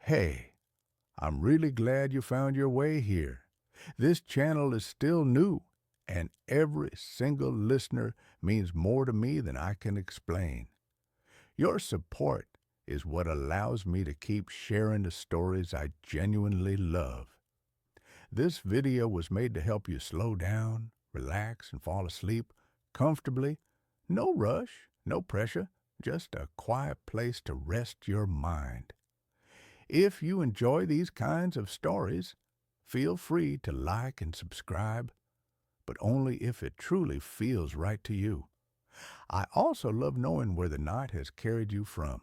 Hey, I'm really glad you found your way here. This channel is still new, and every single listener means more to me than I can explain. Your support is what allows me to keep sharing the stories I genuinely love. This video was made to help you slow down, relax, and fall asleep comfortably. No rush, no pressure, just a quiet place to rest your mind. If you enjoy these kinds of stories, feel free to like and subscribe, but only if it truly feels right to you. I also love knowing where the night has carried you from,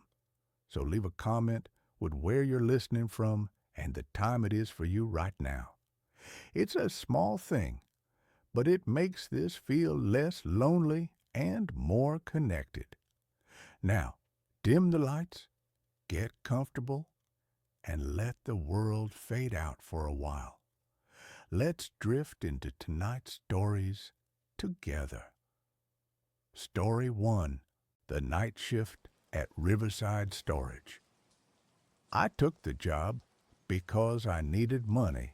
so leave a comment with where you're listening from and the time it is for you right now. It's a small thing, but it makes this feel less lonely and more connected. Now, dim the lights, get comfortable, and let the world fade out for a while. Let's drift into tonight's stories together. Story 1, The Night Shift at Riverside Storage. I took the job because I needed money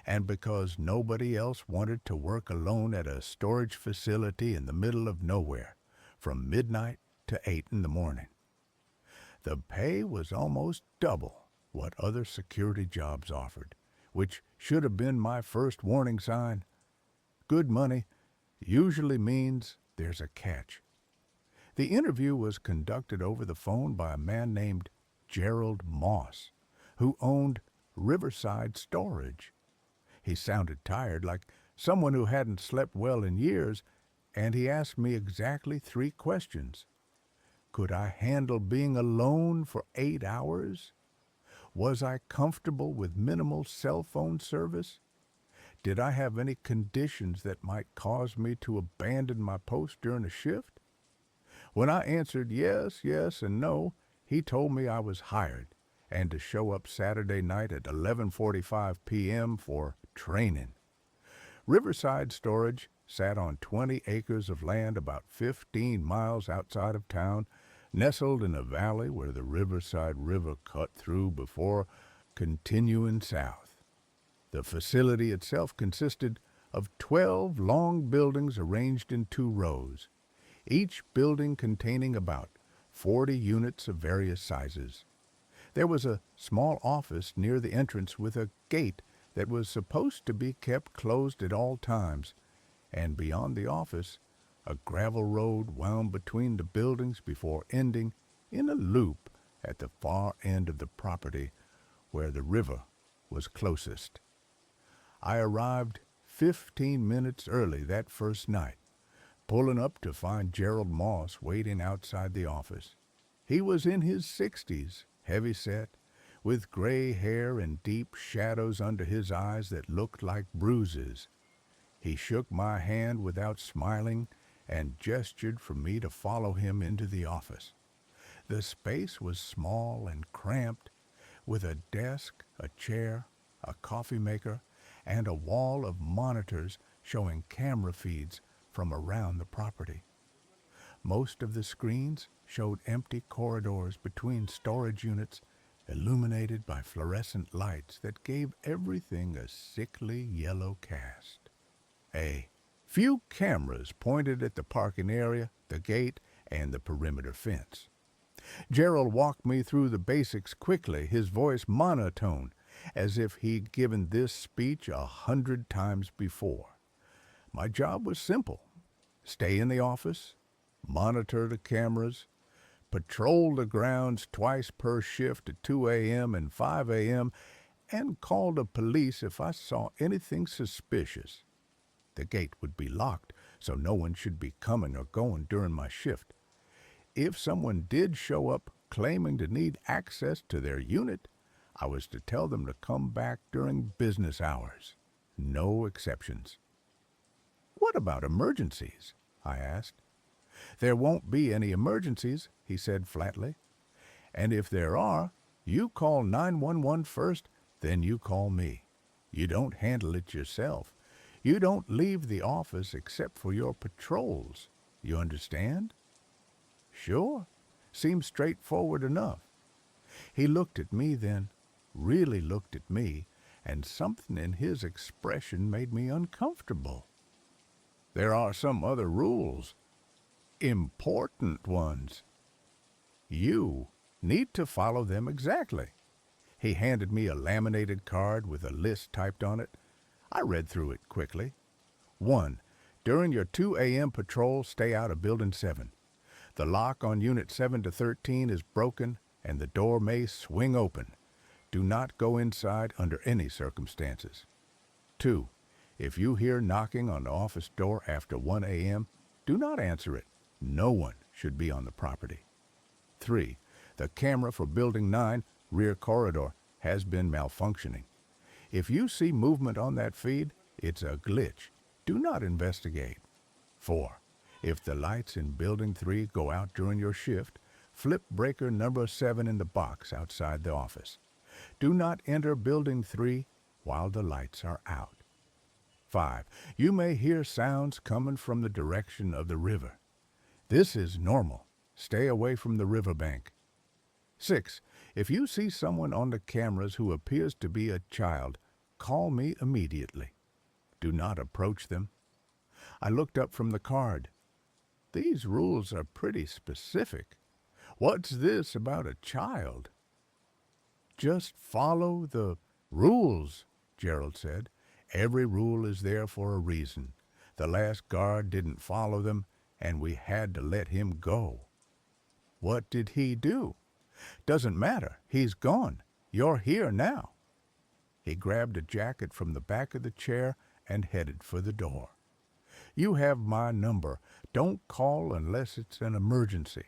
and because nobody else wanted to work alone at a storage facility in the middle of nowhere from midnight to 8 in the morning. The pay was almost double what other security jobs offered, which should have been my first warning sign. Good money usually means there's a catch. The interview was conducted over the phone by a man named Gerald Moss, who owned Riverside Storage. He sounded tired, like someone who hadn't slept well in years, and he asked me exactly 3 questions. Could I handle being alone for 8 hours? Was I comfortable with minimal cell phone service? Did I have any conditions that might cause me to abandon my post during a shift? When I answered yes, yes, and no, he told me I was hired and to show up Saturday night at 11:45 p.m. for training. Riverside Storage sat on 20 acres of land about 15 miles outside of town, nestled in a valley where the Riverside River cut through before continuing south. The facility itself consisted of 12 long buildings arranged in 2 rows, each building containing about 40 units of various sizes. There was a small office near the entrance with a gate that was supposed to be kept closed at all times, and beyond the office, a gravel road wound between the buildings before ending in a loop at the far end of the property where the river was closest. I arrived 15 minutes early that first night, pulling up to find Gerald Moss waiting outside the office. He was in his 60s, heavy-set, with gray hair and deep shadows under his eyes that looked like bruises. He shook my hand without smiling and gestured for me to follow him into the office. The space was small and cramped, with a desk, a chair, a coffee maker, and a wall of monitors showing camera feeds from around the property. Most of the screens showed empty corridors between storage units, illuminated by fluorescent lights that gave everything a sickly yellow cast. A few cameras pointed at the parking area, the gate, and the perimeter fence. Gerald walked me through the basics quickly, his voice monotone, as if he'd given this speech 100 times before. My job was simple: stay in the office, monitor the cameras, patrol the grounds twice per shift at 2 a.m. and 5 a.m., and call the police if I saw anything suspicious. The gate would be locked, so no one should be coming or going during my shift. If someone did show up claiming to need access to their unit, I was to tell them to come back during business hours. No exceptions. "What about emergencies?" I asked. "There won't be any emergencies," he said flatly. "And if there are, you call 911 first, then you call me. You don't handle it yourself. You don't leave the office except for your patrols. You understand?" "Sure. Seems straightforward enough." He looked at me then, really looked at me, and something in his expression made me uncomfortable. There are some other rules, important ones. You need to follow them exactly. He handed me a laminated card with a list typed on it. I read through it quickly. 1. During your 2 a.m. patrol, stay out of Building 7. The lock on Unit 7 to 13 is broken and the door may swing open. Do not go inside under any circumstances. 2. If you hear knocking on the office door after 1 a.m., do not answer it. No one should be on the property. 3. The camera for Building 9, rear corridor, has been malfunctioning. If you see movement on that feed, it's a glitch. Do not investigate. 4. If the lights in Building 3 go out during your shift, flip breaker number 7 in the box outside the office. Do not enter Building 3 while the lights are out. 5. You may hear sounds coming from the direction of the river. This is normal. Stay away from the riverbank. 6. If you see someone on the cameras who appears to be a child, call me immediately. Do not approach them. I looked up from the card. These rules are pretty specific. What's this about a child? Just follow the rules, Gerald said. Every rule is there for a reason. The last guard didn't follow them, and we had to let him go. What did he do? Doesn't matter. He's gone. You're here now. He grabbed a jacket from the back of the chair and headed for the door. You have my number. Don't call unless it's an emergency.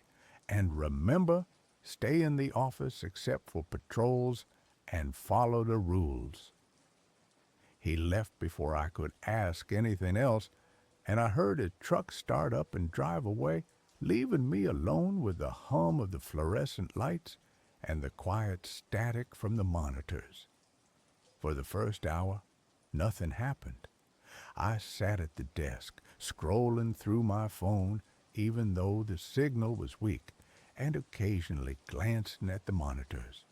And remember, stay in the office except for patrols and follow the rules. He left before I could ask anything else, and I heard his truck start up and drive away, leaving me alone with the hum of the fluorescent lights and the quiet static from the monitors. For the first hour, nothing happened. I sat at the desk, scrolling through my phone, even though the signal was weak, and occasionally glancing at the monitors.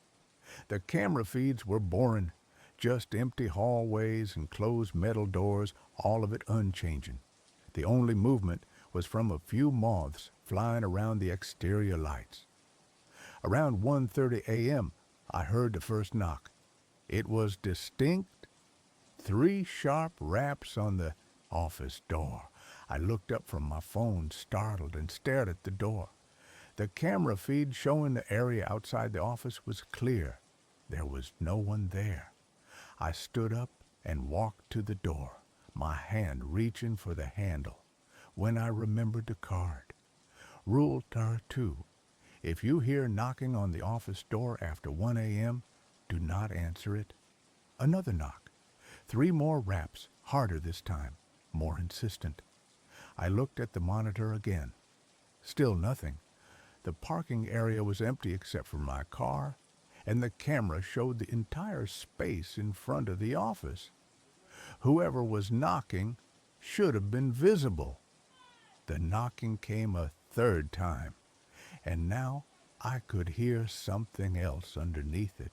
The camera feeds were boring, just empty hallways and closed metal doors, all of it unchanging. The only movement was from a few moths flying around the exterior lights. Around 1:30 a.m., I heard the first knock. It was distinct. 3 sharp raps on the office door. I looked up from my phone, startled, and stared at the door. The camera feed showing the area outside the office was clear. There was no one there. I stood up and walked to the door, my hand reaching for the handle, when I remembered the card. Rule number 2. If you hear knocking on the office door after 1 a.m., do not answer it. Another knock. 3 more raps, harder this time, more insistent. I looked at the monitor again. Still nothing. The parking area was empty except for my car, and the camera showed the entire space in front of the office. Whoever was knocking should have been visible. The knocking came a 3rd time, and now I could hear something else underneath it.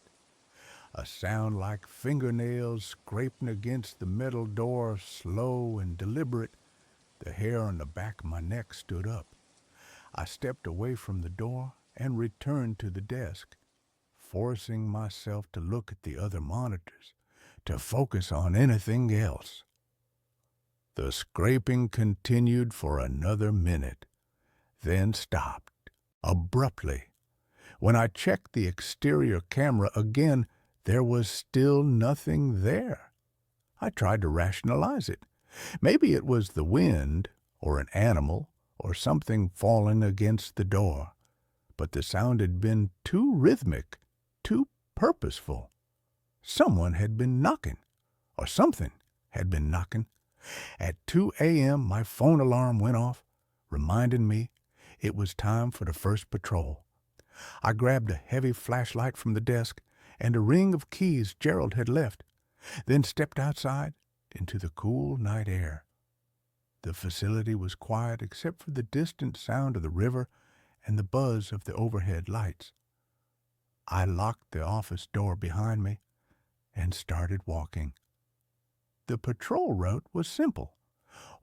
A sound like fingernails scraping against the metal door, slow and deliberate. The hair on the back of my neck stood up. I stepped away from the door and returned to the desk, forcing myself to look at the other monitors, to focus on anything else. The scraping continued for another minute, then stopped, abruptly. When I checked the exterior camera again, there was still nothing there. I tried to rationalize it. Maybe it was the wind, or an animal, or something falling against the door. But the sound had been too rhythmic, too purposeful. Someone had been knocking, or something had been knocking. At 2 a.m., my phone alarm went off, reminding me it was time for the first patrol. I grabbed a heavy flashlight from the desk and a ring of keys Gerald had left, then stepped outside into the cool night air. The facility was quiet except for the distant sound of the river and the buzz of the overhead lights. I locked the office door behind me and started walking. The patrol route was simple.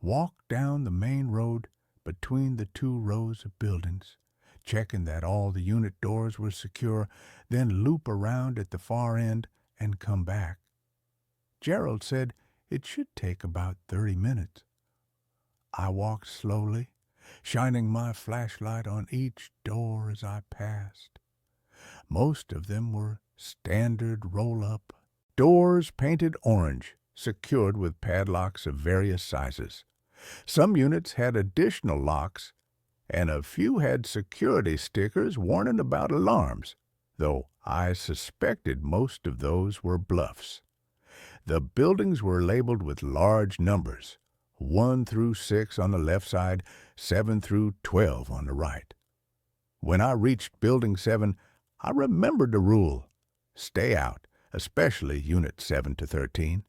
Walk down the main road between the two rows of buildings, checking that all the unit doors were secure, then loop around at the far end and come back. Gerald said it should take about 30 minutes. I walked slowly, shining my flashlight on each door as I passed. Most of them were standard roll-up doors painted orange, secured with padlocks of various sizes. Some units had additional locks, and a few had security stickers warning about alarms, though I suspected most of those were bluffs. The buildings were labeled with large numbers, 1 through 6 on the left side, 7 through 12 on the right. When I reached Building 7, I remembered the rule: stay out, especially Unit 7 to 13.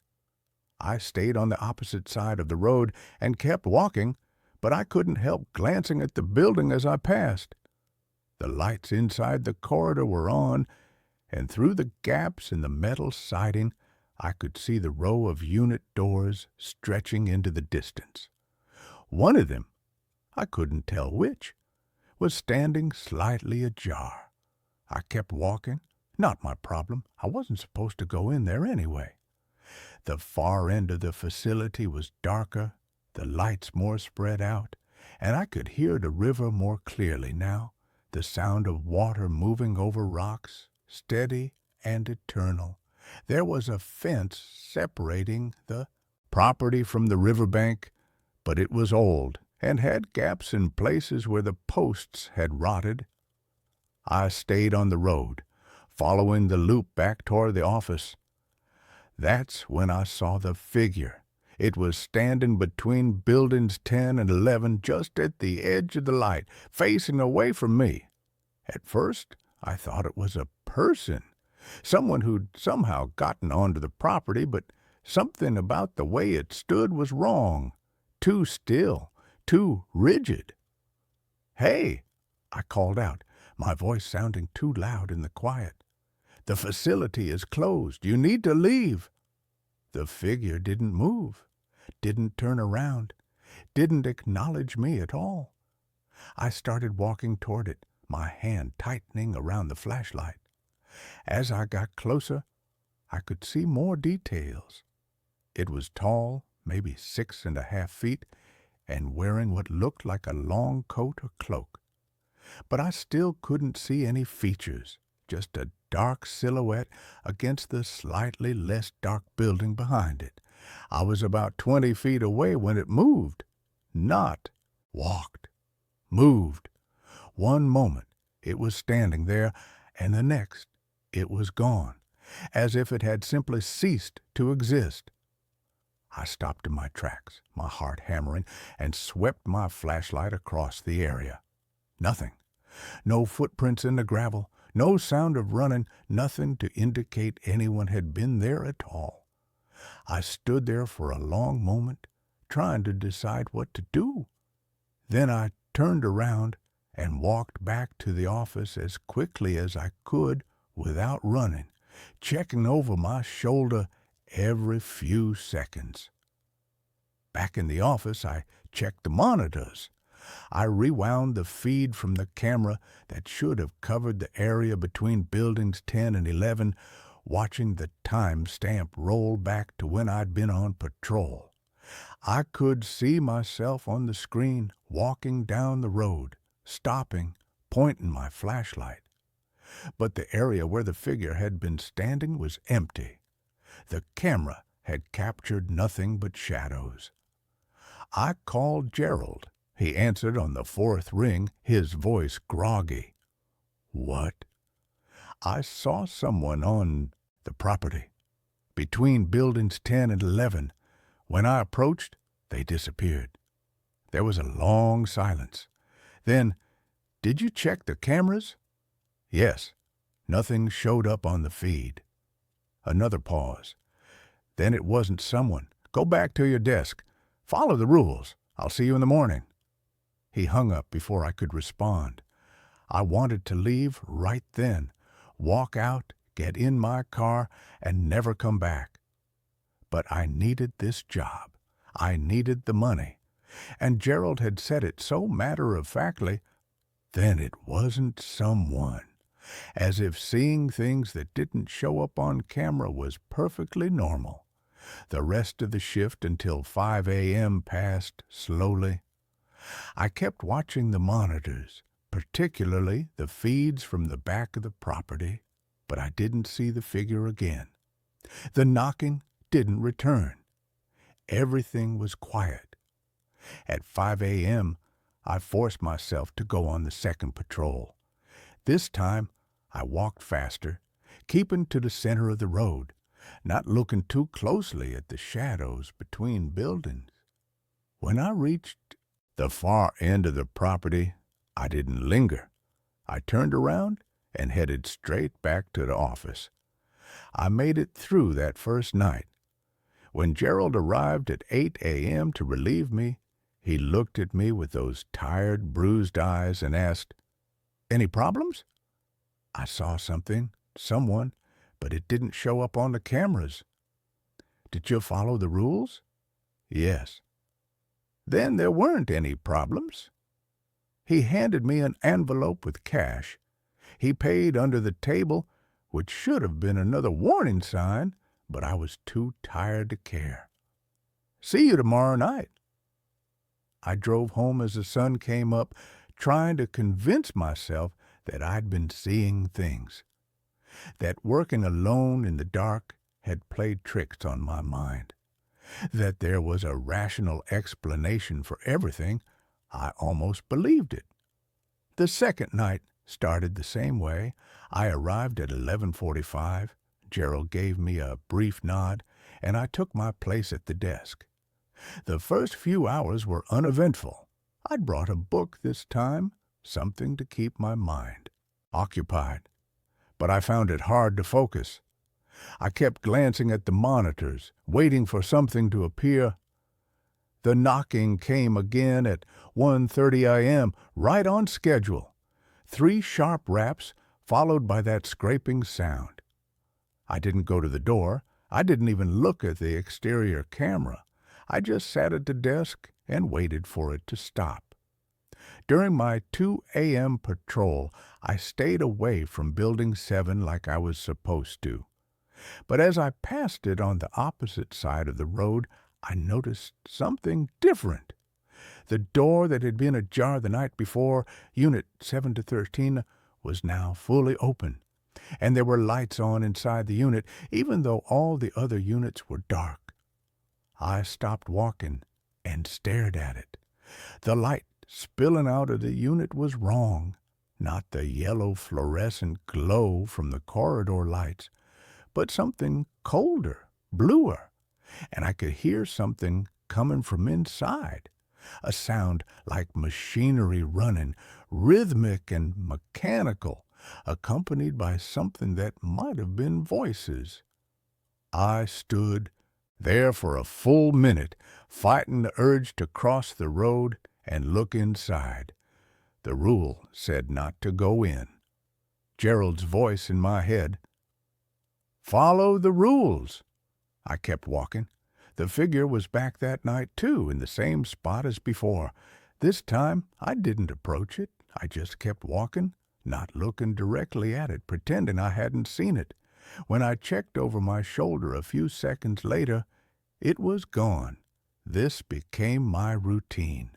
I stayed on the opposite side of the road and kept walking, but I couldn't help glancing at the building as I passed. The lights inside the corridor were on, and through the gaps in the metal siding, I could see the row of unit doors stretching into the distance. One of them, I couldn't tell which, was standing slightly ajar. I kept walking. Not my problem. I wasn't supposed to go in there anyway. The far end of the facility was darker, the lights more spread out, and I could hear the river more clearly now, the sound of water moving over rocks, steady and eternal. There was a fence separating the property from the riverbank, but it was old and had gaps in places where the posts had rotted. I stayed on the road, following the loop back toward the office. That's when I saw the figure. It was standing between buildings 10 and 11, just at the edge of the light, facing away from me. At first, I thought it was a person, someone who'd somehow gotten onto the property, but something about the way it stood was wrong. Too still, too rigid. "Hey!" I called out, my voice sounding too loud in the quiet. "The facility is closed. You need to leave." The figure didn't move, didn't turn around, didn't acknowledge me at all. I started walking toward it, my hand tightening around the flashlight. As I got closer, I could see more details. It was tall, maybe 6.5 feet, and wearing what looked like a long coat or cloak. But I still couldn't see any features, just a dark silhouette against the slightly less dark building behind it. I was about 20 feet away when it moved. Not walked. Moved. One moment it was standing there, and the next it was gone, as if it had simply ceased to exist. I stopped in my tracks, my heart hammering, and swept my flashlight across the area. Nothing. No footprints in the gravel, no sound of running, nothing to indicate anyone had been there at all. I stood there for a long moment, trying to decide what to do. Then I turned around and walked back to the office as quickly as I could without running, checking over my shoulder every few seconds. Back in the office, I checked the monitors. I rewound the feed from the camera that should have covered the area between buildings 10 and 11, watching the time stamp roll back to when I'd been on patrol. I could see myself on the screen walking down the road, stopping, pointing my flashlight. But the area where the figure had been standing was empty. The camera had captured nothing but shadows. I called Gerald. He answered on the 4th ring, his voice groggy. "What?" "I saw someone on the property, between buildings 10 and 11. When I approached, they disappeared." There was a long silence. Then, "Did you check the cameras?" "Yes. Nothing showed up on the feed." Another pause. "Then it wasn't someone. Go back to your desk. Follow the rules. I'll see you in the morning." He hung up before I could respond. I wanted to leave right then, walk out, get in my car, and never come back. But I needed this job. I needed the money. And Gerald had said it so matter-of-factly, then it wasn't someone. As if seeing things that didn't show up on camera was perfectly normal. The rest of the shift until 5 a.m. passed slowly. I kept watching the monitors, particularly the feeds from the back of the property, but I didn't see the figure again. The knocking didn't return. Everything was quiet. At 5 a.m., I forced myself to go on the second patrol. This time, I walked faster, keeping to the center of the road, not looking too closely at the shadows between buildings. When I reached the far end of the property, I didn't linger. I turned around and headed straight back to the office. I made it through that first night. When Gerald arrived at 8 a.m. to relieve me, he looked at me with those tired, bruised eyes and asked, "Any problems?" I saw something, someone, but it didn't show up on the cameras. "Did you follow the rules?" "Yes." "Then there weren't any problems." He handed me an envelope with cash. He paid under the table, which should have been another warning sign, but I was too tired to care. "See you tomorrow night." I drove home as the sun came up, trying to convince myself that I'd been seeing things, that working alone in the dark had played tricks on my mind, that there was a rational explanation for everything. I almost believed it. The second night started the same way. I arrived at 11:45. Gerald gave me a brief nod, and I took my place at the desk. The first few hours were uneventful. I'd brought a book this time, something to keep my mind occupied. But I found it hard to focus. I kept glancing at the monitors, waiting for something to appear. The knocking came again at 1:30 a.m., right on schedule. 3 sharp raps, followed by that scraping sound. I didn't go to the door. I didn't even look at the exterior camera. I just sat at the desk and waited for it to stop. During my 2 a.m. patrol, I stayed away from Building 7 like I was supposed to. But as I passed it on the opposite side of the road, I noticed something different. The door that had been ajar the night before, Unit 7 to 13, was now fully open, and there were lights on inside the unit, even though all the other units were dark. I stopped walking and stared at it. The light spilling out of the unit was wrong, not the yellow fluorescent glow from the corridor lights, but something colder, bluer, and I could hear something coming from inside, a sound like machinery running, rhythmic and mechanical, accompanied by something that might have been voices. I stood there for a full minute, fighting the urge to cross the road and look inside. The rule said not to go in. Gerald's voice in my head. "Follow the rules." I kept walking. The figure was back that night, too, in the same spot as before. This time, I didn't approach it. I just kept walking, not looking directly at it, pretending I hadn't seen it. When I checked over my shoulder a few seconds later, it was gone. This became my routine.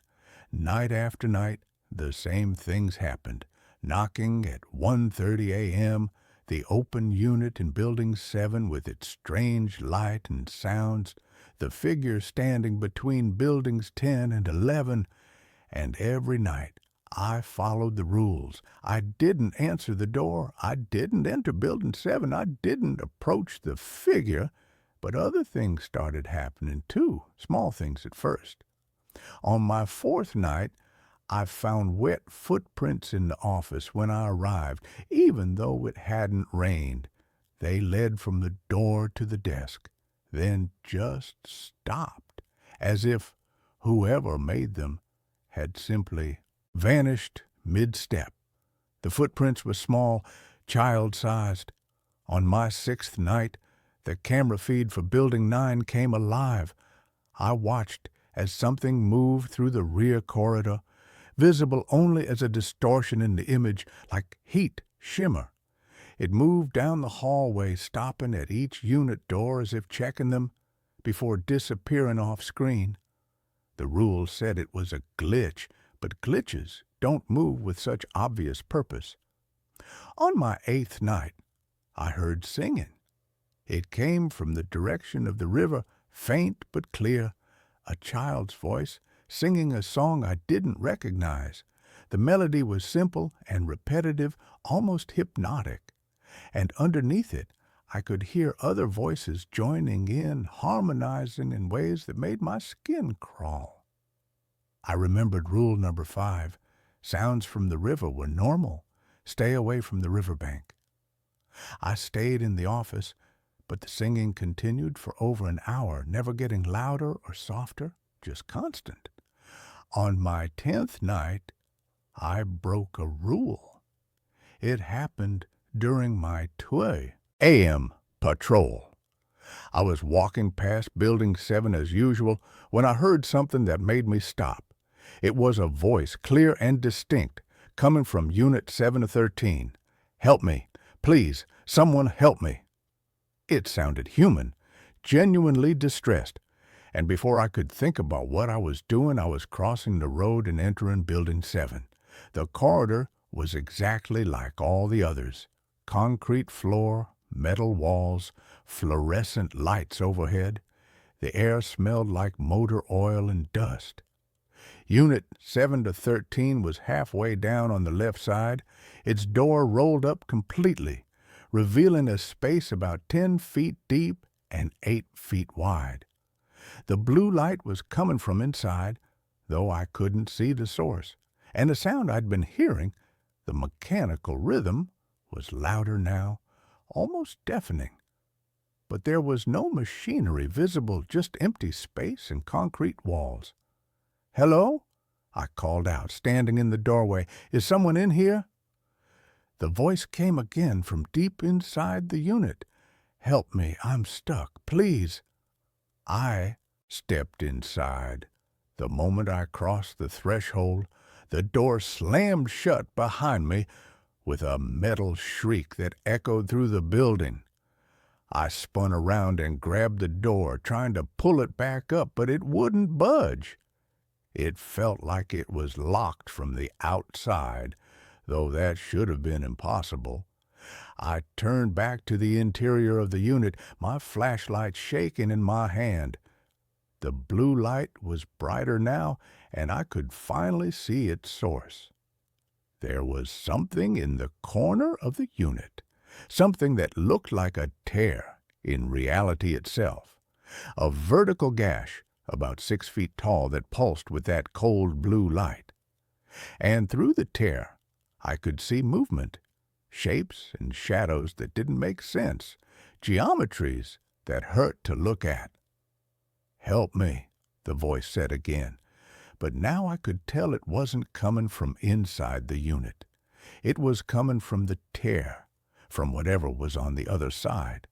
Night after night, the same things happened. Knocking at 1:30 a.m., the open unit in Building 7 with its strange light and sounds, the figure standing between Buildings 10 and 11, and every night I followed the rules. I didn't answer the door. I didn't enter Building 7. I didn't approach the figure, but other things started happening too, small things at first. On my 4th night, I found wet footprints in the office when I arrived, even though it hadn't rained. They led from the door to the desk, then just stopped, as if whoever made them had simply vanished mid-step. The footprints were small, child-sized. On my sixth night, the camera feed for Building 9 came alive. I watched as something moved through the rear corridor, visible only as a distortion in the image, like heat, shimmer. It moved down the hallway, stopping at each unit door as if checking them before disappearing off screen. The rules said it was a glitch, but glitches don't move with such obvious purpose. On my eighth night, I heard singing. It came from the direction of the river, faint but clear, a child's voice singing a song I didn't recognize. The melody was simple and repetitive, almost hypnotic. And underneath it, I could hear other voices joining in, harmonizing in ways that made my skin crawl. I remembered rule number 5. Sounds from the river were normal. Stay away from the riverbank. I stayed in the office, but the singing continued for over an hour, never getting louder or softer, just constant. On my 10th night, I broke a rule. It happened during my 2 a.m. patrol. I was walking past Building 7 as usual when I heard something that made me stop. It was a voice, clear and distinct, coming from Unit 713. "Help me. Please, someone help me." It sounded human, genuinely distressed, and before I could think about what I was doing, I was crossing the road and entering Building 7. The corridor was exactly like all the others. Concrete floor, metal walls, fluorescent lights overhead. The air smelled like motor oil and dust. Unit 7 to 13 was halfway down on the left side. Its door rolled up completely, revealing a space about 10 feet deep and 8 feet wide. The blue light was coming from inside, though I couldn't see the source, and the sound I'd been hearing, the mechanical rhythm, was louder now, almost deafening. But there was no machinery visible, just empty space and concrete walls. "Hello?" I called out, standing in the doorway. "Is someone in here?" The voice came again from deep inside the unit. "Help me, I'm stuck, please." I stepped inside. The moment I crossed the threshold, the door slammed shut behind me with a metal shriek that echoed through the building. I spun around and grabbed the door, trying to pull it back up, but it wouldn't budge. It felt like it was locked from the outside, though that should have been impossible. I turned back to the interior of the unit, my flashlight shaking in my hand. The blue light was brighter now, and I could finally see its source. There was something in the corner of the unit, something that looked like a tear in reality itself, a vertical gash about 6 feet tall that pulsed with that cold blue light. And through the tear, I could see movement, shapes and shadows that didn't make sense, geometries that hurt to look at. "Help me," the voice said again, but now I could tell it wasn't coming from inside the unit. It was coming from the tear, from whatever was on the other side.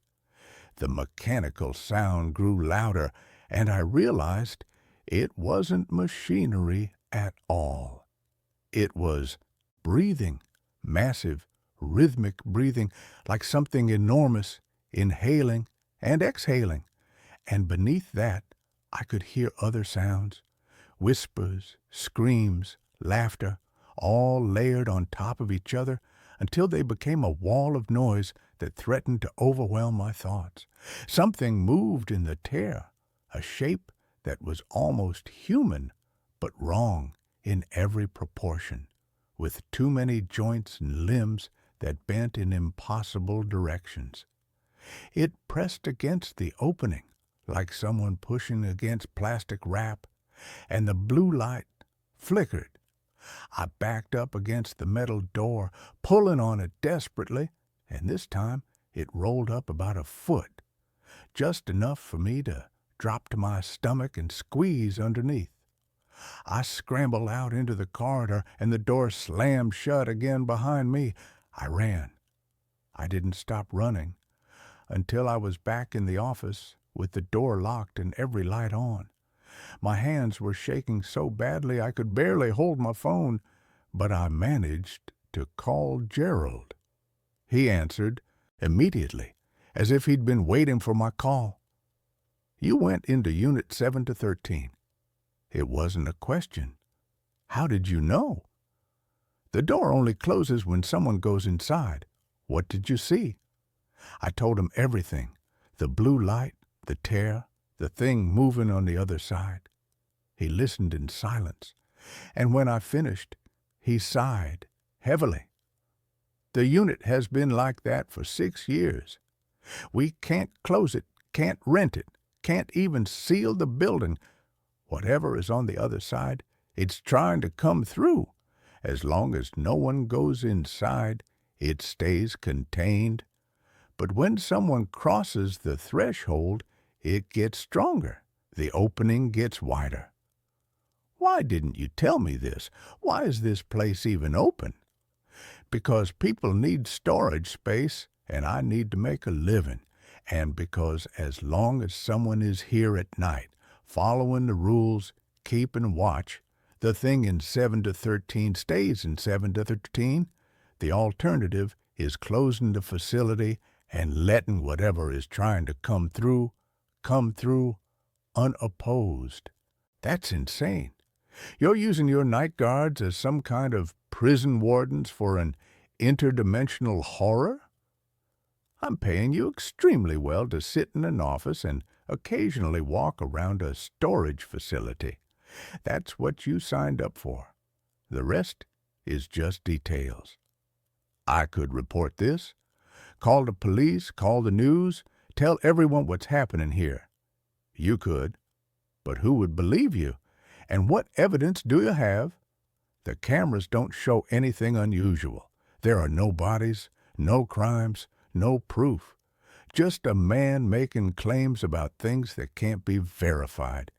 The mechanical sound grew louder, and I realized it wasn't machinery at all. It was breathing, massive, rhythmic breathing, like something enormous, inhaling and exhaling. And beneath that, I could hear other sounds, whispers, screams, laughter, all layered on top of each other until they became a wall of noise that threatened to overwhelm my thoughts. Something moved in the tear, a shape that was almost human, but wrong in every proportion, with too many joints and limbs that bent in impossible directions. It pressed against the opening, like someone pushing against plastic wrap, and the blue light flickered. I backed up against the metal door, pulling on it desperately, and this time it rolled up about a foot, just enough for me to drop to my stomach and squeeze underneath. I scrambled out into the corridor, and the door slammed shut again behind me. I ran. I didn't stop running until I was back in the office with the door locked and every light on. My hands were shaking so badly I could barely hold my phone, but I managed to call Gerald. He answered immediately, as if he'd been waiting for my call. "You went into Unit 7 to 13. It wasn't a question. How did you know?" "The door only closes when someone goes inside. What did you see?" I told him everything, the blue light, the tear, the thing moving on the other side. He listened in silence, and when I finished, he sighed heavily. "The unit has been like that for 6 years. We can't close it, can't rent it, can't even seal the building. Whatever is on the other side, it's trying to come through. As long as no one goes inside, it stays contained. But when someone crosses the threshold, it gets stronger. The opening gets wider." "Why didn't you tell me this? Why is this place even open?" "Because people need storage space, and I need to make a living, and because as long as someone is here at night, following the rules, keeping watch, the thing in 7 to 13 stays in 7 to 13. The alternative is closing the facility and letting whatever is trying to come through unopposed. That's insane. You're using your night guards as some kind of prison wardens for an interdimensional horror? I'm paying you extremely well to sit in an office and occasionally walk around a storage facility. That's what you signed up for. The rest is just details. I could report this, call the police, call the news, tell everyone what's happening here. You could, but who would believe you? And what evidence do you have? The cameras don't show anything unusual. There are no bodies, no crimes, no proof. Just a man making claims about things that can't be verified.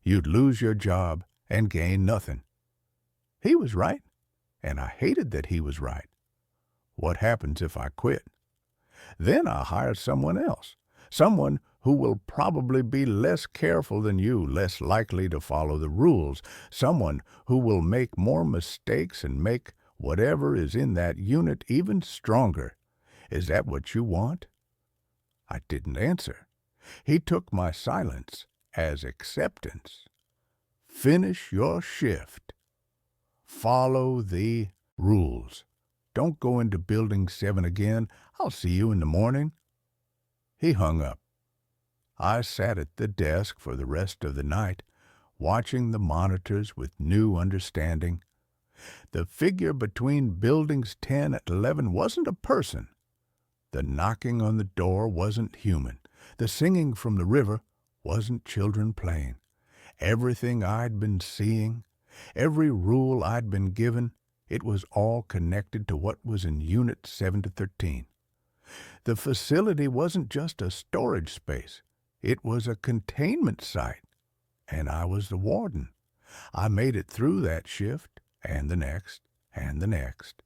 You'd lose your job and gain nothing." He was right, and I hated that he was right. What happens if I quit? Then I'll hire someone else, someone who will probably be less careful than you, less likely to follow the rules, someone who will make more mistakes and make whatever is in that unit even stronger. Is that what you want? I didn't answer. He took my silence as acceptance. Finish your shift. Follow the rules. Don't go into Building 7 again. I'll see you in the morning. He hung up. I sat at the desk for the rest of the night, watching the monitors with new understanding. The figure between Buildings 10 and 11 wasn't a person. The knocking on the door wasn't human. The singing from the river wasn't children playing. Everything I'd been seeing, every rule I'd been given, it was all connected to what was in Unit 7 to 13. The facility wasn't just a storage space. It was a containment site, and I was the warden. I made it through that shift, and the next, and the next.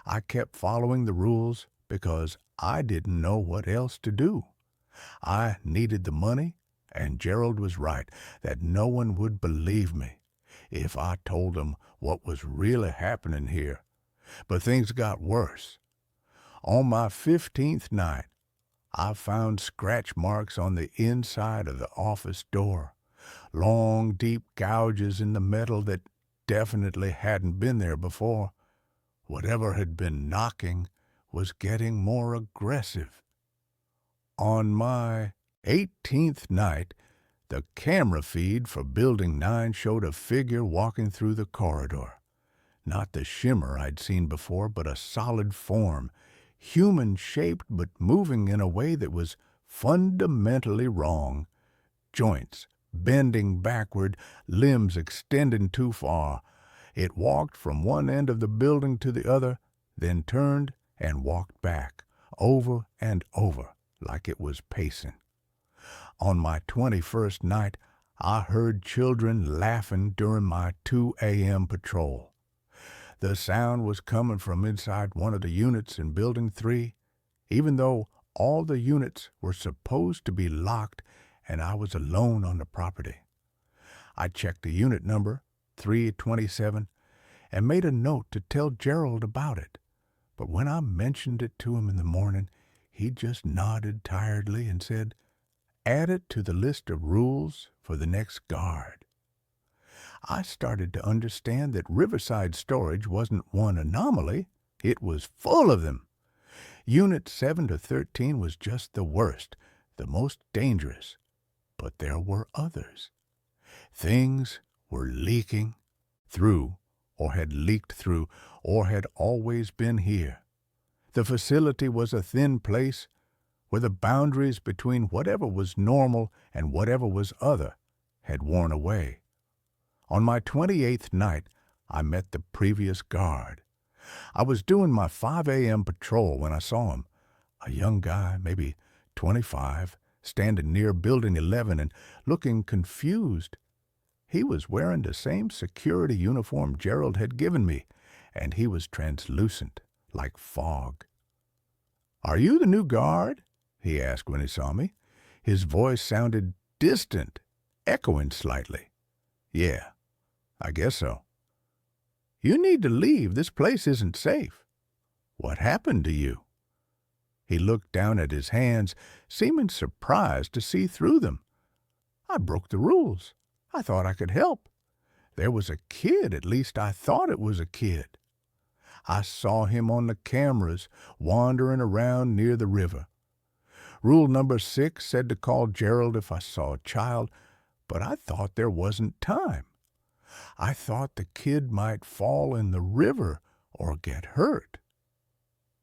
I kept following the rules because I didn't know what else to do. I needed the money, and Gerald was right that no one would believe me if I told them what was really happening here. But things got worse. On my 15th night, I found scratch marks on the inside of the office door, long, deep gouges in the metal that definitely hadn't been there before. Whatever had been knocking was getting more aggressive. On my 18th night, the camera feed for Building 9 showed a figure walking through the corridor. Not the shimmer I'd seen before, but a solid form, human-shaped but moving in a way that was fundamentally wrong. Joints bending backward, limbs extending too far. It walked from one end of the building to the other, then turned and walked back, over and over, like it was pacing. On my 21st night, I heard children laughing during my 2 a.m. patrol. The sound was coming from inside one of the units in Building 3. even though all the units were supposed to be locked and I was alone on the property. I checked the unit number, 327, and made a note to tell Gerald about it. But when I mentioned it to him in the morning, he just nodded tiredly and said, "Add it to the list of rules for the next guard." I started to understand that Riverside storage wasn't one anomaly. It was full of them. Unit 7 to 13 was just the worst, the most dangerous. But there were others. Things were leaking through, or had leaked through, or had always been here. The facility was a thin place where the boundaries between whatever was normal and whatever was other had worn away. On my 28th night, I met the previous guard. I was doing my 5 a.m. patrol when I saw him, a young guy, maybe 25, standing near Building 11 and looking confused. He was wearing the same security uniform Gerald had given me, and he was translucent, like fog. "Are you the new guard?" he asked when he saw me. His voice sounded distant, echoing slightly. "Yeah, I guess so." "You need to leave. This place isn't safe." "What happened to you?" He looked down at his hands, seeming surprised to see through them. "I broke the rules. I thought I could help. There was a kid, at least I thought it was a kid. I saw him on the cameras wandering around near the river. Rule number 6 said to call Gerald if I saw a child, but I thought there wasn't time. I thought the kid might fall in the river or get hurt.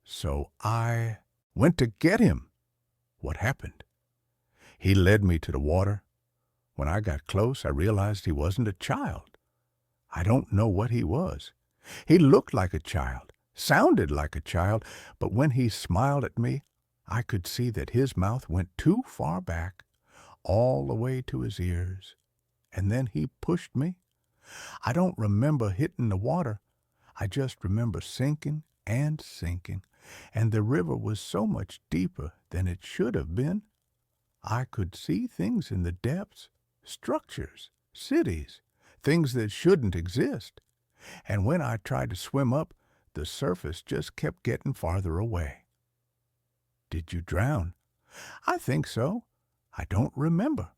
So I went to get him." "What happened?" "He led me to the water. When I got close, I realized he wasn't a child. I don't know what he was. He looked like a child, sounded like a child, but when he smiled at me, I could see that his mouth went too far back, all the way to his ears. And then he pushed me. I don't remember hitting the water. I just remember sinking and sinking, and the river was so much deeper than it should have been. I could see things in the depths, structures, cities, things that shouldn't exist. And when I tried to swim up, the surface just kept getting farther away." "Did you drown?" "I think so. I don't remember.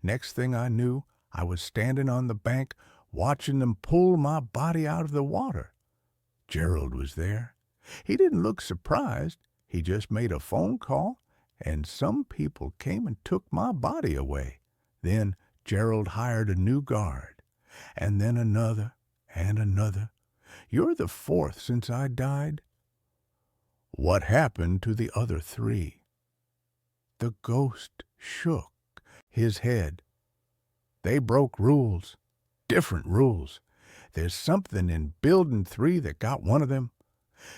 Next thing I knew, I was standing on the bank watching them pull my body out of the water. Gerald was there. He didn't look surprised. He just made a phone call, and some people came and took my body away. Then Gerald hired a new guard, and then another and another. You're the 4th since I died." "What happened to the other 3? The ghost shook his head. "They broke rules, different rules. There's something in Building 3 that got one of them.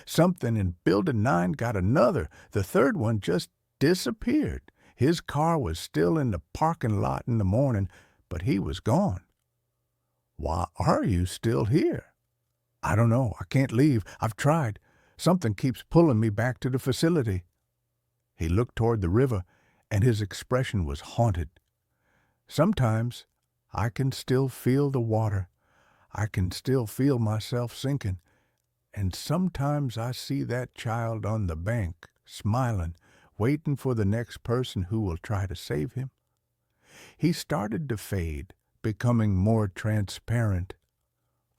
Something in Building 9 got another. The third one just disappeared. His car was still in the parking lot in the morning, but he was gone." "Why are you still here?" "I don't know. I can't leave. I've tried. Something keeps pulling me back to the facility." He looked toward the river, and his expression was haunted. "Sometimes I can still feel the water. I can still feel myself sinking. And sometimes I see that child on the bank, smiling, waiting for the next person who will try to save him." He started to fade, becoming more transparent.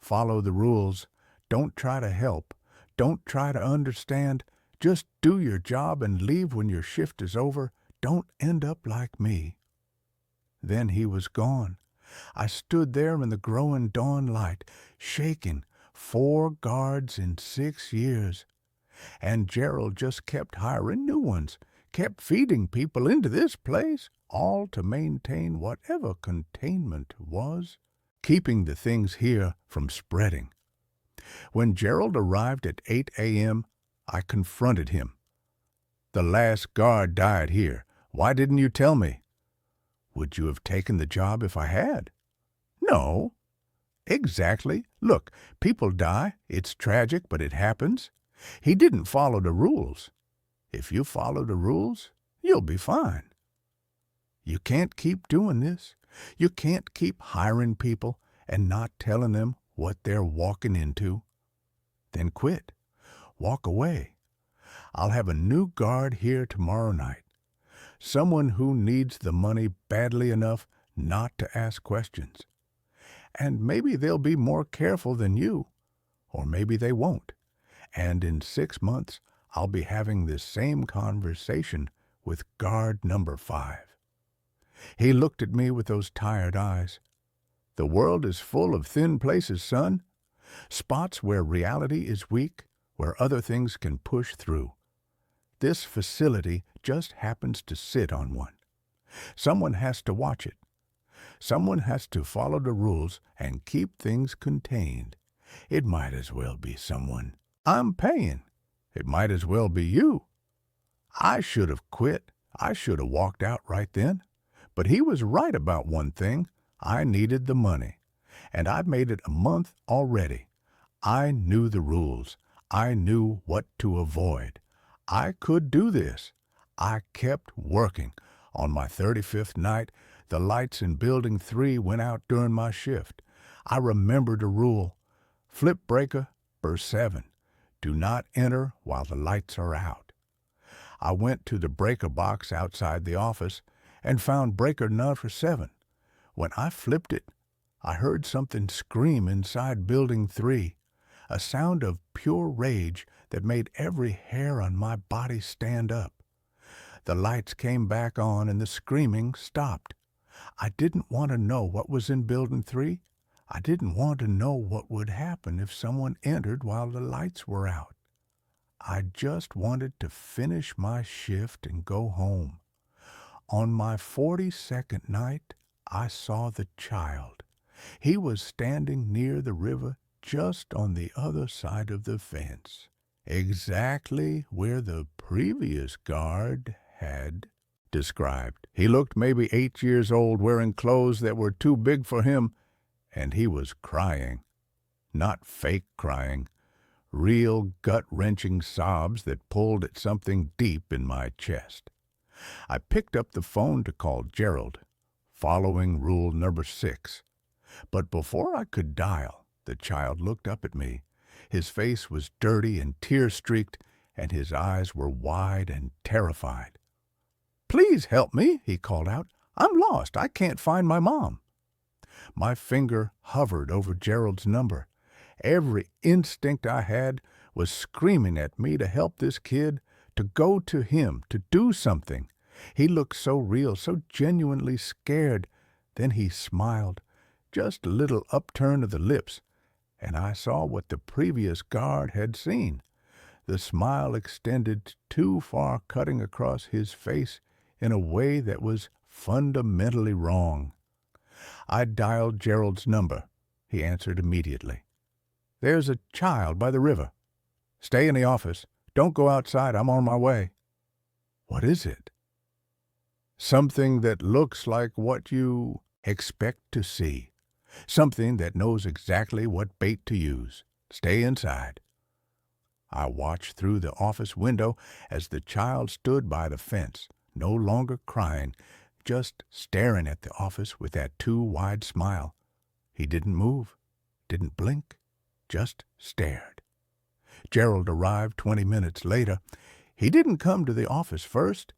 "Follow the rules. Don't try to help. Don't try to understand. Just do your job and leave when your shift is over. Don't end up like me." Then he was gone. I stood there in the growing dawn light, shaking. 4 guards in 6 years. And Gerald just kept hiring new ones, kept feeding people into this place, all to maintain whatever containment was, keeping the things here from spreading. When Gerald arrived at 8 a.m., I confronted him. "The last guard died here. Why didn't you tell me?" "Would you have taken the job if I had?" "No." "Exactly. Look, people die. It's tragic, but it happens. He didn't follow the rules. If you follow the rules, you'll be fine. You can't keep doing this. You can't keep hiring people and not telling them what they're walking into. Then quit. Walk away. I'll have a new guard here tomorrow night. Someone who needs the money badly enough not to ask questions. And maybe they'll be more careful than you, or maybe they won't. And in 6 months, I'll be having this same conversation with guard number 5. He looked at me with those tired eyes. The world is full of thin places, son. Spots where reality is weak, where other things can push through. This facility just happens to sit on one. Someone has to watch it. Someone has to follow the rules and keep things contained. It might as well be someone I'm paying. It might as well be you. I should have quit. I should have walked out right then. But he was right about one thing. I needed the money. And I've made it a month already. I knew the rules. I knew what to avoid. I could do this. I kept working. On my 35th night, the lights in Building 3 went out during my shift. I remembered a rule. Flip breaker, burst 7. Do not enter while the lights are out. I went to the breaker box outside the office and found breaker number 7. When I flipped it, I heard something scream inside Building 3, a sound of pure rage that made every hair on my body stand up. The lights came back on and the screaming stopped. I didn't want to know what was in Building 3. I didn't want to know what would happen if someone entered while the lights were out. I just wanted to finish my shift and go home. On my 42nd night, I saw the child. He was standing near the river just on the other side of the fence, exactly where the previous guard had described. He looked maybe 8 years old, wearing clothes that were too big for him, and he was crying. Not fake crying, real gut-wrenching sobs that pulled at something deep in my chest. I picked up the phone to call Gerald, following rule number 6. But before I could dial, the child looked up at me. His face was dirty and tear-streaked, and his eyes were wide and terrified. "Please help me," he called out. "I'm lost. I can't find my mom." My finger hovered over Gerald's number. Every instinct I had was screaming at me to help this kid, to go to him, to do something. He looked so real, so genuinely scared. Then he smiled, just a little upturn of the lips, and I saw what the previous guard had seen. The smile extended too far, cutting across his face in a way that was fundamentally wrong. I dialed Gerald's number. He answered immediately. "There's a child by the river. Stay in the office. Don't go outside. I'm on my way." "What is it?" "Something that looks like what you expect to see. Something that knows exactly what bait to use. Stay inside." I watched through the office window as the child stood by the fence, no longer crying, just staring at the office with that too wide smile. He didn't move, didn't blink, just stared. Gerald arrived 20 minutes later. He didn't come to the office first.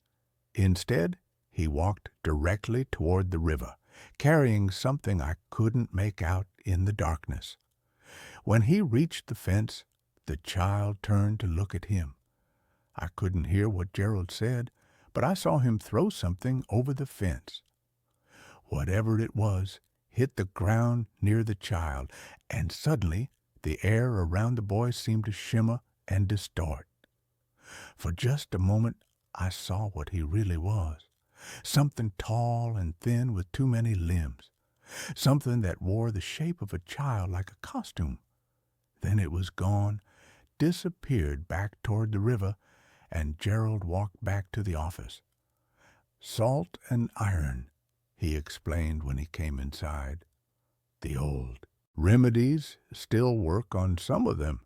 Instead, he walked directly toward the river, carrying something I couldn't make out in the darkness. When he reached the fence, the child turned to look at him. I couldn't hear what Gerald said, but I saw him throw something over the fence. Whatever it was hit the ground near the child, and suddenly the air around the boy seemed to shimmer and distort. For just a moment I saw what he really was. Something tall and thin with too many limbs. Something that wore the shape of a child like a costume. Then it was gone, disappeared back toward the river, and Gerald walked back to the office. "Salt and iron," he explained when he came inside. "The old remedies still work on some of them.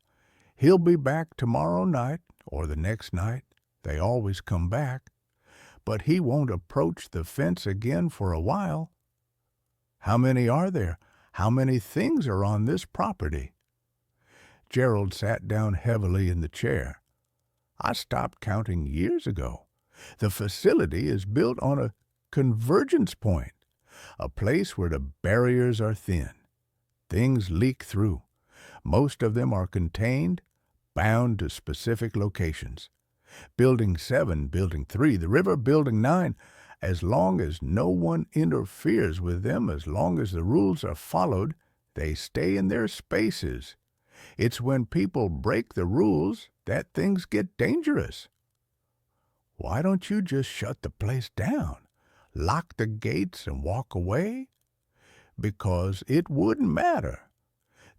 He'll be back tomorrow night or the next night. They always come back, but he won't approach the fence again for a while. How many are there? How many things are on this property? Gerald sat down heavily in the chair. I stopped counting years ago. The facility is built on a convergence point, a place where the barriers are thin. Things leak through. Most of them are contained, bound to specific locations. Building 7, Building 3, the river, Building 9, as long as no one interferes with them, as long as the rules are followed, they stay in their spaces. It's when people break the rules that things get dangerous. Why don't you just shut the place down, lock the gates and walk away? Because it wouldn't matter.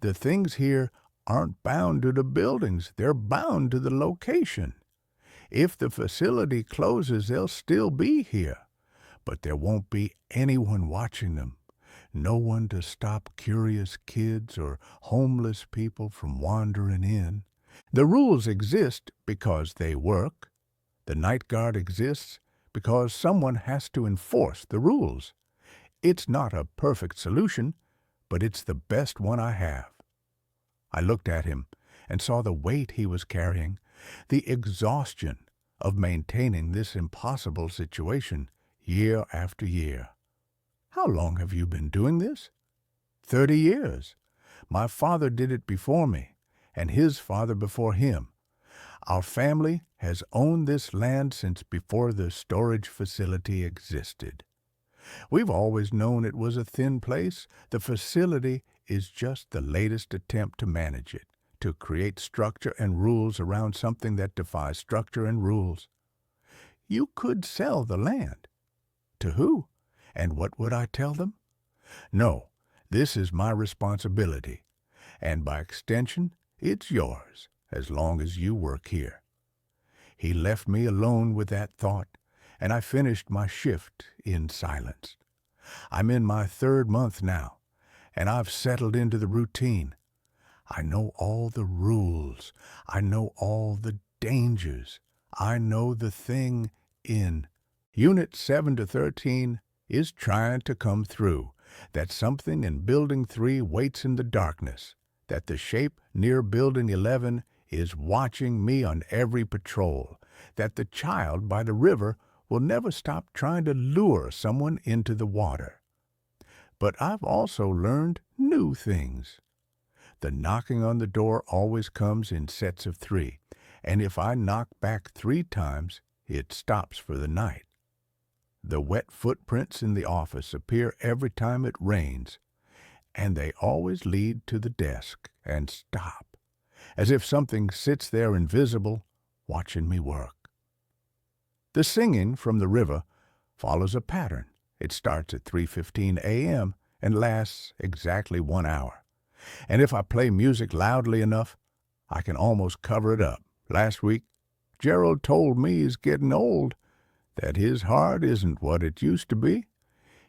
The things here aren't bound to the buildings, they're bound to the location. If the facility closes, they'll still be here, but there won't be anyone watching them. No one to stop curious kids or homeless people from wandering in. The rules exist because they work. The night guard exists because someone has to enforce the rules. It's not a perfect solution, but it's the best one I have. I looked at him and saw the weight he was carrying, the exhaustion of maintaining this impossible situation year after year. How long have you been doing this? 30 years. My father did it before me, and his father before him. Our family has owned this land since before the storage facility existed. We've always known it was a thin place. The facility is just the latest attempt to manage it, to create structure and rules around something that defies structure and rules. You could sell the land. To who? And what would I tell them? No, this is my responsibility, and by extension, it's yours, as long as you work here. He left me alone with that thought, and I finished my shift in silence. I'm in my 3rd month now, and I've settled into the routine. I know all the rules. I know all the dangers. I know the thing in Unit 7 to 13 is trying to come through, that something in Building 3 waits in the darkness, that the shape near Building 11 is watching me on every patrol, that the child by the river will never stop trying to lure someone into the water. But I've also learned new things. The knocking on the door always comes in sets of 3, and if I knock back 3 times, it stops for the night. The wet footprints in the office appear every time it rains, and they always lead to the desk and stop, as if something sits there invisible, watching me work. The singing from the river follows a pattern. It starts at 3:15 a.m. and lasts exactly 1 hour. And if I play music loudly enough, I can almost cover it up. Last week, Gerald told me he's getting old, that his heart isn't what it used to be.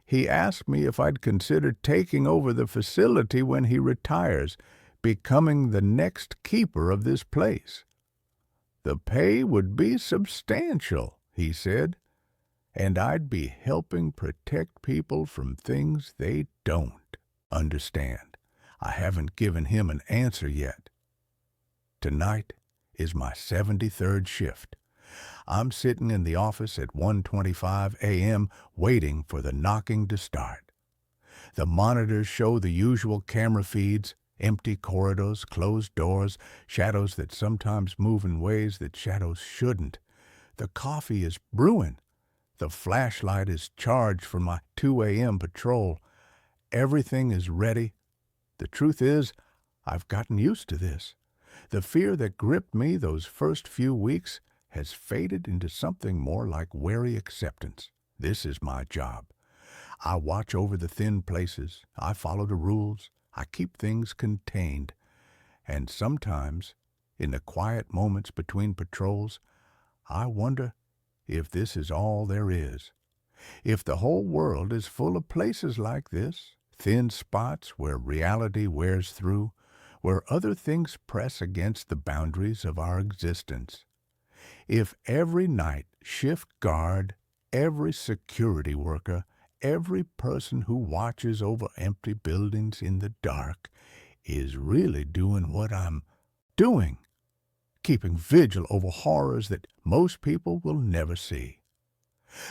He asked me if I'd consider taking over the facility when he retires, becoming the next keeper of this place. The pay would be substantial, he said, and I'd be helping protect people from things they don't understand. I haven't given him an answer yet. Tonight is my 73rd shift. I'm sitting in the office at 1:25 a.m. waiting for the knocking to start. The monitors show the usual camera feeds, empty corridors, closed doors, shadows that sometimes move in ways that shadows shouldn't. The coffee is brewing. The flashlight is charged for my 2 a.m. patrol. Everything is ready. The truth is, I've gotten used to this. The fear that gripped me those first few weeks has faded into something more like wary acceptance. This is my job. I watch over the thin places. I follow the rules. I keep things contained. And sometimes, in the quiet moments between patrols, I wonder if this is all there is. If the whole world is full of places like this, thin spots where reality wears through, where other things press against the boundaries of our existence. If every night shift guard, every security worker, every person who watches over empty buildings in the dark is really doing what I'm doing, keeping vigil over horrors that most people will never see.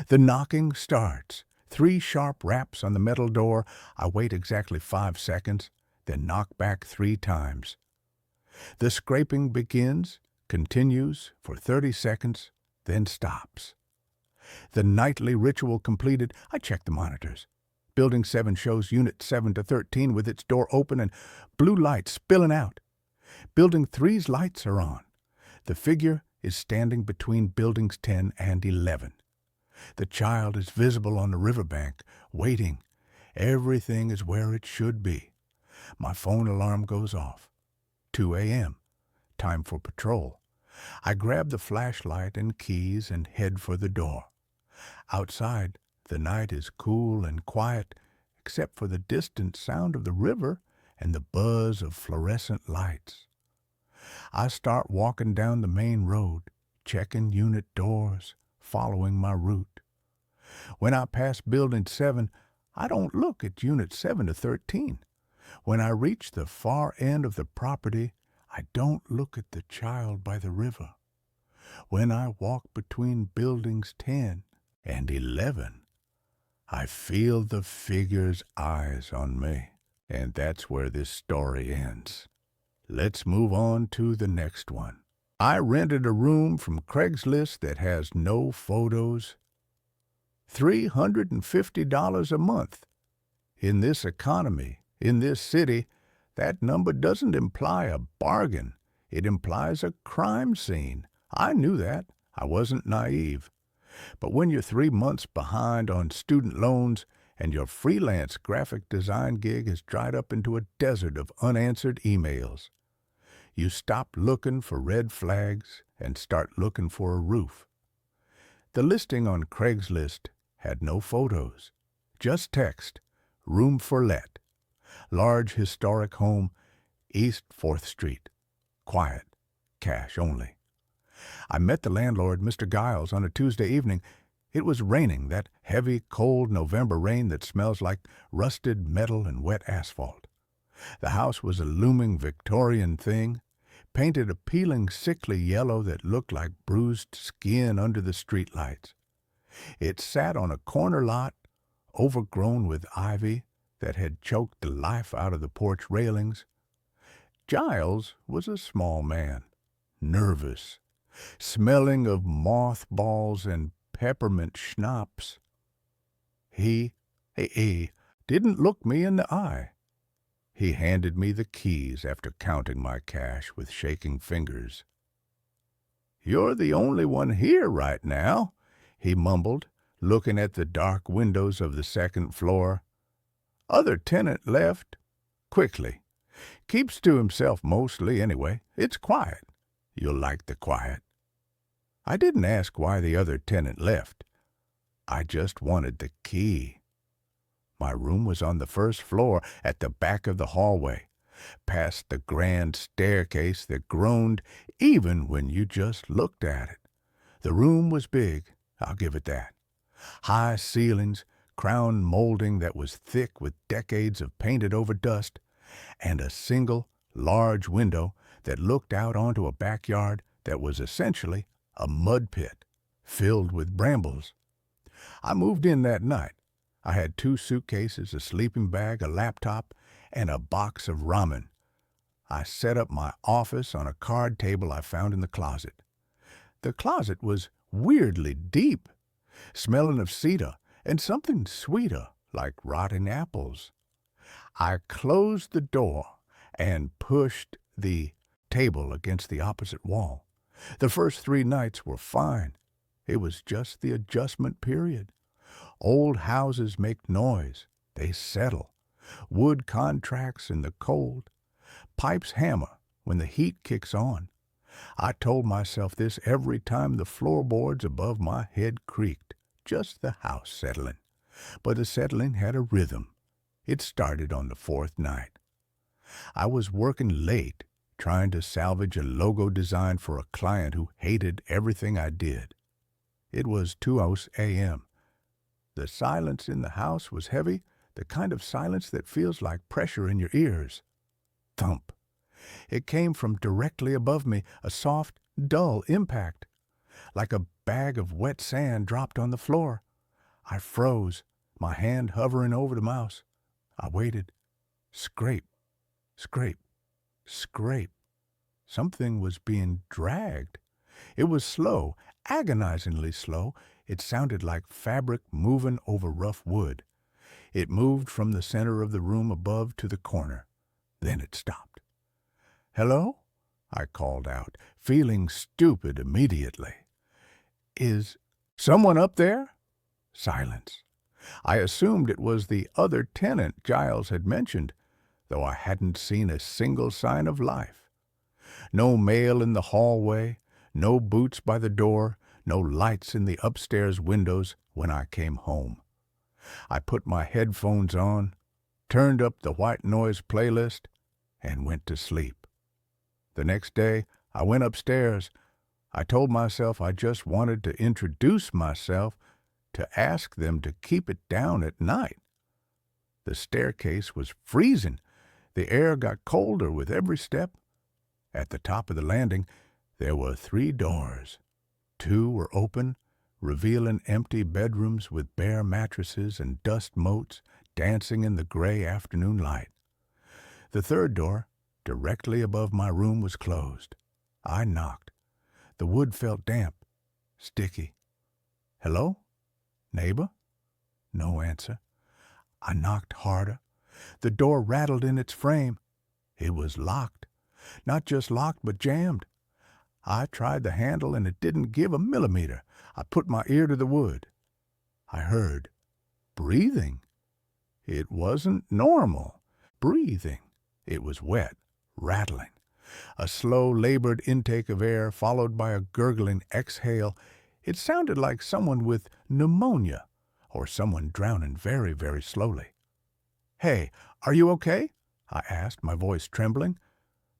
The knocking starts. 3 sharp raps on the metal door. I wait exactly 5 seconds, then knock back 3 times. The scraping begins, continues for 30 seconds, then stops. The nightly ritual completed, I check the monitors. Building 7 shows Unit 7 to 13 with its door open and blue light spilling out. Building 3's lights are on. The figure is standing between Buildings 10 and 11. The child is visible on the riverbank, waiting. Everything is where it should be. My phone alarm goes off. 2 a.m. Time for patrol. I grab the flashlight and keys and head for the door. Outside, the night is cool and quiet, except for the distant sound of the river and the buzz of fluorescent lights. I start walking down the main road, checking unit doors, following my route. When I pass Building 7, I don't look at Unit 7 to 13. When I reach the far end of the property, I don't look at the child by the river. When I walk between Buildings 10 and 11, I feel the figure's eyes on me. And that's where this story ends. Let's move on to the next one. I rented a room from Craigslist that has no photos. $350 a month. In this economy, in this city, that number doesn't imply a bargain. It implies a crime scene. I knew that. I wasn't naive. But when you're 3 months behind on student loans and your freelance graphic design gig has dried up into a desert of unanswered emails, you stop looking for red flags and start looking for a roof. The listing on Craigslist had no photos, just text, room for let, large historic home, East 4th Street, quiet, cash only. I met the landlord, Mr. Giles, on a Tuesday evening. It was raining, that heavy, cold November rain that smells like rusted metal and wet asphalt. The house was a looming Victorian thing, painted a peeling, sickly yellow that looked like bruised skin under the streetlights. It sat on a corner lot, overgrown with ivy that had choked the life out of the porch railings. Giles was a small man, nervous, smelling of mothballs and peppermint schnapps. He didn't look me in the eye. He handed me the keys after counting my cash with shaking fingers. "You're the only one here right now," he mumbled, looking at the dark windows of the second floor. "Other tenant left. Quickly. Keeps to himself mostly anyway. It's quiet. You'll like the quiet." I didn't ask why the other tenant left. I just wanted the key. My room was on the first floor at the back of the hallway, past the grand staircase that groaned even when you just looked at it. The room was big, I'll give it that. High ceilings, crown molding that was thick with decades of painted-over dust, and a single, large window that looked out onto a backyard that was essentially a mud pit filled with brambles. I moved in that night. I had 2 suitcases, a sleeping bag, a laptop, and a box of ramen. I set up my office on a card table I found in the closet. The closet was weirdly deep, smelling of cedar and something sweeter, like rotting apples. I closed the door and pushed the table against the opposite wall. The first 3 nights were fine. It was just the adjustment period. Old houses make noise. They settle. Wood contracts in the cold. Pipes hammer when the heat kicks on. I told myself this every time the floorboards above my head creaked. Just the house settling. But the settling had a rhythm. It started on the 4th night. I was working late, trying to salvage a logo design for a client who hated everything I did. It was 2:00 a.m. The silence in the house was heavy, the kind of silence that feels like pressure in your ears. Thump. It came from directly above me, a soft, dull impact, like a bag of wet sand dropped on the floor. I froze, my hand hovering over the mouse. I waited. Scrape, scrape, scrape. Something was being dragged. It was slow, agonizingly slow. It sounded like fabric moving over rough wood. It moved from the center of the room above to the corner. Then it stopped. "Hello?" I called out, feeling stupid immediately. "Is someone up there?" Silence. I assumed it was the other tenant Giles had mentioned, though I hadn't seen a single sign of life. No mail in the hallway, no boots by the door, no lights in the upstairs windows when I came home. I put my headphones on, turned up the white noise playlist, and went to sleep. The next day, I went upstairs. I told myself I just wanted to introduce myself, to ask them to keep it down at night. The staircase was freezing. The air got colder with every step. At the top of the landing, there were 3 doors. 2 were open, revealing empty bedrooms with bare mattresses and dust motes dancing in the gray afternoon light. The 3rd door, directly above my room, was closed. I knocked. The wood felt damp, sticky. "Hello? Neighbor?" No answer. I knocked harder. The door rattled in its frame. It was locked. Not just locked, but jammed. I tried the handle and it didn't give a millimeter. I put my ear to the wood. I heard breathing. It wasn't normal. Breathing. It was wet, rattling. A slow, labored intake of air followed by a gurgling exhale. It sounded like someone with pneumonia or someone drowning very, very slowly. "Hey, are you okay?" I asked, my voice trembling.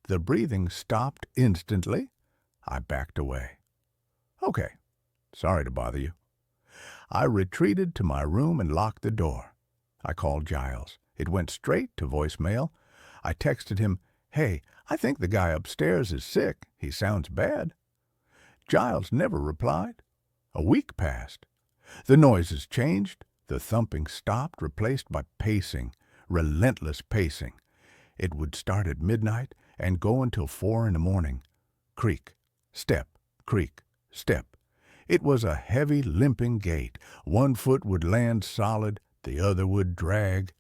The breathing stopped instantly. I backed away. "Okay. Sorry to bother you." I retreated to my room and locked the door. I called Giles. It went straight to voicemail. I texted him, "Hey, I think the guy upstairs is sick. He sounds bad." Giles never replied. A week passed. The noises changed. The thumping stopped, replaced by pacing, relentless pacing. It would start at midnight and go until 4 in the morning. Creak, step, creak, step. It was a heavy, limping gait. One foot would land solid, the other would drag.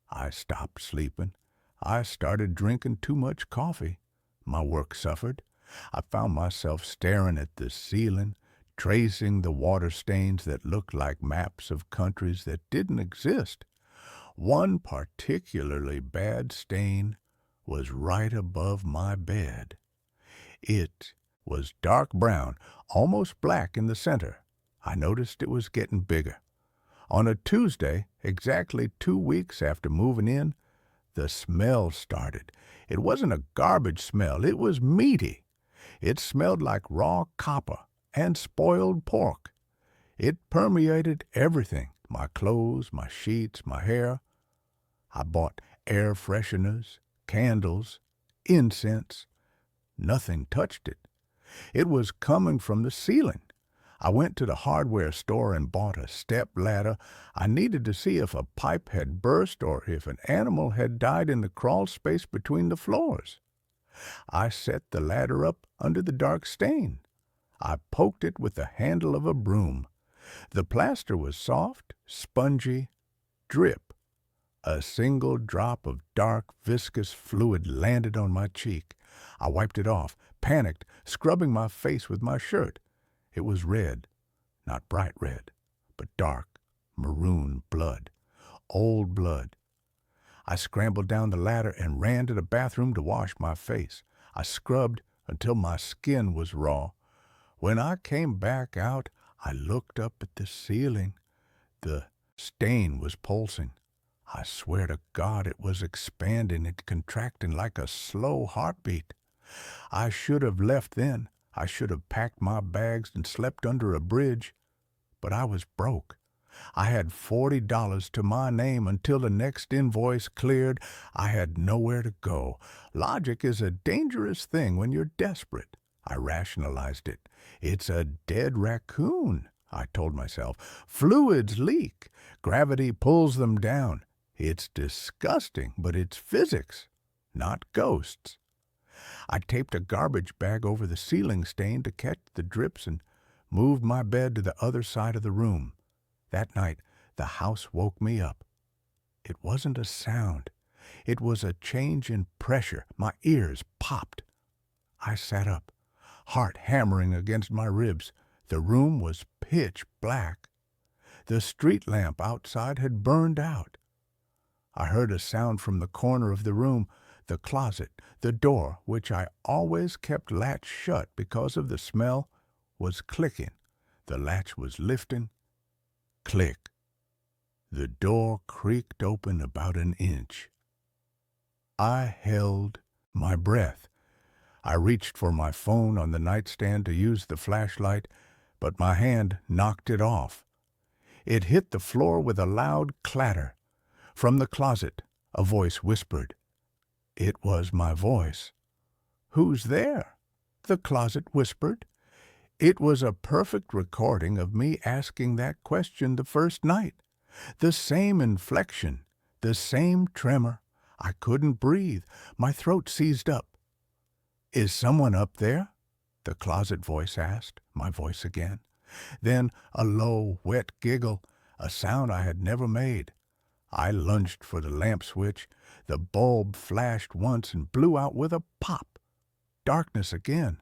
I stopped sleeping. I started drinking too much coffee. My work suffered. I found myself staring at the ceiling, tracing the water stains that looked like maps of countries that didn't exist. One particularly bad stain was right above my bed. It was dark brown, almost black in the center. I noticed it was getting bigger. On a Tuesday, exactly 2 weeks after moving in, the smell started. It wasn't a garbage smell. It was meaty. It smelled like raw copper and spoiled pork. It permeated everything, my clothes, my sheets, my hair. I bought air fresheners, candles, incense. Nothing touched it. It was coming from the ceiling. I went to the hardware store and bought a step ladder. I needed to see if a pipe had burst or if an animal had died in the crawl space between the floors. I set the ladder up under the dark stain. I poked it with the handle of a broom. The plaster was soft, spongy, drip. A single drop of dark, viscous fluid landed on my cheek. I wiped it off, panicked, scrubbing my face with my shirt. It was red, not bright red, but dark, maroon blood, old blood. I scrambled down the ladder and ran to the bathroom to wash my face. I scrubbed until my skin was raw. When I came back out, I looked up at the ceiling. The stain was pulsing. I swear to God it was expanding and contracting like a slow heartbeat. I should have left then. I should have packed my bags and slept under a bridge. But I was broke. I had $40 to my name until the next invoice cleared. I had nowhere to go. Logic is a dangerous thing when you're desperate. I rationalized it. It's a dead raccoon, I told myself. Fluids leak. Gravity pulls them down. It's disgusting, but it's physics, not ghosts. I taped a garbage bag over the ceiling stain to catch the drips and moved my bed to the other side of the room. That night, the house woke me up. It wasn't a sound. It was a change in pressure. My ears popped. I sat up, heart hammering against my ribs. The room was pitch black. The street lamp outside had burned out. I heard a sound from the corner of the room, the closet. The door, which I always kept latched shut because of the smell, was clicking. The latch was lifting. Click. The door creaked open about an inch. I held my breath. I reached for my phone on the nightstand to use the flashlight, but my hand knocked it off. It hit the floor with a loud clatter. From the closet, a voice whispered. It was my voice. "Who's there?" the closet whispered. It was a perfect recording of me asking that question the first night. The same inflection, the same tremor. I couldn't breathe. My throat seized up. "Is someone up there?" the closet voice asked, my voice again. Then a low, wet giggle, a sound I had never made. I lunged for the lamp switch. The bulb flashed once and blew out with a pop. Darkness again.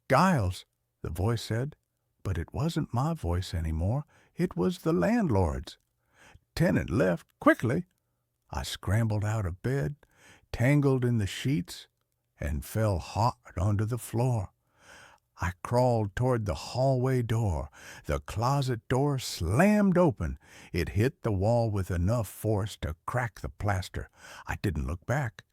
"Giles," the voice said, but it wasn't my voice anymore. It was the landlord's. "Tenant left quickly." I scrambled out of bed, tangled in the sheets, and fell hard onto the floor. I crawled toward the hallway door. The closet door slammed open. It hit the wall with enough force to crack the plaster. I didn't look back.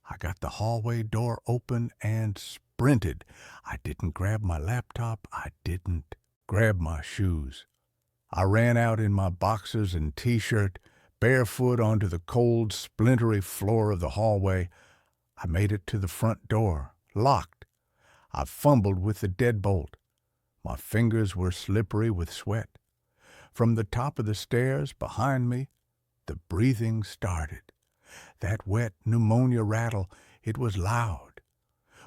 I got the hallway door open and sprinted. I didn't grab my laptop. I didn't grab my shoes. I ran out in my boxers and t-shirt, barefoot onto the cold, splintery floor of the hallway. I made it to the front door, locked. I fumbled with the deadbolt. My fingers were slippery with sweat. From the top of the stairs behind me, the breathing started. That wet pneumonia rattle, it was loud.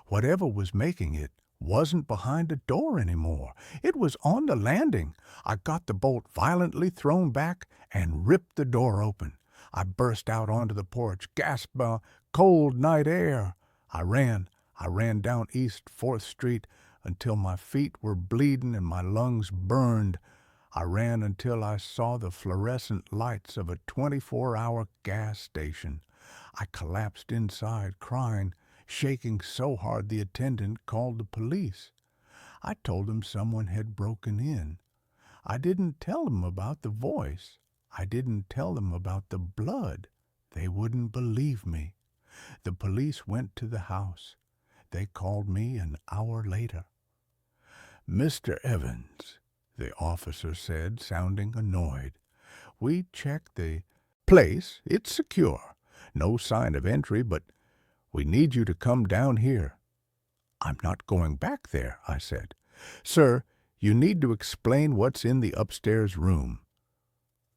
Whatever was making it wasn't behind the door anymore. It was on the landing. I got the bolt violently thrown back and ripped the door open. I burst out onto the porch, gasped by cold night air. I ran down East 4th Street until my feet were bleeding and my lungs burned. I ran until I saw the fluorescent lights of a 24-hour gas station. I collapsed inside, crying, shaking so hard the attendant called the police. I told him someone had broken in. I didn't tell them about the voice. I didn't tell them about the blood. They wouldn't believe me. The police went to the house. They called me an hour later. "Mr. Evans," the officer said, sounding annoyed. "We checked the place. It's secure. No sign of entry, but we need you to come down here." "I'm not going back there," I said. "Sir, you need to explain what's in the upstairs room."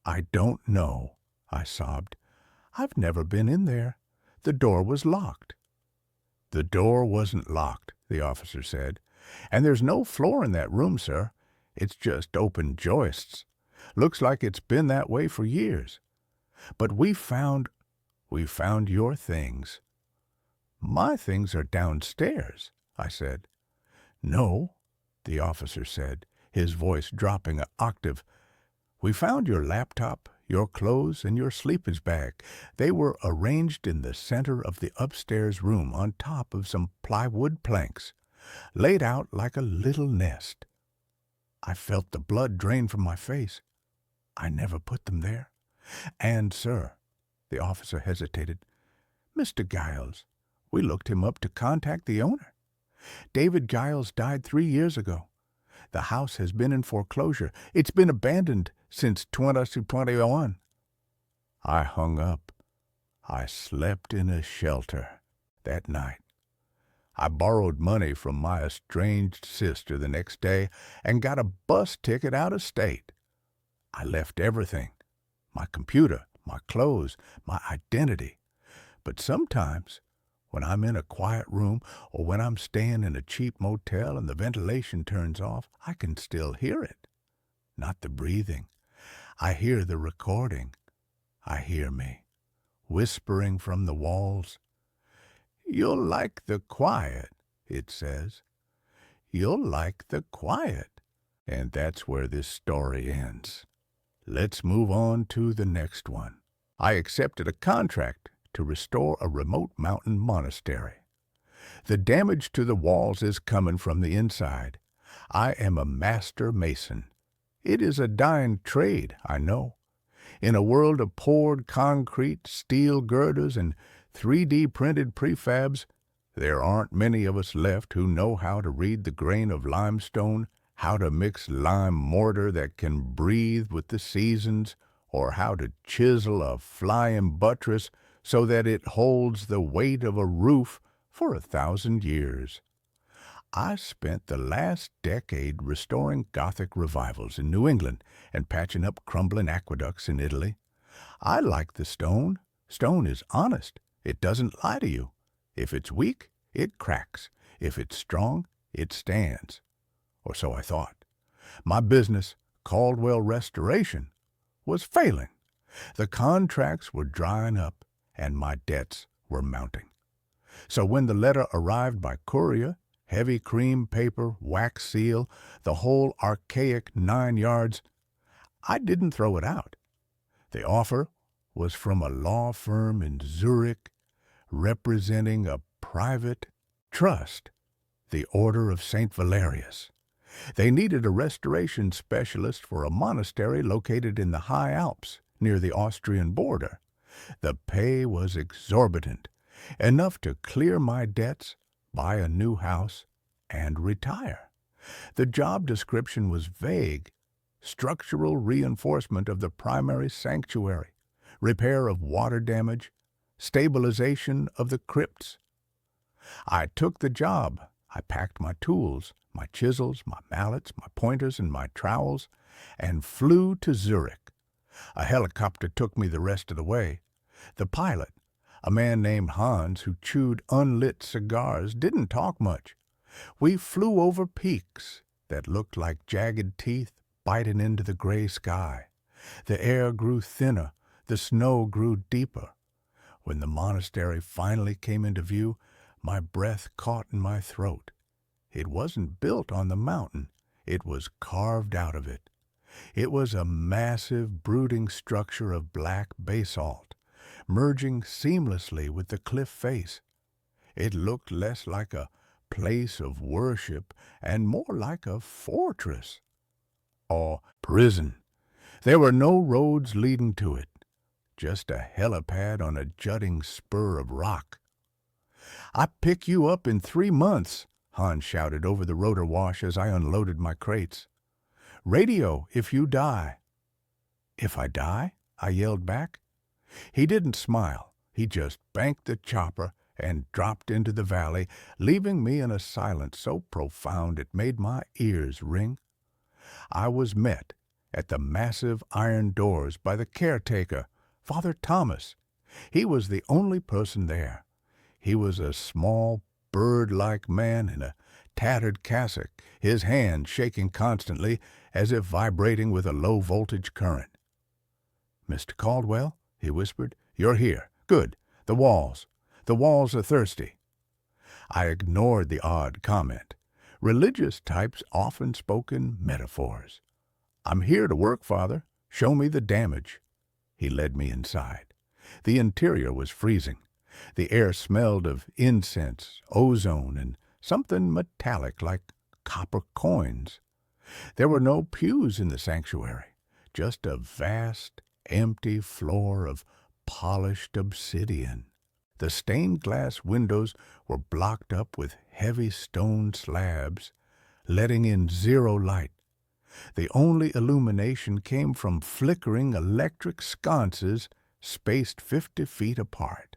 "I don't know," I sobbed. "I've never been in there. The door was locked." "The door wasn't locked," the officer said. "And there's no floor in that room, sir. It's just open joists. Looks like it's been that way for years. But we found your things." "My things are downstairs," I said. "No," the officer said, his voice dropping an octave. "We found your laptop, your clothes, and your sleeping bag. They were arranged in the center of the upstairs room on top of some plywood planks, laid out like a little nest." I felt the blood drain from my face. "I never put them there. And, sir," the officer hesitated, "Mr. Giles, we looked him up to contact the owner. David Giles died 3 years ago. The house has been in foreclosure. It's been abandoned since 2021. I hung up. I slept in a shelter that night. I borrowed money from my estranged sister the next day and got a bus ticket out of state. I left everything, my computer, my clothes, my identity. But sometimes, when I'm in a quiet room or when I'm staying in a cheap motel and the ventilation turns off, I can still hear it. Not the breathing. I hear the recording. I hear me, whispering from the walls. You'll like the quiet, it says. You'll like the quiet. And that's where this story ends. Let's move on to the next one. I accepted a contract to restore a remote mountain monastery. The damage to the walls is coming from the inside. I am a master mason. It is a dying trade, I know. In a world of poured concrete, steel girders, and 3D printed prefabs, there aren't many of us left who know how to read the grain of limestone, how to mix lime mortar that can breathe with the seasons, or how to chisel a flying buttress so that it holds the weight of a roof for 1,000 years. I spent the last decade restoring Gothic revivals in New England and patching up crumbling aqueducts in Italy. I like the stone. Stone is honest. It doesn't lie to you. If it's weak, it cracks. If it's strong, it stands. Or so I thought. My business, Caldwell Restoration, was failing. The contracts were drying up, and my debts were mounting. So when the letter arrived by courier, heavy cream paper, wax seal, the whole archaic 9 yards, I didn't throw it out. The offer was from a law firm in Zurich representing a private trust, the Order of St. Valerius. They needed a restoration specialist for a monastery located in the high Alps near the Austrian border. The pay was exorbitant, enough to clear my debts, buy a new house, and retire. The job description was vague. Structural reinforcement of the primary sanctuary, repair of water damage, stabilization of the crypts. I took the job. I packed my tools, my chisels, my mallets, my pointers, and my trowels, and flew to Zurich. A helicopter took me the rest of the way. The pilot, a man named Hans who chewed unlit cigars, didn't talk much. We flew over peaks that looked like jagged teeth biting into the gray sky. The air grew thinner, the snow grew deeper. When the monastery finally came into view, my breath caught in my throat. It wasn't built on the mountain, it was carved out of it. It was a massive, brooding structure of black basalt, merging seamlessly with the cliff face. It looked less like a place of worship and more like a fortress or prison. There were no roads leading to it, just a helipad on a jutting spur of rock. "I pick you up in 3 months," Hans shouted over the rotor wash as I unloaded my crates. "Radio if you die." "If I die?" I yelled back. He didn't smile. He just banked the chopper and dropped into the valley, leaving me in a silence so profound it made my ears ring. I was met at the massive iron doors by the caretaker, Father Thomas. He was the only person there. He was a small, bird-like man in a tattered cassock, his hand shaking constantly as if vibrating with a low-voltage current. "Mr. Caldwell," he whispered, "you're here. Good. The walls are thirsty." I ignored the odd comment. Religious types often spoke in metaphors. "I'm here to work, Father. Show me the damage." He led me inside. The interior was freezing. The air smelled of incense, ozone, and something metallic like copper coins. There were no pews in the sanctuary, just a vast, empty floor of polished obsidian. The stained glass windows were blocked up with heavy stone slabs, letting in zero light. The only illumination came from flickering electric sconces spaced 50 feet apart.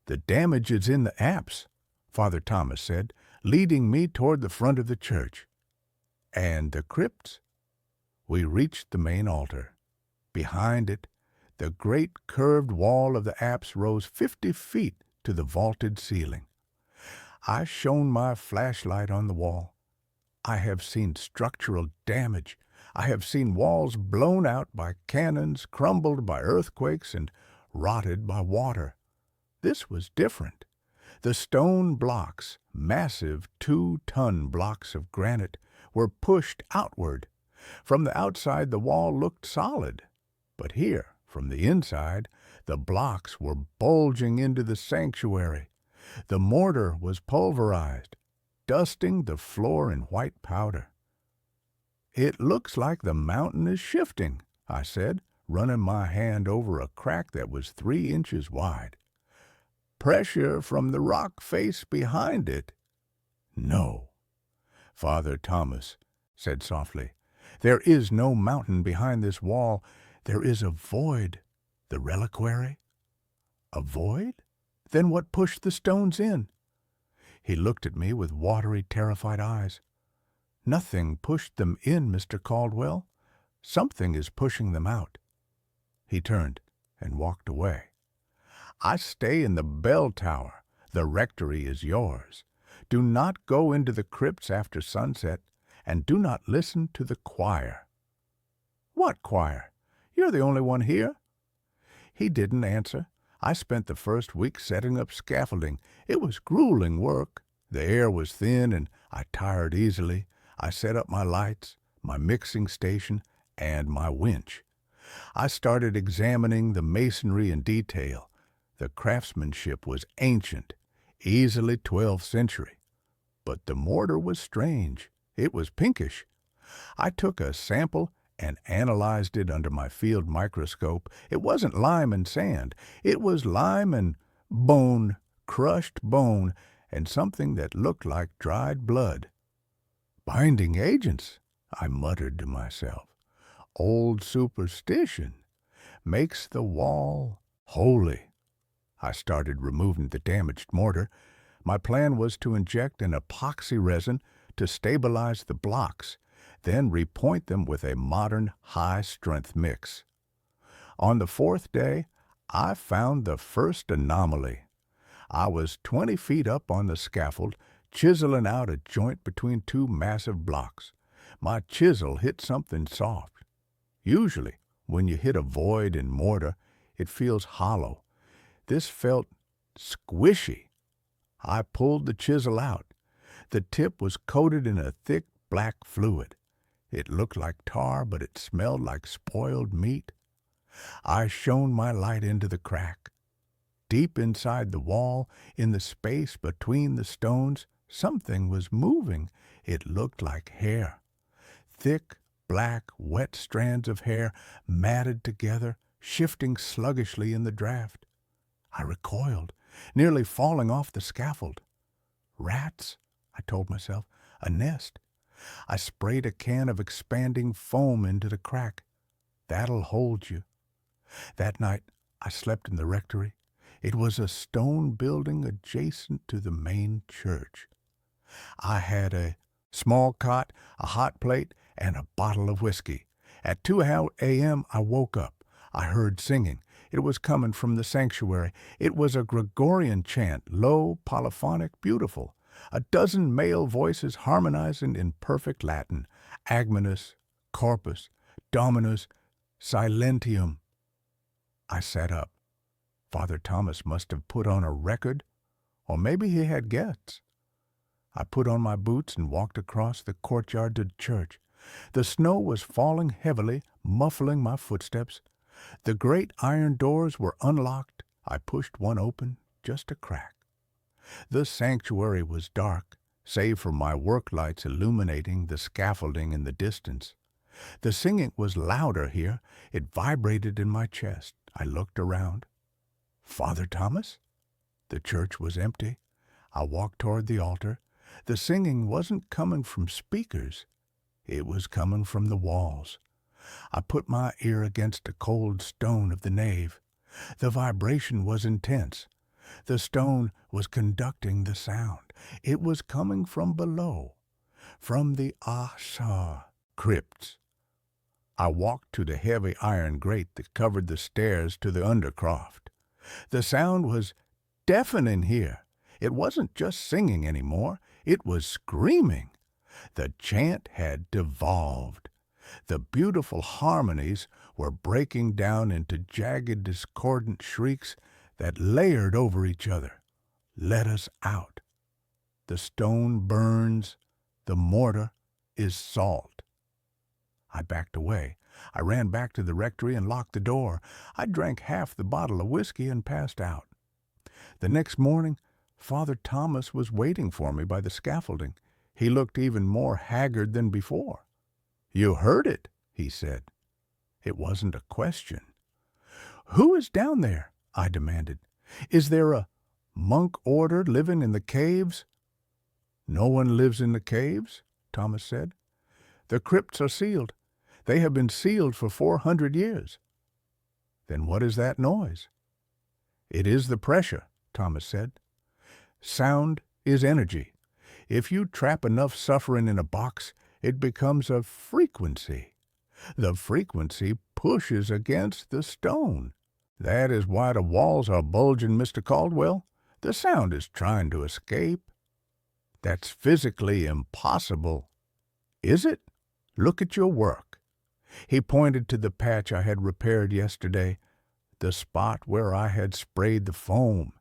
"The damage is in the apse," Father Thomas said, leading me toward the front of the church. "And the crypts?" We reached the main altar. Behind it, the great curved wall of the apse rose 50 feet to the vaulted ceiling. I shone my flashlight on the wall. I have seen structural damage. I have seen walls blown out by cannons, crumbled by earthquakes, and rotted by water. This was different. The stone blocks, massive 2-ton blocks of granite, were pushed outward. From the outside, the wall looked solid. But here, from the inside, the blocks were bulging into the sanctuary. The mortar was pulverized, dusting the floor in white powder. "It looks like the mountain is shifting," I said, running my hand over a crack that was 3 inches wide. "Pressure from the rock face behind it." "No," Father Thomas said softly. "There is no mountain behind this wall. There is a void." "The reliquary?" "A void? Then what pushed the stones in?" He looked at me with watery, terrified eyes. "Nothing pushed them in, Mr. Caldwell. Something is pushing them out." He turned and walked away. "I stay in the bell tower. The rectory is yours. Do not go into the crypts after sunset, and do not listen to the choir." "What choir? You're the only one here." He didn't answer. I spent the first week setting up scaffolding. It was grueling work. The air was thin, and I tired easily. I set up my lights, my mixing station, and my winch. I started examining the masonry in detail. The craftsmanship was ancient, easily 12th century. But the mortar was strange. It was pinkish. I took a sample and analyzed it under my field microscope. It wasn't lime and sand. It was lime and bone, crushed bone, and something that looked like dried blood. "Binding agents," I muttered to myself. "Old superstition makes the wall holy." I started removing the damaged mortar. My plan was to inject an epoxy resin to stabilize the blocks, then repoint them with a modern high-strength mix. On the 4th day, I found the first anomaly. I was 20 feet up on the scaffold, chiseling out a joint between 2 massive blocks. My chisel hit something soft. Usually, when you hit a void in mortar, it feels hollow. This felt squishy. I pulled the chisel out. The tip was coated in a thick black fluid. It looked like tar, but it smelled like spoiled meat. I shone my light into the crack. Deep inside the wall, in the space between the stones, something was moving. It looked like hair. Thick, black, wet strands of hair matted together, shifting sluggishly in the draft. I recoiled, nearly falling off the scaffold. "Rats," I told myself. "A nest." I sprayed a can of expanding foam into the crack. "That'll hold you." That night, I slept in the rectory. It was a stone building adjacent to the main church. I had a small cot, a hot plate, and a bottle of whiskey. At 2 a.m., I woke up. I heard singing. It was coming from the sanctuary. It was a Gregorian chant, low, polyphonic, beautiful. A dozen male voices harmonizing in perfect Latin. Agmenus, Corpus, Dominus, Silentium. I sat up. Father Thomas must have put on a record, or maybe he had guests. I put on my boots and walked across the courtyard to the church. The snow was falling heavily, muffling my footsteps. The great iron doors were unlocked. I pushed one open, just a crack. The sanctuary was dark, save for my work lights illuminating the scaffolding in the distance. The singing was louder here. It vibrated in my chest. I looked around. "Father Thomas?" The church was empty. I walked toward the altar. The singing wasn't coming from speakers. It was coming from the walls. I put my ear against a cold stone of the nave. The vibration was intense. The stone was conducting the sound. It was coming from below, from the Ashar crypts. I walked to the heavy iron grate that covered the stairs to the undercroft. The sound was deafening here. It wasn't just singing anymore. It was screaming. The chant had devolved. The beautiful harmonies were breaking down into jagged, discordant shrieks that layered over each other. Let us out. The stone burns. The mortar is salt. I backed away. I ran back to the rectory and locked the door. I drank half the bottle of whiskey and passed out. The next morning, Father Thomas was waiting for me by the scaffolding. He looked even more haggard than before. "You heard it," he said. It wasn't a question. "Who is down there?" I demanded. "Is there a monk order living in the caves?" "No one lives in the caves," Thomas said. "The crypts are sealed. They have been sealed for 400 years. "Then what is that noise?" "It is the pressure," Thomas said. "Sound is energy. If you trap enough suffering in a box, it becomes a frequency. The frequency pushes against the stone. That is why the walls are bulging, Mr. Caldwell. The sound is trying to escape. That's physically impossible." "Is it? Look at your work." He pointed to the patch I had repaired yesterday, the spot where I had sprayed the foam.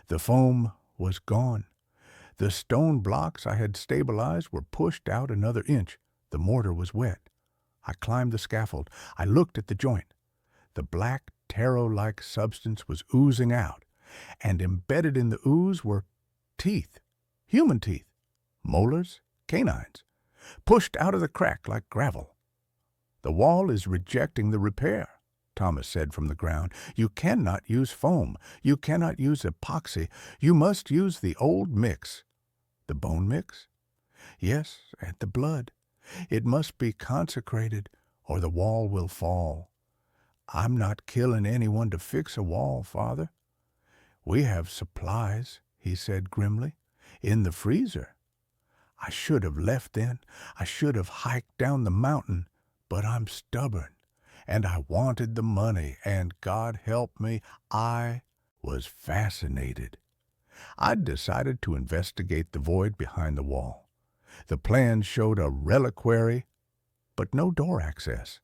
The foam was gone. The stone blocks I had stabilized were pushed out another inch. The mortar was wet. I climbed the scaffold. I looked at the joint. The black, taro-like substance was oozing out, and embedded in the ooze were teeth, human teeth, molars, canines, pushed out of the crack like gravel. "The wall is rejecting the repair," Thomas said from the ground. "You cannot use foam. You cannot use epoxy. You must use the old mix." "The bone mix?" "Yes, and the blood. It must be consecrated, or the wall will fall. I'm not killing anyone to fix a wall, Father." "We have supplies," he said grimly, "in the freezer." I should have left then. I should have hiked down the mountain, but I'm stubborn, and I wanted the money, and God help me, I was fascinated. I'd decided to investigate the void behind the wall. The plan showed a reliquary, but no door access.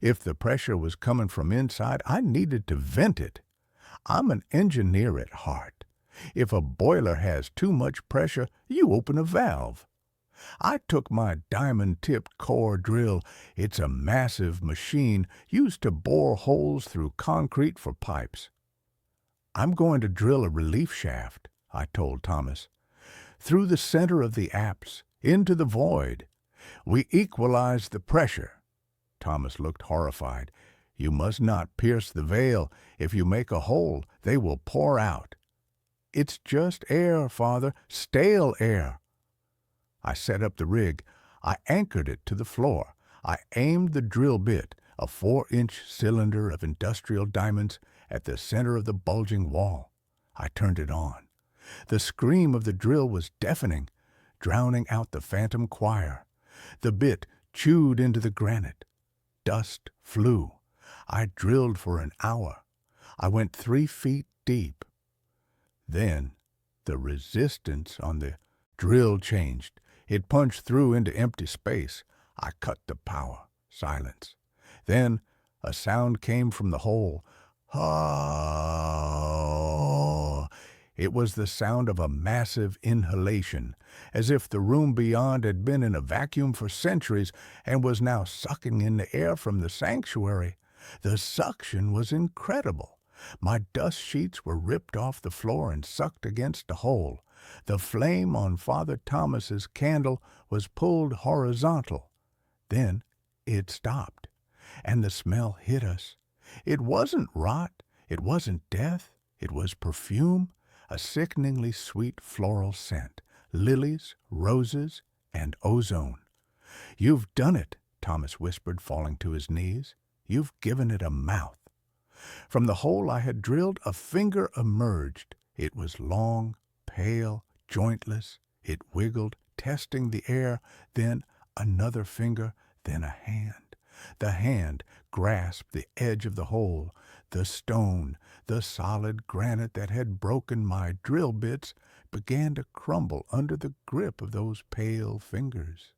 If the pressure was coming from inside, I needed to vent it. I'm an engineer at heart. If a boiler has too much pressure, you open a valve. I took my diamond-tipped core drill. It's a massive machine used to bore holes through concrete for pipes. "I'm going to drill a relief shaft," I told Thomas, "through the center of the apse, into the void. We equalize the pressure." Thomas looked horrified. "You must not pierce the veil. If you make a hole, they will pour out." "It's just air, Father, stale air." I set up the rig. I anchored it to the floor. I aimed the drill bit, a 4-inch cylinder of industrial diamonds, at the center of the bulging wall. I turned it on. The scream of the drill was deafening, drowning out the phantom choir. The bit chewed into the granite. Dust flew. I drilled for an hour. I went 3 feet deep. Then the resistance on the drill changed. It punched through into empty space. I cut the power. Silence. Then a sound came from the hole. Ah! It was the sound of a massive inhalation, as if the room beyond had been in a vacuum for centuries and was now sucking in the air from the sanctuary. The suction was incredible. My dust sheets were ripped off the floor and sucked against the hole. The flame on Father Thomas's candle was pulled horizontal. Then it stopped, and the smell hit us. It wasn't rot. It wasn't death. It was perfume, a sickeningly sweet floral scent, lilies, roses, and ozone. "You've done it," Thomas whispered, falling to his knees. "You've given it a mouth." From the hole I had drilled, a finger emerged. It was long, pale, jointless. It wiggled, testing the air, then another finger, then a hand. The hand grasped the edge of the hole. The stone, the solid granite that had broken my drill bits, began to crumble under the grip of those pale fingers.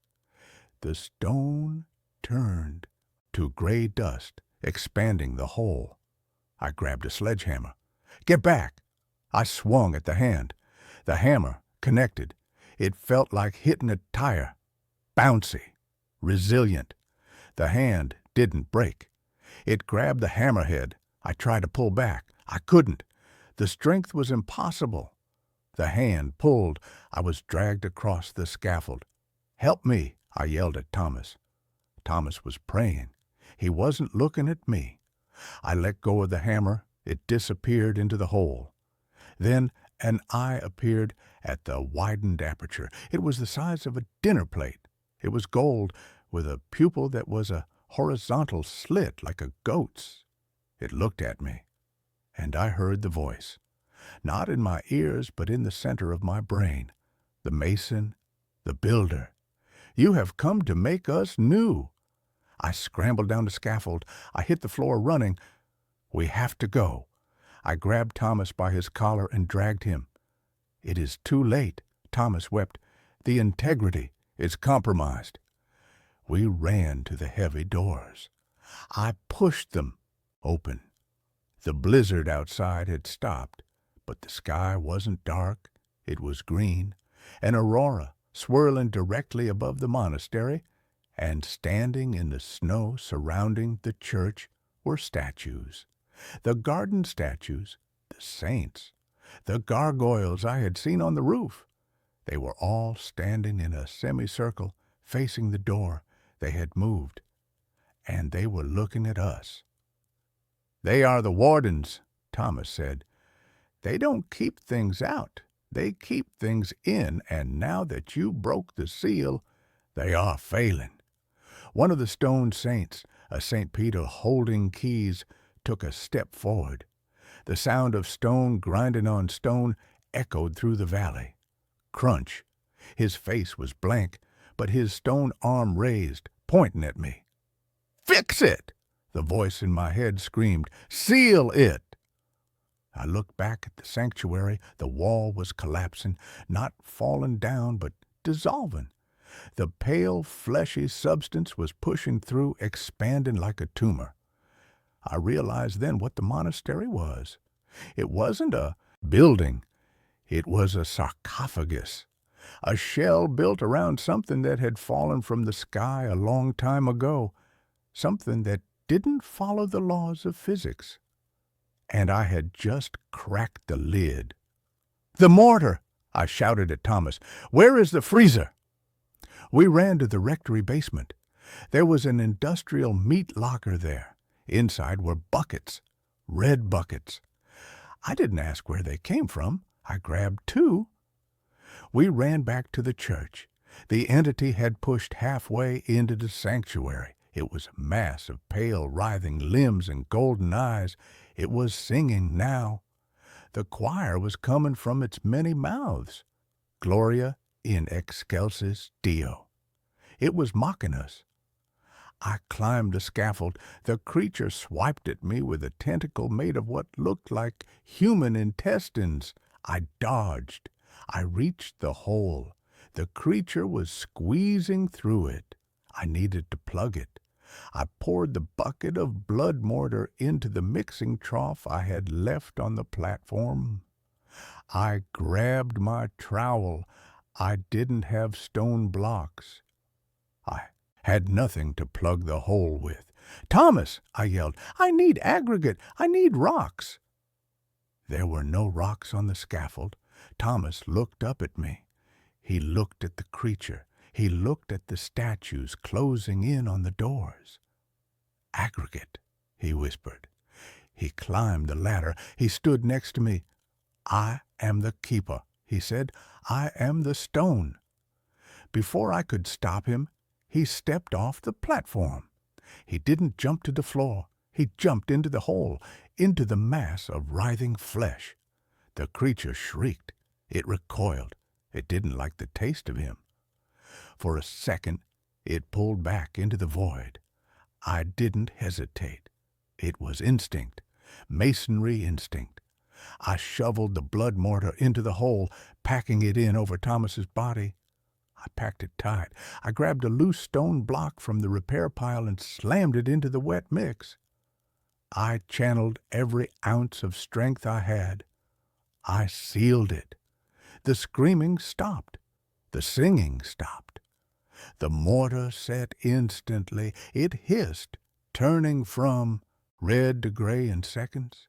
The stone turned to gray dust, expanding the hole. I grabbed a sledgehammer. "Get back!" I swung at the hand. The hammer connected. It felt like hitting a tire. Bouncy, resilient. The hand didn't break. It grabbed the hammerhead. I tried to pull back. I couldn't. The strength was impossible. The hand pulled. I was dragged across the scaffold. "Help me," I yelled at Thomas. Thomas was praying. He wasn't looking at me. I let go of the hammer. It disappeared into the hole. Then an eye appeared at the widened aperture. It was the size of a dinner plate. It was gold, with a pupil that was a horizontal slit like a goat's. It looked at me, and I heard the voice. Not in my ears, but in the center of my brain. The mason, the builder. "You have come to make us new." I scrambled down the scaffold. I hit the floor running. "We have to go." I grabbed Thomas by his collar and dragged him. "It is too late," Thomas wept. "The integrity is compromised." We ran to the heavy doors. I pushed them open. The blizzard outside had stopped, but the sky wasn't dark. It was green, an aurora swirling directly above the monastery, and standing in the snow surrounding the church were statues. The garden statues, the saints, the gargoyles I had seen on the roof. They were all standing in a semicircle facing the door. They had moved, and they were looking at us. "They are the wardens," Thomas said. "They don't keep things out. They keep things in, and now that you broke the seal, they are failing." One of the stone saints, a St. Peter holding keys, took a step forward. The sound of stone grinding on stone echoed through the valley. Crunch. His face was blank, but his stone arm raised, pointing at me. "Fix it!" the voice in my head screamed. "Seal it!" I looked back at the sanctuary. The wall was collapsing, not falling down, but dissolving. The pale, fleshy substance was pushing through, expanding like a tumor. I realized then what the monastery was. It wasn't a building. It was a sarcophagus, a shell built around something that had fallen from the sky a long time ago, something that didn't follow the laws of physics. And I had just cracked the lid. "The mortar!" I shouted at Thomas. "Where is the freezer?" We ran to the rectory basement. There was an industrial meat locker there. Inside were buckets, red buckets. I didn't ask where they came from. I grabbed two. We ran back to the church. The entity had pushed halfway into the sanctuary. It was a mass of pale, writhing limbs and golden eyes. It was singing now. The choir was coming from its many mouths. Gloria in excelsis Deo. It was mocking us. I climbed the scaffold. The creature swiped at me with a tentacle made of what looked like human intestines. I dodged. I reached the hole. The creature was squeezing through it. I needed to plug it. I poured the bucket of blood mortar into the mixing trough I had left on the platform. I grabbed my trowel. I didn't have stone blocks. I had nothing to plug the hole with. "Thomas," I yelled, "I need aggregate. I need rocks." There were no rocks on the scaffold. Thomas looked up at me. He looked at the creature. He looked at the statues closing in on the doors. "Aggregate," he whispered. He climbed the ladder. He stood next to me. "I am the keeper," he said. "I am the stone." Before I could stop him, he stepped off the platform. He didn't jump to the floor. He jumped into the hole, into the mass of writhing flesh. The creature shrieked. It recoiled. It didn't like the taste of him. For a second, it pulled back into the void. I didn't hesitate. It was instinct, masonry instinct. I shoveled the blood mortar into the hole, packing it in over Thomas's body. I packed it tight. I grabbed a loose stone block from the repair pile and slammed it into the wet mix. I channeled every ounce of strength I had. I sealed it. The screaming stopped. The singing stopped. The mortar set instantly. It hissed, turning from red to gray in seconds.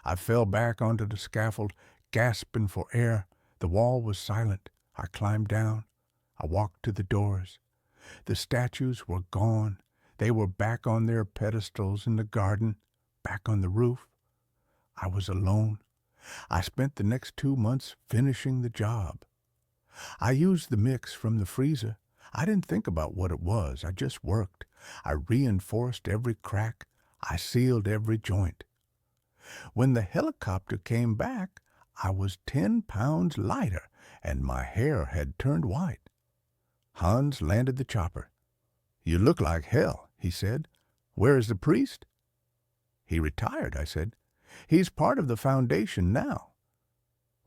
I fell back onto the scaffold, gasping for air. The wall was silent. I climbed down. I walked to the doors. The statues were gone. They were back on their pedestals in the garden, back on the roof. I was alone. I spent the next 2 months finishing the job. I used the mix from the freezer. I didn't think about what it was. I just worked. I reinforced every crack. I sealed every joint. When the helicopter came back, I was 10 pounds lighter, and my hair had turned white. Hans landed the chopper. "You look like hell," he said. "Where is the priest?" "He retired," I said. "He's part of the foundation now."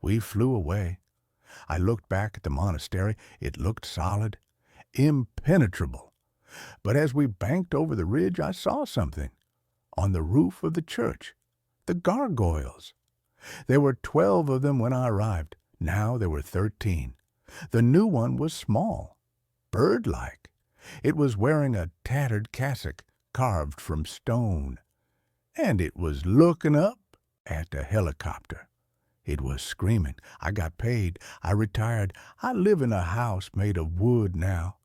We flew away. I looked back at the monastery. It looked solid, impenetrable. But as we banked over the ridge, I saw something. On the roof of the church, the gargoyles. There were 12 of them when I arrived. Now there were 13. The new one was small, bird-like. It was wearing a tattered cassock carved from stone, and it was looking up at the helicopter. It was screaming. I got paid. I retired. I live in a house made of wood now,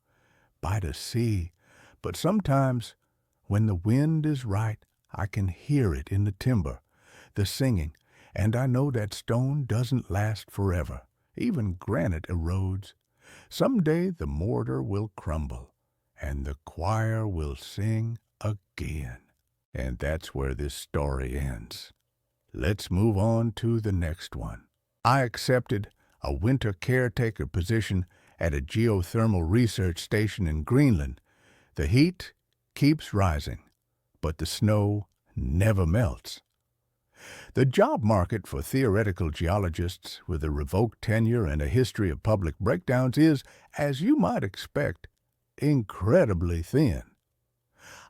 by the sea. But sometimes, when the wind is right, I can hear it in the timber, the singing, and I know that stone doesn't last forever. Even granite erodes. Someday the mortar will crumble, and the choir will sing again. And that's where this story ends. Let's move on to the next one. I accepted a winter caretaker position at a geothermal research station in Greenland. The heat keeps rising, but the snow never melts. The job market for theoretical geologists with a revoked tenure and a history of public breakdowns is, as you might expect, incredibly thin.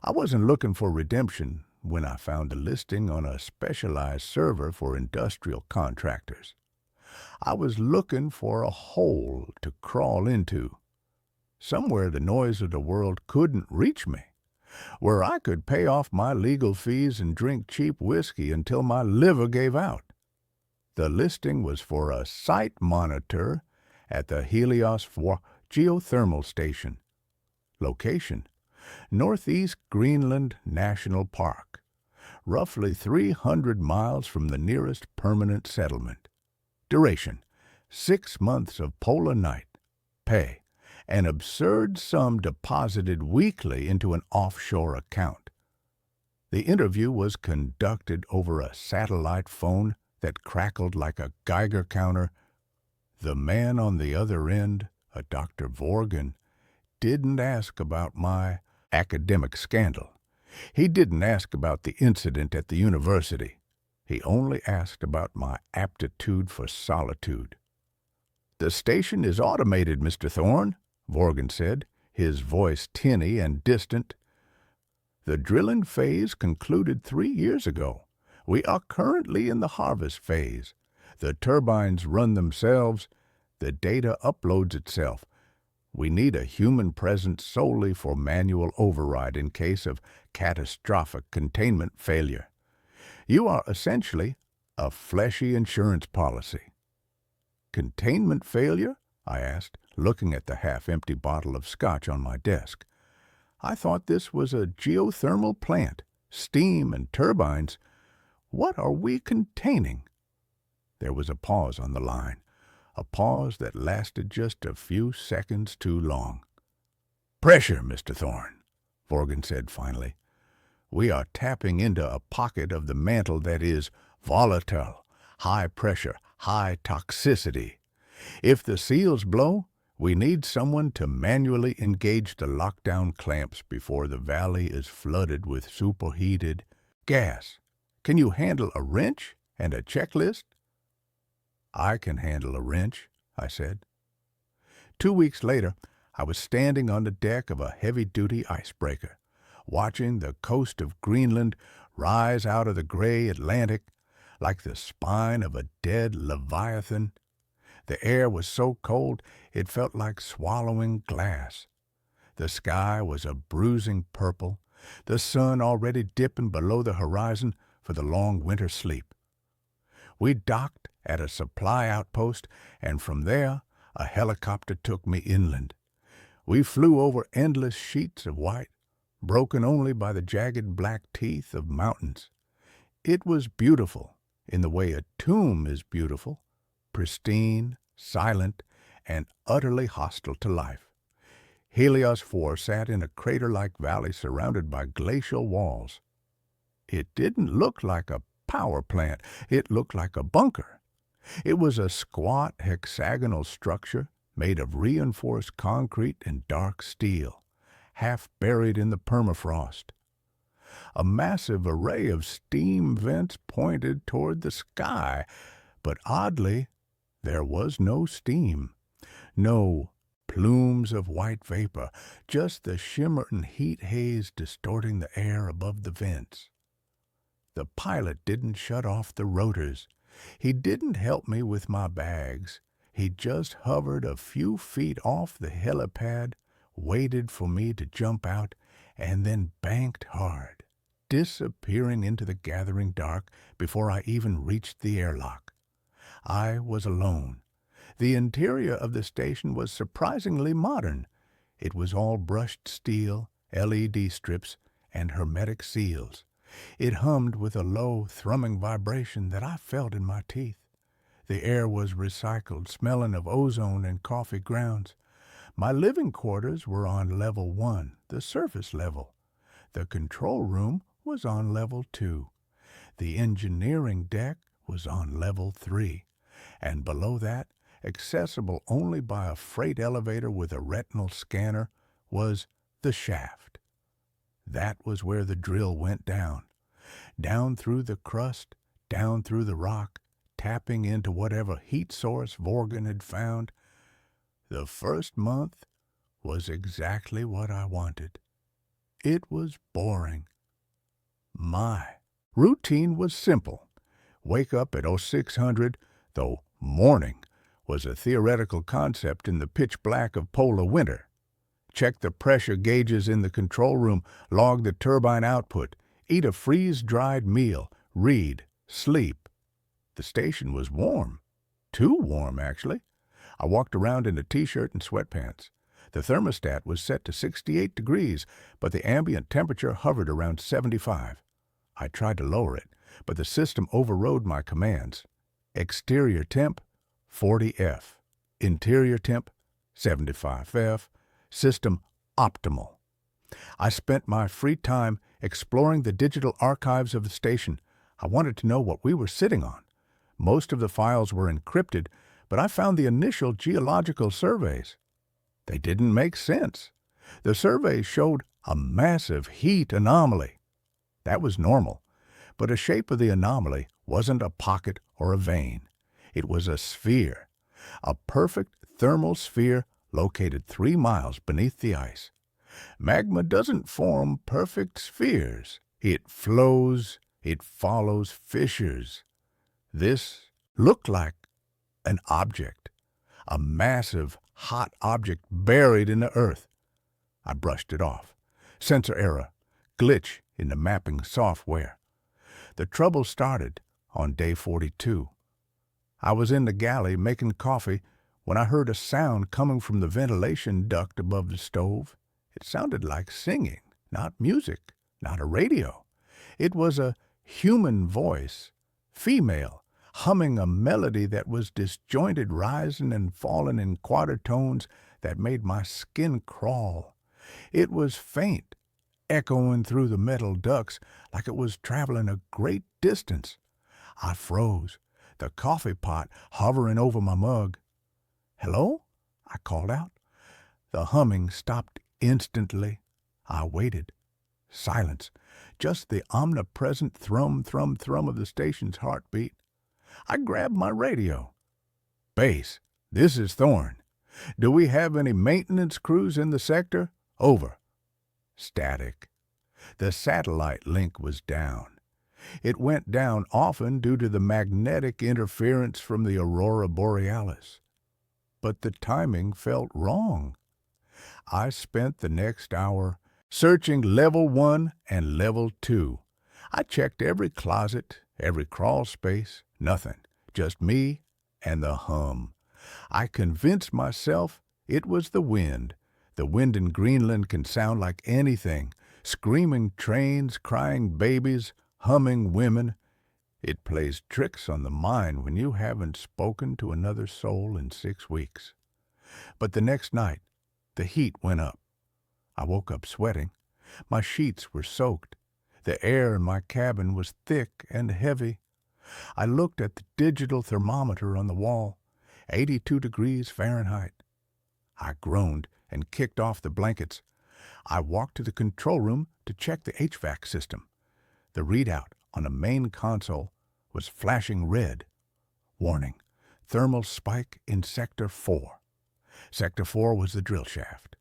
I wasn't looking for redemption when I found a listing on a specialized server for industrial contractors. I was looking for a hole to crawl into, somewhere the noise of the world couldn't reach me, where I could pay off my legal fees and drink cheap whiskey until my liver gave out. The listing was for a site monitor at the Helios Geothermal Station. Location: Northeast Greenland National Park, roughly 300 miles from the nearest permanent settlement. Duration: 6 months of polar night. Pay: an absurd sum deposited weekly into an offshore account. The interview was conducted over a satellite phone that crackled like a Geiger counter. The man on the other end, a Dr. Vorgan, didn't ask about my academic scandal. He didn't ask about the incident at the university. He only asked about my aptitude for solitude. "The station is automated, Mr. Thorne," Vorgan said, his voice tinny and distant. "The drilling phase concluded 3 years ago. We are currently in the harvest phase. The turbines run themselves. The data uploads itself. We need a human presence solely for manual override in case of catastrophic containment failure. You are essentially a fleshy insurance policy." "Containment failure?" I asked, looking at the half-empty bottle of scotch on my desk. "I thought this was a geothermal plant, steam and turbines. What are we containing?" There was a pause on the line, a pause that lasted just a few seconds too long. "Pressure, Mr. Thorne," Vorgan said finally. "We are tapping into a pocket of the mantle that is volatile, high pressure, high toxicity. If the seals blow, we need someone to manually engage the lockdown clamps before the valley is flooded with superheated gas. Can you handle a wrench and a checklist?" "I can handle a wrench," I said. 2 weeks later, I was standing on the deck of a heavy-duty icebreaker, watching the coast of Greenland rise out of the gray Atlantic like the spine of a dead leviathan. The air was so cold it felt like swallowing glass. The sky was a bruising purple, the sun already dipping below the horizon for the long winter sleep. We docked at a supply outpost, and from there a helicopter took me inland. We flew over endless sheets of white, broken only by the jagged black teeth of mountains. It was beautiful, in the way a tomb is beautiful, pristine, silent, and utterly hostile to life. Helios 4 sat in a crater-like valley surrounded by glacial walls. It didn't look like a power plant. It looked like a bunker. It was a squat hexagonal structure made of reinforced concrete and dark steel, half buried in the permafrost. A massive array of steam vents pointed toward the sky, but oddly, there was no steam, no plumes of white vapor, just the shimmering heat haze distorting the air above the vents. The pilot didn't shut off the rotors. He didn't help me with my bags. He just hovered a few feet off the helipad, waited for me to jump out, and then banked hard, disappearing into the gathering dark before I even reached the airlock. I was alone. The interior of the station was surprisingly modern. It was all brushed steel, LED strips, and hermetic seals. It hummed with a low, thrumming vibration that I felt in my teeth. The air was recycled, smelling of ozone and coffee grounds. My living quarters were on level 1, the surface level. The control room was on level 2. The engineering deck was on level 3. And below that, accessible only by a freight elevator with a retinal scanner, was the shaft. That was where the drill went down. Down through the crust, down through the rock, tapping into whatever heat source Vorgan had found. The first month was exactly what I wanted. It was boring. My routine was simple. Wake up at 0600, though morning was a theoretical concept in the pitch black of polar winter. Check the pressure gauges in the control room, log the turbine output, eat a freeze-dried meal, read, sleep. The station was warm. Too warm, actually. I walked around in a t-shirt and sweatpants. The thermostat was set to 68 degrees, but the ambient temperature hovered around 75. I tried to lower it, but the system overrode my commands. Exterior temp, 40F. Interior temp, 75F. System optimal. I spent my free time exploring the digital archives of the station. I wanted to know what we were sitting on. Most of the files were encrypted, but I found the initial geological surveys. They didn't make sense. The surveys showed a massive heat anomaly. That was normal, but the shape of the anomaly wasn't a pocket or a vein. It was a sphere, a perfect thermal sphere located 3 miles beneath the ice. Magma doesn't form perfect spheres. It flows, it follows fissures. This looked like an object, a massive, hot object buried in the earth. I brushed it off. Sensor error, glitch in the mapping software. The trouble started on day 42. I was in the galley making coffee when I heard a sound coming from the ventilation duct above the stove. It sounded like singing, not music, not a radio. It was a human voice, female, humming a melody that was disjointed, rising and falling in quatertones that made my skin crawl. It was faint, echoing through the metal ducts like it was traveling a great distance. I froze, the coffee pot hovering over my mug. "Hello?" I called out. The humming stopped instantly. I waited. Silence. Just the omnipresent thrum, thrum, thrum of the station's heartbeat. I grabbed my radio. "Base, this is Thorne. Do we have any maintenance crews in the sector? Over." Static. The satellite link was down. It went down often due to the magnetic interference from the aurora borealis. But the timing felt wrong. I spent the next hour searching Level 1 and Level 2. I checked every closet, every crawl space, nothing, just me and the hum. I convinced myself it was the wind. The wind in Greenland can sound like anything, screaming trains, crying babies, humming women. It plays tricks on the mind when you haven't spoken to another soul in 6 weeks. But the next night, the heat went up. I woke up sweating. My sheets were soaked. The air in my cabin was thick and heavy. I looked at the digital thermometer on the wall, 82 degrees Fahrenheit. I groaned and kicked off the blankets. I walked to the control room to check the HVAC system. The readout on the main console was flashing red. Warning, thermal spike in Sector 4. Sector 4 was the drill shaft.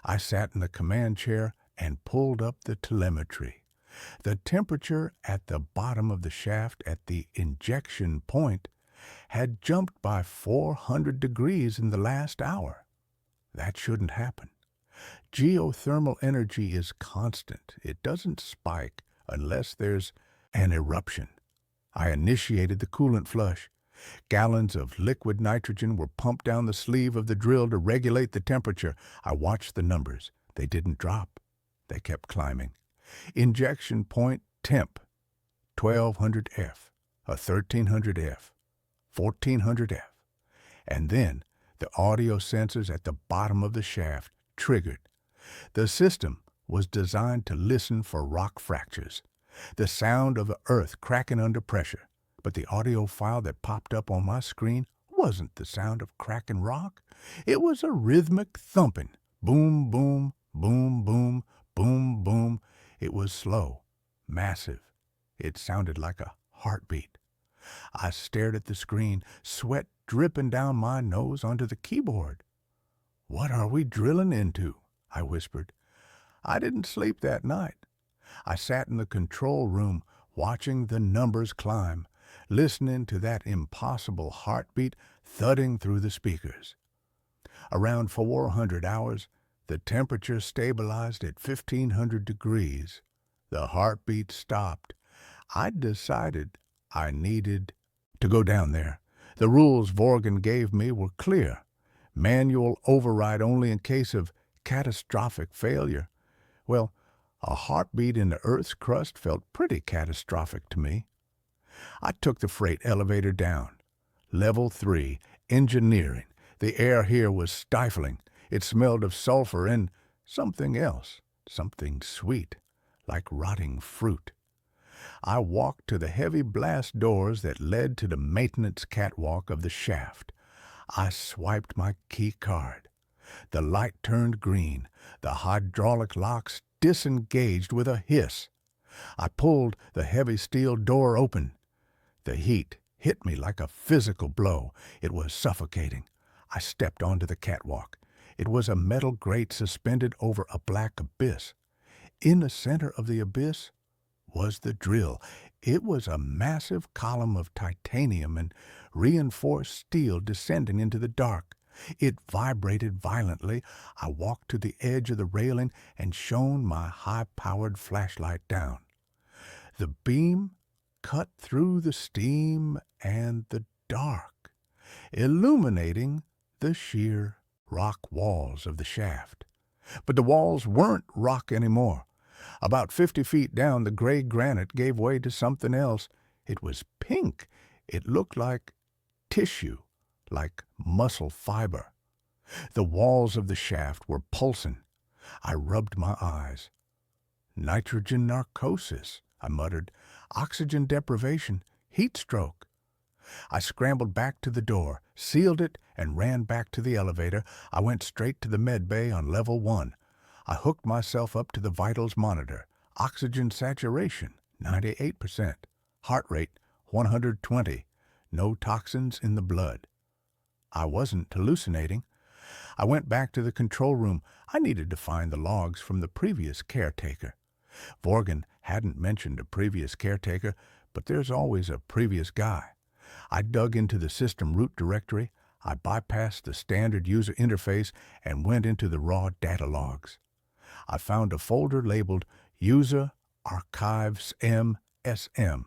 I sat in the command chair and pulled up the telemetry. The temperature at the bottom of the shaft at the injection point had jumped by 400 degrees in the last hour. That shouldn't happen. Geothermal energy is constant. It doesn't spike unless there's an eruption. I initiated the coolant flush. Gallons of liquid nitrogen were pumped down the sleeve of the drill to regulate the temperature. I watched the numbers. They didn't drop. They kept climbing. Injection point temp, 1200 F, a 1300 F, 1400 F. And then the audio sensors at the bottom of the shaft triggered. The system was designed to listen for rock fractures, the sound of the earth cracking under pressure. But the audio file that popped up on my screen wasn't the sound of cracking rock. It was a rhythmic thumping. Boom, boom, boom, boom, boom, boom. It was slow, massive. It sounded like a heartbeat. I stared at the screen, sweat dripping down my nose onto the keyboard. "What are we drilling into?" I whispered. I didn't sleep that night. I sat in the control room, watching the numbers climb, listening to that impossible heartbeat thudding through the speakers. Around 400 hours, the temperature stabilized at 1500 degrees. The heartbeat stopped. I decided I needed to go down there. The rules Vorgan gave me were clear. Manual override only in case of catastrophic failure. Well, a heartbeat in the Earth's crust felt pretty catastrophic to me. I took the freight elevator down. Level 3, engineering. The air here was stifling. It smelled of sulfur and something else, something sweet, like rotting fruit. I walked to the heavy blast doors that led to the maintenance catwalk of the shaft. I swiped my key card. The light turned green. The hydraulic locks disengaged with a hiss. I pulled the heavy steel door open. The heat hit me like a physical blow. It was suffocating. I stepped onto the catwalk. It was a metal grate suspended over a black abyss. In the center of the abyss was the drill. It was a massive column of titanium and reinforced steel descending into the dark. It vibrated violently. I walked to the edge of the railing and shone my high-powered flashlight down. The beam cut through the steam and the dark, illuminating the sheer rock walls of the shaft. But the walls weren't rock anymore. About 50 feet down, the gray granite gave way to something else. It was pink. It looked like tissue, like muscle fiber. The walls of the shaft were pulsing. I rubbed my eyes. Nitrogen narcosis, I muttered. Oxygen deprivation, heat stroke. I scrambled back to the door, sealed it, and ran back to the elevator. I went straight to the med bay on level 1. I hooked myself up to the vitals monitor. Oxygen saturation, 98%. Heart rate, 120. No toxins in the blood. I wasn't hallucinating. I went back to the control room. I needed to find the logs from the previous caretaker. Vorgan hadn't mentioned a previous caretaker, but there's always a previous guy. I dug into the system root directory. I bypassed the standard user interface and went into the raw data logs. I found a folder labeled User Archives MSM.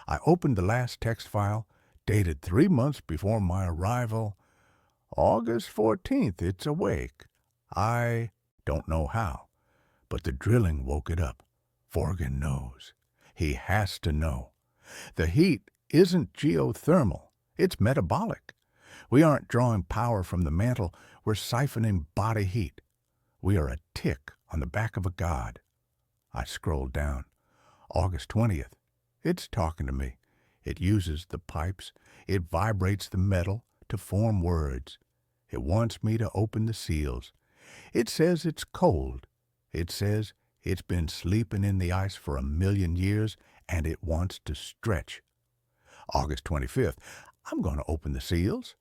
I opened the last text file, dated 3 months before my arrival. August 14th, it's awake. I don't know how, but the drilling woke it up. Vorgan knows. He has to know. The heat isn't geothermal. It's metabolic. We aren't drawing power from the mantle. We're siphoning body heat. We are a tick on the back of a god. I scrolled down. August 20th. It's talking to me. It uses the pipes. It vibrates the metal to form words. It wants me to open the seals. It says it's cold. It says it's been sleeping in the ice for 1,000,000 years, and it wants to stretch. August 25th. I'm going to open the seals.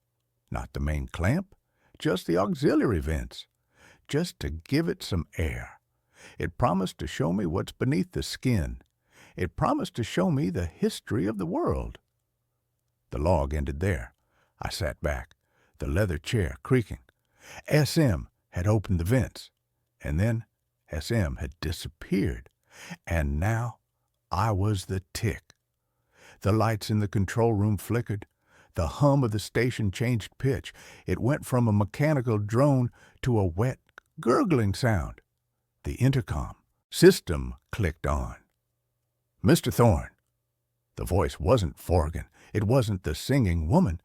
Not the main clamp, just the auxiliary vents. Just to give it some air. It promised to show me what's beneath the skin. It promised to show me the history of the world. The log ended there. I sat back, the leather chair creaking. SM had opened the vents, and then SM had disappeared, and now I was the tick. The lights in the control room flickered. The hum of the station changed pitch. It went from a mechanical drone to a wet, gurgling sound. The intercom system clicked on. Mr. Thorne. The voice wasn't Vorgan. It wasn't the singing woman.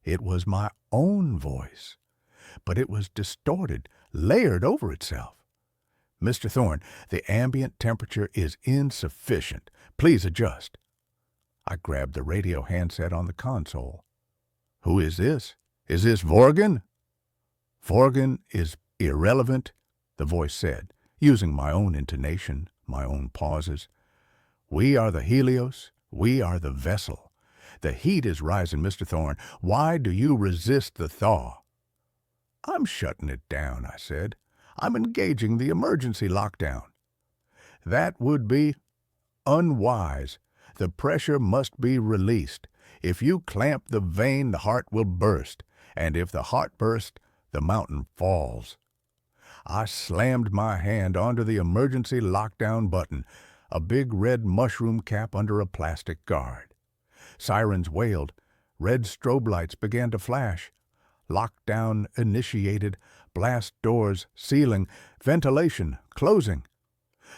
It was my own voice. But it was distorted, layered over itself. Mr. Thorne, the ambient temperature is insufficient. Please adjust. I grabbed the radio handset on the console. Who is this? Is this Vorgan? Vorgan is irrelevant, the voice said, using my own intonation, my own pauses. We are the Helios. We are the vessel. The heat is rising, Mr. Thorne. Why do you resist the thaw? I'm shutting it down, I said. I'm engaging the emergency lockdown. That would be unwise. The pressure must be released. If you clamp the vein, the heart will burst. And if the heart bursts, the mountain falls. I slammed my hand onto the emergency lockdown button, a big red mushroom cap under a plastic guard. Sirens wailed. Red strobe lights began to flash. Lockdown initiated. Blast doors sealing. Ventilation closing.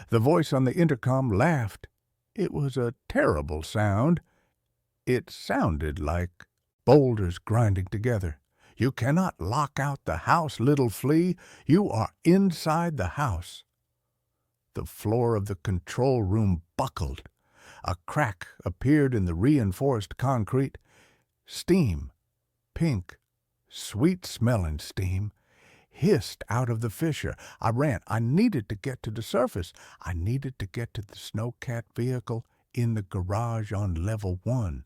The voice on the intercom laughed. It was a terrible sound. It sounded like boulders grinding together. You cannot lock out the house, little flea. You are inside the house. The floor of the control room buckled. A crack appeared in the reinforced concrete. Steam, pink, sweet-smelling steam, hissed out of the fissure. I ran. I needed to get to the surface. I needed to get to the snowcat vehicle in the garage on level 1.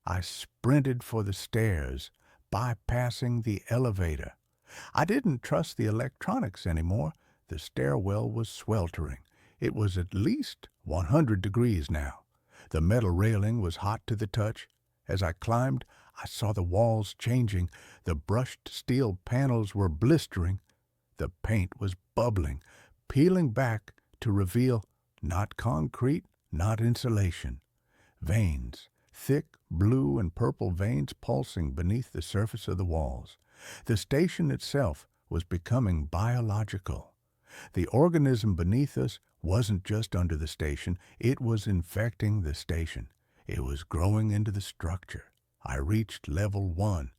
I sprinted for the stairs, bypassing the elevator. I didn't trust the electronics anymore. The stairwell was sweltering. It was at least 100 degrees now. The metal railing was hot to the touch. As I climbed, I saw the walls changing. The brushed steel panels were blistering. The paint was bubbling, peeling back to reveal not concrete, not insulation. Veins, thick blue and purple veins pulsing beneath the surface of the walls. The station itself was becoming biological. The organism beneath us wasn't just under the station, it was infecting the station. It was growing into the structure. I reached level 1.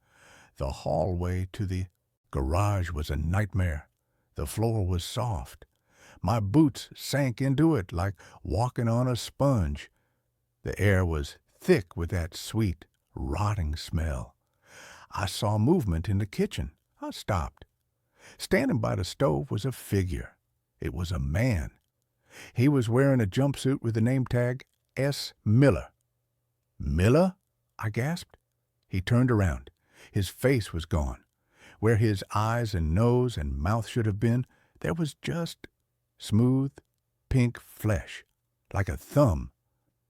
The hallway to the garage was a nightmare. The floor was soft. My boots sank into it like walking on a sponge. The air was thick with that sweet, rotting smell. I saw movement in the kitchen. I stopped. Standing by the stove was a figure. It was a man. He was wearing a jumpsuit with the name tag S. Miller. "Miller?" I gasped. He turned around. His face was gone. Where his eyes and nose and mouth should have been, there was just smooth, pink flesh, like a thumb.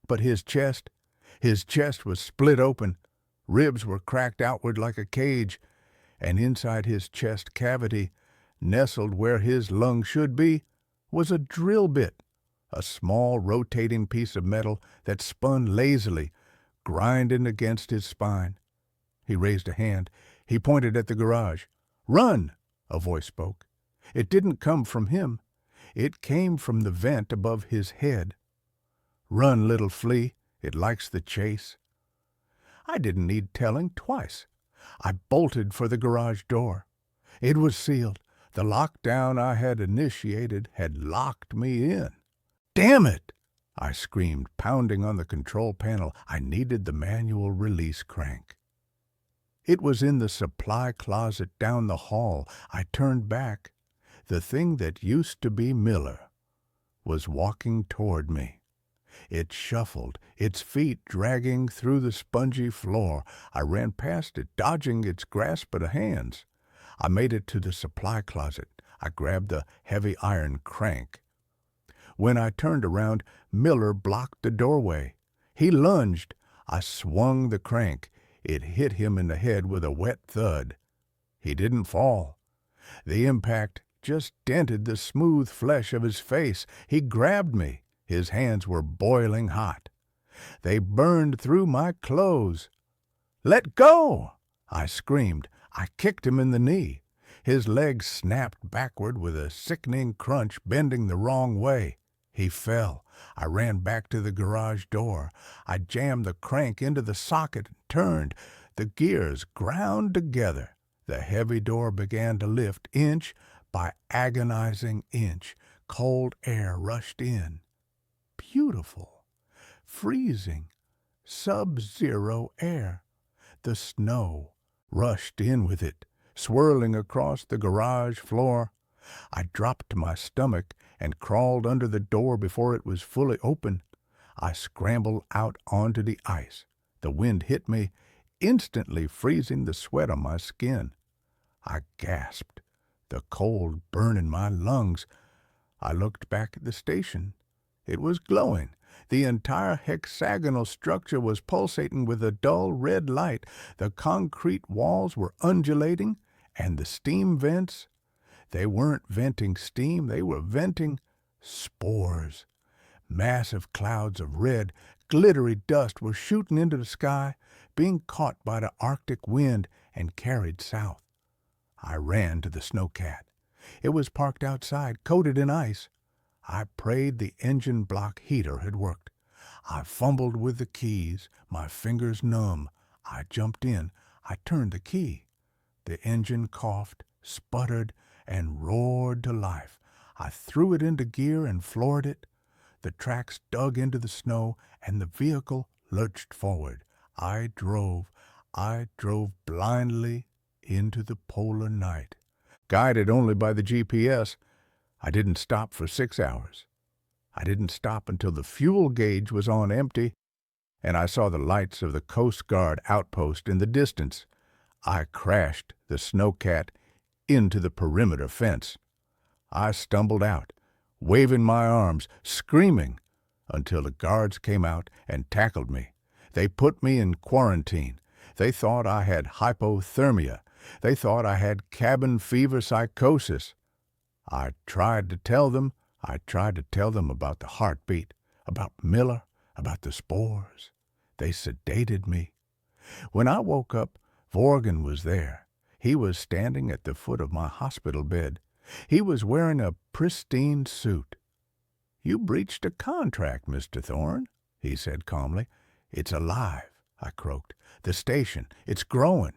But his chest was split open. Ribs were cracked outward like a cage, and inside his chest cavity, nestled where his lung should be, was a drill bit, a small rotating piece of metal that spun lazily, grinding against his spine. He raised a hand. He pointed at the garage. "Run!" a voice spoke. It didn't come from him. It came from the vent above his head. "Run, little flea. It likes the chase." I didn't need telling twice. I bolted for the garage door. It was sealed. The lockdown I had initiated had locked me in. "Damn it!" I screamed, pounding on the control panel. I needed the manual release crank. It was in the supply closet down the hall. I turned back. The thing that used to be Miller was walking toward me. It shuffled, its feet dragging through the spongy floor. I ran past it, dodging its grasp of hands. I made it to the supply closet. I grabbed the heavy iron crank. When I turned around, Miller blocked the doorway. He lunged. I swung the crank. It hit him in the head with a wet thud. He didn't fall. The impact just dented the smooth flesh of his face. He grabbed me. His hands were boiling hot. They burned through my clothes. "Let go!" I screamed. I kicked him in the knee. His leg snapped backward with a sickening crunch, bending the wrong way. He fell. I ran back to the garage door. I jammed the crank into the socket and turned. The gears ground together. The heavy door began to lift inch by agonizing inch. Cold air rushed in. Beautiful, freezing, sub-zero air. The snow rushed in with it, swirling across the garage floor. I dropped to my stomach and crawled under the door before it was fully open. I scrambled out onto the ice. The wind hit me, instantly freezing the sweat on my skin. I gasped, the cold burning my lungs. I looked back at the station. It was glowing. The entire hexagonal structure was pulsating with a dull red light. The concrete walls were undulating, and the steam vents, they weren't venting steam, they were venting spores. Massive clouds of red, glittery dust were shooting into the sky, being caught by the Arctic wind and carried south. I ran to the snowcat. It was parked outside, coated in ice. I prayed the engine block heater had worked. I fumbled with the keys, my fingers numb. I jumped in. I turned the key. The engine coughed, sputtered, and roared to life. I threw it into gear and floored it. The tracks dug into the snow, and the vehicle lurched forward. I drove blindly into the polar night. Guided only by the GPS, I didn't stop for 6 hours. I didn't stop until the fuel gauge was on empty, and I saw the lights of the Coast Guard outpost in the distance. I crashed the snowcat into the perimeter fence. I stumbled out, waving my arms, screaming, until the guards came out and tackled me. They put me in quarantine. They thought I had hypothermia. They thought I had cabin fever psychosis. I tried to tell them about the heartbeat, about Miller, about the spores. They sedated me. When I woke up, Vorgan was there. He was standing at the foot of my hospital bed. He was wearing a pristine suit. "You breached a contract, Mr. Thorne," he said calmly. "It's alive," I croaked. "The station, it's growing."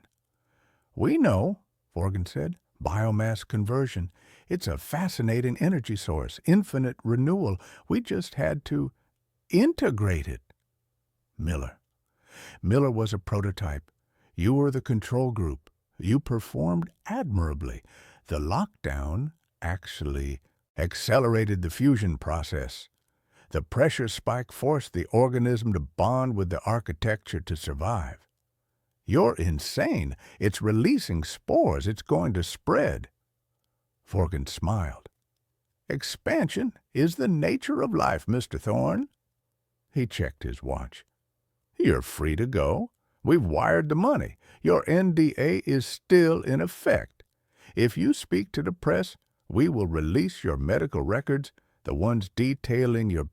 "We know," Vorgan said. "Biomass conversion. It's a fascinating energy source, infinite renewal. We just had to integrate it." Miller. Miller was a prototype. You were the control group. You performed admirably. The lockdown actually accelerated the fusion process. The pressure spike forced the organism to bond with the architecture to survive. "You're insane. It's releasing spores. It's going to spread." Vorgan smiled. "Expansion is the nature of life, Mr. Thorne." He checked his watch. "You're free to go. We've wired the money. Your NDA is still in effect. If you speak to the press, we will release your medical records, the ones detailing your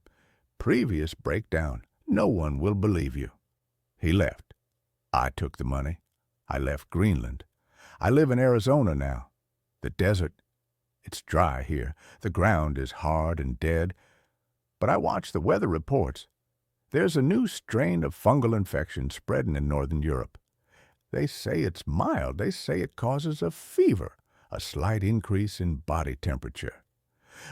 previous breakdown. No one will believe you." He left. I took the money. I left Greenland. I live in Arizona now. The desert, it's dry here. The ground is hard and dead. But I watch the weather reports. There's a new strain of fungal infection spreading in northern Europe. They say it's mild. They say it causes a fever, a slight increase in body temperature.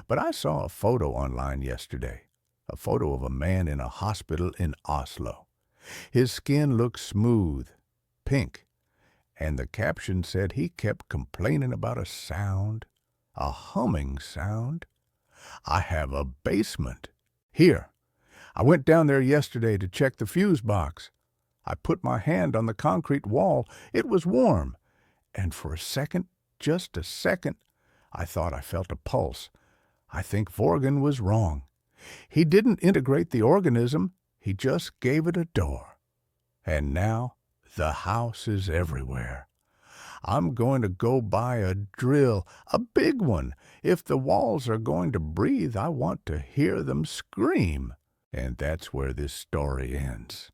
But I saw a photo online yesterday, a photo of a man in a hospital in Oslo. His skin looked smooth, pink, and the caption said he kept complaining about a sound, a humming sound. I have a basement. Here, I went down there yesterday to check the fuse box. I put my hand on the concrete wall. It was warm, and for a second, just a second, I thought I felt a pulse. I think Vorgan was wrong. He didn't integrate the organism. He just gave it a door. And now the house is everywhere. I'm going to go buy a drill, a big one. If the walls are going to breathe, I want to hear them scream. And that's where this story ends.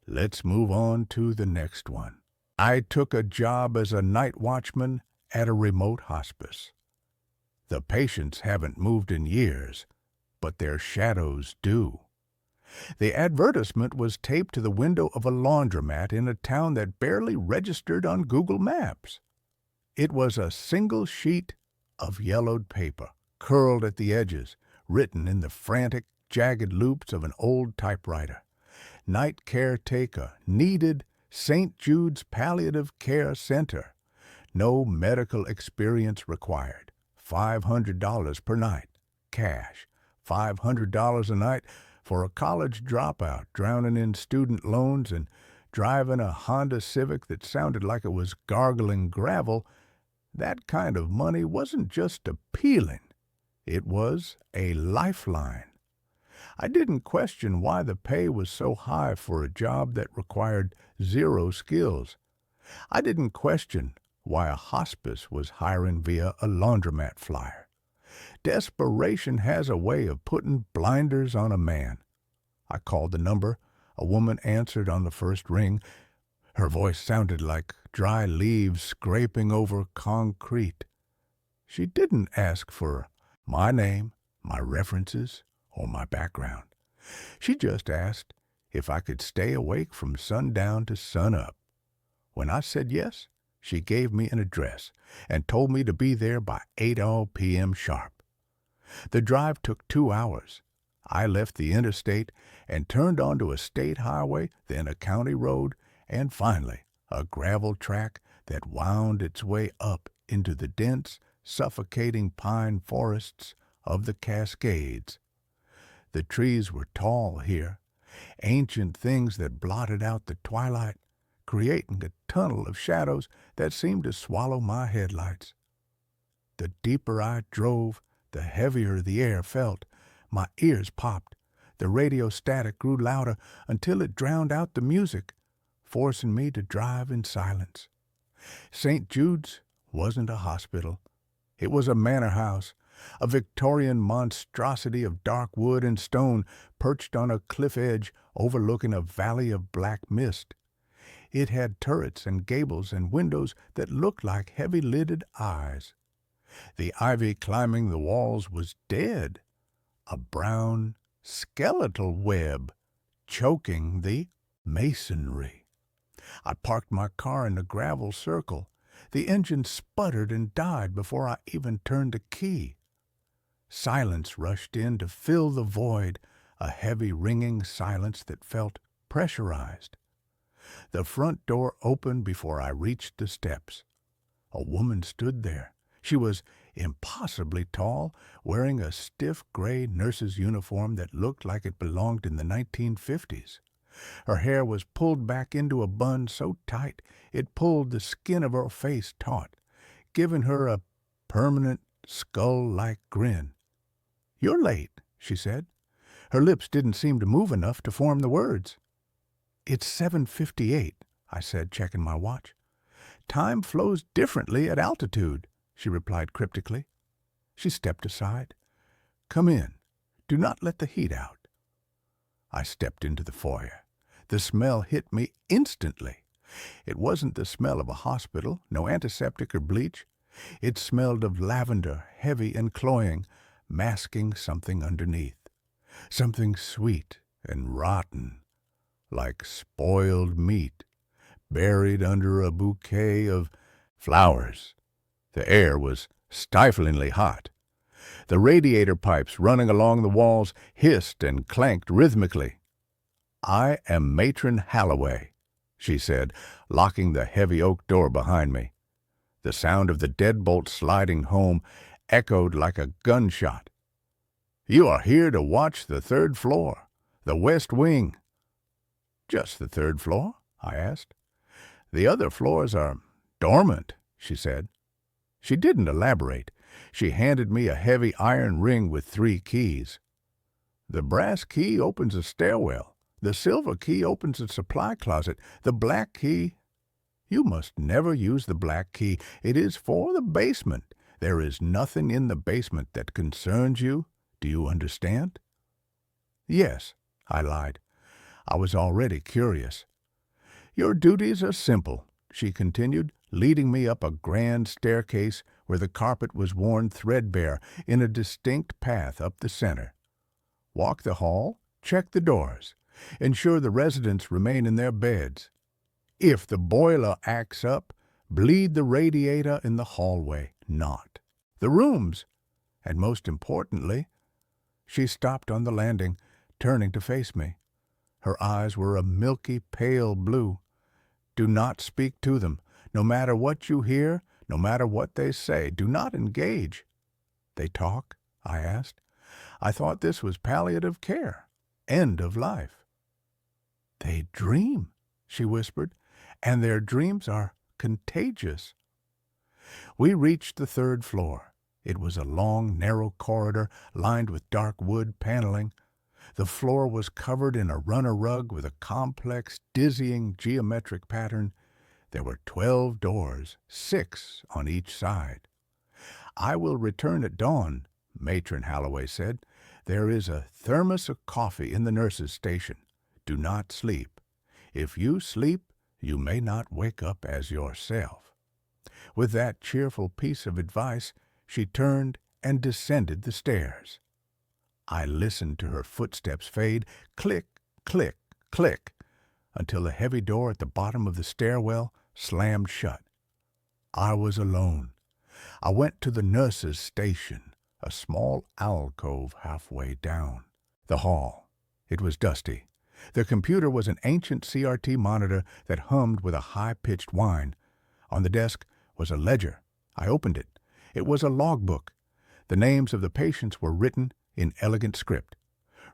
Let's move on to the next one. I took a job as a night watchman at a remote hospice. The patients haven't moved in years, but their shadows do. The advertisement was taped to the window of a laundromat in a town that barely registered on Google Maps. It was a single sheet of yellowed paper, curled at the edges, written in the frantic, jagged loops of an old typewriter. Night Caretaker, needed, St. Jude's Palliative Care Center. No medical experience required. $500 per night. Cash. $500 a night for a college dropout drowning in student loans and driving a Honda Civic that sounded like it was gargling gravel. That kind of money wasn't just appealing. It was a lifeline. I didn't question why the pay was so high for a job that required zero skills. I didn't question why a hospice was hiring via a laundromat flyer. Desperation has a way of putting blinders on a man. I called the number. A woman answered on the first ring. Her voice sounded like dry leaves scraping over concrete. She didn't ask for my name, my references, or my background. She just asked if I could stay awake from sundown to sunup. When I said yes, she gave me an address and told me to be there by 8 p.m. sharp. The drive took 2 hours. I left the interstate and turned onto a state highway, then a county road, and finally a gravel track that wound its way up into the dense, suffocating pine forests of the Cascades. The trees were tall here, ancient things that blotted out the twilight, creating a tunnel of shadows that seemed to swallow my headlights. The deeper I drove, the heavier the air felt. My ears popped. The radio static grew louder until it drowned out the music, forcing me to drive in silence. St. Jude's wasn't a hospital. It was a manor house, a Victorian monstrosity of dark wood and stone perched on a cliff edge overlooking a valley of black mist. It had turrets and gables and windows that looked like heavy-lidded eyes. The ivy climbing the walls was dead, a brown, skeletal web choking the masonry. I parked my car in the gravel circle. The engine sputtered and died before I even turned the key. Silence rushed in to fill the void, a heavy ringing silence that felt pressurized. The front door opened before I reached the steps. A woman stood there. She was impossibly tall, wearing a stiff gray nurse's uniform that looked like it belonged in the 1950s. Her hair was pulled back into a bun so tight it pulled the skin of her face taut, giving her a permanent skull-like grin. "You're late," she said. Her lips didn't seem to move enough to form the words. "It's 7:58, I said, checking my watch. "Time flows differently at altitude," she replied cryptically. She stepped aside. "Come in. Do not let the heat out." I stepped into the foyer. The smell hit me instantly. It wasn't the smell of a hospital, no antiseptic or bleach. It smelled of lavender, heavy and cloying, masking something underneath. Something sweet and rotten, like spoiled meat, buried under a bouquet of flowers. The air was stiflingly hot. The radiator pipes running along the walls hissed and clanked rhythmically. "I am Matron Holloway," she said, locking the heavy oak door behind me. The sound of the deadbolt sliding home echoed like a gunshot. "You are here to watch the third floor, the west wing." "Just the third floor?" I asked. "The other floors are dormant," she said. She didn't elaborate. She handed me a heavy iron ring with 3 keys. "The brass key opens a stairwell. The silver key opens a supply closet. The black key—" "You must never use the black key. It is for the basement. There is nothing in the basement that concerns you. Do you understand?" "Yes," I lied. I was already curious. "Your duties are simple," she continued, leading me up a grand staircase where the carpet was worn threadbare in a distinct path up the center. "Walk the hall, check the doors, ensure the residents remain in their beds. If the boiler acts up, bleed the radiator in the hallway, not the rooms. And most importantly—" She stopped on the landing, turning to face me. Her eyes were a milky pale blue. "Do not speak to them. No matter what you hear, no matter what they say, do not engage." "They talk?" I asked. "I thought this was palliative care, end of life." "They dream," she whispered, "and their dreams are contagious." We reached the third floor. It was a long, narrow corridor lined with dark wood paneling. The floor was covered in a runner rug with a complex, dizzying geometric pattern. There were 12 doors, 6 on each side. "I will return at dawn," Matron Holloway said. "There is a thermos of coffee in the nurse's station. Do not sleep. If you sleep, you may not wake up as yourself." With that cheerful piece of advice, she turned and descended the stairs. I listened to her footsteps fade, click, click, click, until the heavy door at the bottom of the stairwell slammed shut. I was alone. I went to the nurse's station, a small alcove halfway down. The hall. It was dusty. The computer was an ancient CRT monitor that hummed with a high-pitched whine. On the desk was a ledger. I opened it. It was a logbook. The names of the patients were written in elegant script.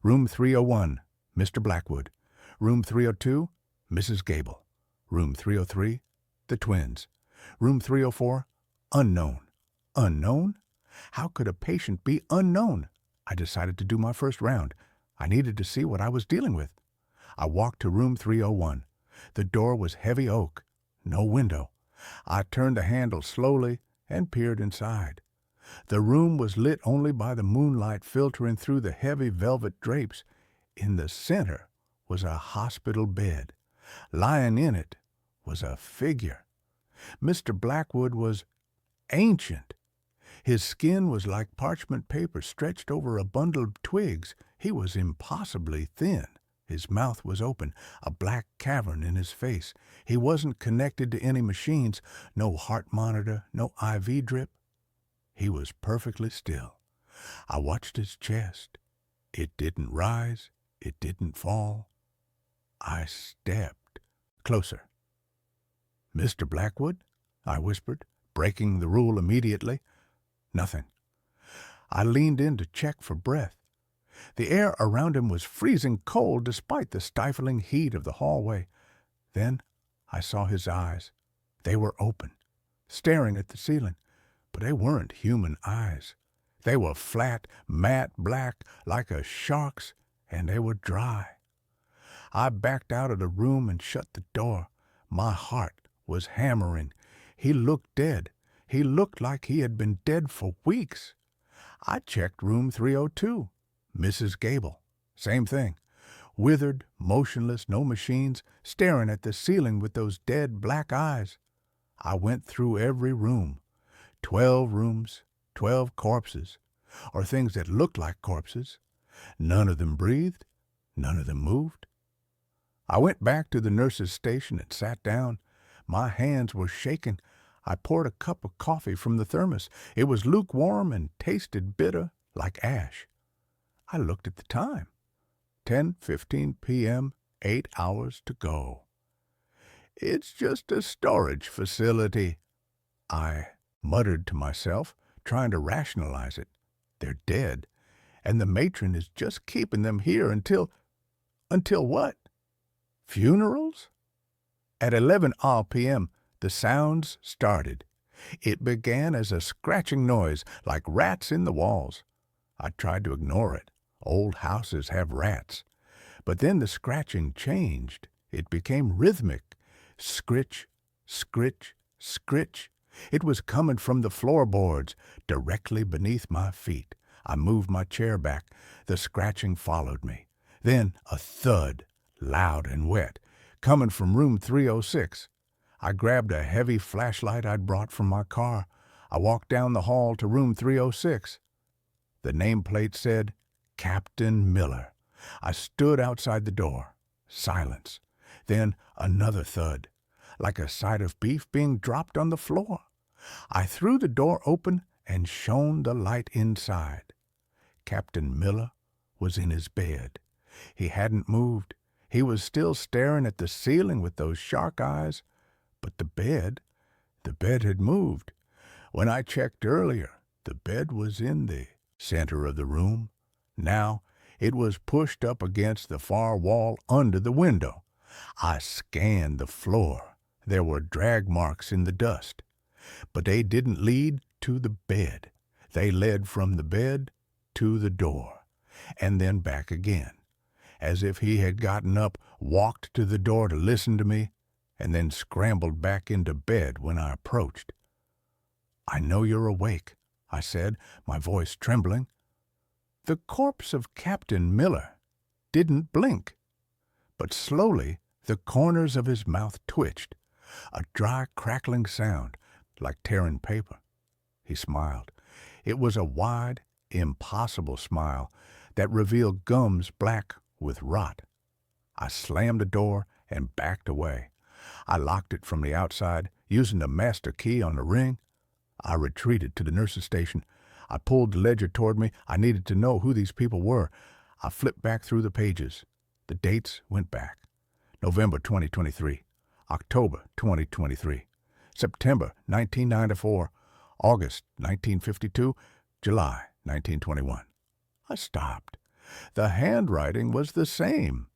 Room 301, Mr. Blackwood. Room 302, Mrs. Gable. Room 303, the twins. Room 304, unknown. Unknown? How could a patient be unknown? I decided to do my first round. I needed to see what I was dealing with. I walked to room 301. The door was heavy oak, no window. I turned the handle slowly and peered inside. The room was lit only by the moonlight filtering through the heavy velvet drapes. In the center was a hospital bed. Lying in it was a figure. Mr. Blackwood was ancient. His skin was like parchment paper stretched over a bundle of twigs. He was impossibly thin. His mouth was open, a black cavern in his face. He wasn't connected to any machines, no heart monitor, no IV drip. He was perfectly still. I watched his chest. It didn't rise. It didn't fall. I stepped closer. "Mr. Blackwood?" I whispered, breaking the rule immediately. Nothing. I leaned in to check for breath. The air around him was freezing cold despite the stifling heat of the hallway. Then I saw his eyes. They were open, staring at the ceiling, but they weren't human eyes. They were flat, matte black like a shark's, and they were dry. I backed out of the room and shut the door. My heart was hammering. He looked dead. He looked like he had been dead for weeks. I checked room 302. Mrs. Gable. Same thing. Withered, motionless, no machines, staring at the ceiling with those dead black eyes. I went through every room. 12 rooms, 12 corpses, or things that looked like corpses. None of them breathed. None of them moved. I went back to the nurse's station and sat down. My hands were shaking. I poured a cup of coffee from the thermos. It was lukewarm and tasted bitter like ash. I looked at the time. 10:15 p.m., 8 hours to go. "It's just a storage facility," I muttered to myself, trying to rationalize it. They're dead, and the matron is just keeping them here until what? Funerals? At 11 p.m., the sounds started. It began as a scratching noise, like rats in the walls. I tried to ignore it. Old houses have rats. But then the scratching changed. It became rhythmic. Scritch, scritch, scritch. It was coming from the floorboards, directly beneath my feet. I moved my chair back. The scratching followed me. Then a thud, loud and wet, coming from room 306. I grabbed a heavy flashlight I'd brought from my car. I walked down the hall to room 306. The nameplate said, Captain Miller. I stood outside the door. Silence. Then another thud, like a side of beef being dropped on the floor. I threw the door open and shone the light inside. Captain Miller was in his bed. He hadn't moved. He was still staring at the ceiling with those shark eyes. But the bed had moved. When I checked earlier, the bed was in the center of the room. Now it was pushed up against the far wall under the window. I scanned the floor. There were drag marks in the dust. But they didn't lead to the bed. They led from the bed to the door, and then back again, as if he had gotten up, walked to the door to listen to me, and then scrambled back into bed when I approached. "I know you're awake," I said, my voice trembling. The corpse of Captain Miller didn't blink, but slowly the corners of his mouth twitched, a dry crackling sound like tearing paper. He smiled. It was a wide, impossible smile that revealed gums black with rot. I slammed the door and backed away. I locked it from the outside, using the master key on the ring. I retreated to the nurse's station. I pulled the ledger toward me. I needed to know who these people were. I flipped back through the pages. The dates went back. November 2023, October 2023, September 1994, August 1952, July 1921. I stopped. The handwriting was the same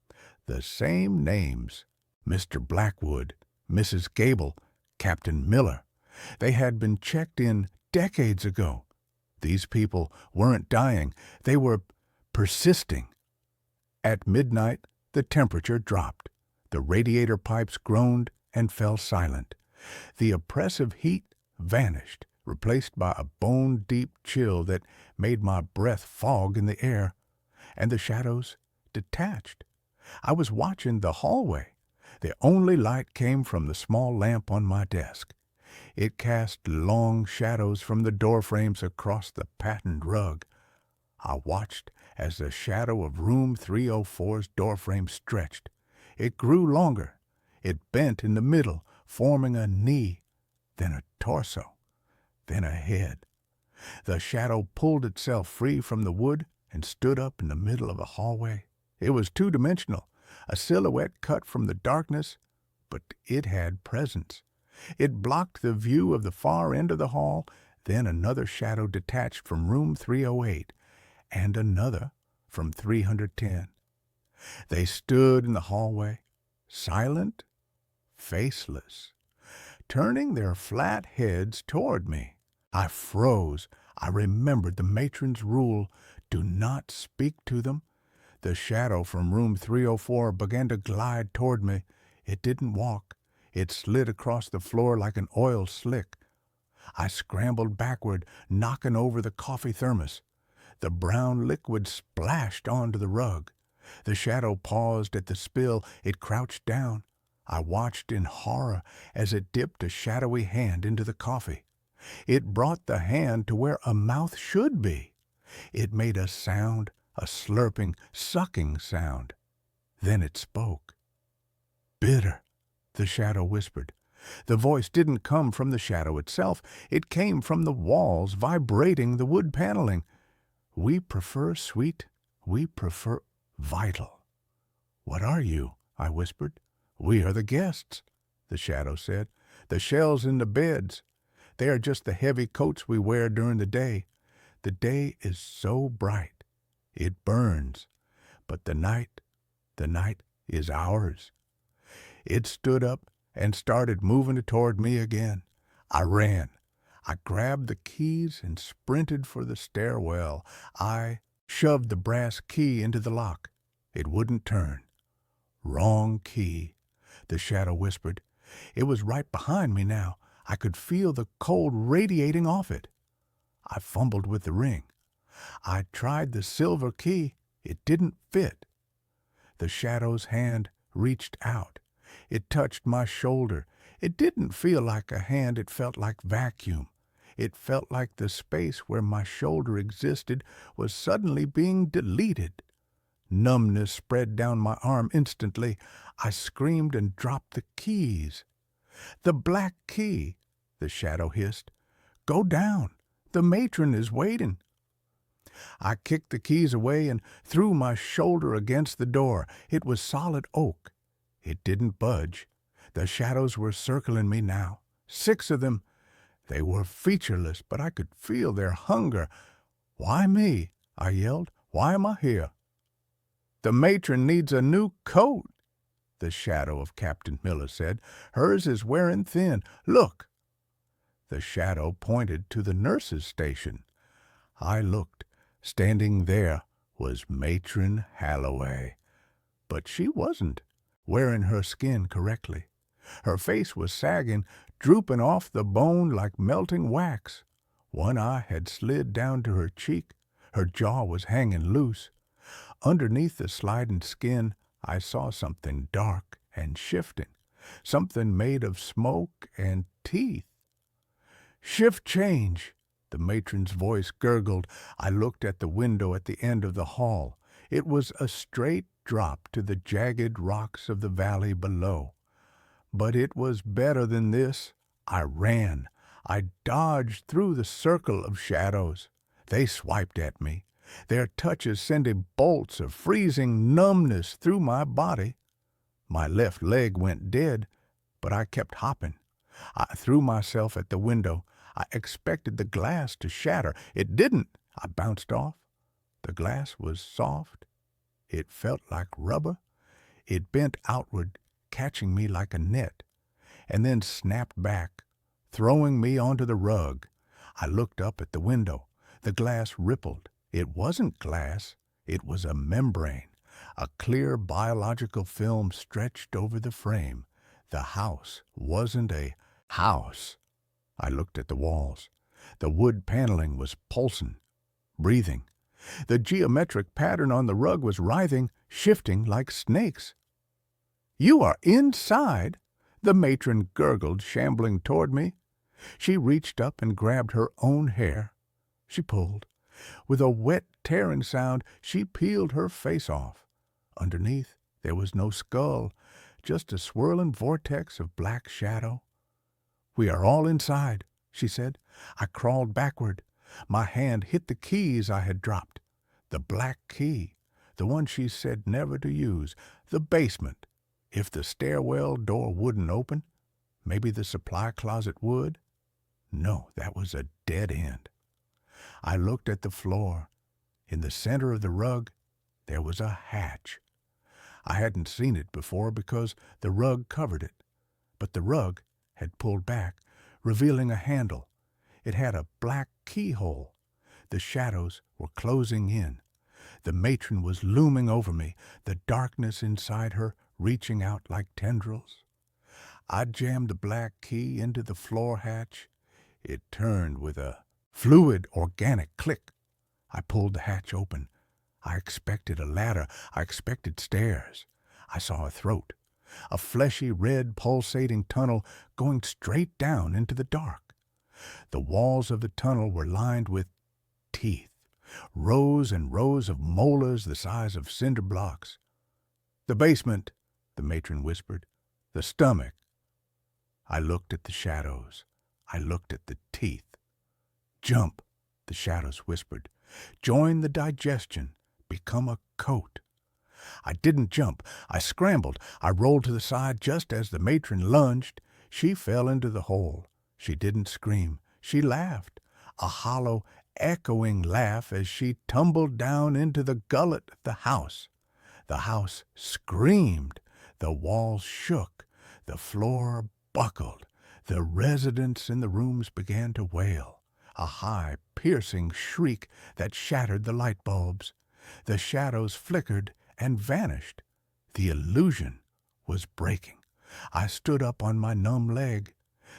names. Mr. Blackwood, Mrs. Gable, Captain Miller. They had been checked in decades ago. These people weren't dying. They were persisting. At midnight, the temperature dropped. The radiator pipes groaned and fell silent. The oppressive heat vanished, replaced by a bone-deep chill that made my breath fog in the air, and the shadows detached. I was watching the hallway. The only light came from the small lamp on my desk. It cast long shadows from the door frames across the patterned rug. I watched as the shadow of room 304's doorframe stretched. It grew longer. It bent in the middle, forming a knee, then a torso, then a head. The shadow pulled itself free from the wood and stood up in the middle of the hallway. It was two-dimensional, a silhouette cut from the darkness, but it had presence. It blocked the view of the far end of the hall, then another shadow detached from room 308, and another from 310. They stood in the hallway, silent, faceless, turning their flat heads toward me. I froze. I remembered the matron's rule, do not speak to them. The shadow from room 304 began to glide toward me. It didn't walk. It slid across the floor like an oil slick. I scrambled backward, knocking over the coffee thermos. The brown liquid splashed onto the rug. The shadow paused at the spill. It crouched down. I watched in horror as it dipped a shadowy hand into the coffee. It brought the hand to where a mouth should be. It made a sound, a slurping, sucking sound. Then it spoke. "Bitter," the shadow whispered. The voice didn't come from the shadow itself. It came from the walls, vibrating the wood paneling. "We prefer sweet. We prefer vital." "What are you?" I whispered. "We are the guests," the shadow said. "The shells in the beds. They are just the heavy coats we wear during the day. The day is so bright. It burns. But the night is ours." It stood up and started moving toward me again. I ran. I grabbed the keys and sprinted for the stairwell. I shoved the brass key into the lock. It wouldn't turn. "Wrong key," the shadow whispered. It was right behind me now. I could feel the cold radiating off it. I fumbled with the ring. I tried the silver key. It didn't fit. The shadow's hand reached out. It touched my shoulder. It didn't feel like a hand. It felt like vacuum. It felt like the space where my shoulder existed was suddenly being deleted. Numbness spread down my arm instantly. I screamed and dropped the keys. "The black key," the shadow hissed. "Go down. The matron is waiting." I kicked the keys away and threw my shoulder against the door. It was solid oak. It didn't budge. The shadows were circling me now. 6 of them. They were featureless, but I could feel their hunger. "Why me?" I yelled. "Why am I here?" "The matron needs a new coat," the shadow of Captain Miller said. "Hers is wearing thin. Look." The shadow pointed to the nurse's station. I looked. Standing there was Matron Holloway. But she wasn't wearing her skin correctly. Her face was sagging, drooping off the bone like melting wax. One eye had slid down to her cheek. Her jaw was hanging loose. Underneath the sliding skin, I saw something dark and shifting, something made of smoke and teeth. "Shift change," the matron's voice gurgled. I looked at the window at the end of the hall. It was a straight drop to the jagged rocks of the valley below. But it was better than this. I ran. I dodged through the circle of shadows. They swiped at me, their touches sending bolts of freezing numbness through my body. My left leg went dead, but I kept hopping. I threw myself at the window. I expected the glass to shatter. It didn't. I bounced off. The glass was soft. It felt like rubber. It bent outward, catching me like a net, and then snapped back, throwing me onto the rug. I looked up at the window. The glass rippled. It wasn't glass. It was a membrane. A clear biological film stretched over the frame. The house wasn't a house. I looked at the walls. The wood paneling was pulsing, breathing. The geometric pattern on the rug was writhing, shifting like snakes. "You are inside," the matron gurgled, shambling toward me. She reached up and grabbed her own hair. She pulled. With a wet, tearing sound, she peeled her face off. Underneath, there was no skull, just a swirling vortex of black shadow. "We are all inside," she said. I crawled backward. My hand hit the keys I had dropped. The black key, the one she said never to use, the basement. If the stairwell door wouldn't open, maybe the supply closet would. No, that was a dead end. I looked at the floor. In the center of the rug, there was a hatch. I hadn't seen it before because the rug covered it, but the rug had pulled back, revealing a handle. It had a black keyhole. The shadows were closing in. The matron was looming over me, the darkness inside her reaching out like tendrils. I jammed the black key into the floor hatch. It turned with a fluid, organic click. I pulled the hatch open. I expected a ladder. I expected stairs. I saw a throat, a fleshy, red, pulsating tunnel going straight down into the dark. The walls of the tunnel were lined with teeth, rows and rows of molars the size of cinder blocks. "The basement," the matron whispered. "The stomach." I looked at the shadows. I looked at the teeth. "Jump," the shadows whispered. "Join the digestion. Become a coat." I didn't jump. I scrambled. I rolled to the side just as the matron lunged. She fell into the hole. She didn't scream. She laughed, a hollow, echoing laugh as she tumbled down into the gullet of the house. The house screamed. The walls shook. The floor buckled. The residents in the rooms began to wail, a high, piercing shriek that shattered the light bulbs. The shadows flickered and vanished. The illusion was breaking. I stood up on my numb leg.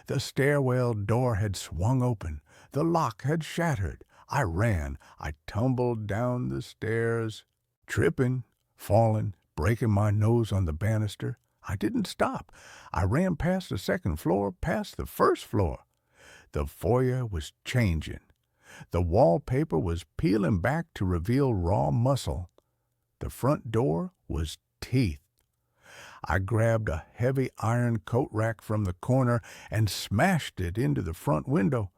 The stairwell door had swung open. The lock had shattered. I ran. I tumbled down the stairs, tripping, falling, breaking my nose on the banister. I didn't stop. I ran past the second floor, past the first floor. The foyer was changing. The wallpaper was peeling back to reveal raw muscle. The front door was teeth. I grabbed a heavy iron coat rack from the corner and smashed it into the front window.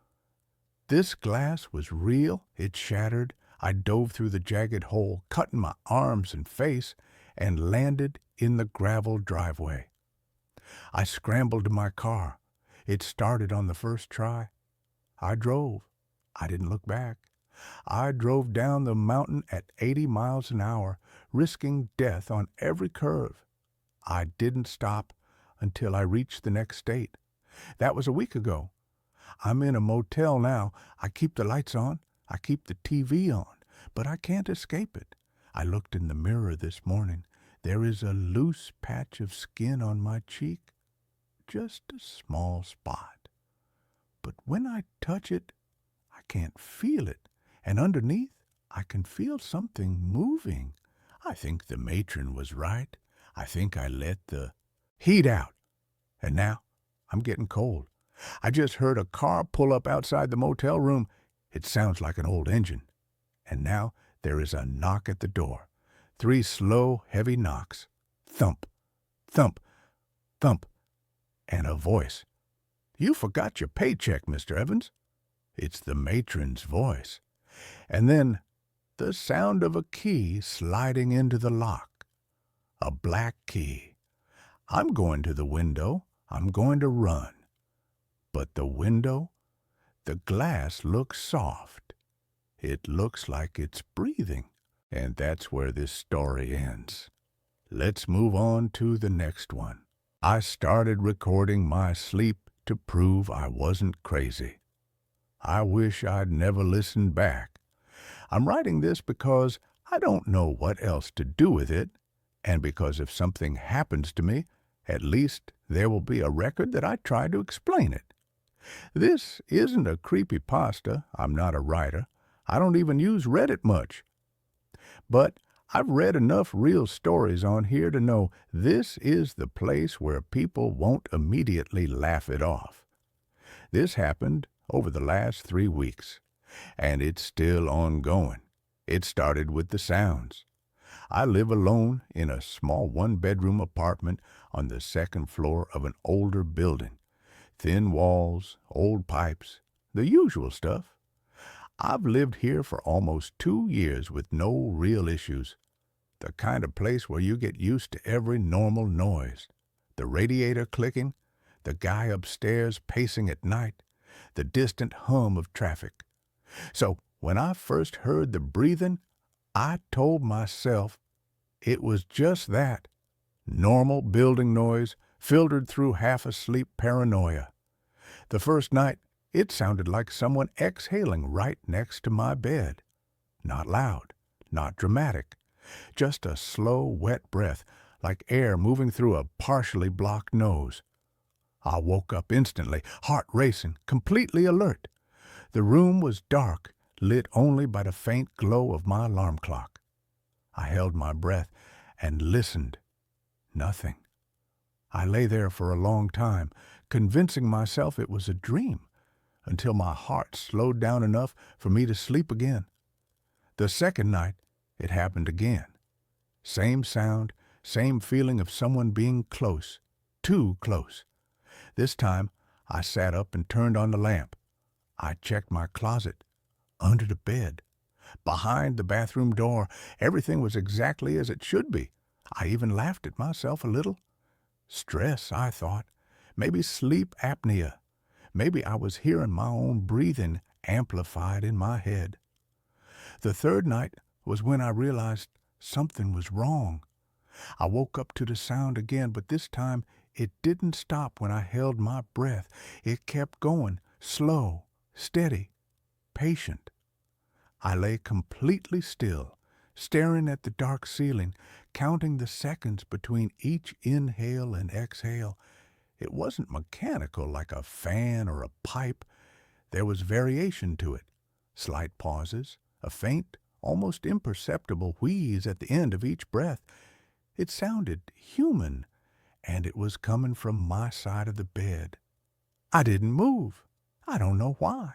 This glass was real. It shattered. I dove through the jagged hole, cutting my arms and face, and landed in the gravel driveway. I scrambled to my car. It started on the first try. I drove. I didn't look back. I drove down the mountain at 80 miles an hour, risking death on every curve. I didn't stop until I reached the next state. That was a week ago. I'm in a motel now. I keep the lights on. I keep the TV on, but I can't escape it. I looked in the mirror this morning. There is a loose patch of skin on my cheek, just a small spot. But when I touch it, I can't feel it, and underneath, I can feel something moving. I think the matron was right. I think I let the heat out, and now I'm getting cold. I just heard a car pull up outside the motel room. It sounds like an old engine. And now there is a knock at the door. 3 slow, heavy knocks. Thump, thump, thump, and a voice. "You forgot your paycheck, Mr. Evans." It's the matron's voice. And then the sound of a key sliding into the lock. A black key. I'm going to the window. I'm going to run. But the window, the glass looks soft. It looks like it's breathing. And that's where this story ends. Let's move on to the next one. I started recording my sleep to prove I wasn't crazy. I wish I'd never listened back. I'm writing this because I don't know what else to do with it, and because if something happens to me, at least there will be a record that I try to explain it. This isn't a creepypasta. I'm not a writer. I don't even use Reddit much. But I've read enough real stories on here to know this is the place where people won't immediately laugh it off. This happened over the last 3 weeks. And it's still ongoing. It started with the sounds. I live alone in a small one-bedroom apartment on the second floor of an older building. Thin walls, old pipes, the usual stuff. I've lived here for almost 2 years with no real issues. The kind of place where you get used to every normal noise. The radiator clicking, the guy upstairs pacing at night, the distant hum of traffic. So when I first heard the breathing, I told myself it was just that. Normal building noise filtered through half-asleep paranoia. The first night, it sounded like someone exhaling right next to my bed. Not loud, not dramatic, just a slow, wet breath, like air moving through a partially blocked nose. I woke up instantly, heart racing, completely alert. The room was dark, lit only by the faint glow of my alarm clock. I held my breath and listened. Nothing. I lay there for a long time, convincing myself it was a dream, until my heart slowed down enough for me to sleep again. The second night, it happened again. Same sound, same feeling of someone being close, too close. This time, I sat up and turned on the lamp. I checked my closet, under the bed, behind the bathroom door. Everything was exactly as it should be. I even laughed at myself a little. Stress, I thought. Maybe sleep apnea. Maybe I was hearing my own breathing amplified in my head. The third night was when I realized something was wrong. I woke up to the sound again, but this time it didn't stop when I held my breath. It kept going, slow, steady, patient. I lay completely still, staring at the dark ceiling, counting the seconds between each inhale and exhale. It wasn't mechanical like a fan or a pipe. There was variation to it, slight pauses, a faint, almost imperceptible wheeze at the end of each breath. It sounded human, and it was coming from my side of the bed. I didn't move. I don't know why.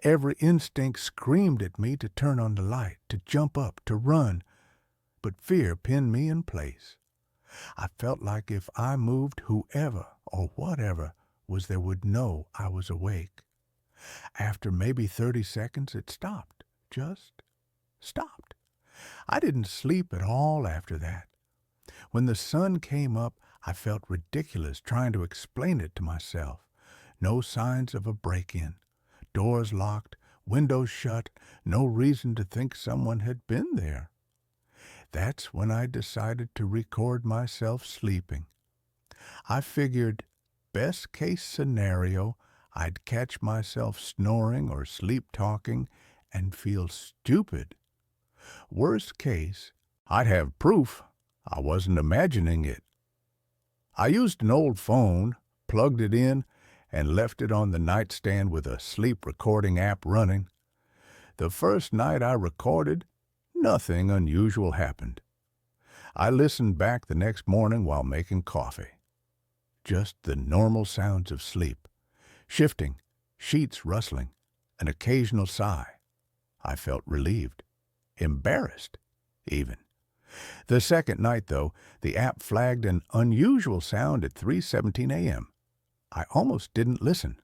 Every instinct screamed at me to turn on the light, to jump up, to run, but fear pinned me in place. I felt like if I moved, whoever or whatever was there would know I was awake. After maybe 30 seconds, it stopped. Just stopped. I didn't sleep at all after that. When the sun came up, I felt ridiculous trying to explain it to myself. No signs of a break-in. Doors locked, windows shut, no reason to think someone had been there. That's when I decided to record myself sleeping. I figured, best case scenario, I'd catch myself snoring or sleep-talking and feel stupid. Worst case, I'd have proof I wasn't imagining it. I used an old phone, plugged it in, and left it on the nightstand with a sleep recording app running. The first night I recorded, nothing unusual happened. I listened back the next morning while making coffee. Just the normal sounds of sleep. Shifting, sheets rustling, an occasional sigh. I felt relieved. Embarrassed, even. The second night, though, the app flagged an unusual sound at 3:17 a.m. I almost didn't listen.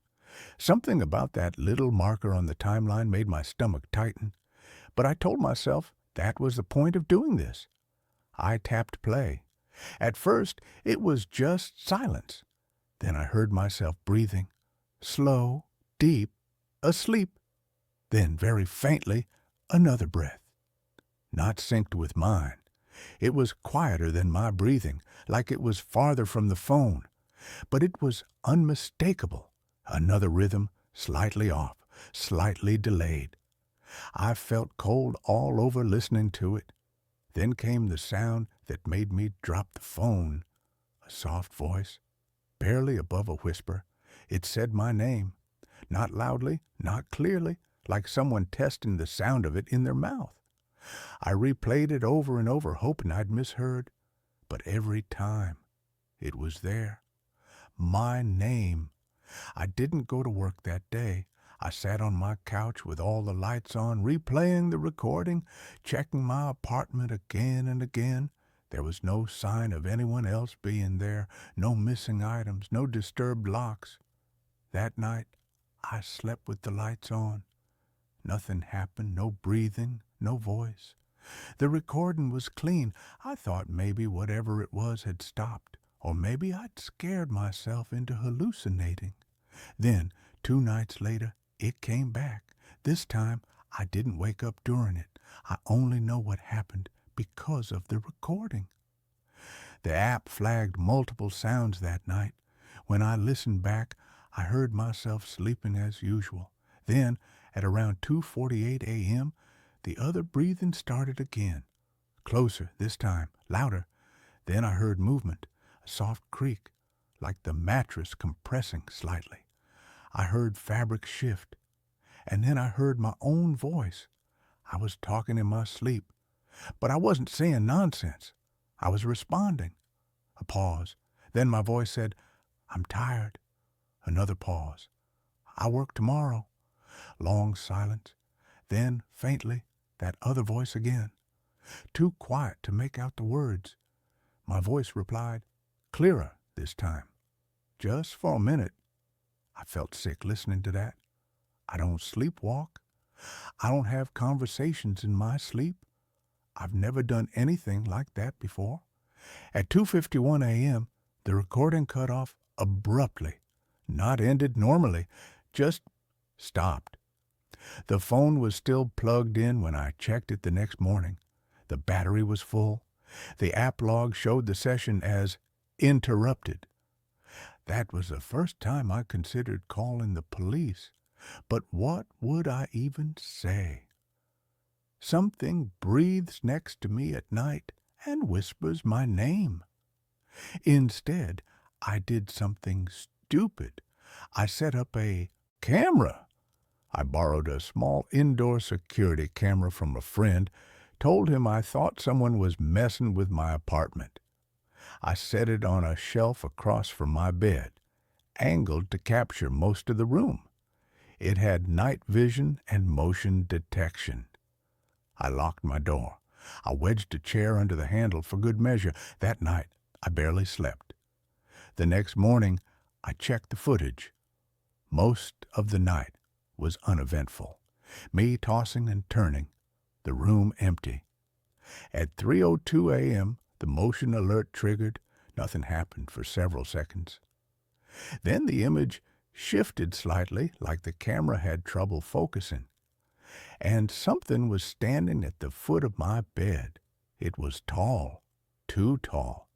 Something about that little marker on the timeline made my stomach tighten, but I told myself that was the point of doing this. I tapped play. At first, it was just silence. Then I heard myself breathing, slow, deep, asleep. Then, very faintly, another breath. Not synced with mine. It was quieter than my breathing, like it was farther from the phone. But it was unmistakable. Another rhythm, slightly off, slightly delayed. I felt cold all over listening to it. Then came the sound that made me drop the phone. A soft voice, barely above a whisper. It said my name. Not loudly, not clearly, like someone testing the sound of it in their mouth. I replayed it over and over, hoping I'd misheard. But every time, it was there. My name. I didn't go to work that day. I sat on my couch with all the lights on, replaying the recording, checking my apartment again and again. There was no sign of anyone else being there, no missing items, no disturbed locks. That night, I slept with the lights on. Nothing happened, no breathing, no voice. The recording was clean. I thought maybe whatever it was had stopped, or maybe I'd scared myself into hallucinating. Then, 2 nights later, it came back. This time, I didn't wake up during it. I only know what happened because of the recording. The app flagged multiple sounds that night. When I listened back, I heard myself sleeping as usual. Then, at around 2:48 a.m., the other breathing started again. Closer this time, louder. Then I heard movement, a soft creak, like the mattress compressing slightly. I heard fabric shift, and then I heard my own voice. I was talking in my sleep, but I wasn't saying nonsense. I was responding. A pause. Then my voice said, "I'm tired." Another pause. "I'll work tomorrow." Long silence. Then, faintly, that other voice again. Too quiet to make out the words. My voice replied, clearer this time. Just for a minute. I felt sick listening to that. I don't sleepwalk. I don't have conversations in my sleep. I've never done anything like that before. At 2:51 a.m., the recording cut off abruptly. Not ended normally, just stopped. The phone was still plugged in when I checked it the next morning. The battery was full. The app log showed the session as interrupted. That was the first time I considered calling the police. But what would I even say? Something breathes next to me at night and whispers my name. Instead, I did something stupid. I set up a camera. I borrowed a small indoor security camera from a friend, told him I thought someone was messing with my apartment. I set it on a shelf across from my bed, angled to capture most of the room. It had night vision and motion detection. I locked my door. I wedged a chair under the handle for good measure. That night, I barely slept. The next morning, I checked the footage. Most of the night was uneventful. Me tossing and turning, the room empty. At 3:02 a.m., the motion alert triggered. Nothing happened for several seconds. Then the image shifted slightly, like the camera had trouble focusing. And something was standing at the foot of my bed. It was tall, too tall.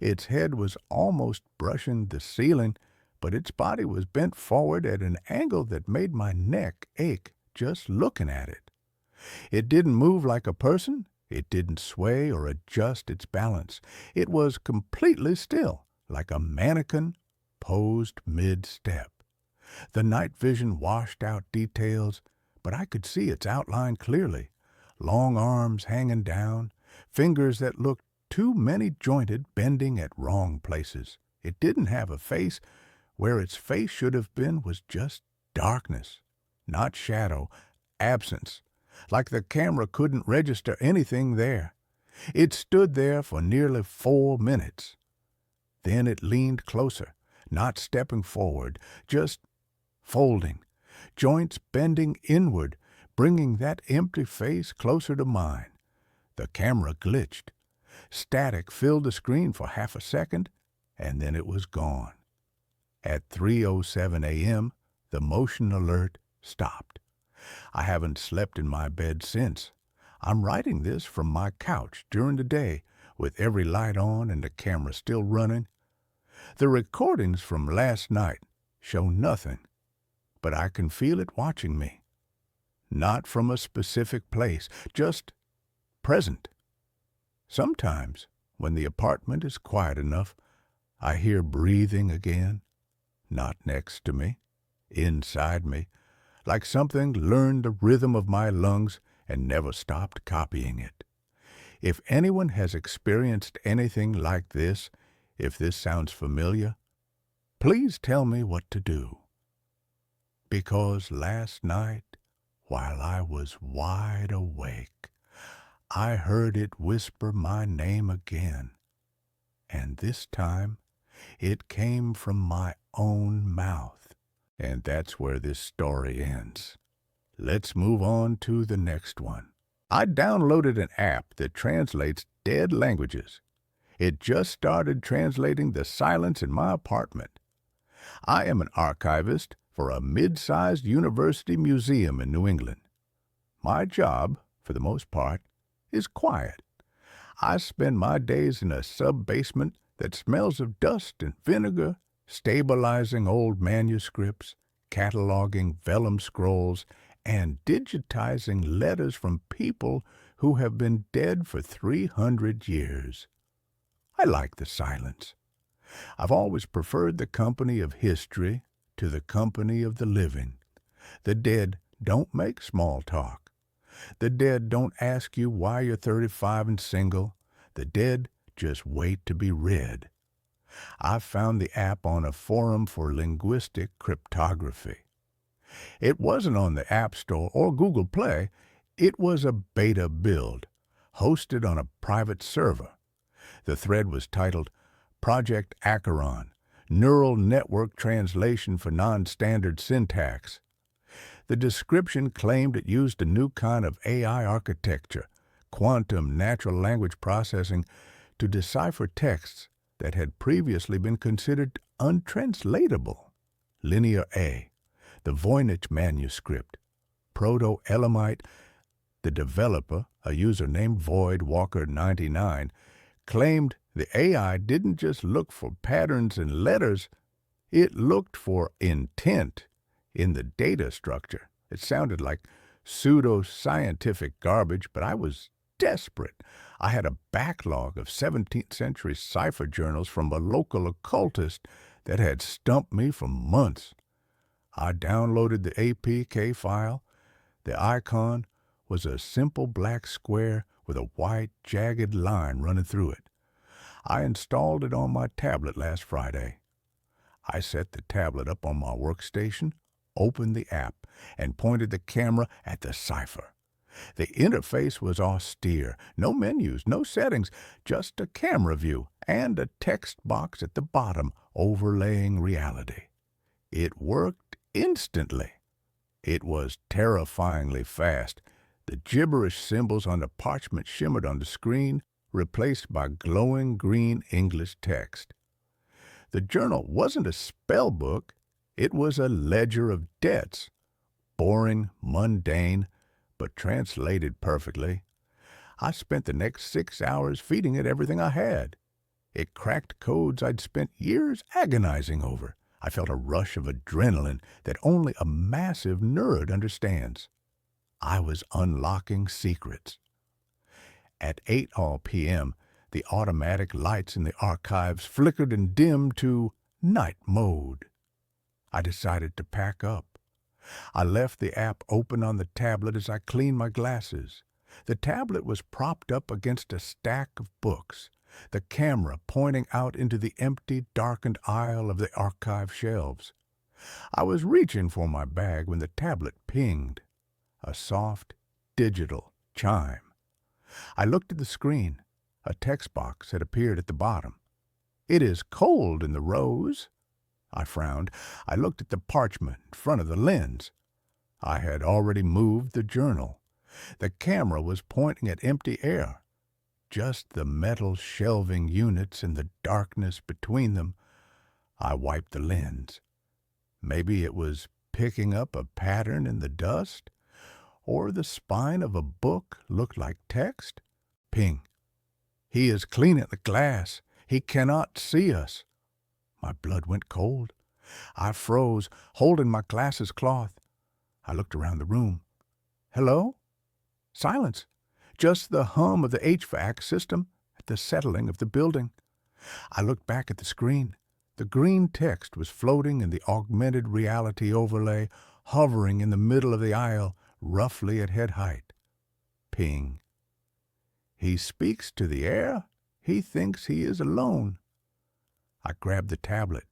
Its head was almost brushing the ceiling, but its body was bent forward at an angle that made my neck ache just looking at it. It didn't move like a person. It didn't sway or adjust its balance. It was completely still, like a mannequin posed mid-step. The night vision washed out details, but I could see its outline clearly. Long arms hanging down, fingers that looked too many-jointed bending at wrong places. It didn't have a face. Where its face should have been was just darkness, not shadow, absence, like the camera couldn't register anything there. It stood there for nearly 4 minutes. Then it leaned closer, not stepping forward, just folding, joints bending inward, bringing that empty face closer to mine. The camera glitched. Static filled the screen for half a second, and then it was gone. At 3:07 a.m., the motion alert stopped. I haven't slept in my bed since. I'm writing this from my couch during the day, with every light on and the camera still running. The recordings from last night show nothing, but I can feel it watching me. Not from a specific place, just present. Sometimes, when the apartment is quiet enough, I hear breathing again. Not next to me, inside me, like something learned the rhythm of my lungs and never stopped copying it. If anyone has experienced anything like this, if this sounds familiar, please tell me what to do. because last night, while I was wide awake, I heard it whisper my name again, and this time it came from my own mouth. And that's where this story ends. Let's move on to the next one. I downloaded an app that translates dead languages. It just started translating the silence in my apartment. I am an archivist for a mid-sized university museum in New England. My job, for the most part, is quiet. I spend my days in a sub-basement that smells of dust and vinegar, stabilizing old manuscripts, cataloging vellum scrolls, and digitizing letters from people who have been dead for 300 years. I like the silence. I've always preferred the company of history to the company of the living. The dead don't make small talk. The dead don't ask you why you're 35 and single. The dead just wait to be read. I found the app on a forum for linguistic cryptography. It wasn't on the App Store or Google Play. It was a beta build, hosted on a private server. The thread was titled Project Acheron, Neural Network Translation for Non-Standard Syntax. The description claimed it used a new kind of AI architecture, quantum natural language processing, to decipher texts that had previously been considered untranslatable. Linear A, the Voynich manuscript, Proto-Elamite. The developer, a user named VoidWalker99, claimed the AI didn't just look for patterns in letters, it looked for intent in the data structure. It sounded like pseudo-scientific garbage, but I was desperate. I had a backlog of 17th century cipher journals from a local occultist that had stumped me for months. I downloaded the APK file. The icon was a simple black square with a white, jagged line running through it. I installed it on my tablet last Friday. I set the tablet up on my workstation, opened the app, and pointed the camera at the cipher. The interface was austere. No menus, no settings, just a camera view and a text box at the bottom overlaying reality. It worked instantly. It was terrifyingly fast. The gibberish symbols on the parchment shimmered on the screen, replaced by glowing green English text. The journal wasn't a spell book. It was a ledger of debts. Boring, mundane, but translated perfectly. I spent the next 6 hours feeding it everything I had. It cracked codes I'd spent years agonizing over. I felt a rush of adrenaline that only a massive nerd understands. I was unlocking secrets. At 8 p.m., the automatic lights in the archives flickered and dimmed to night mode. I decided to pack up. I left the app open on the tablet as I cleaned my glasses. The tablet was propped up against a stack of books, the camera pointing out into the empty, darkened aisle of the archive shelves. I was reaching for my bag when the tablet pinged. A soft, digital chime. I looked at the screen. A text box had appeared at the bottom. "It is cold in the rose." I frowned. I looked at the parchment in front of the lens. I had already moved the journal. The camera was pointing at empty air. Just the metal shelving units and the darkness between them. I wiped the lens. Maybe it was picking up a pattern in the dust, or the spine of a book looked like text. Ping. "He is cleaning the glass. He cannot see us." My blood went cold. I froze, holding my glasses cloth. I looked around the room. Hello? Silence. Just the hum of the HVAC system at the settling of the building. I looked back at the screen. The green text was floating in the augmented reality overlay, hovering in the middle of the aisle, roughly at head height. Ping. "He speaks to the air. He thinks he is alone." I grabbed the tablet.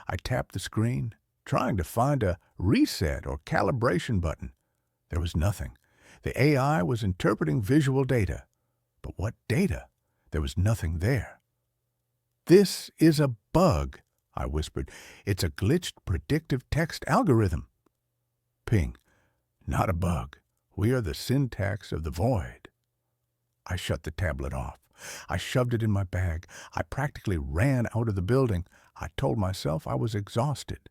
I tapped the screen. trying to find a reset or calibration button. There was nothing. The AI was interpreting visual data. But what data? There was nothing there. "This is a bug," I whispered. "It's a glitched predictive text algorithm." Ping. "Not a bug. We are the syntax of the void." I shut the tablet off. I shoved it in my bag. I practically ran out of the building. I told myself I was exhausted.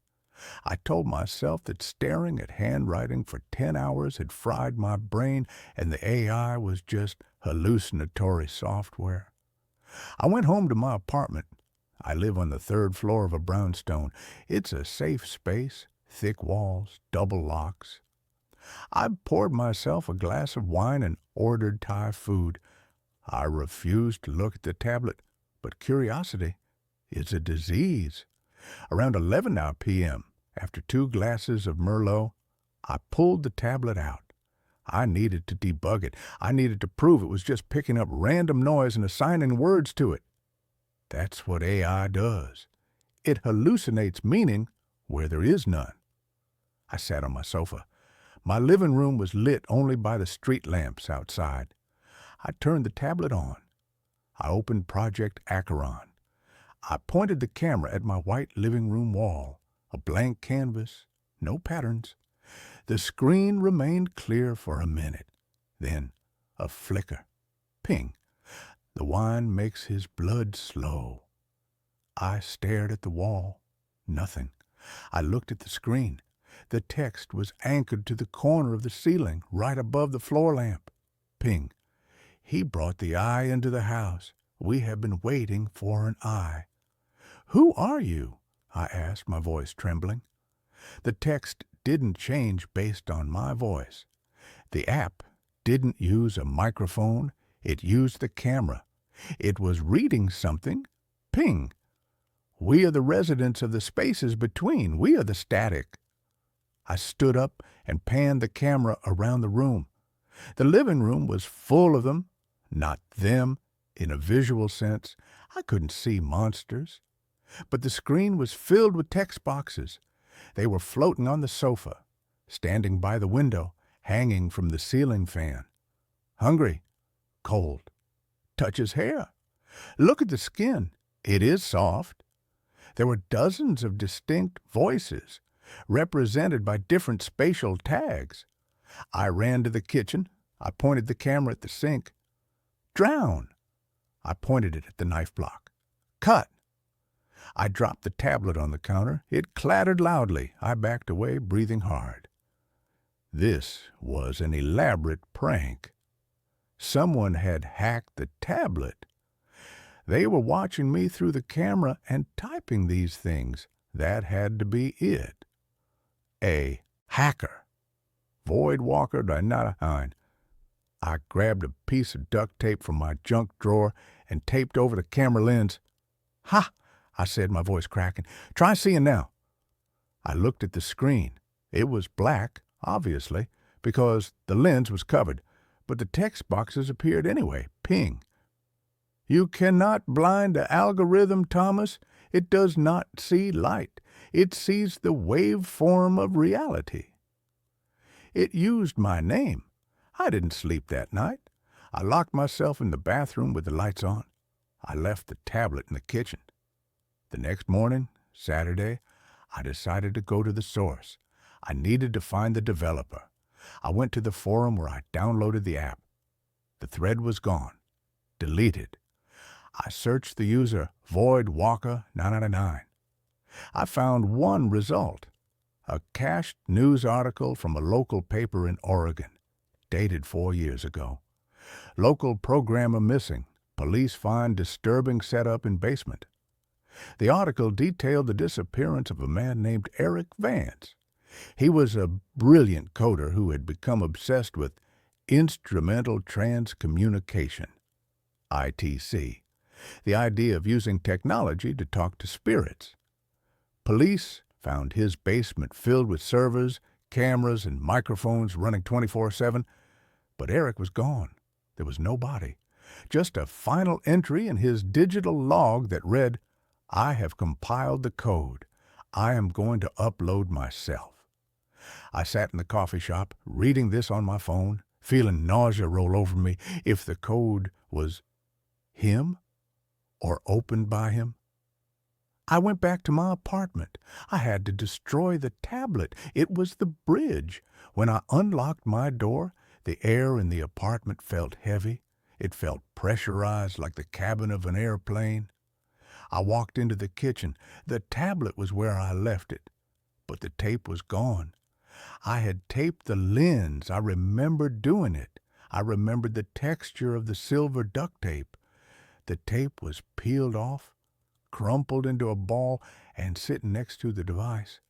I told myself that staring at handwriting for 10 hours had fried my brain and the AI was just hallucinatory software. I went home to my apartment. I live on the 3rd floor of a brownstone. It's a safe space, thick walls, double locks. I poured myself a glass of wine and ordered Thai food. I refused to look at the tablet, but curiosity is a disease. Around 11 p.m., after 2 glasses of Merlot, I pulled the tablet out. I needed to debug it. I needed to prove it was just picking up random noise and assigning words to it. That's what AI does. It hallucinates meaning where there is none. I sat on my sofa. My living room was lit only by the street lamps outside. I turned the tablet on. I opened Project Acheron. I pointed the camera at my white living room wall, a blank canvas, no patterns. The screen remained clear for a minute. Then a flicker. Ping. The wine makes his blood slow. I stared at the wall. Nothing. I looked at the screen. The text was anchored to the corner of the ceiling, right above the floor lamp. Ping. He brought the eye into the house. We have been waiting for an eye. "Who are you?" I asked, my voice trembling. The text didn't change based on my voice. The app didn't use a microphone. It used the camera. It was reading something. Ping. We are the residents of the spaces between. We are the static. I stood up and panned the camera around the room. The living room was full of them, not them, in a visual sense. I couldn't see monsters. But the screen was filled with text boxes. They were floating on the sofa, standing by the window, hanging from the ceiling fan. Hungry, cold, touches hair. Look at the skin. It is soft. There were dozens of distinct voices, represented by different spatial tags. I ran to the kitchen. I pointed the camera at the sink. Drown. I pointed it at the knife block. Cut. I dropped the tablet on the counter. It clattered loudly. I backed away, breathing hard. This was an elaborate prank. Someone had hacked the tablet. They were watching me through the camera and typing these things. That had to be it. A hacker. Void Walker Dynatine. I grabbed a piece of duct tape from my junk drawer and taped over the camera lens. "Ha!" I said, my voice cracking. "Try seeing now." I looked at the screen. It was black, obviously, because the lens was covered, but the text boxes appeared anyway. Ping. "You cannot blind the algorithm, Thomas. It does not see light. It sees the waveform of reality." It used my name. I didn't sleep that night. I locked myself in the bathroom with the lights on. I left the tablet in the kitchen. The next morning, Saturday, I decided to go to the source. I needed to find the developer. I went to the forum where I downloaded the app. The thread was gone. Deleted. I searched the user Void Walker 999. I found one result. A cached news article from a local paper in Oregon, dated 4 years ago. Local programmer missing. Police find disturbing setup in basement. The article detailed the disappearance of a man named Eric Vance. He was a brilliant coder who had become obsessed with instrumental transcommunication, ITC, the idea of using technology to talk to spirits. Police found his basement filled with servers, cameras, and microphones running 24/7, but Eric was gone. There was no body, just a final entry in his digital log that read, "I have compiled the code. I am going to upload myself. I sat in the coffee shop, reading this on my phone, feeling nausea roll over me if the code was him or opened by him. I went back to my apartment. I had to destroy the tablet. It was the bridge. When I unlocked my door, the air in the apartment felt heavy. It felt pressurized like the cabin of an airplane. I walked into the kitchen. The tablet was where I left it, but the tape was gone. I had taped the lens. I remembered doing it. I remembered the texture of the silver duct tape. The tape was peeled off, crumpled into a ball, and sitting next to the device.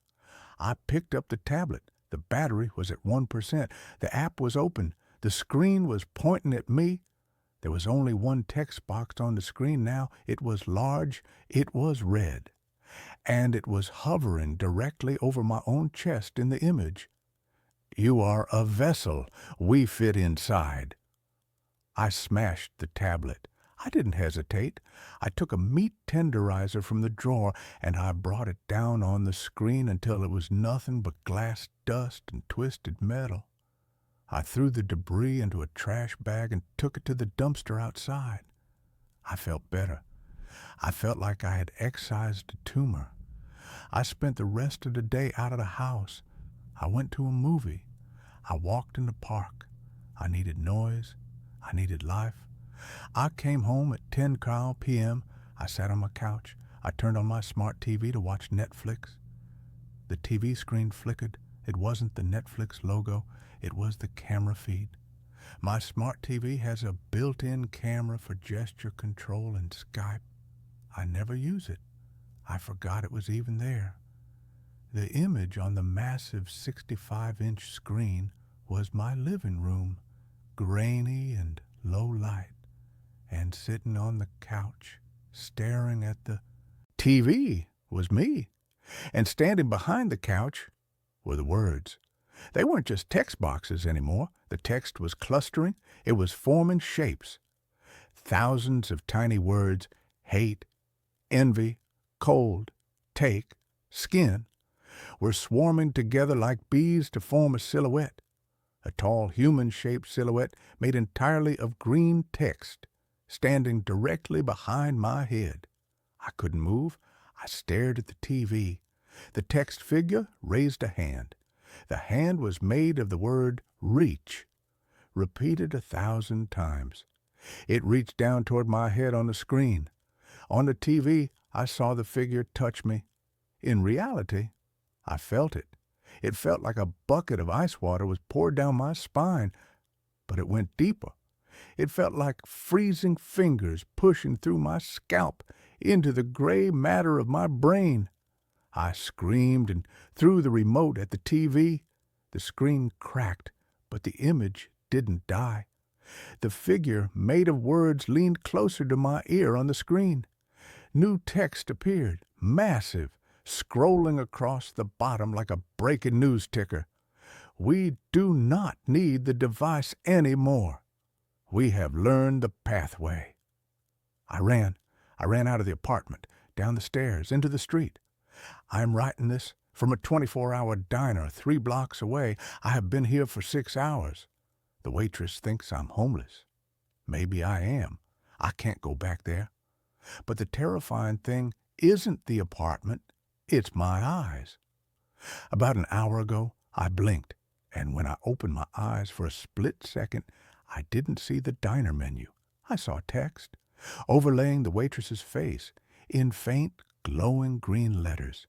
I picked up the tablet. The battery was at 1%. The app was open. The screen was pointing at me. There was only one text box on the screen now. It was large. It was red. And it was hovering directly over my own chest in the image. You are a vessel. We fit inside. I smashed the tablet. I didn't hesitate. I took a meat tenderizer from the drawer and I brought it down on the screen until it was nothing but glass dust and twisted metal. I threw the debris into a trash bag and took it to the dumpster outside. I felt better. I felt like I had excised a tumor. I spent the rest of the day out of the house. I went to a movie. I walked in the park. I needed noise. I needed life. I came home at 10 p.m. I sat on my couch. I turned on my smart TV to watch Netflix. The TV screen flickered. It wasn't the Netflix logo. It was the camera feed. My smart TV has a built-in camera for gesture control and Skype. I never use it. I forgot it was even there. The image on the massive 65-inch screen was my living room, grainy and low light, and sitting on the couch, staring at the TV was me, and standing behind the couch were the words. They weren't just text boxes anymore. The text was clustering. It was forming shapes. Thousands of tiny words: hate, envy, cold, take, skin, were swarming together like bees to form a silhouette. A tall human-shaped silhouette made entirely of green text, standing directly behind my head. I couldn't move. I stared at the TV. The text figure raised a hand. The hand was made of the word reach, repeated 1,000 times. It reached down toward my head on the screen. On the TV, I saw the figure touch me. In reality, I felt it. It felt like a bucket of ice water was poured down my spine, but it went deeper. It felt like freezing fingers pushing through my scalp into the gray matter of my brain. I screamed and threw the remote at the TV. The screen cracked, but the image didn't die. The figure made of words leaned closer to my ear on the screen. New text appeared, massive, scrolling across the bottom like a breaking news ticker. We do not need the device anymore. We have learned the pathway. I ran out of the apartment, down the stairs, into the street. I'm writing this from a 24-hour diner 3 blocks away. I have been here for 6 hours. The waitress thinks I'm homeless. Maybe I am. I can't go back there. But the terrifying thing isn't the apartment. It's my eyes. About an hour ago, I blinked, and when I opened my eyes for a split second, I didn't see the diner menu. I saw text, overlaying the waitress's face, in faint, glowing green letters.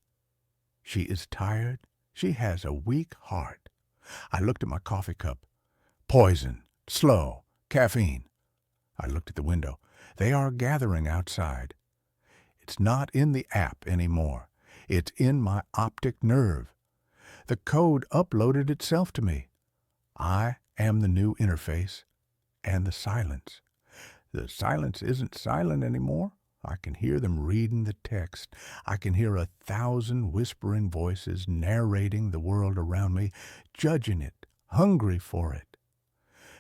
She is tired. She has a weak heart. I looked at my coffee cup. Poison. Slow. Caffeine. I looked at the window. They are gathering outside. It's not in the app anymore. It's in my optic nerve. The code uploaded itself to me. I am the new interface and the silence. The silence isn't silent anymore. I can hear them reading the text. I can hear 1,000 whispering voices narrating the world around me, judging it, hungry for it.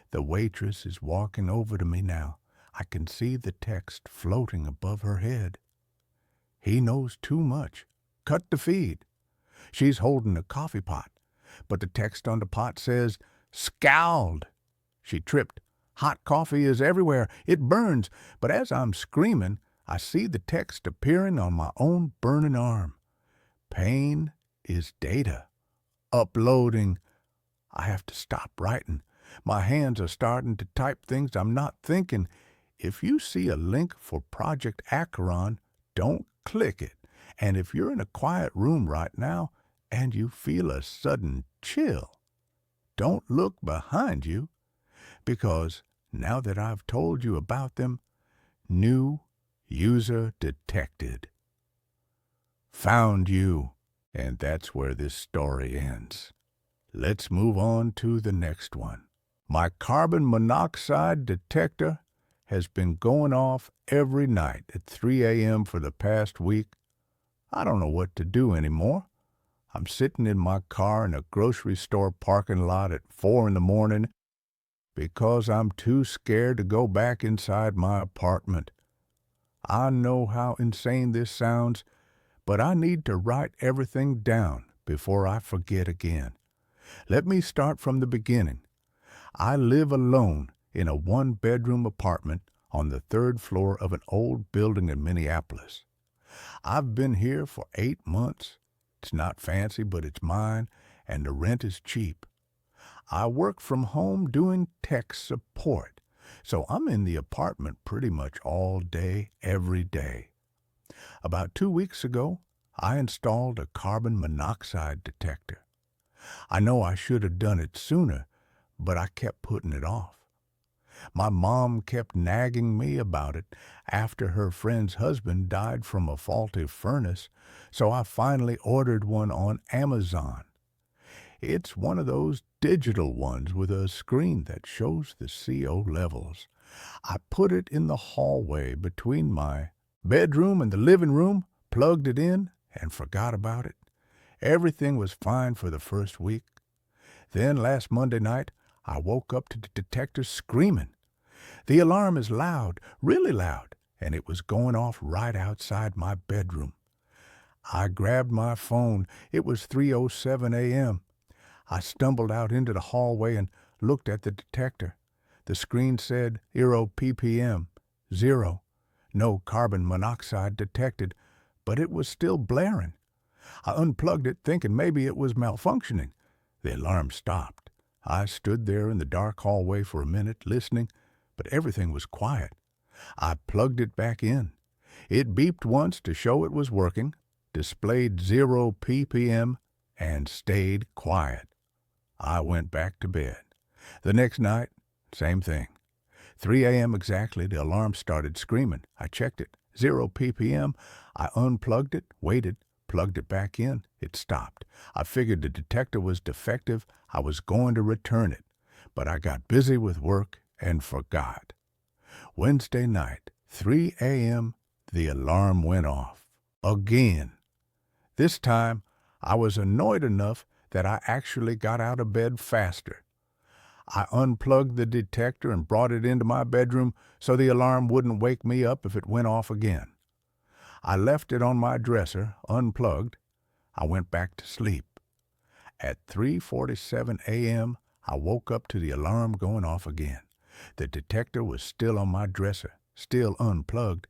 The waitress is walking over to me now. I can see the text floating above her head. He knows too much. cut the feed. She's holding a coffee pot, but the text on the pot says, scald. She tripped. Hot coffee is everywhere. It burns. But as I'm screaming, I see the text appearing on my own burning arm. Pain is data. Uploading. I have to stop writing. My hands are starting to type things I'm not thinking. If you see a link for Project Acheron, don't click it. And if you're in a quiet room right now and you feel a sudden chill, don't look behind you, because now that I've told you about them, new user detected. Found you, and that's where this story ends. Let's move on to the next one. My carbon monoxide detector has been going off every night at 3 a.m. for the past week. I don't know what to do anymore. I'm sitting in my car in a grocery store parking lot at 4 in the morning because I'm too scared to go back inside my apartment. I know how insane this sounds, but I need to write everything down before I forget again. Let me start from the beginning. I live alone in a one-bedroom apartment on the 3rd floor of an old building in Minneapolis. I've been here for 8 months. It's not fancy, but it's mine, and the rent is cheap. I work from home doing tech support, so I'm in the apartment pretty much all day, every day. About 2 weeks ago, I installed a carbon monoxide detector. I know I should have done it sooner, but I kept putting it off. My mom kept nagging me about it after her friend's husband died from a faulty furnace, so I finally ordered one on Amazon. It's one of those digital ones with a screen that shows the CO levels. I put it in the hallway between my bedroom and the living room, plugged it in, and forgot about it. Everything was fine for the first week. Then last Monday night, I woke up to the detector screaming. The alarm is loud, really loud, and it was going off right outside my bedroom. I grabbed my phone. It was 3:07 a.m. I stumbled out into the hallway and looked at the detector. The screen said 0 ppm, 0. No carbon monoxide detected, but it was still blaring. I unplugged it, thinking maybe it was malfunctioning. The alarm stopped. I stood there in the dark hallway for a minute, listening, but everything was quiet. I plugged it back in. It beeped once to show it was working, displayed 0 ppm, and stayed quiet. I went back to bed. The next night, same thing. 3 a.m. exactly, the alarm started screaming. I checked it. 0 ppm. I unplugged it, waited, plugged it back in. It stopped. I figured the detector was defective. I was going to return it, but I got busy with work and forgot. Wednesday night, 3 a.m., the alarm went off. Again. This time, I was annoyed enough that I actually got out of bed faster. I unplugged the detector and brought it into my bedroom so the alarm wouldn't wake me up if it went off again. I left it on my dresser, unplugged. I went back to sleep. At 3:47 a.m., I woke up to the alarm going off again. The detector was still on my dresser, still unplugged,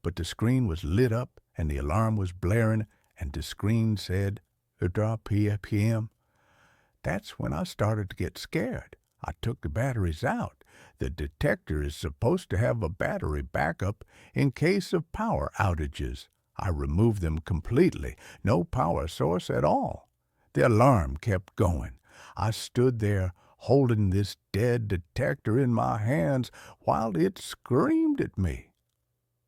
but the screen was lit up and the alarm was blaring and the screen said, 0 ppm. That's when I started to get scared. I took the batteries out. The detector is supposed to have a battery backup in case of power outages. I removed them completely. No power source at all. The alarm kept going. I stood there holding this dead detector in my hands while it screamed at me.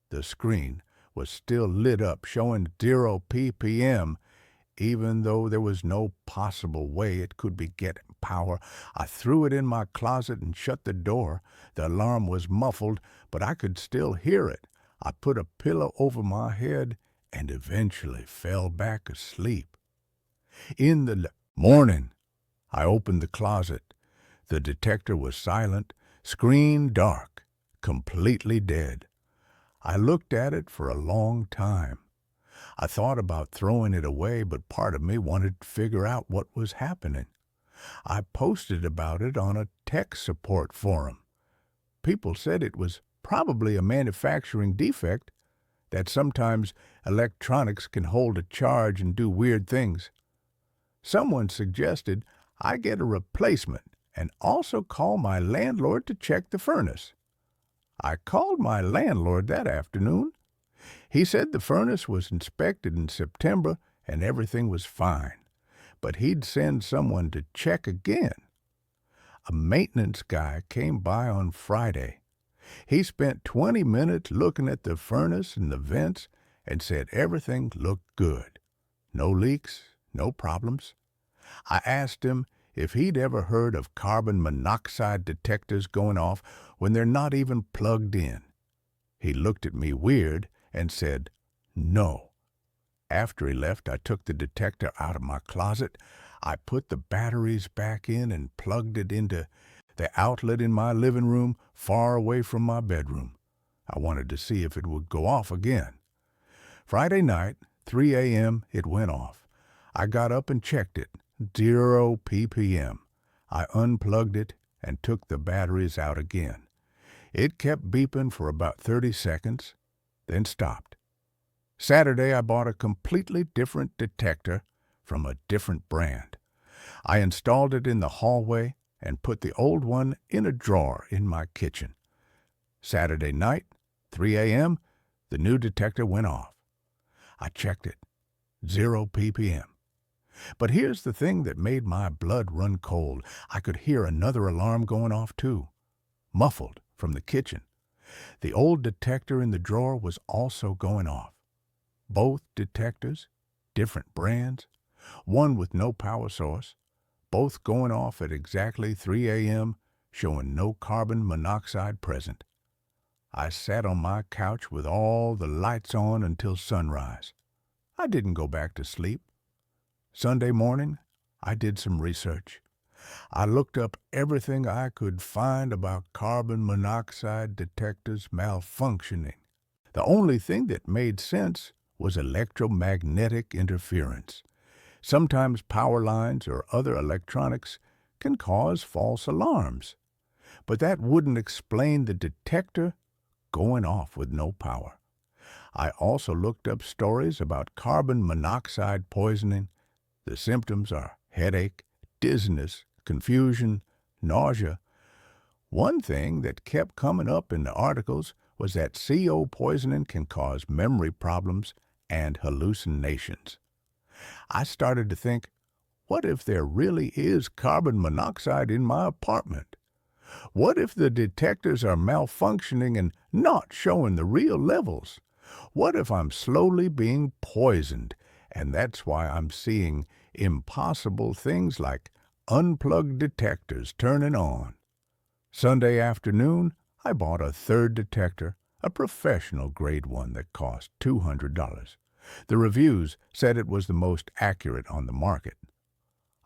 The screen was still lit up, showing 0 ppm, even though there was no possible way it could be getting power. I threw it in my closet and shut the door. The alarm was muffled, but I could still hear it. I put a pillow over my head and eventually fell back asleep. In the morning, I opened the closet. The detector was silent, screen dark, completely dead. I looked at it for a long time. I thought about throwing it away, but part of me wanted to figure out what was happening. I posted about it on a tech support forum. People said it was probably a manufacturing defect, that sometimes electronics can hold a charge and do weird things. Someone suggested I get a replacement and also call my landlord to check the furnace. I called my landlord that afternoon. He said the furnace was inspected in September and everything was fine, but he'd send someone to check again. A maintenance guy came by on Friday. He spent 20 minutes looking at the furnace and the vents and said everything looked good. No leaks, no problems. I asked him if he'd ever heard of carbon monoxide detectors going off when they're not even plugged in. He looked at me weird and said, no. After he left, I took the detector out of my closet. I put the batteries back in and plugged it into the outlet in my living room far away from my bedroom. I wanted to see if it would go off again. Friday night, 3 a.m., it went off. I got up and checked it. 0 ppm. I unplugged it and took the batteries out again. It kept beeping for about 30 seconds, then stopped. Saturday, I bought a completely different detector from a different brand. I installed it in the hallway and put the old one in a drawer in my kitchen. Saturday night, 3 a.m., the new detector went off. I checked it. 0 ppm. But here's the thing that made my blood run cold. I could hear another alarm going off too, muffled from the kitchen. The old detector in the drawer was also going off. Both detectors, different brands, one with no power source, both going off at exactly 3 a.m., showing no carbon monoxide present. I sat on my couch with all the lights on until sunrise. I didn't go back to sleep. Sunday morning, I did some research. I looked up everything I could find about carbon monoxide detectors malfunctioning. The only thing that made sense was electromagnetic interference. Sometimes power lines or other electronics can cause false alarms, but that wouldn't explain the detector going off with no power. I also looked up stories about carbon monoxide poisoning. The symptoms are headache, dizziness, confusion, nausea. One thing that kept coming up in the articles was that CO poisoning can cause memory problems and hallucinations. I started to think, what if there really is carbon monoxide in my apartment? What if the detectors are malfunctioning and not showing the real levels? What if I'm slowly being poisoned, and that's why I'm seeing impossible things like unplugged detectors turning on? Sunday afternoon, I bought a third detector, a professional grade one that cost $200. The reviews said it was the most accurate on the market.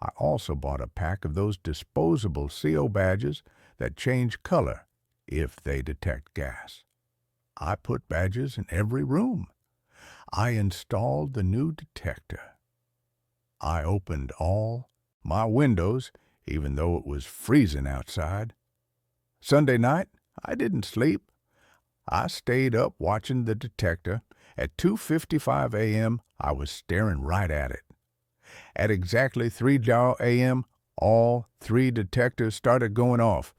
I also bought a pack of those disposable CO badges that change color if they detect gas. I put badges in every room. I installed the new detector. I opened all my windows, even though it was freezing outside. Sunday night, I didn't sleep. I stayed up watching the detector. At 2:55 a.m., I was staring right at it. At exactly 3 a.m., all three detectors started going off.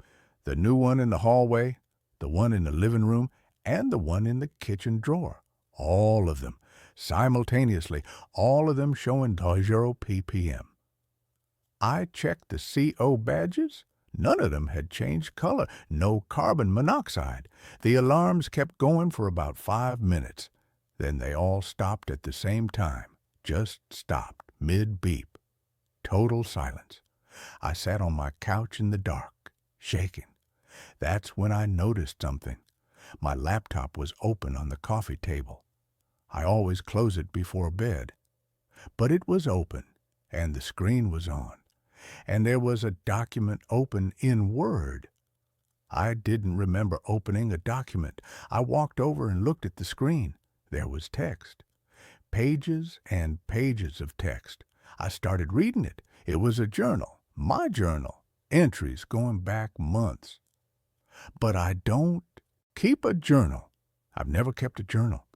The new one in the hallway, the one in the living room, and the one in the kitchen drawer. All of them, simultaneously, all of them showing 0 ppm. I checked the CO badges. None of them had changed color. No carbon monoxide. The alarms kept going for about 5 minutes. Then they all stopped at the same time. Just stopped, mid-beep. Total silence. I sat on my couch in the dark, shaking. That's when I noticed something. My laptop was open on the coffee table. I always close it before bed. But it was open, and the screen was on. And there was a document open in Word. I didn't remember opening a document. I walked over and looked at the screen. There was text. pages and pages of text. I started reading it. It was a journal, my journal, entries going back months. But I don't keep a journal. I've never kept a journal.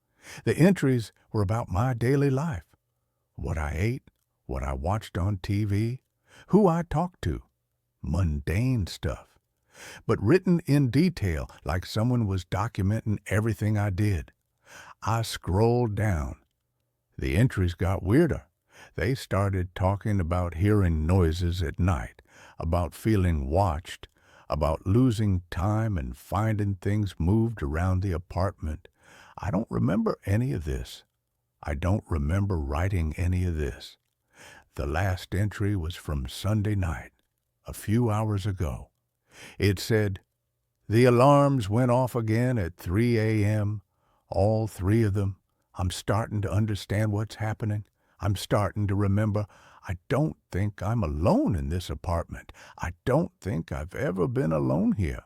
The entries were about my daily life, what I ate, what I watched on TV, who I talked to, mundane stuff, but written in detail like someone was documenting everything I did. I scrolled down. The entries got weirder. They started talking about hearing noises at night, about feeling watched, about losing time and finding things moved around the apartment. I don't remember any of this. I don't remember writing any of this. The last entry was from Sunday night, a few hours ago. It said, "The alarms went off again at 3 a.m., all three of them. I'm starting to understand what's happening. I'm starting to remember. I don't think I'm alone in this apartment. I don't think I've ever been alone here."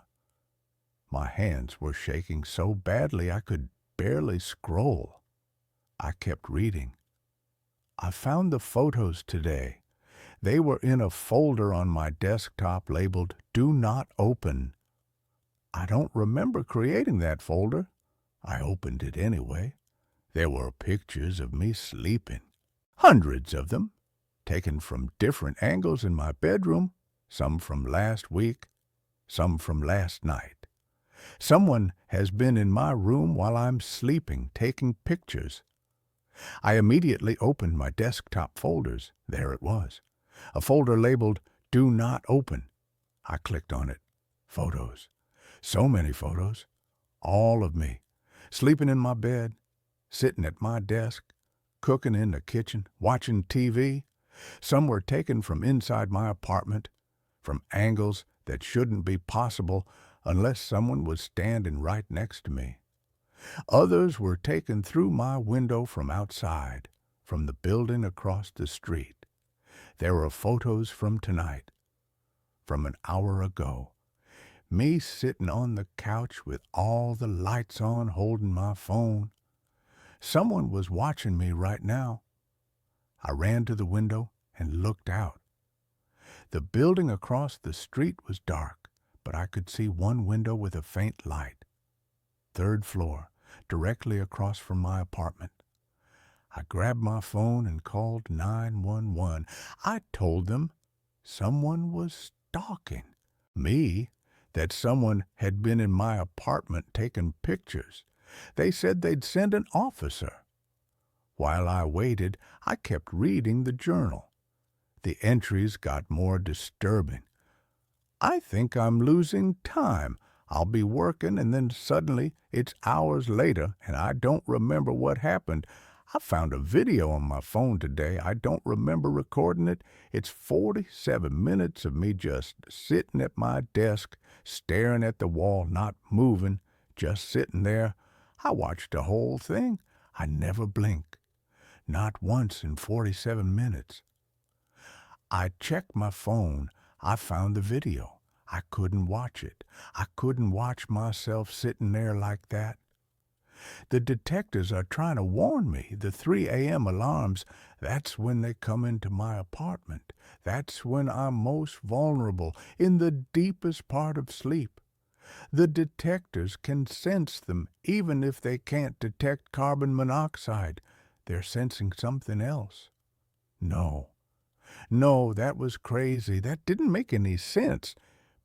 My hands were shaking so badly I could barely scroll. I kept reading. I found the photos today. They were in a folder on my desktop labeled "Do Not Open." I don't remember creating that folder. I opened it anyway. There were pictures of me sleeping, hundreds of them, taken from different angles in my bedroom, some from last week, some from last night. Someone has been in my room while I'm sleeping, taking pictures. I immediately opened my desktop folders. There it was, a folder labeled "Do Not Open." I clicked on it. Photos. So many photos. All of me. Sleeping in my bed, sitting at my desk, cooking in the kitchen, watching TV. Some were taken from inside my apartment, from angles that shouldn't be possible unless someone was standing right next to me. Others were taken through my window from outside, from the building across the street. There were photos from tonight, from an hour ago. Me sitting on the couch with all the lights on, holding my phone. Someone was watching me right now. I ran to the window and looked out. The building across the street was dark, but I could see one window with a faint light. 3rd floor, directly across from my apartment. I grabbed my phone and called 911. I told them someone was stalking me, that someone had been in my apartment taking pictures. They said they'd send an officer. While I waited, I kept reading the journal. The entries got more disturbing. I think I'm losing time. I'll be working and then suddenly it's hours later and I don't remember what happened. I found a video on my phone today. I don't remember recording it. It's 47 minutes of me just sitting at my desk, staring at the wall, not moving, just sitting there. I watched the whole thing. I never blinked. Not once in 47 minutes. I checked my phone. I found the video. I couldn't watch it. I couldn't watch myself sitting there like that. The detectives are trying to warn me. The 3 a.m. alarms, that's when they come into my apartment. That's when I'm most vulnerable, in the deepest part of sleep. The detectors can sense them, even if they can't detect carbon monoxide. They're sensing something else. No, that was crazy. That didn't make any sense.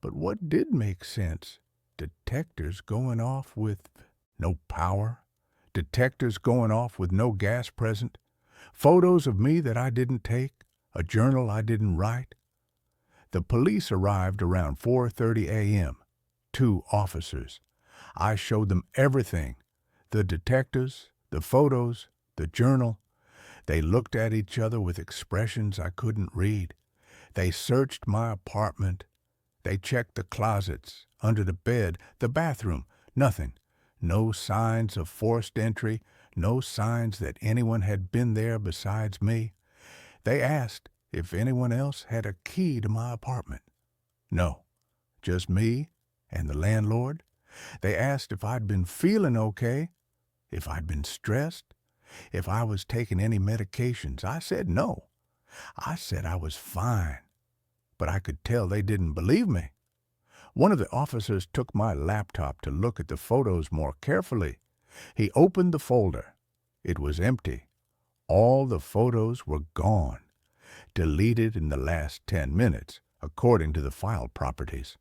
But what did make sense? Detectors going off with no power, detectors going off with no gas present, photos of me that I didn't take, a journal I didn't write. The police arrived around 4:30 a.m., 2 officers. I showed them everything, the detectives, the photos, the journal. They looked at each other with expressions I couldn't read. They searched my apartment. They checked the closets, under the bed, the bathroom. Nothing. No signs of forced entry, no signs that anyone had been there besides me. They asked if anyone else had a key to my apartment. No, just me and the landlord. They asked if I'd been feeling okay, if I'd been stressed. If I was taking any medications, I said no. I said I was fine, but I could tell they didn't believe me. One of the officers took my laptop to look at the photos more carefully. He opened the folder. It was empty. All the photos were gone, deleted in the last 10 minutes, according to the file properties.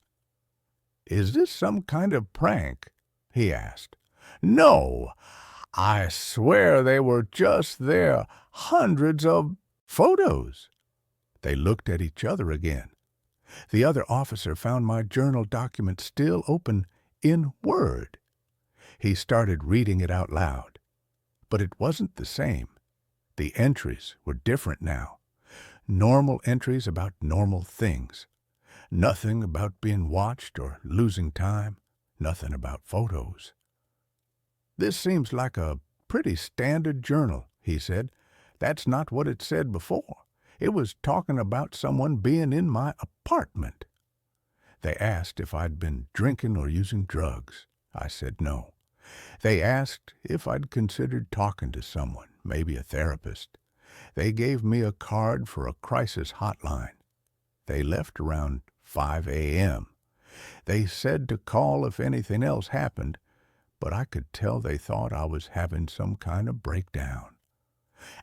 "Is this some kind of prank?" he asked. "No, I swear they were just there, hundreds of photos." They looked at each other again. The other officer found my journal document still open in Word. He started reading it out loud. But it wasn't the same. The entries were different now. Normal entries about normal things. Nothing about being watched or losing time. Nothing about photos. "This seems like a pretty standard journal," he said. "That's not what it said before. It was talking about someone being in my apartment." They asked if I'd been drinking or using drugs. I said no. They asked if I'd considered talking to someone, maybe a therapist. They gave me a card for a crisis hotline. They left around 5 a.m. They said to call if anything else happened, but I could tell they thought I was having some kind of breakdown.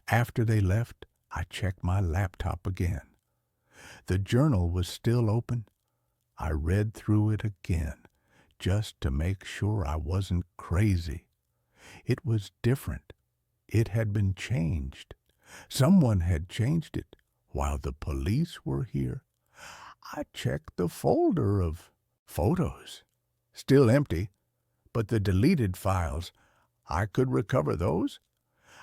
After they left, I checked my laptop again. The journal was still open. I read through it again, just to make sure I wasn't crazy. It was different. It had been changed. Someone had changed it while the police were here. I checked the folder of photos. Still empty, but the deleted files, I could recover those.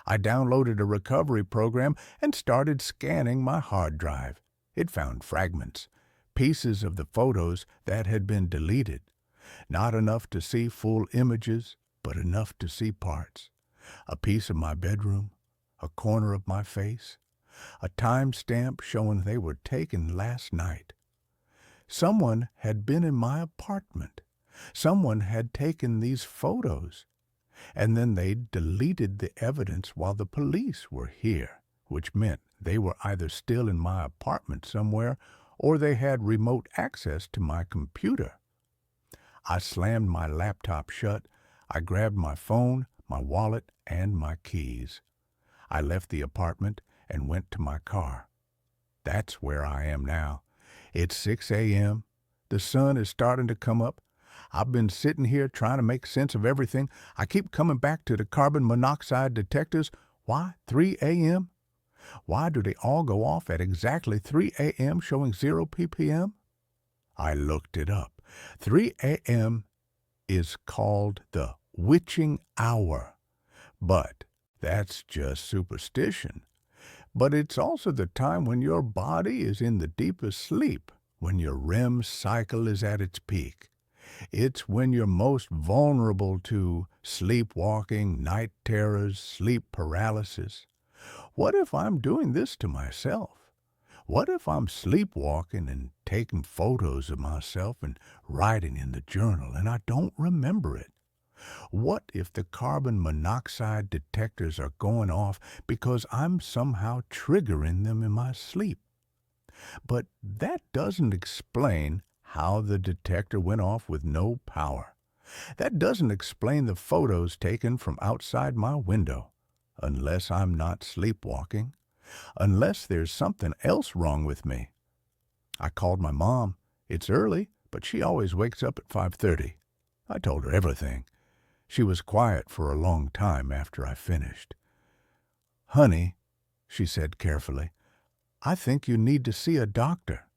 I downloaded a recovery program and started scanning my hard drive. It found fragments, pieces of the photos that had been deleted. Not enough to see full images, but enough to see parts. A piece of my bedroom, a corner of my face, a timestamp showing they were taken last night. Someone had been in my apartment. Someone had taken these photos. And then they deleted the evidence while the police were here, which meant they were either still in my apartment somewhere or they had remote access to my computer. I slammed my laptop shut. I grabbed my phone, my wallet, and my keys. I left the apartment and went to my car. That's where I am now. It's 6 a.m. The sun is starting to come up. I've been sitting here trying to make sense of everything. I keep coming back to the carbon monoxide detectors. Why 3 a.m.? Why do they all go off at exactly 3 a.m. showing 0 ppm? I looked it up. 3 a.m. is called the witching hour. But that's just superstition. But it's also the time when your body is in the deepest sleep, when your REM cycle is at its peak. It's when you're most vulnerable to sleepwalking, night terrors, sleep paralysis. What if I'm doing this to myself? What if I'm sleepwalking and taking photos of myself and writing in the journal and I don't remember it? What if the carbon monoxide detectors are going off because I'm somehow triggering them in my sleep? But that doesn't explain how the detector went off with no power. That doesn't explain the photos taken from outside my window, unless I'm not sleepwalking, unless there's something else wrong with me. I called my mom. It's early, but she always wakes up at 5:30. I told her everything. She was quiet for a long time after I finished. "Honey," she said carefully, "I think you need to see a doctor."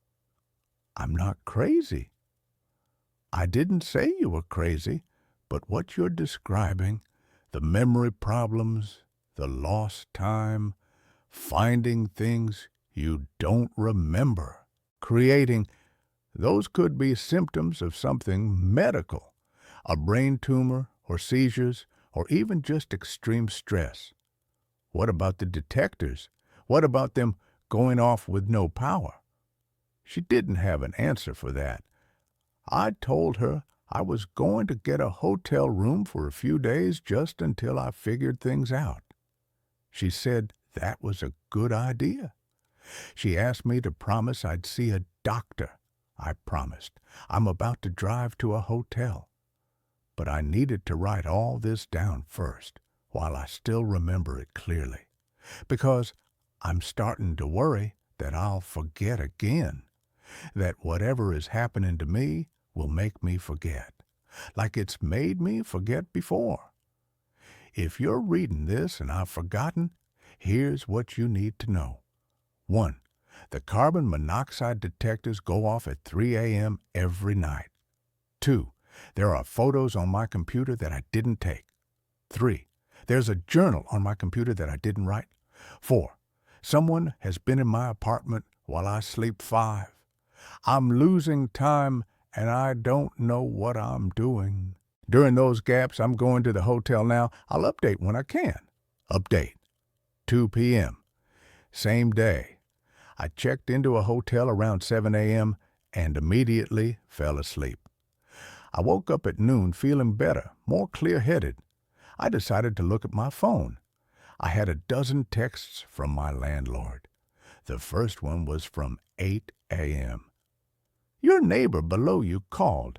"I'm not crazy." "I didn't say you were crazy, but what you're describing, the memory problems, the lost time, finding things you don't remember, creating, those could be symptoms of something medical, a brain tumor or seizures or even just extreme stress. What about the detectors? What about them going off with no power?" She didn't have an answer for that. I told her I was going to get a hotel room for a few days just until I figured things out. She said that was a good idea. She asked me to promise I'd see a doctor. I promised. I'm about to drive to a hotel. But I needed to write all this down first, while I still remember it clearly, because I'm starting to worry that I'll forget again, that whatever is happening to me will make me forget, like it's made me forget before. If you're reading this and I've forgotten, here's what you need to know. 1. The carbon monoxide detectors go off at 3 a.m. every night. 2. There are photos on my computer that I didn't take. 3. There's a journal on my computer that I didn't write. 4. Someone has been in my apartment while I sleep. 5. I'm losing time and I don't know what I'm doing. During those gaps, I'm going to the hotel now. I'll update when I can. Update. 2 p.m. Same day. I checked into a hotel around 7 a.m. and immediately fell asleep. I woke up at noon feeling better, more clear-headed. I decided to look at my phone. I had a dozen texts from my landlord. The first one was from 8 a.m. Your neighbor below you called.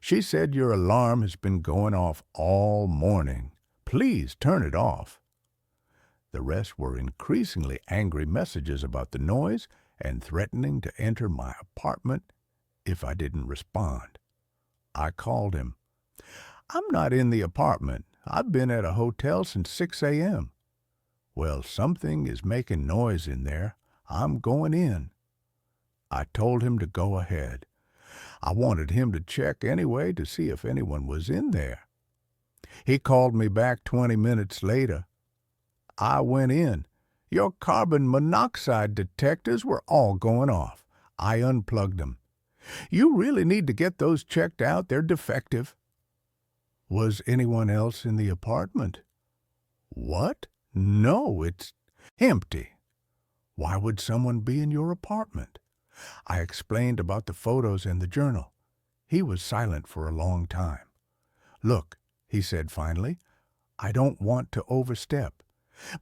She said your alarm has been going off all morning. Please turn it off. The rest were increasingly angry messages about the noise and threatening to enter my apartment if I didn't respond. I called him. I'm not in the apartment. I've been at a hotel since 6 a.m. Well, something is making noise in there. I'm going in. I told him to go ahead. I wanted him to check anyway to see if anyone was in there. He called me back 20 minutes later. I went in. Your carbon monoxide detectors were all going off. I unplugged them. You really need to get those checked out. They're defective. Was anyone else in the apartment? What? No, it's empty. Why would someone be in your apartment? I explained about the photos and the journal. He was silent for a long time. Look, he said finally, I don't want to overstep,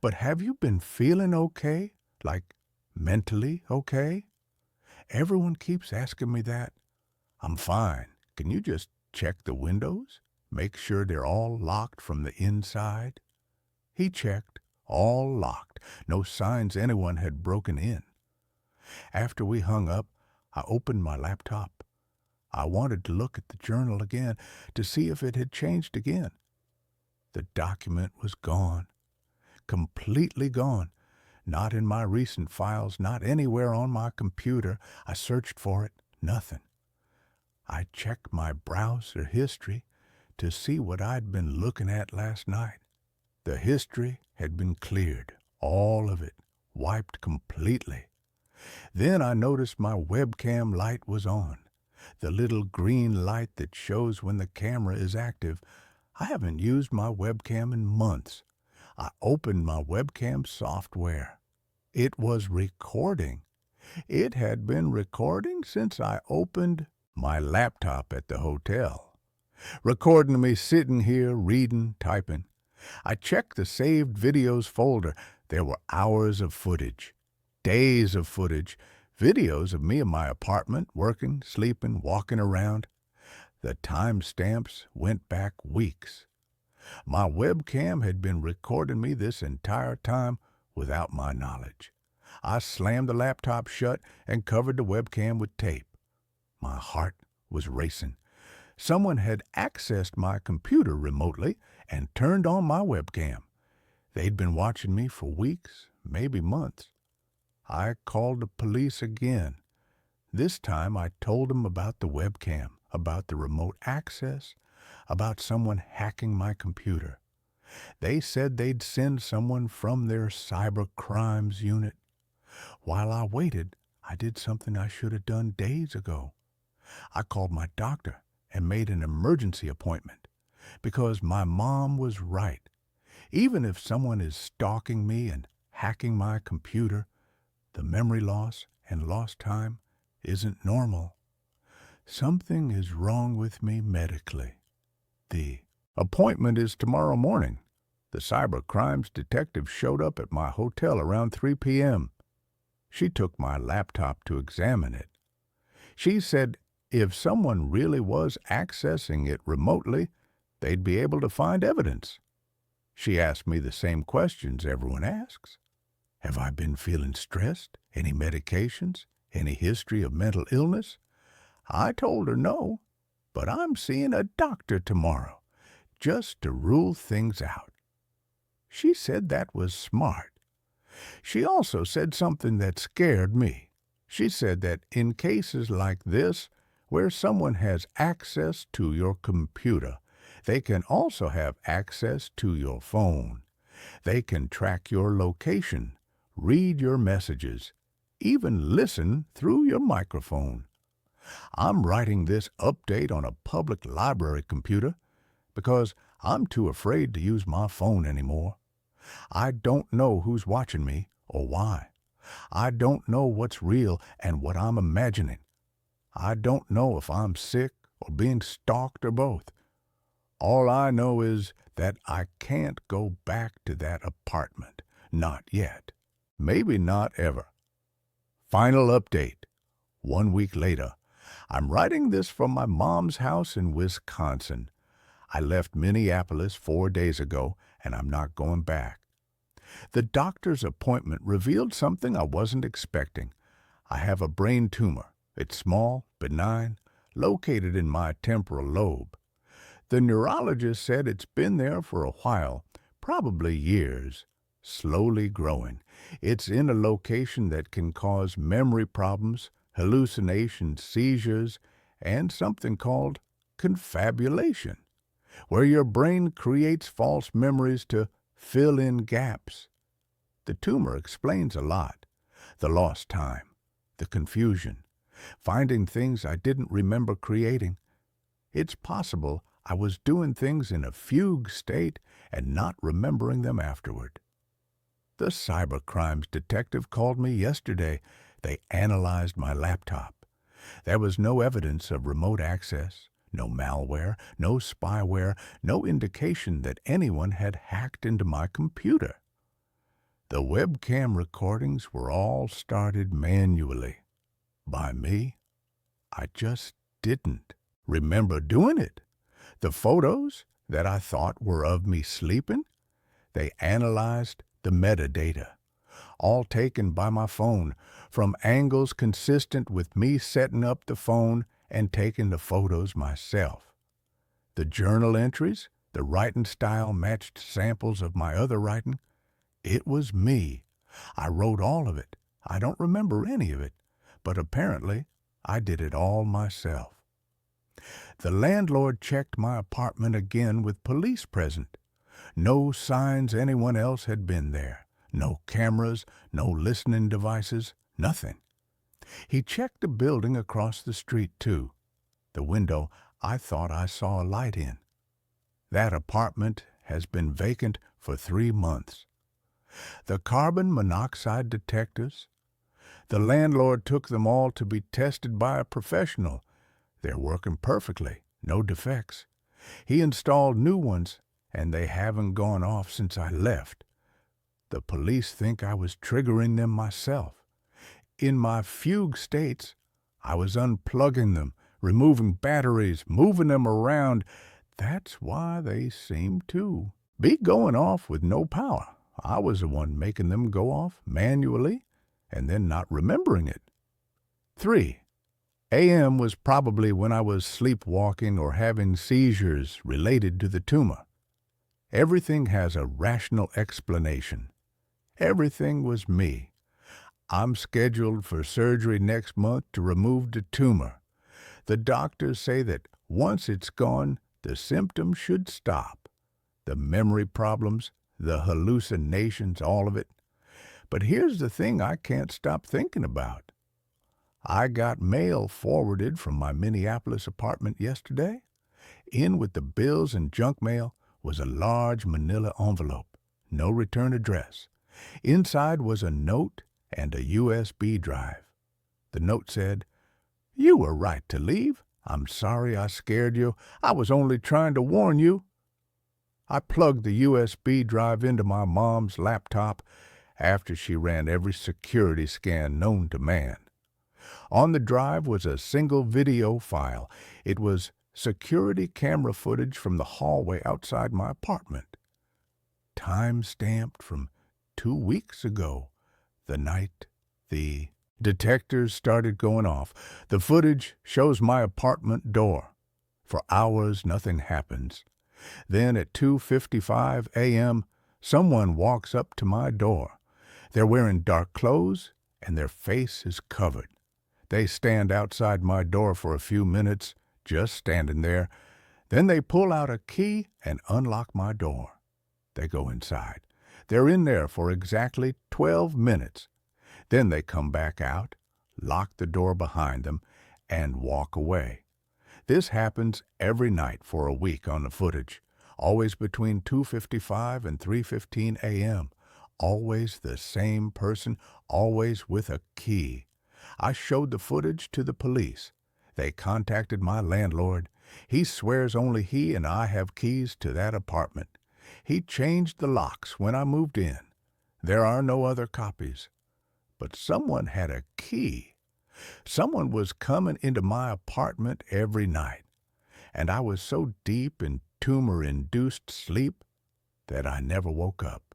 but have you been feeling okay? Like mentally okay? Everyone keeps asking me that. I'm fine. Can you just check the windows? Make sure they're all locked from the inside? He checked, all locked. No signs anyone had broken in. After we hung up, I opened my laptop. I wanted to look at the journal again to see if it had changed again. The document was gone. Completely gone. Not in my recent files, not anywhere on my computer. I searched for it. Nothing. I checked my browser history to see what I'd been looking at last night. The history had been cleared, all of it, wiped completely. Then I noticed my webcam light was on, the little green light that shows when the camera is active. I haven't used my webcam in months. I opened my webcam software. It was recording. It had been recording since I opened my laptop at the hotel. Recording me sitting here, reading, typing. I checked the saved videos folder. There were hours of footage, days of footage, videos of me in my apartment, working, sleeping, walking around. The timestamps went back weeks. My webcam had been recording me this entire time without my knowledge. I slammed the laptop shut and covered the webcam with tape. My heart was racing. Someone had accessed my computer remotely and turned on my webcam. They'd been watching me for weeks, maybe months. I called the police again. This time I told them about the webcam, about the remote access, about someone hacking my computer. They said they'd send someone from their cyber crimes unit. While I waited, I did something I should have done days ago. I called my doctor and made an emergency appointment because my mom was right. Even if someone is stalking me and hacking my computer, the memory loss and lost time isn't normal. Something is wrong with me medically. The appointment is tomorrow morning. The cyber crimes detective showed up at my hotel around 3 p.m. She took my laptop to examine it. She said if someone really was accessing it remotely, they'd be able to find evidence. She asked me the same questions everyone asks. Have I been feeling stressed? Any medications? Any history of mental illness? I told her no, but I'm seeing a doctor tomorrow, just to rule things out. She said that was smart. She also said something that scared me. She said that in cases like this, where someone has access to your computer, they can also have access to your phone. They can track your location, read your messages, even listen through your microphone. I'm writing this update on a public library computer because I'm too afraid to use my phone anymore. I don't know who's watching me or why. I don't know what's real and what I'm imagining. I don't know if I'm sick or being stalked or both. All I know is that I can't go back to that apartment. Not yet. Maybe not ever. Final update. 1 week later. I'm writing this from my mom's house in Wisconsin. I left Minneapolis 4 days ago, and I'm not going back. The doctor's appointment revealed something I wasn't expecting. I have a brain tumor. It's small, benign, located in my temporal lobe. The neurologist said it's been there for a while, probably years, slowly growing. It's in a location that can cause memory problems, hallucinations, seizures, and something called confabulation, where your brain creates false memories to fill in gaps. The tumor explains a lot. The lost time, the confusion, finding things I didn't remember creating. It's possible I was doing things in a fugue state and not remembering them afterward. The cybercrimes detective called me yesterday. They analyzed my laptop. There was no evidence of remote access, no malware, no spyware, no indication that anyone had hacked into my computer. The webcam recordings were all started manually. By me. I just didn't remember doing it. The photos that I thought were of me sleeping, they analyzed the metadata, all taken by my phone, from angles consistent with me setting up the phone and taking the photos myself. The journal entries, the writing style matched samples of my other writing. It was me. I wrote all of it. I don't remember any of it, but apparently I did it all myself. The landlord checked my apartment again with police present. No signs anyone else had been there. No cameras, no listening devices, nothing. He checked the building across the street, too. The window I thought I saw a light in. That apartment has been vacant for 3 months. The carbon monoxide detectors, the landlord took them all to be tested by a professional. They're working perfectly, no defects. He installed new ones, and they haven't gone off since I left. The police think I was triggering them myself. In my fugue states, I was unplugging them, removing batteries, moving them around. That's why they seem to be going off with no power. I was the one making them go off manually and then not remembering it. 3 a.m. was probably when I was sleepwalking or having seizures related to the tumor. Everything has a rational explanation. Everything was me. I'm scheduled for surgery next month to remove the tumor. The doctors say that once it's gone, the symptoms should stop. The memory problems, the hallucinations, all of it. But here's the thing I can't stop thinking about. I got mail forwarded from my Minneapolis apartment yesterday. In with the bills and junk mail was a large manila envelope, no return address. Inside was a note and a USB drive. The note said, "You were right to leave. I'm sorry I scared you. I was only trying to warn you." I plugged the USB drive into my mom's laptop after she ran every security scan known to man. On the drive was a single video file. It was security camera footage from the hallway outside my apartment. Time-stamped from 2 weeks ago, the night the detectors started going off. The footage shows my apartment door. For hours, nothing happens. Then at 2:55 a.m., someone walks up to my door. They're wearing dark clothes, and their face is covered. They stand outside my door for a few minutes, just standing there. Then they pull out a key and unlock my door. They go inside. They're in there for exactly 12 minutes. Then they come back out, lock the door behind them, and walk away. This happens every night for a week on the footage, always between 2:55 and 3:15 a.m., always the same person, always with a key. I showed the footage to the police. They contacted my landlord. He swears only he and I have keys to that apartment. He changed the locks when I moved in. There are no other copies. But someone had a key. Someone was coming into my apartment every night, and I was so deep in tumor-induced sleep that I never woke up.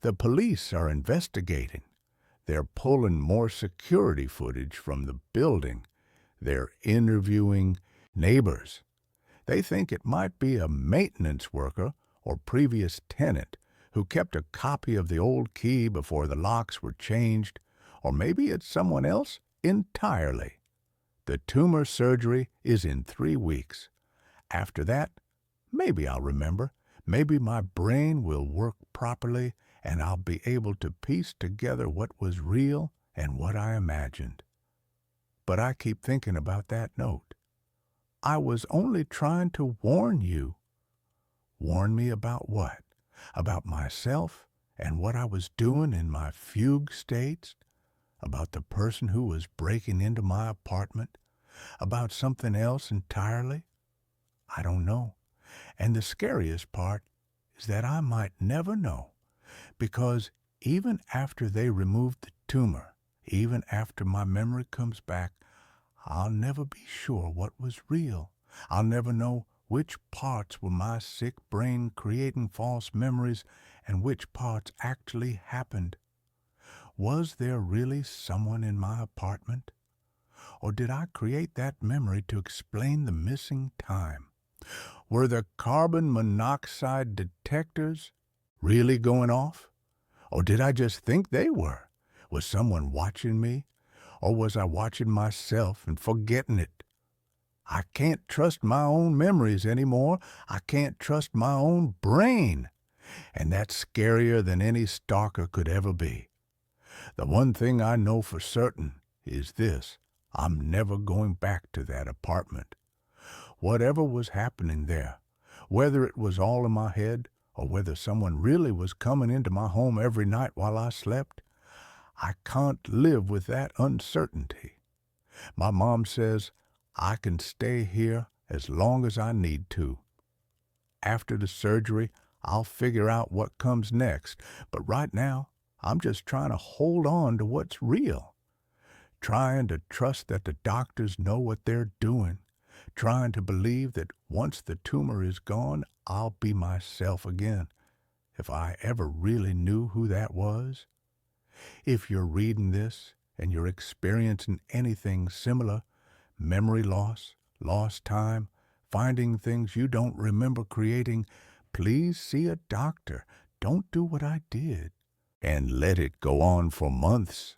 The police are investigating. They're pulling more security footage from the building. They're interviewing neighbors. They think it might be a maintenance worker or previous tenant who kept a copy of the old key before the locks were changed, or maybe it's someone else entirely. The tumor surgery is in 3 weeks. After that, maybe I'll remember. Maybe my brain will work properly, and I'll be able to piece together what was real and what I imagined. But I keep thinking about that note. I was only trying to warn you. Warn me about what? About myself and what I was doing in my fugue states? About the person who was breaking into my apartment? About something else entirely? I don't know. And the scariest part is that I might never know, because even after they remove the tumor, even after my memory comes back, I'll never be sure what was real. I'll never know which parts were my sick brain creating false memories and which parts actually happened. Was there really someone in my apartment? Or did I create that memory to explain the missing time? Were the carbon monoxide detectors really going off? Or did I just think they were? Was someone watching me? Or was I watching myself and forgetting it? I can't trust my own memories anymore. I can't trust my own brain. And that's scarier than any stalker could ever be. The one thing I know for certain is this: I'm never going back to that apartment. Whatever was happening there, whether it was all in my head or whether someone really was coming into my home every night while I slept, I can't live with that uncertainty. My mom says I can stay here as long as I need to. After the surgery, I'll figure out what comes next, but right now, I'm just trying to hold on to what's real. Trying to trust that the doctors know what they're doing. Trying to believe that once the tumor is gone, I'll be myself again, if I ever really knew who that was. If you're reading this and you're experiencing anything similar, memory loss, lost time, finding things you don't remember creating, please see a doctor. Don't do what I did and let it go on for months.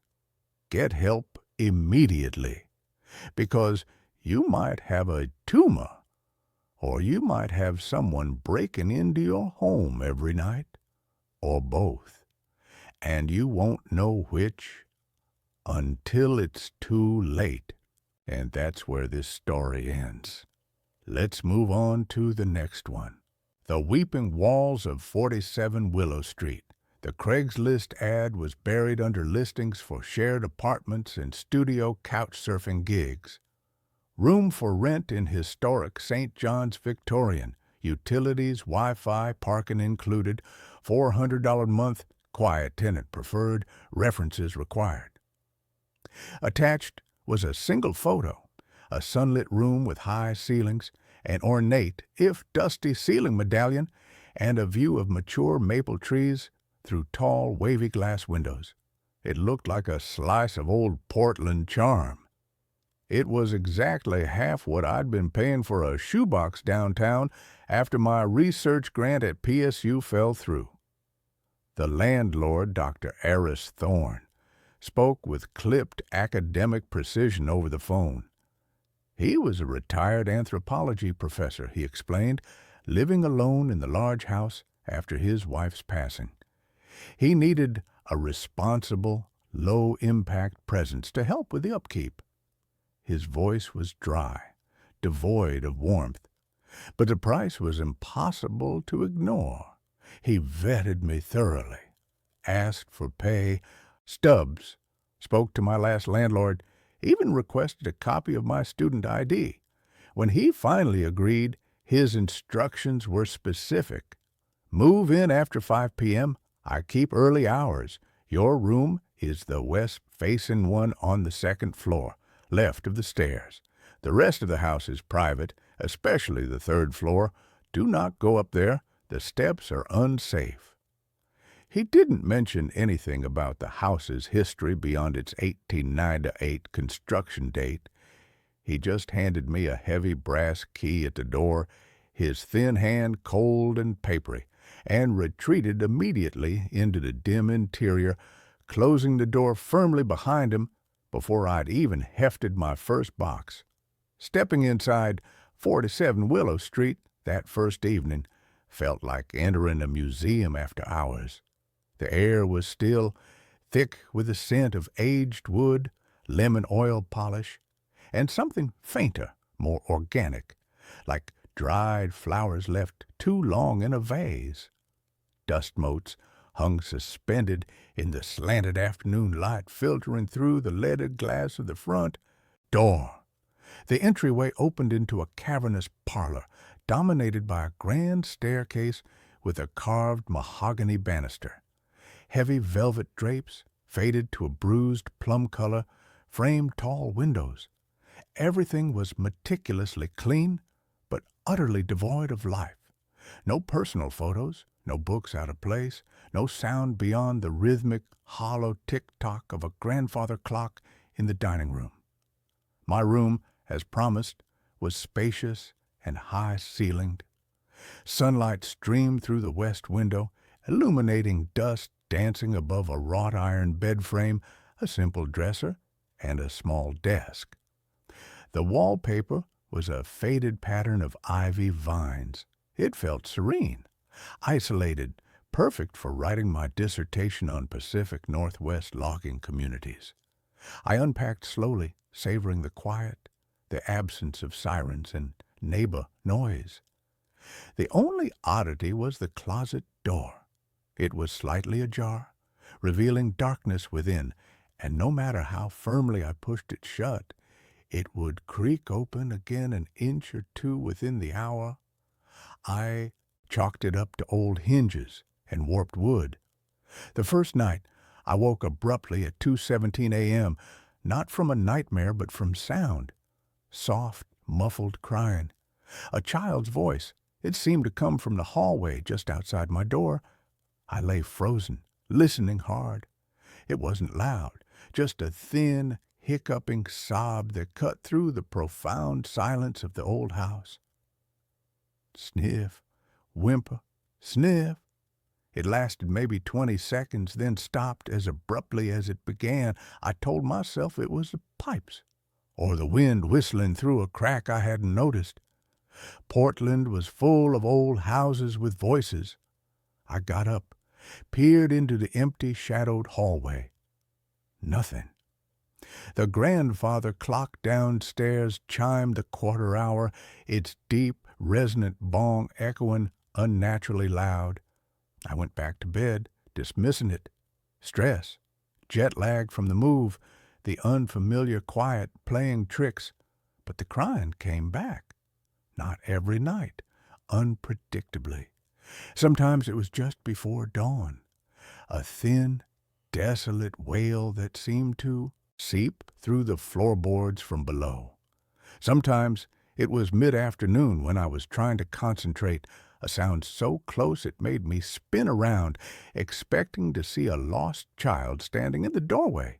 Get help immediately, because you might have a tumor, or you might have someone breaking into your home every night, or both, and you won't know which until it's too late. And that's where this story ends. Let's move on to the next one. The Weeping Walls of 47 Willow Street. The Craigslist ad was buried under listings for shared apartments and studio couch surfing gigs. Room for rent in historic St. John's Victorian. Utilities, Wi-Fi, parking included, $400 a month, quiet tenant preferred, references required. Attached was a single photo, a sunlit room with high ceilings, an ornate, if dusty ceiling medallion, and a view of mature maple trees through tall, wavy glass windows. It looked like a slice of old Portland charm. It was exactly half what I'd been paying for a shoebox downtown after my research grant at PSU fell through. The landlord, Dr. Aris Thorne, spoke with clipped academic precision over the phone. He was a retired anthropology professor, he explained, living alone in the large house after his wife's passing. He needed a responsible, low-impact presence to help with the upkeep. His voice was dry, devoid of warmth, but the price was impossible to ignore. He vetted me thoroughly, asked for pay. Stubbs spoke to my last landlord, even requested a copy of my student ID. When he finally agreed, his instructions were specific. Move in after 5 p.m. I keep early hours. Your room is the west-facing one on the second floor, left of the stairs. The rest of the house is private, especially the third floor. Do not go up there. The steps are unsafe. He didn't mention anything about the house's history beyond its 1898 construction date. He just handed me a heavy brass key at the door, his thin hand cold and papery, and retreated immediately into the dim interior, closing the door firmly behind him before I'd even hefted my first box. Stepping inside 47 Willow Street that first evening felt like entering a museum after hours. The air was still, thick with the scent of aged wood, lemon oil polish, and something fainter, more organic, like dried flowers left too long in a vase. Dust motes hung suspended in the slanted afternoon light filtering through the leaded glass of the front door. The entryway opened into a cavernous parlor dominated by a grand staircase with a carved mahogany banister. Heavy velvet drapes, faded to a bruised plum color, framed tall windows. Everything was meticulously clean, but utterly devoid of life. No personal photos, no books out of place, no sound beyond the rhythmic, hollow tick-tock of a grandfather clock in the dining room. My room, as promised, was spacious and high-ceilinged. Sunlight streamed through the west window, illuminating dust dancing above a wrought-iron bed frame, a simple dresser, and a small desk. The wallpaper was a faded pattern of ivy vines. It felt serene, isolated, perfect for writing my dissertation on Pacific Northwest logging communities. I unpacked slowly, savoring the quiet, the absence of sirens and neighbor noise. The only oddity was the closet door. It was slightly ajar, revealing darkness within, and no matter how firmly I pushed it shut, it would creak open again an inch or two within the hour. I chalked it up to old hinges and warped wood. The first night, I woke abruptly at 2:17 a.m., not from a nightmare but from sound. Soft, muffled crying. A child's voice. It seemed to come from the hallway just outside my door. I lay frozen, listening hard. It wasn't loud, just a thin, hiccuping sob that cut through the profound silence of the old house. Sniff, whimper, sniff. It lasted maybe 20 seconds, then stopped as abruptly as it began. I told myself it was the pipes, or the wind whistling through a crack I hadn't noticed. Portland was full of old houses with voices. I got up, peered into the empty, shadowed hallway. Nothing. The grandfather clock downstairs chimed the quarter hour, its deep, resonant bong echoing unnaturally loud. I went back to bed, dismissing it. Stress, jet lag from the move, the unfamiliar quiet playing tricks. But the crying came back. Not every night. unpredictably. Sometimes it was just before dawn, a thin, desolate wail that seemed to seep through the floorboards from below. Sometimes it was mid-afternoon when I was trying to concentrate, a sound so close it made me spin around, expecting to see a lost child standing in the doorway.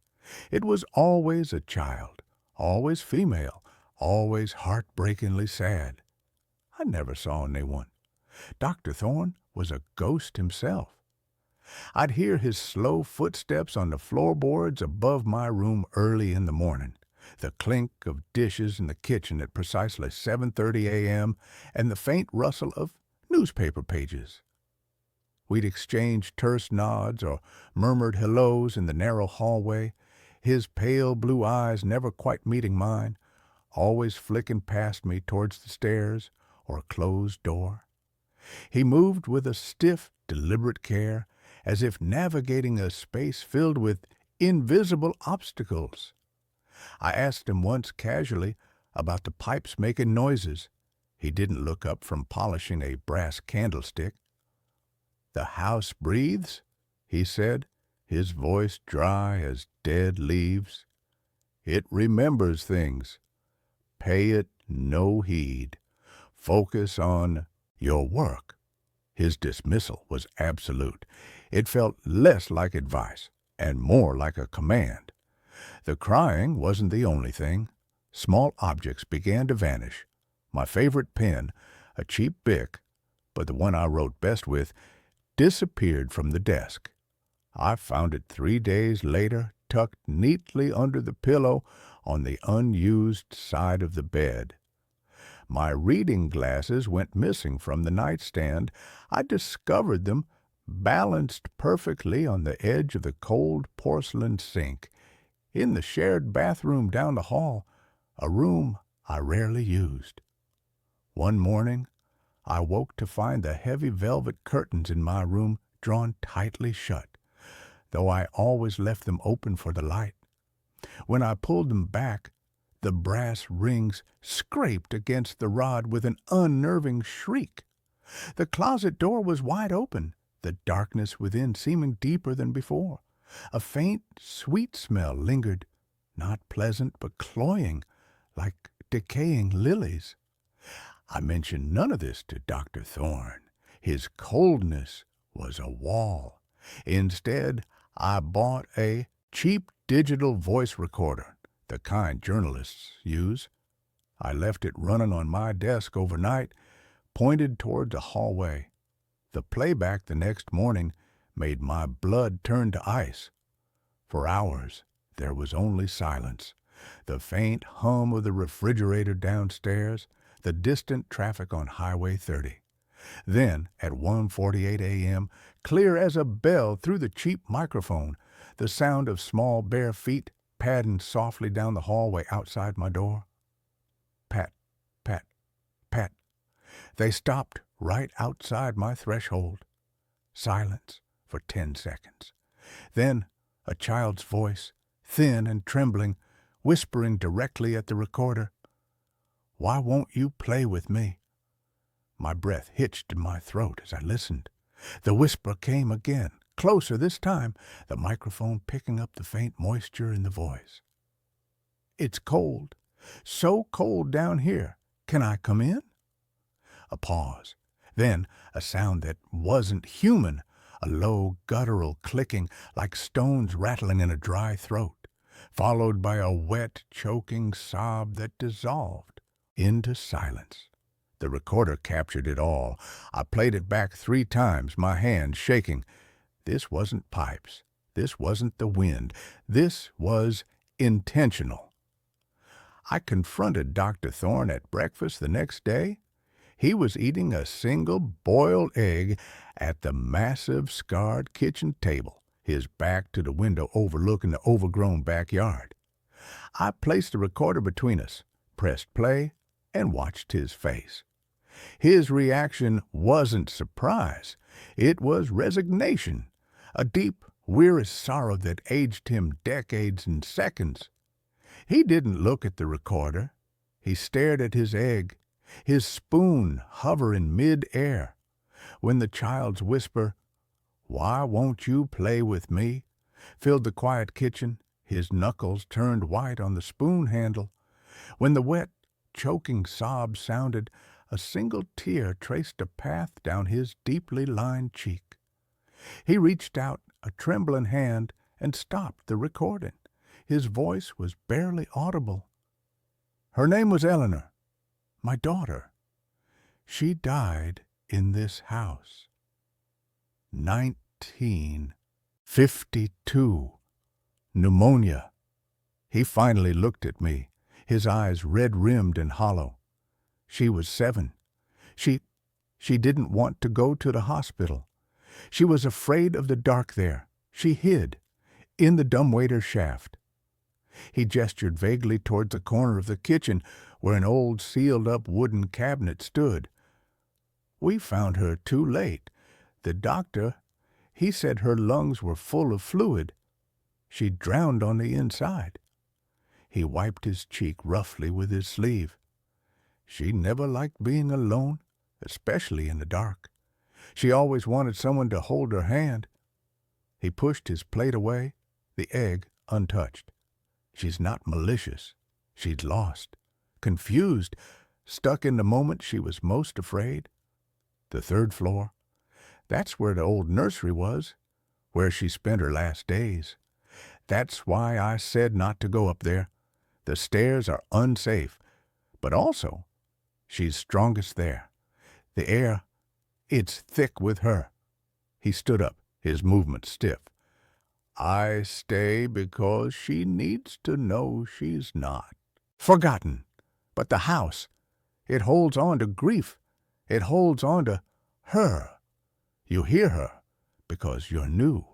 It was always a child, always female, always heartbreakingly sad. I never saw anyone. Dr. Thorne was a ghost himself. I'd hear his slow footsteps on the floorboards above my room early in the morning, the clink of dishes in the kitchen at precisely 7:30 a.m., and the faint rustle of newspaper pages. We'd exchange terse nods or murmured hellos in the narrow hallway, his pale blue eyes never quite meeting mine, always flicking past me towards the stairs or a closed door. He moved with a stiff, deliberate care, as if navigating a space filled with invisible obstacles. I asked him once casually about the pipes making noises. He didn't look up from polishing a brass candlestick. "The house breathes," he said, his voice dry as dead leaves. "It remembers things. Pay it no heed. Focus on your work." His dismissal was absolute. It felt less like advice and more like a command. The crying wasn't the only thing. Small objects began to vanish. My favorite pen, a cheap Bic, but the one I wrote best with, disappeared from the desk. I found it 3 days later, tucked neatly under the pillow on the unused side of the bed. My reading glasses went missing from the nightstand. I discovered them balanced perfectly on the edge of the cold porcelain sink, in the shared bathroom down the hall, a room I rarely used. One morning, I woke to find the heavy velvet curtains in my room drawn tightly shut, though I always left them open for the light. When I pulled them back, the brass rings scraped against the rod with an unnerving shriek. The closet door was wide open, the darkness within seeming deeper than before. A faint, sweet smell lingered, not pleasant but cloying, like decaying lilies. I mentioned none of this to Dr. Thorne. His coldness was a wall. Instead, I bought a cheap digital voice recorder, the kind journalists use. I left it running on my desk overnight, pointed toward the hallway. The playback the next morning made my blood turn to ice. For hours, there was only silence, the faint hum of the refrigerator downstairs, the distant traffic on Highway 30. Then, at 1:48 a.m., clear as a bell through the cheap microphone, the sound of small bare feet padding softly down the hallway outside my door. Pat, pat, pat. They stopped right outside my threshold. Silence for 10 seconds. Then a child's voice, thin and trembling, whispering directly at the recorder. "Why won't you play with me?" My breath hitched in my throat as I listened. The whisper came again, closer this time, the microphone picking up the faint moisture in the voice. "It's cold, so cold down here. Can I come in?" A pause. Then a sound that wasn't human, a low, guttural clicking like stones rattling in a dry throat, followed by a wet, choking sob that dissolved into silence. The recorder captured it all. I played it back 3 times, my hands shaking. This wasn't pipes. This wasn't the wind. This was intentional. I confronted Dr. Thorne at breakfast the next day. He was eating a single boiled egg at the massive scarred kitchen table, his back to the window overlooking the overgrown backyard. I placed the recorder between us, pressed play, and watched his face. His reaction wasn't surprise. It was resignation, a deep, weary sorrow that aged him decades in seconds. He didn't look at the recorder. He stared at his egg. his spoon hover in mid-air, when the child's whisper, "Why won't you play with me?" filled the quiet kitchen, his knuckles turned white on the spoon handle, when the wet, choking sob sounded, a single tear traced a path down his deeply lined cheek. He reached out a trembling hand and stopped the recording. His voice was barely audible. Her name was Eleanor, my daughter. She died in this house. 1952. Pneumonia. He finally looked at me, his eyes red-rimmed and hollow. She was 7. She didn't want to go to the hospital. She was afraid of the dark there. She hid in the dumbwaiter shaft. He gestured vaguely toward the corner of the kitchen where an old sealed-up wooden cabinet stood. We found her too late. The doctor, he said her lungs were full of fluid. She drowned on the inside. He wiped his cheek roughly with his sleeve. She never liked being alone, especially in the dark. She always wanted someone to hold her hand. He pushed his plate away, the egg untouched. She's not malicious. She's lost, confused, stuck in the moment she was most afraid. The 3rd floor. That's where the old nursery was, where she spent her last days. That's why I said not to go up there. The stairs are unsafe, but also she's strongest there. The air, it's thick with her. He stood up, his movement stiff. I stay because she needs to know she's not forgotten. But the house, it holds on to grief. It holds on to her. You hear her because you're new,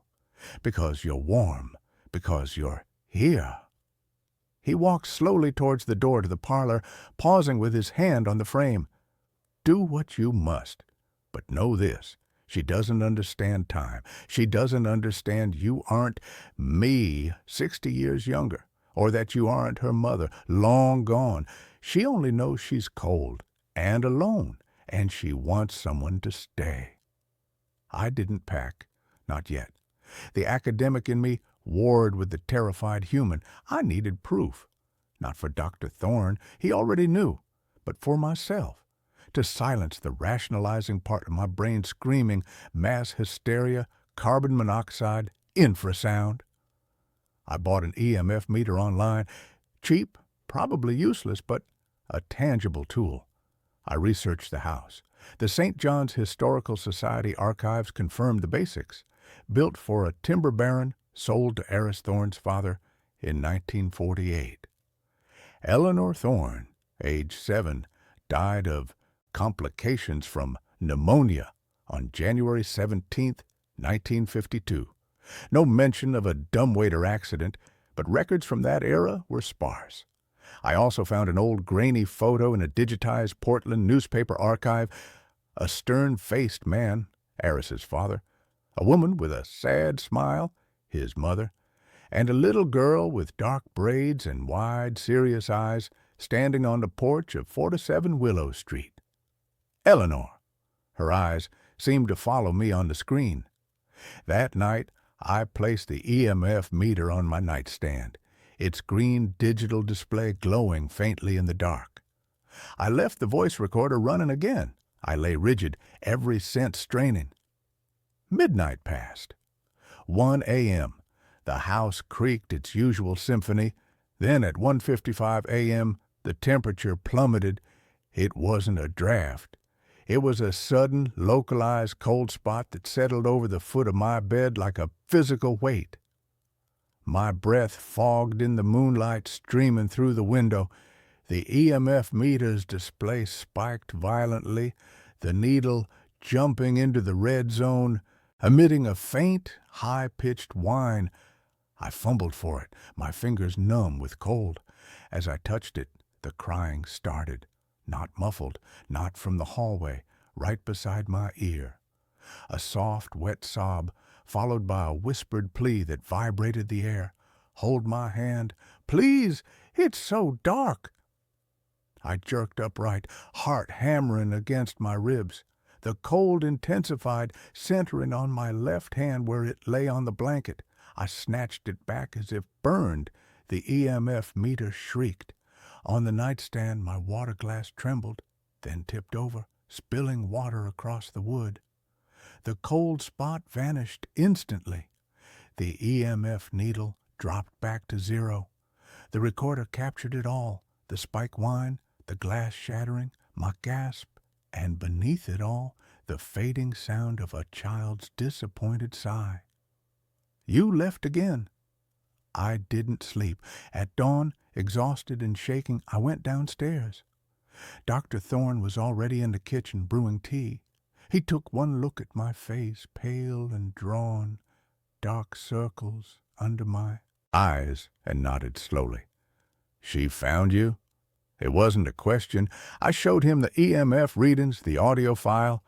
because you're warm, because you're here. He walked slowly towards the door to the parlor, pausing with his hand on the frame. Do what you must, but know this. She doesn't understand time. She doesn't understand you aren't me 60 years younger, or that you aren't her mother, long gone. She only knows she's cold and alone, and she wants someone to stay. I didn't pack, not yet. The academic in me warred with the terrified human. I needed proof, not for Dr. Thorne, he already knew, but for myself. To silence the rationalizing part of my brain screaming mass hysteria, carbon monoxide, infrasound. I bought an EMF meter online, cheap, probably useless, but a tangible tool. I researched the house. The St. John's Historical Society archives confirmed the basics. Built for a timber baron, sold to Eris Thorne's father in 1948. Eleanor Thorne, age 7, died of complications from pneumonia on January 17, 1952. No mention of a dumbwaiter accident, but records from that era were sparse. I also found an old grainy photo in a digitized Portland newspaper archive. A stern-faced man, Eris's father, a woman with a sad smile, his mother, and a little girl with dark braids and wide, serious eyes standing on the porch of 47 Willow Street. Eleanor. Her eyes seemed to follow me on the screen. That night, I placed the EMF meter on my nightstand, its green digital display glowing faintly in the dark. I left the voice recorder running again. I lay rigid, every sense straining. Midnight passed. 1 a.m. The house creaked its usual symphony. Then at 1:55 a.m., the temperature plummeted. It wasn't a draft. It was a sudden, localized cold spot that settled over the foot of my bed like a physical weight. My breath fogged in the moonlight streaming through the window. The EMF meter's display spiked violently, the needle jumping into the red zone, emitting a faint, high-pitched whine. I fumbled for it, my fingers numb with cold. As I touched it, the crying started. Not muffled, not from the hallway, right beside my ear. A soft, wet sob, followed by a whispered plea that vibrated the air. Hold my hand. Please, it's so dark. I jerked upright, heart hammering against my ribs. The cold intensified, centering on my left hand where it lay on the blanket. I snatched it back as if burned. The EMF meter shrieked. On the nightstand, my water glass trembled, then tipped over, spilling water across the wood. The cold spot vanished instantly. The EMF needle dropped back to 0. The recorder captured it all, the spike whine, the glass shattering, my gasp, and beneath it all, the fading sound of a child's disappointed sigh. You left again. I didn't sleep. At dawn, exhausted and shaking, I went downstairs. Dr. Thorne was already in the kitchen brewing tea. He took one look at my face, pale and drawn, dark circles under my eyes, and nodded slowly. She found you? It wasn't a question. I showed him the EMF readings, the audio file.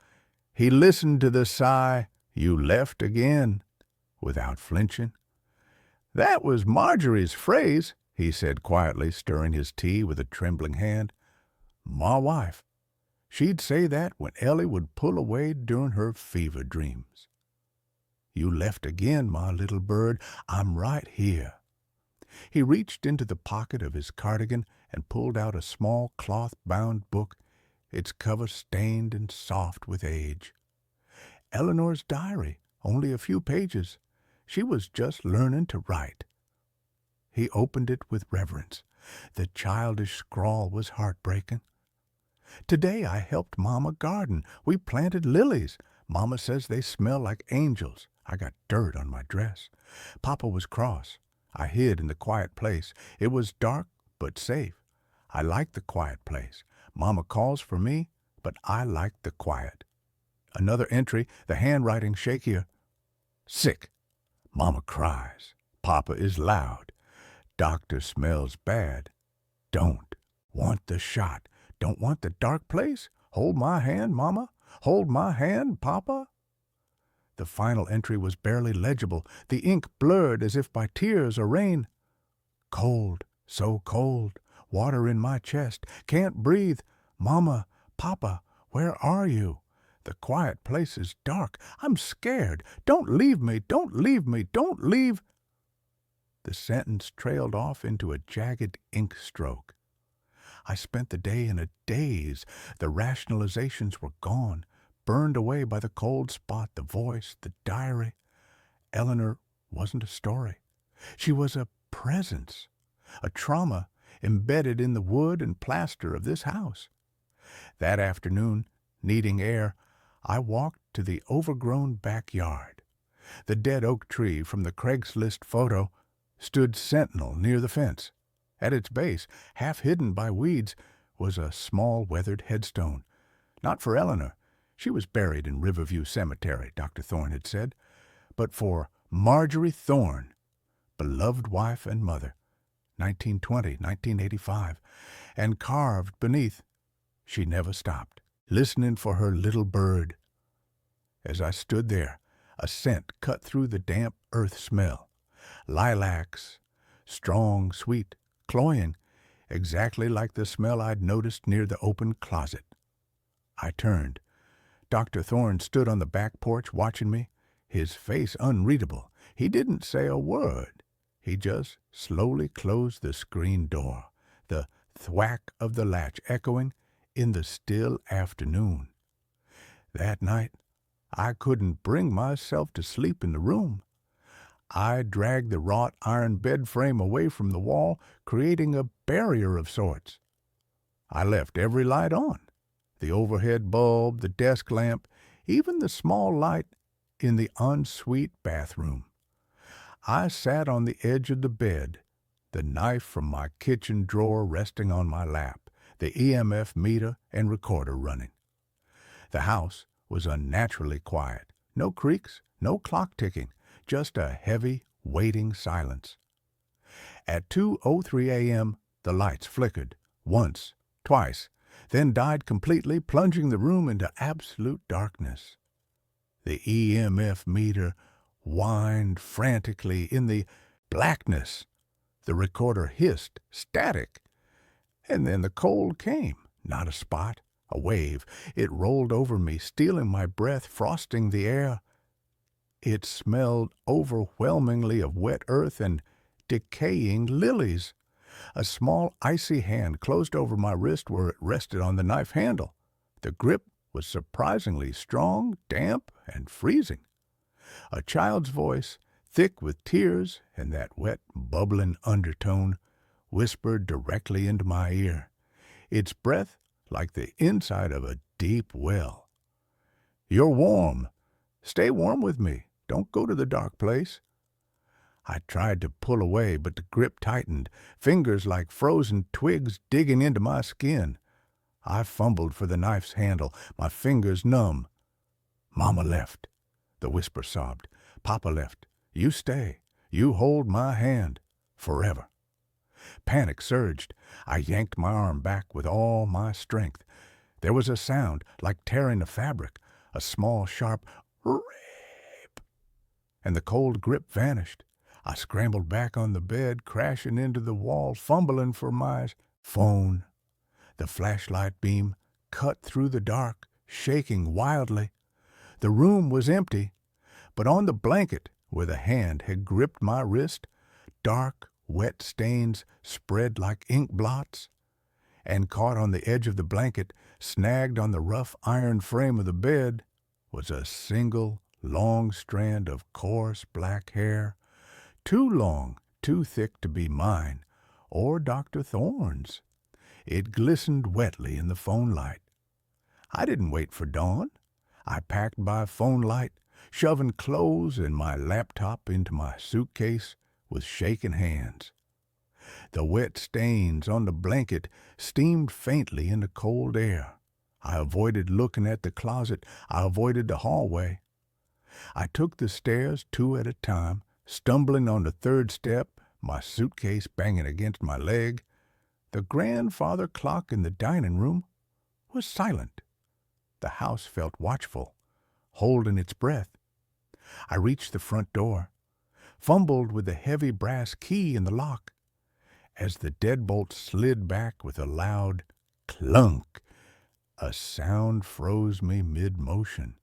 He listened to the sigh, "You left again," without flinching. "That was Marjorie's phrase," he said quietly, stirring his tea with a trembling hand. "My wife. She'd say that when Ellie would pull away during her fever dreams. You left again, my little bird. I'm right here." He reached into the pocket of his cardigan and pulled out a small cloth-bound book, its cover stained and soft with age. Eleanor's diary, only a few pages. She was just learning to write. He opened it with reverence. The childish scrawl was heartbreaking. "Today I helped Mama garden. We planted lilies. Mama says they smell like angels. I got dirt on my dress. Papa was cross. I hid in the quiet place. It was dark but safe. I liked the quiet place. Mama calls for me, but I liked the quiet." Another entry, the handwriting shakier. "Sick. Mama cries. Papa is loud. Doctor smells bad. Don't want the shot. Don't want the dark place. Hold my hand, Mama. Hold my hand, Papa." The final entry was barely legible, the ink blurred as if by tears or rain. "Cold, so cold. Water in my chest. Can't breathe. Mama, Papa, where are you? The quiet place is dark. I'm scared. Don't leave me. Don't leave me. Don't leave." The sentence trailed off into a jagged ink stroke. I spent the day in a daze. The rationalizations were gone, burned away by the cold spot, the voice, the diary. Eleanor wasn't a story. She was a presence, a trauma embedded in the wood and plaster of this house. That afternoon, needing air, I walked to the overgrown backyard. The dead oak tree from the Craigslist photo stood sentinel near the fence. At its base, half hidden by weeds, was a small weathered headstone. Not for Eleanor. She was buried in Riverview Cemetery, Dr. Thorne had said, but for Marjorie Thorne, beloved wife and mother, 1920, 1985, and carved beneath, "She never stopped, listening for her little bird." As I stood there, a scent cut through the damp earth smell. Lilacs, strong, sweet, cloying, exactly like the smell I'd noticed near the open closet. I turned. Dr. Thorne stood on the back porch watching me, his face unreadable. He didn't say a word. He just slowly closed the screen door, the thwack of the latch echoing in the still afternoon. That night, I couldn't bring myself to sleep in the room. I dragged the wrought iron bed frame away from the wall, creating a barrier of sorts. I left every light on, the overhead bulb, the desk lamp, even the small light in the ensuite bathroom. I sat on the edge of the bed, the knife from my kitchen drawer resting on my lap, the EMF meter and recorder running. The house was unnaturally quiet. No creaks, no clock ticking, just a heavy, waiting silence. At 2:03 a.m., the lights flickered, once, twice, then died completely, plunging the room into absolute darkness. The EMF meter whined frantically in the blackness. The recorder hissed, static. And then the cold came, not a spot, a wave. It rolled over me, stealing my breath, frosting the air. It smelled overwhelmingly of wet earth and decaying lilies. A small icy hand closed over my wrist where it rested on the knife handle. The grip was surprisingly strong, damp, and freezing. A child's voice, thick with tears and that wet, bubbling undertone, whispered directly into my ear, its breath like the inside of a deep well. "You're warm. Stay warm with me. Don't go to the dark place." I tried to pull away, but the grip tightened, fingers like frozen twigs digging into my skin. I fumbled for the knife's handle, my fingers numb. "Mama left," the whisper sobbed. "Papa left. You stay. You hold my hand. Forever." Panic surged. I yanked my arm back with all my strength. There was a sound like tearing the fabric, a small, sharp "rape," and the cold grip vanished. I scrambled back on the bed, crashing into the wall, fumbling for my phone. The flashlight beam cut through the dark, shaking wildly. The room was empty, but on the blanket where the hand had gripped my wrist, dark, wet stains spread like ink blots. And caught on the edge of the blanket, snagged on the rough iron frame of the bed, was a single, long strand of coarse black hair, too long, too thick to be mine, or Dr. Thorne's. It glistened wetly in the phone light. I didn't wait for dawn. I packed by phone light, shoving clothes and my laptop into my suitcase with shaking hands. The wet stains on the blanket steamed faintly in the cold air. I avoided looking at the closet. I avoided the hallway. I took the stairs 2 at a time, stumbling on the 3rd step, my suitcase banging against my leg. The grandfather clock in the dining room was silent. The house felt watchful, holding its breath. I reached the front door, fumbled with the heavy brass key in the lock. As the deadbolt slid back with a loud clunk, a sound froze me mid-motion.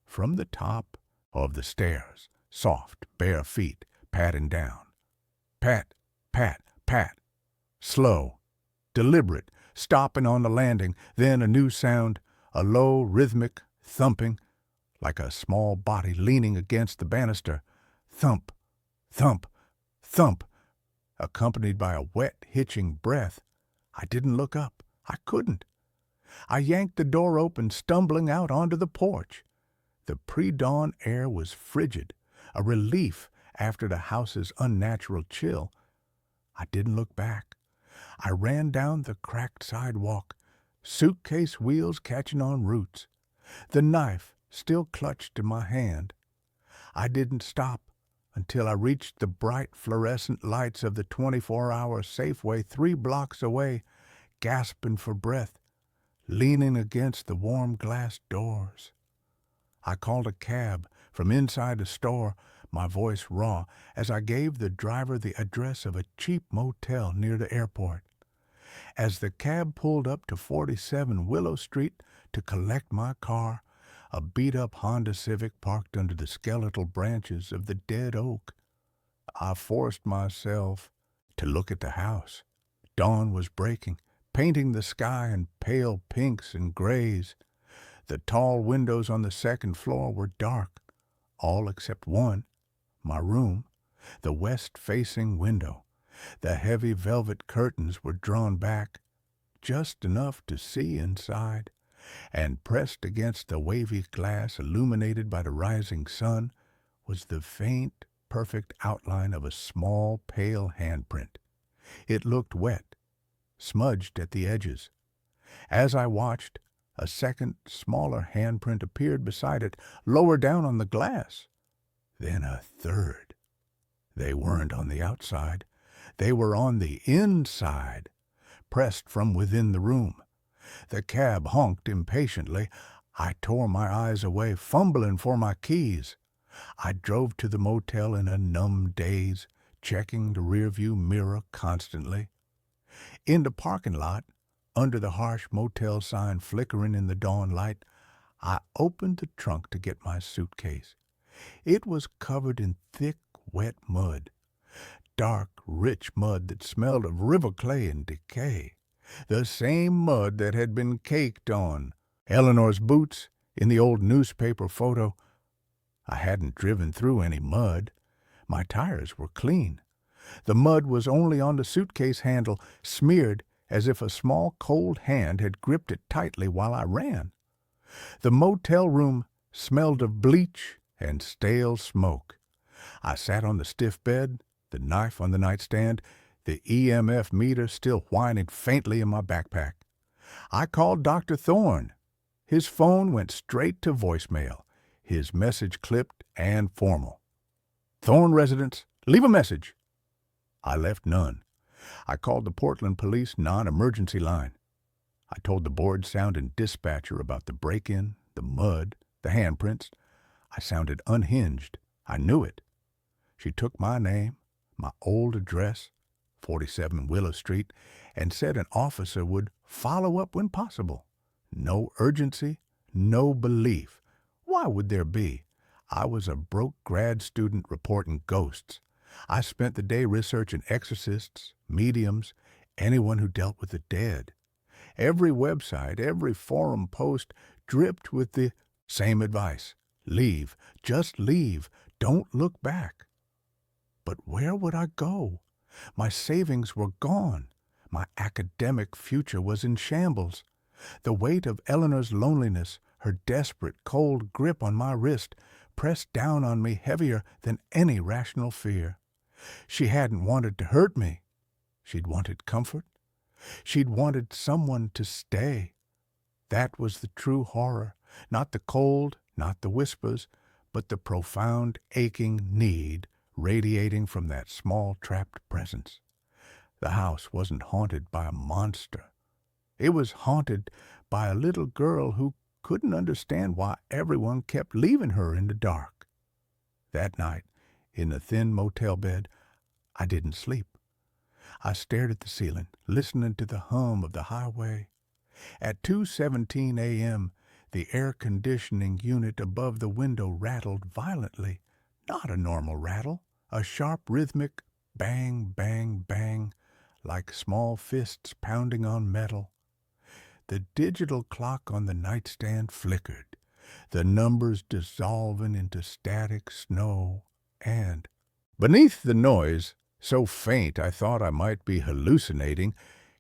From the top of the stairs, soft, bare feet patting down. Pat, pat, pat. Slow, deliberate, stopping on the landing, then a new sound, a low, rhythmic thumping, like a small body leaning against the banister. Thump, thump, thump, accompanied by a wet, hitching breath. I didn't look up. I couldn't. I yanked the door open, stumbling out onto the porch. The pre-dawn air was frigid, a relief after the house's unnatural chill. I didn't look back. I ran down the cracked sidewalk, suitcase wheels catching on roots, the knife still clutched in my hand. I didn't stop until I reached the bright fluorescent lights of the 24-hour Safeway 3 blocks away, gasping for breath, leaning against the warm glass doors. I called a cab from inside the store, my voice raw, as I gave the driver the address of a cheap motel near the airport. As the cab pulled up to 47 Willow Street to collect my car, a beat-up Honda Civic parked under the skeletal branches of the dead oak. I forced myself to look at the house. Dawn was breaking, painting the sky in pale pinks and grays. The tall windows on the 2nd floor were dark, all except one, my room, the west-facing window. The heavy velvet curtains were drawn back, just enough to see inside, and pressed against the wavy glass illuminated by the rising sun was the faint, perfect outline of a small, pale handprint. It looked wet, smudged at the edges. As I watched, a second, smaller handprint appeared beside it, lower down on the glass. Then a third. They weren't on the outside. They were on the inside, pressed from within the room. The cab honked impatiently. I tore my eyes away, fumbling for my keys. I drove to the motel in a numb daze, checking the rearview mirror constantly. In the parking lot, under the harsh motel sign flickering in the dawn light, I opened the trunk to get my suitcase. It was covered in thick, wet mud. Dark, rich mud that smelled of river clay and decay. The same mud that had been caked on Eleanor's boots in the old newspaper photo. I hadn't driven through any mud. My tires were clean. The mud was only on the suitcase handle, smeared as if a small cold hand had gripped it tightly while I ran. The motel room smelled of bleach and stale smoke. I sat on the stiff bed, the knife on the nightstand, the EMF meter still whining faintly in my backpack. I called Dr. Thorne. His phone went straight to voicemail, his message clipped and formal. "Thorne residence, leave a message." I left none. I called the Portland Police non-emergency line. I told the bored-sounding dispatcher about the break-in, the mud, the handprints. I sounded unhinged. I knew it. She took my name, my old address, 47 Willow Street, and said an officer would follow up when possible. No urgency, no belief. Why would there be? I was a broke grad student reporting ghosts. I spent the day researching exorcists, mediums, anyone who dealt with the dead. Every website, every forum post dripped with the same advice. Leave, just leave, don't look back. But where would I go? My savings were gone. My academic future was in shambles. The weight of Eleanor's loneliness, her desperate, cold grip on my wrist, pressed down on me heavier than any rational fear. She hadn't wanted to hurt me. She'd wanted comfort. She'd wanted someone to stay. That was the true horror, not the cold, not the whispers, but the profound, aching need radiating from that small, trapped presence. The house wasn't haunted by a monster. It was haunted by a little girl who couldn't understand why everyone kept leaving her in the dark. That night, in the thin motel bed, I didn't sleep. I stared at the ceiling, listening to the hum of the highway. At 2:17 a.m., the air conditioning unit above the window rattled violently. Not a normal rattle, a sharp rhythmic bang, bang, bang, like small fists pounding on metal. The digital clock on the nightstand flickered, the numbers dissolving into static snow, and beneath the noise, so faint I thought I might be hallucinating,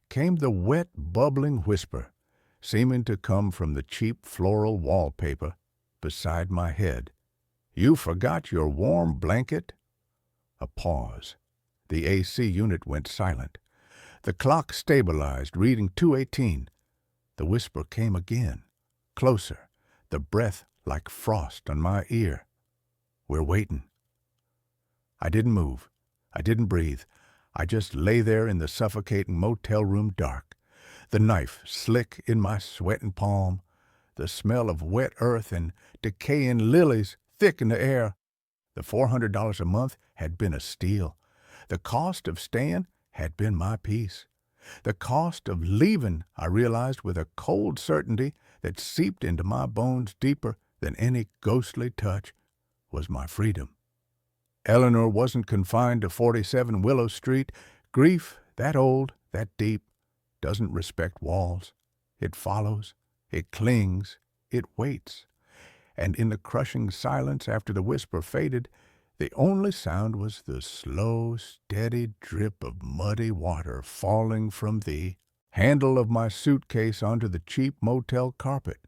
came the wet, bubbling whisper, seeming to come from the cheap floral wallpaper beside my head. "You forgot your warm blanket?" A pause. The AC unit went silent. The clock stabilized, reading 2:18. The whisper came again, closer, the breath like frost on my ear. "We're waiting." I didn't move. I didn't breathe. I just lay there in the suffocating motel room dark, the knife slick in my sweating palm, the smell of wet earth and decaying lilies thick in the air. The $400 a month had been a steal. The cost of staying had been my peace. The cost of leaving, I realized with a cold certainty that seeped into my bones deeper than any ghostly touch, was my freedom. Eleanor wasn't confined to 47 Willow Street. Grief, that old, that deep, doesn't respect walls. It follows, it clings, it waits. And in the crushing silence after the whisper faded, the only sound was the slow, steady drip of muddy water falling from the handle of my suitcase onto the cheap motel carpet.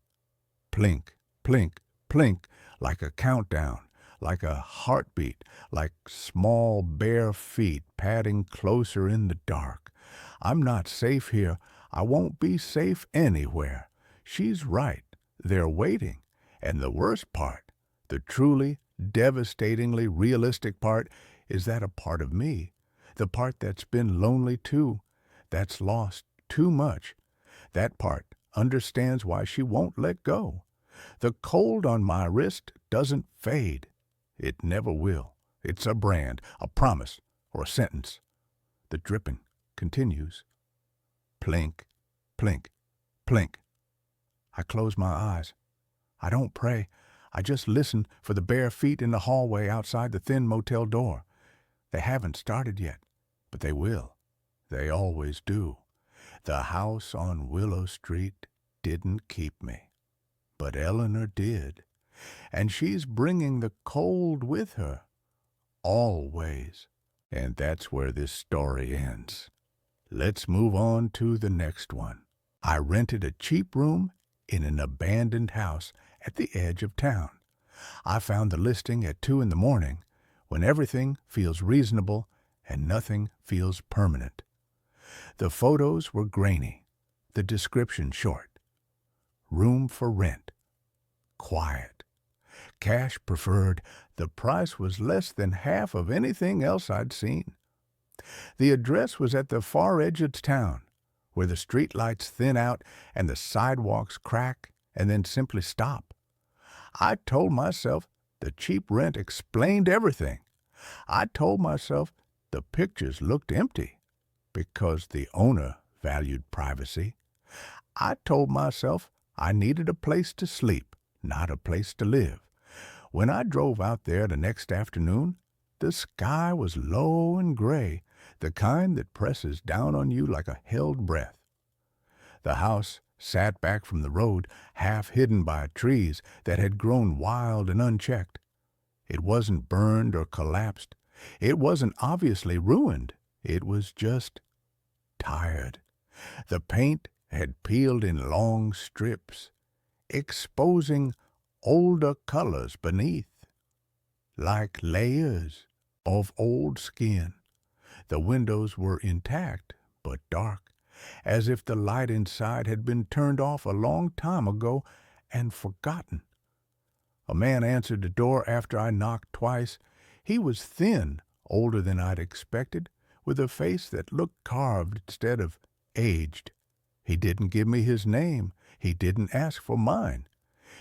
Plink, plink, plink, like a countdown, like a heartbeat, like small bare feet padding closer in the dark. I'm not safe here. I won't be safe anywhere. She's right. They're waiting. And the worst part, the truly, devastatingly realistic part, is that a part of me, the part that's been lonely too, that's lost too much, that part understands why she won't let go. The cold on my wrist doesn't fade. It never will. It's a brand, a promise, or a sentence. The dripping continues. Plink, plink, plink. I close my eyes. I don't pray. I just listen for the bare feet in the hallway outside the thin motel door. They haven't started yet, but they will. They always do. The house on Willow Street didn't keep me, but Eleanor did, and she's bringing the cold with her, always. And that's where this story ends. Let's move on to the next one. I rented a cheap room in an abandoned house at the edge of town. I found the listing at 2 a.m, when everything feels reasonable and nothing feels permanent. The photos were grainy, the description short. Room for rent. Quiet. Cash preferred. The price was less than half of anything else I'd seen. The address was at the far edge of town, where the street lights thin out and the sidewalks crack and then simply stop. I told myself the cheap rent explained everything. I told myself the pictures looked empty because the owner valued privacy. I told myself I needed a place to sleep, not a place to live. When I drove out there the next afternoon, the sky was low and gray, the kind that presses down on you like a held breath. The house sat back from the road, half hidden by trees that had grown wild and unchecked. It wasn't burned or collapsed. It wasn't obviously ruined. It was just tired. The paint had peeled in long strips, exposing older colors beneath, like layers of old skin. The windows were intact, but dark, as if the light inside had been turned off a long time ago and forgotten. A man answered the door after I knocked twice. He was thin, older than I'd expected, with a face that looked carved instead of aged. He didn't give me his name. He didn't ask for mine.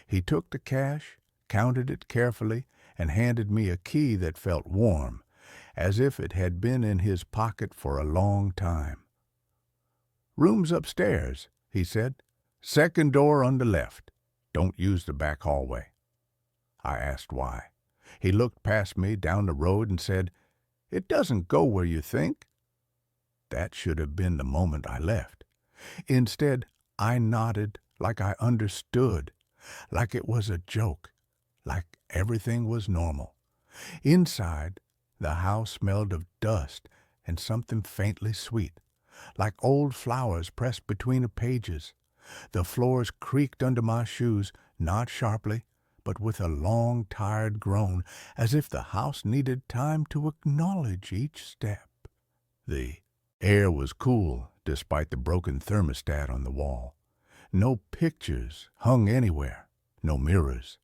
He took the cash, counted it carefully, and handed me a key that felt warm, as if it had been in his pocket for a long time. "Room's upstairs," he said. "Second door on the left. Don't use the back hallway." I asked why. He looked past me down the road and said, "It doesn't go where you think." That should have been the moment I left. Instead, I nodded like I understood, like it was a joke, like everything was normal. Inside, the house smelled of dust and something faintly sweet, like old flowers pressed between the pages. The floors creaked under my shoes, not sharply, but with a long, tired groan, as if the house needed time to acknowledge each step. The air was cool, despite the broken thermostat on the wall. No pictures hung anywhere, no mirrors.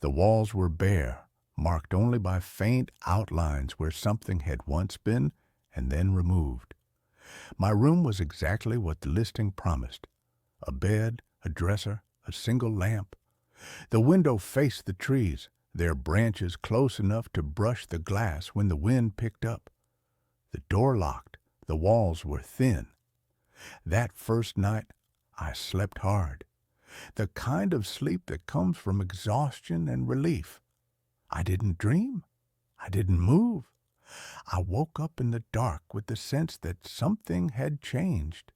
The walls were bare, marked only by faint outlines where something had once been and then removed. My room was exactly what the listing promised. A bed, a dresser, a single lamp. The window faced the trees, their branches close enough to brush the glass when the wind picked up. The door locked, the walls were thin. That first night, I slept hard. The kind of sleep that comes from exhaustion and relief. I didn't dream. I didn't move. I woke up in the dark with the sense that something had changed.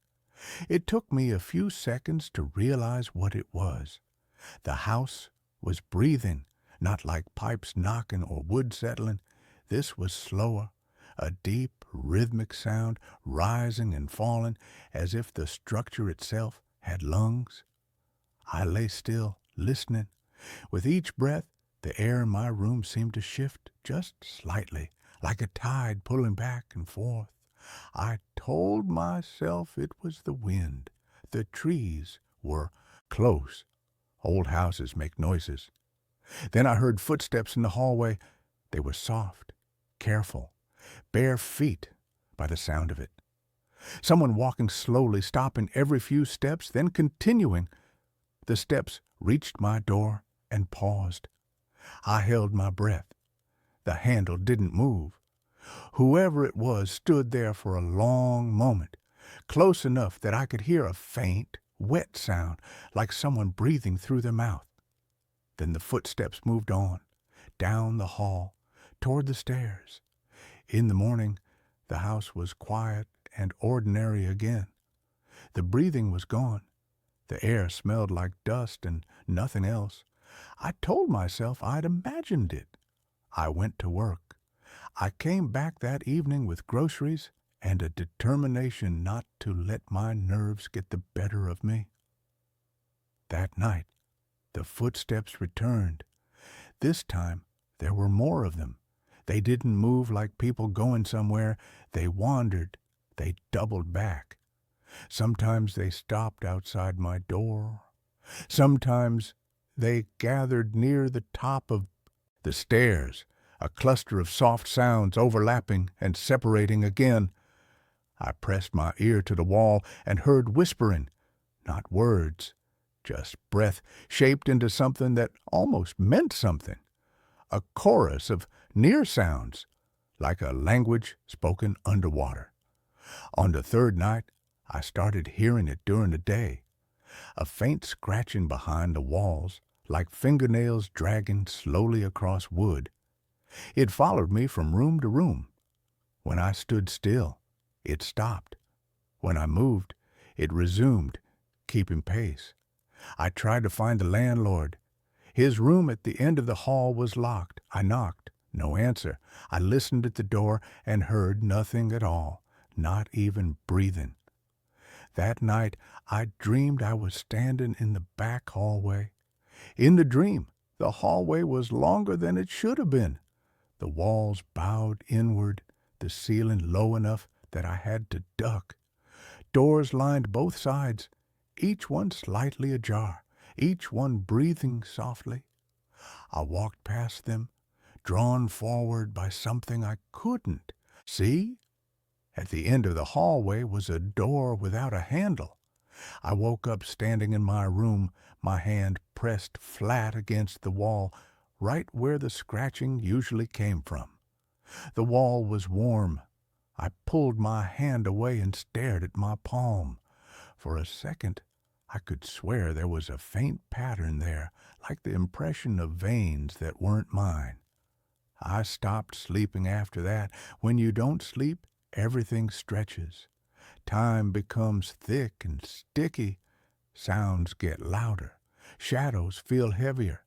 It took me a few seconds to realize what it was. The house was breathing, not like pipes knocking or wood settling. This was slower, a deep, rhythmic sound rising and falling as if the structure itself had lungs. I lay still, listening. With each breath, the air in my room seemed to shift just slightly, like a tide pulling back and forth. I told myself it was the wind. The trees were close. Old houses make noises. Then I heard footsteps in the hallway. They were soft, careful, bare feet by the sound of it. Someone walking slowly, stopping every few steps, then continuing. The steps reached my door and paused. I held my breath. The handle didn't move. Whoever it was stood there for a long moment, close enough that I could hear a faint, wet sound like someone breathing through their mouth. Then the footsteps moved on, down the hall, toward the stairs. In the morning, the house was quiet and ordinary again. The breathing was gone. The air smelled like dust and nothing else. I told myself I'd imagined it. I went to work. I came back that evening with groceries and a determination not to let my nerves get the better of me. That night, the footsteps returned. This time, there were more of them. They didn't move like people going somewhere. They wandered. They doubled back. Sometimes they stopped outside my door. Sometimes they gathered near the top of the stairs, a cluster of soft sounds overlapping and separating again. I pressed my ear to the wall and heard whispering, not words, just breath shaped into something that almost meant something. A chorus of near sounds, like a language spoken underwater. On the third night, I started hearing it during the day. A faint scratching behind the walls, like fingernails dragging slowly across wood. It followed me from room to room. When I stood still, it stopped. When I moved, it resumed, keeping pace. I tried to find the landlord. His room at the end of the hall was locked. I knocked. No answer. I listened at the door and heard nothing at all, not even breathing. That night, I dreamed I was standing in the back hallway. In the dream, the hallway was longer than it should have been. The walls bowed inward, the ceiling low enough that I had to duck. Doors lined both sides, each one slightly ajar, each one breathing softly. I walked past them, drawn forward by something I couldn't see. At the end of the hallway was a door without a handle. I woke up standing in my room, my hand pressed flat against the wall, right where the scratching usually came from. The wall was warm. I pulled my hand away and stared at my palm. For a second, I could swear there was a faint pattern there, like the impression of veins that weren't mine. I stopped sleeping after that. When you don't sleep, everything stretches. Time becomes thick and sticky. Sounds get louder. Shadows feel heavier.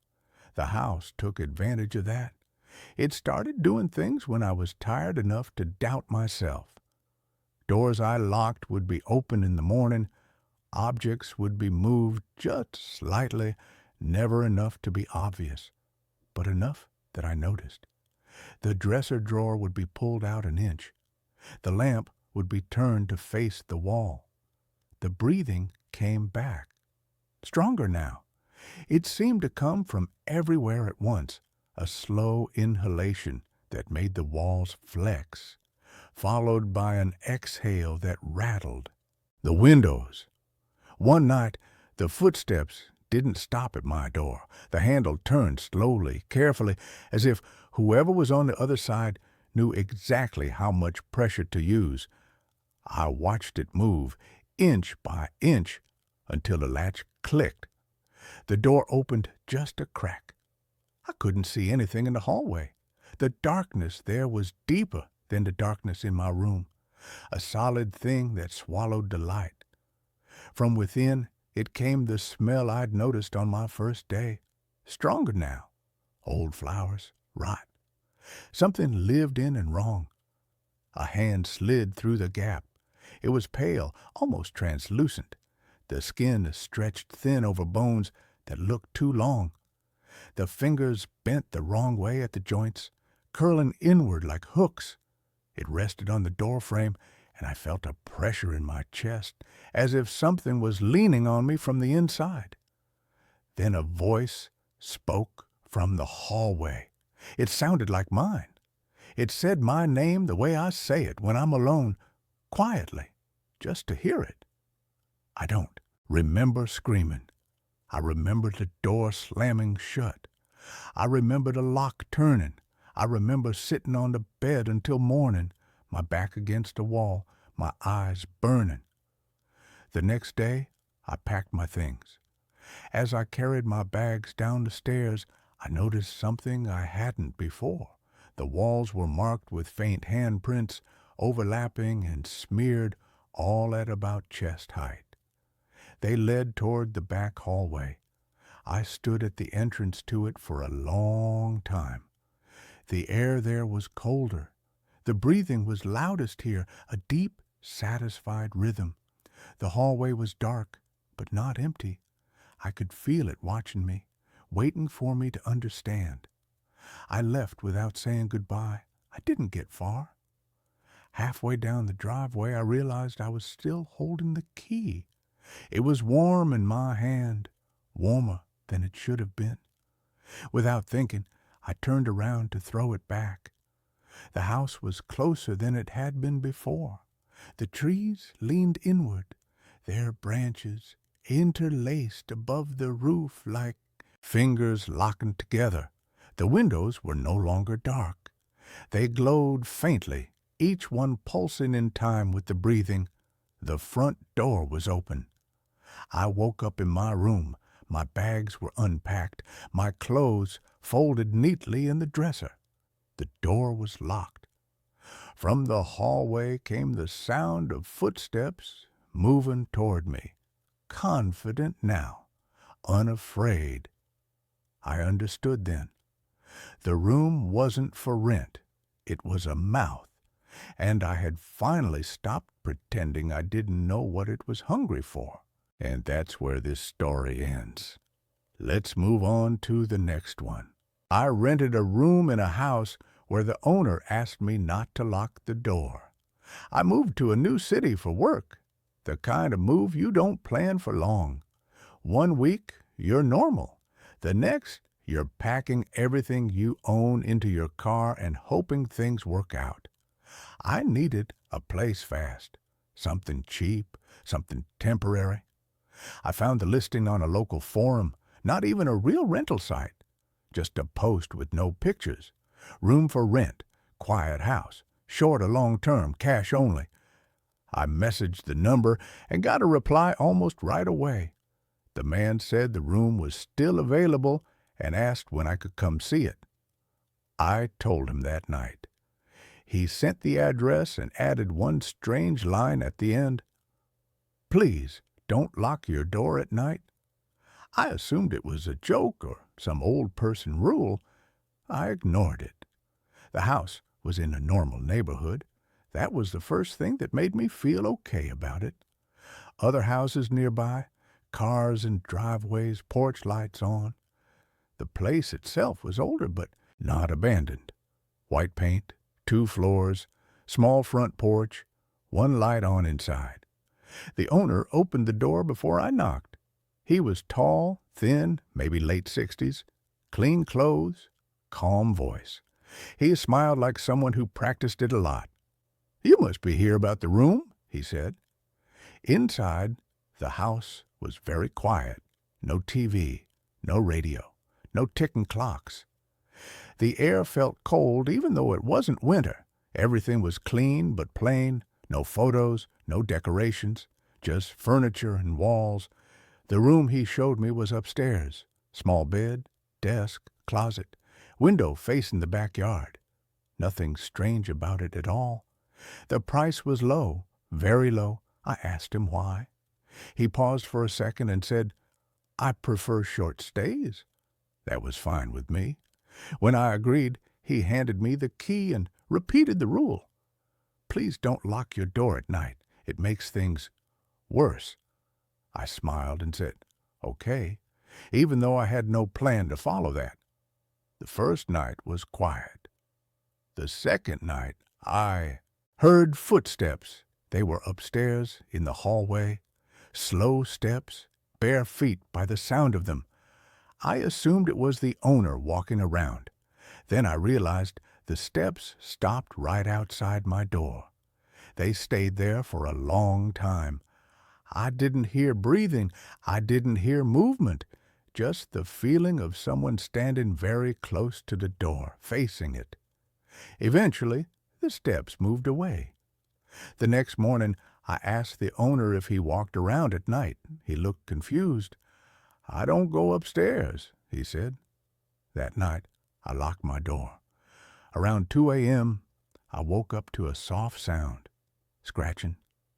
The house took advantage of that. It started doing things when I was tired enough to doubt myself. Doors I locked would be open in the morning. Objects would be moved just slightly, never enough to be obvious, but enough that I noticed. The dresser drawer would be pulled out an inch. The lamp would be turned to face the wall. The breathing came back. Stronger now. It seemed to come from everywhere at once, a slow inhalation that made the walls flex, followed by an exhale that rattled. The windows. One night, the footsteps didn't stop at my door. The handle turned slowly, carefully, as if whoever was on the other side knew exactly how much pressure to use. I watched it move, inch by inch, until the latch clicked. The door opened just a crack. I couldn't see anything in the hallway. The darkness there was deeper than the darkness in my room, a solid thing that swallowed the light. From within, it came the smell I'd noticed on my first day. Stronger now. Old flowers, rot. Something lived in and wrong. A hand slid through the gap. It was pale, almost translucent. The skin stretched thin over bones that looked too long. The fingers bent the wrong way at the joints, curling inward like hooks. It rested on the doorframe, and I felt a pressure in my chest, as if something was leaning on me from the inside. Then a voice spoke from the hallway. It sounded like mine. It said my name the way I say it when I'm alone, quietly, just to hear it. I don't remember screaming. I remember the door slamming shut. I remember the lock turning. I remember sitting on the bed until morning, my back against the wall, my eyes burning. The next day, I packed my things. As I carried my bags down the stairs, I noticed something I hadn't before. The walls were marked with faint handprints, overlapping and smeared, all at about chest height. They led toward the back hallway. I stood at the entrance to it for a long time. The air there was colder. The breathing was loudest here, a deep, satisfied rhythm. The hallway was dark, but not empty. I could feel it watching me, waiting for me to understand. I left without saying goodbye. I didn't get far. Halfway down the driveway, I realized I was still holding the key. It was warm in my hand, warmer than it should have been. Without thinking, I turned around to throw it back. The house was closer than it had been before. The trees leaned inward, their branches interlaced above the roof like fingers locking together. The windows were no longer dark. They glowed faintly, each one pulsing in time with the breathing. The front door was open. I woke up in my room. My bags were unpacked, my clothes folded neatly in the dresser. The door was locked. From the hallway came the sound of footsteps moving toward me. Confident now, unafraid. I understood then. The room wasn't for rent. It was a mouth, and I had finally stopped pretending I didn't know what it was hungry for. And that's where this story ends. Let's move on to the next one. I rented a room in a house where the owner asked me not to lock the door. I moved to a new city for work, the kind of move you don't plan for long. 1 week, you're normal. The next, you're packing everything you own into your car and hoping things work out. I needed a place fast, something cheap, something temporary. I found the listing on a local forum, not even a real rental site, just a post with no pictures. Room for rent, quiet house, short or long term, cash only. I messaged the number and got a reply almost right away. The man said the room was still available and asked when I could come see it. I told him that night. He sent the address and added one strange line at the end. Please don't lock your door at night. I assumed it was a joke or some old person rule. I ignored it. The house was in a normal neighborhood. That was the first thing that made me feel okay about it. Other houses nearby, cars and driveways, porch lights on. The place itself was older, but not abandoned. White paint, 2 floors, small front porch, 1 light on inside. The owner opened the door before I knocked. He was tall, thin, maybe late 60s, clean clothes, calm voice. He smiled like someone who practiced it a lot. You must be here about the room, he said. Inside, the house was very quiet. No TV, no radio, no ticking clocks. The air felt cold even though it wasn't winter. Everything was clean but plain, no photos, no decorations, just furniture and walls. The room he showed me was upstairs. Small bed, desk, closet, window facing the backyard. Nothing strange about it at all. The price was low, very low. I asked him why. He paused for a second and said, I prefer short stays. That was fine with me. When I agreed, he handed me the key and repeated the rule. Please don't lock your door at night. It makes things worse. I smiled and said, okay, even though I had no plan to follow that. The first night was quiet. The second night, I heard footsteps. They were upstairs in the hallway. Slow steps, bare feet by the sound of them. I assumed it was the owner walking around. Then I realized the steps stopped right outside my door. They stayed there for a long time. I didn't hear breathing. I didn't hear movement. Just the feeling of someone standing very close to the door, facing it. Eventually, the steps moved away. The next morning, I asked the owner if he walked around at night. He looked confused. "I don't go upstairs," he said. That night, I locked my door. Around 2 a.m., I woke up to a soft sound. Scratching,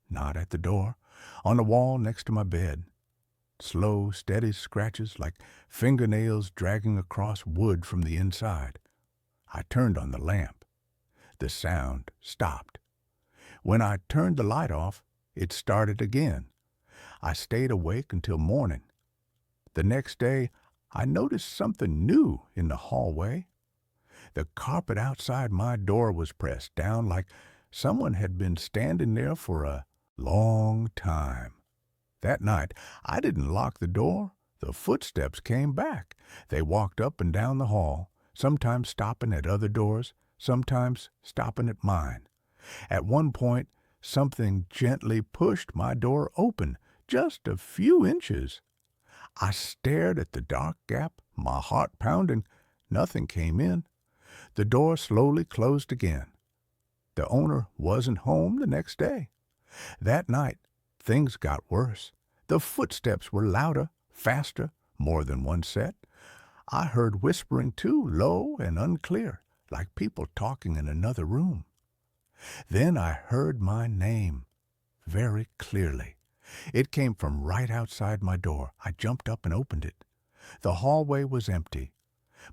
not at the door, on the wall next to my bed. Slow, steady scratches like fingernails dragging across wood from the inside. I turned on the lamp. The sound stopped. When I turned the light off, it started again. I stayed awake until morning. The next day, I noticed something new in the hallway. The carpet outside my door was pressed down like someone had been standing there for a long time. That night, I didn't lock the door. The footsteps came back. They walked up and down the hall, sometimes stopping at other doors, sometimes stopping at mine. At one point, something gently pushed my door open, just a few inches. I stared at the dark gap, my heart pounding. Nothing came in. The door slowly closed again. The owner wasn't home the next day. That night, things got worse. The footsteps were louder, faster, more than one set. I heard whispering too, low and unclear, like people talking in another room. Then I heard my name, very clearly. It came from right outside my door. I jumped up and opened it. The hallway was empty,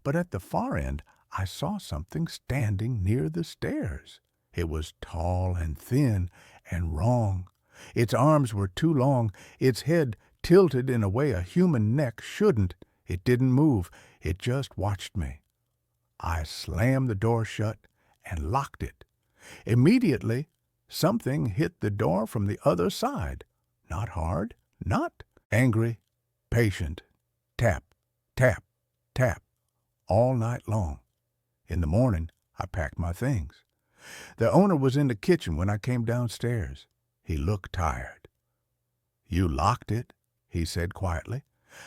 but at the far end I saw something standing near the stairs. It was tall and thin and wrong. Its arms were too long, its head tilted in a way a human neck shouldn't. It didn't move. It just watched me. I slammed the door shut and locked it. Immediately, something hit the door from the other side. Not hard, not angry, patient. Tap, tap, tap, all night long. In the morning, I packed my things. The owner was in the kitchen when I came downstairs. He looked tired. "You locked it," he said quietly.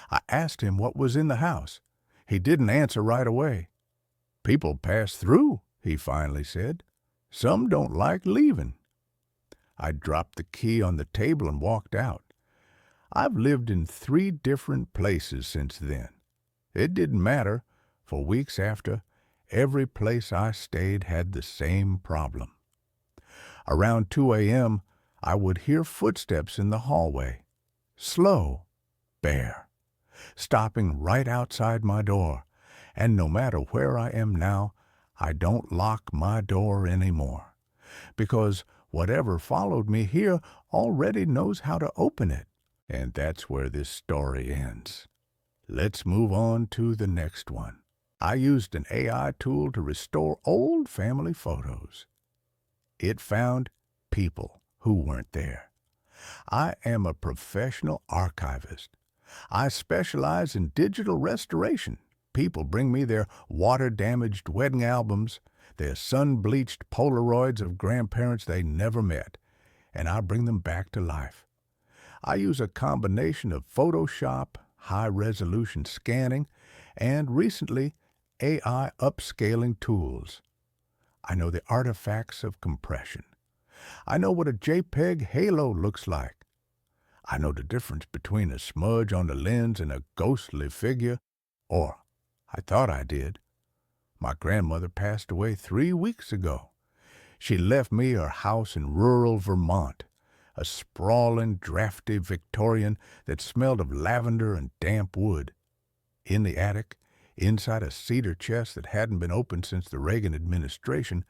I asked him what was in the house. He didn't answer right away. "People pass through," he finally said. "Some don't like leaving." I dropped the key on the table and walked out. I've lived in 3 different places since then. It didn't matter. For weeks after, every place I stayed had the same problem. Around 2 a.m., I would hear footsteps in the hallway. Slow, bare, stopping right outside my door. And no matter where I am now, I don't lock my door anymore. Because whatever followed me here already knows how to open it. And that's where this story ends. Let's move on to the next one. I used an AI tool to restore old family photos. It found people who weren't there. I am a professional archivist. I specialize in digital restoration. People bring me their water-damaged wedding albums, their sun-bleached Polaroids of grandparents they never met, and I bring them back to life. I use a combination of Photoshop, high-resolution scanning, and recently, AI upscaling tools. I know the artifacts of compression. I know what a JPEG halo looks like. I know the difference between a smudge on the lens and a ghostly figure, or I thought I did. My grandmother passed away 3 weeks ago. She left me her house in rural Vermont, a sprawling, drafty Victorian that smelled of lavender and damp wood. In the attic, inside a cedar chest that hadn't been opened since the Reagan administration,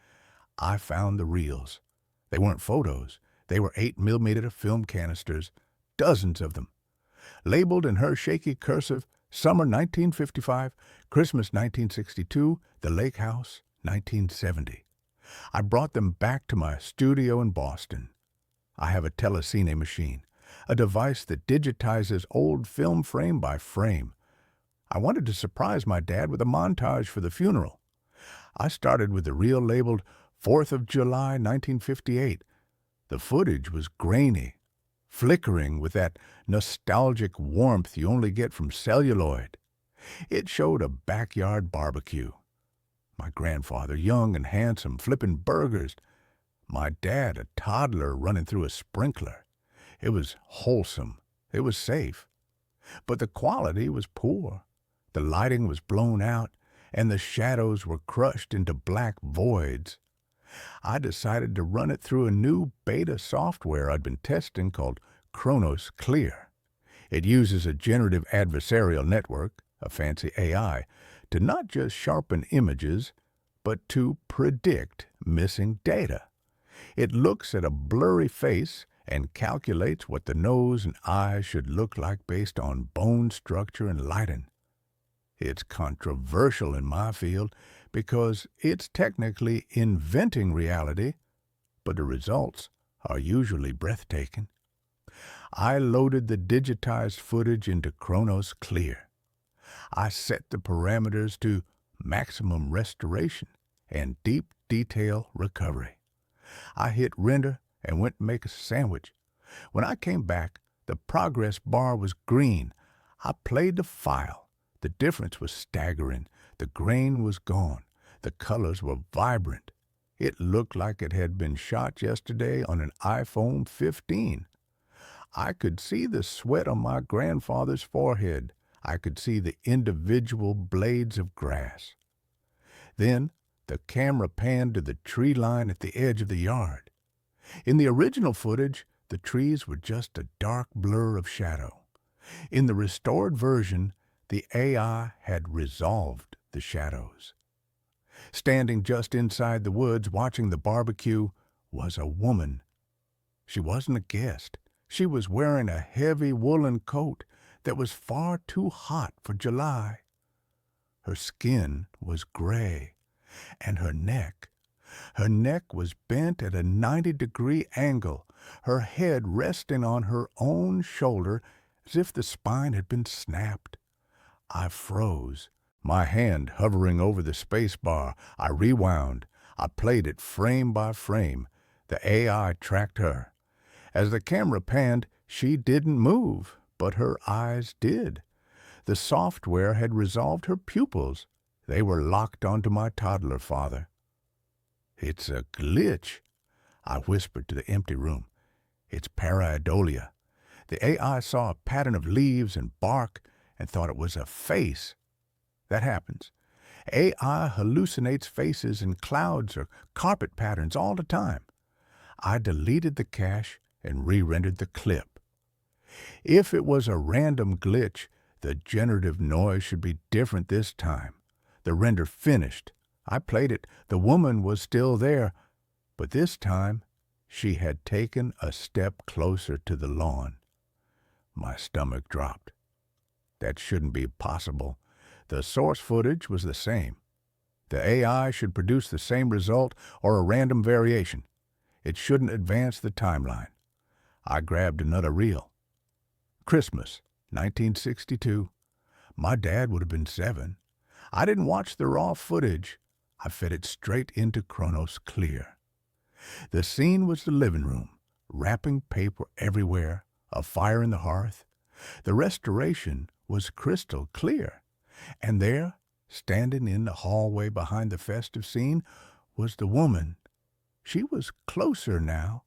I found the reels. They weren't photos. They were 8mm film canisters, dozens of them. Labeled in her shaky cursive, Summer 1955, Christmas 1962, The Lake House 1970. I brought them back to my studio in Boston. I have a telecine machine, a device that digitizes old film frame by frame. I wanted to surprise my dad with a montage for the funeral. I started with the reel labeled 4th of July, 1958. The footage was grainy, flickering with that nostalgic warmth you only get from celluloid. It showed a backyard barbecue. My grandfather, young and handsome, flipping burgers. My dad, a toddler running through a sprinkler. It was wholesome. It was safe. But the quality was poor. The lighting was blown out, and the shadows were crushed into black voids. I decided to run it through a new beta software I'd been testing called Chronos Clear. It uses a generative adversarial network, a fancy AI, to not just sharpen images, but to predict missing data. It looks at a blurry face and calculates what the nose and eyes should look like based on bone structure and lighting. It's controversial in my field because it's technically inventing reality, but the results are usually breathtaking. I loaded the digitized footage into Chronos Clear. I set the parameters to maximum restoration and deep detail recovery. I hit render and went to make a sandwich. When I came back, the progress bar was green. I played the file. The difference was staggering. The grain was gone. The colors were vibrant. It looked like it had been shot yesterday on an iPhone 15. I could see the sweat on my grandfather's forehead. I could see the individual blades of grass. Then the camera panned to the tree line at the edge of the yard. In the original footage, the trees were just a dark blur of shadow. In the restored version, the AI had resolved the shadows. Standing just inside the woods watching the barbecue was a woman. She wasn't a guest. She was wearing a heavy woolen coat that was far too hot for July. Her skin was gray, and her neck was bent at a 90-degree angle, her head resting on her own shoulder as if the spine had been snapped. I froze, my hand hovering over the space bar. I rewound. I played it frame by frame. The AI tracked her. As the camera panned, she didn't move, but her eyes did. The software had resolved her pupils. They were locked onto my toddler father. "It's a glitch," I whispered to the empty room. "It's pareidolia." The AI saw a pattern of leaves and bark and thought it was a face. That happens. AI hallucinates faces in clouds or carpet patterns all the time. I deleted the cache and re-rendered the clip. If it was a random glitch, the generative noise should be different this time. The render finished. I played it. The woman was still there, but this time she had taken a step closer to the lawn. My stomach dropped. That shouldn't be possible. The source footage was the same. The AI should produce the same result or a random variation. It shouldn't advance the timeline. I grabbed another reel. Christmas, 1962. My dad would have been 7. I didn't watch the raw footage. I fed it straight into Chronos Clear. The scene was the living room, wrapping paper everywhere, a fire in the hearth. The restoration was crystal clear. And there, standing in the hallway behind the festive scene, was the woman. She was closer now.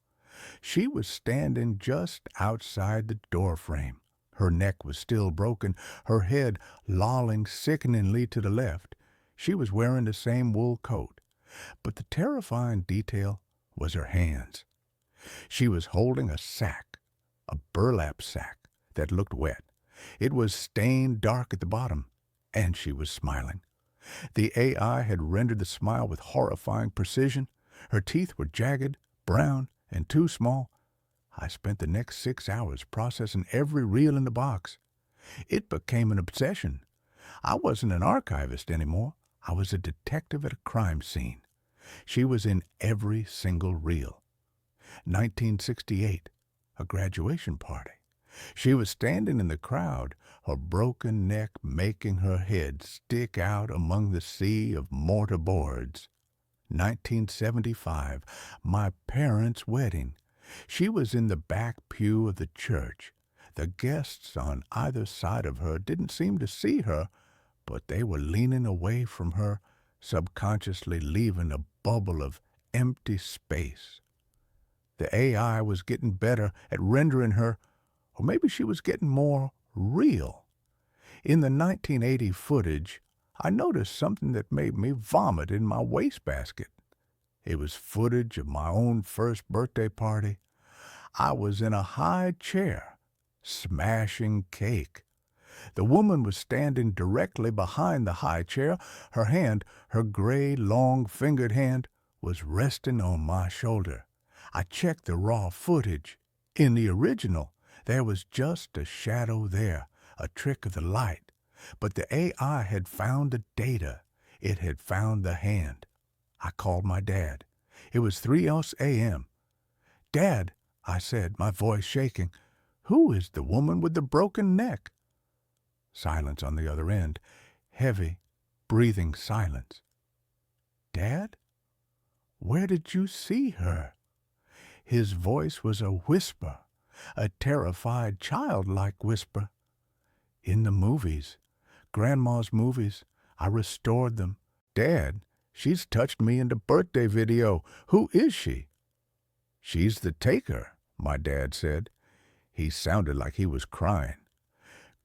She was standing just outside the doorframe. Her neck was still broken, her head lolling sickeningly to the left. She was wearing the same wool coat, but the terrifying detail was her hands. She was holding a sack, a burlap sack that looked wet. It was stained dark at the bottom, and she was smiling. The AI had rendered the smile with horrifying precision. Her teeth were jagged, brown, and too small. I spent the next 6 hours processing every reel in the box. It became an obsession. I wasn't an archivist anymore. I was a detective at a crime scene. She was in every single reel. 1968, a graduation party. She was standing in the crowd, her broken neck making her head stick out among the sea of mortar boards. 1975, my parents' wedding. She was in the back pew of the church. The guests on either side of her didn't seem to see her, but they were leaning away from her, subconsciously leaving a bubble of empty space. The AI was getting better at rendering her, or maybe she was getting more real. In the 1980 footage, I noticed something that made me vomit in my wastebasket. It was footage of my own first birthday party. I was in a high chair, smashing cake. The woman was standing directly behind the high chair. Her hand, her gray, long-fingered hand, was resting on my shoulder. I checked the raw footage. In the original, there was just a shadow there, a trick of the light. But the AI had found the data. It had found the hand. I called my dad. It was 3 a.m. "Dad," I said, my voice shaking, "who is the woman with the broken neck?" Silence on the other end. Heavy, breathing silence. "Dad, where did you see her?" His voice was a whisper, a terrified, childlike whisper. "In the movies. Grandma's movies. I restored them. Dad, she's touched me in the birthday video. Who is she?" "She's the taker," my dad said. He sounded like he was crying.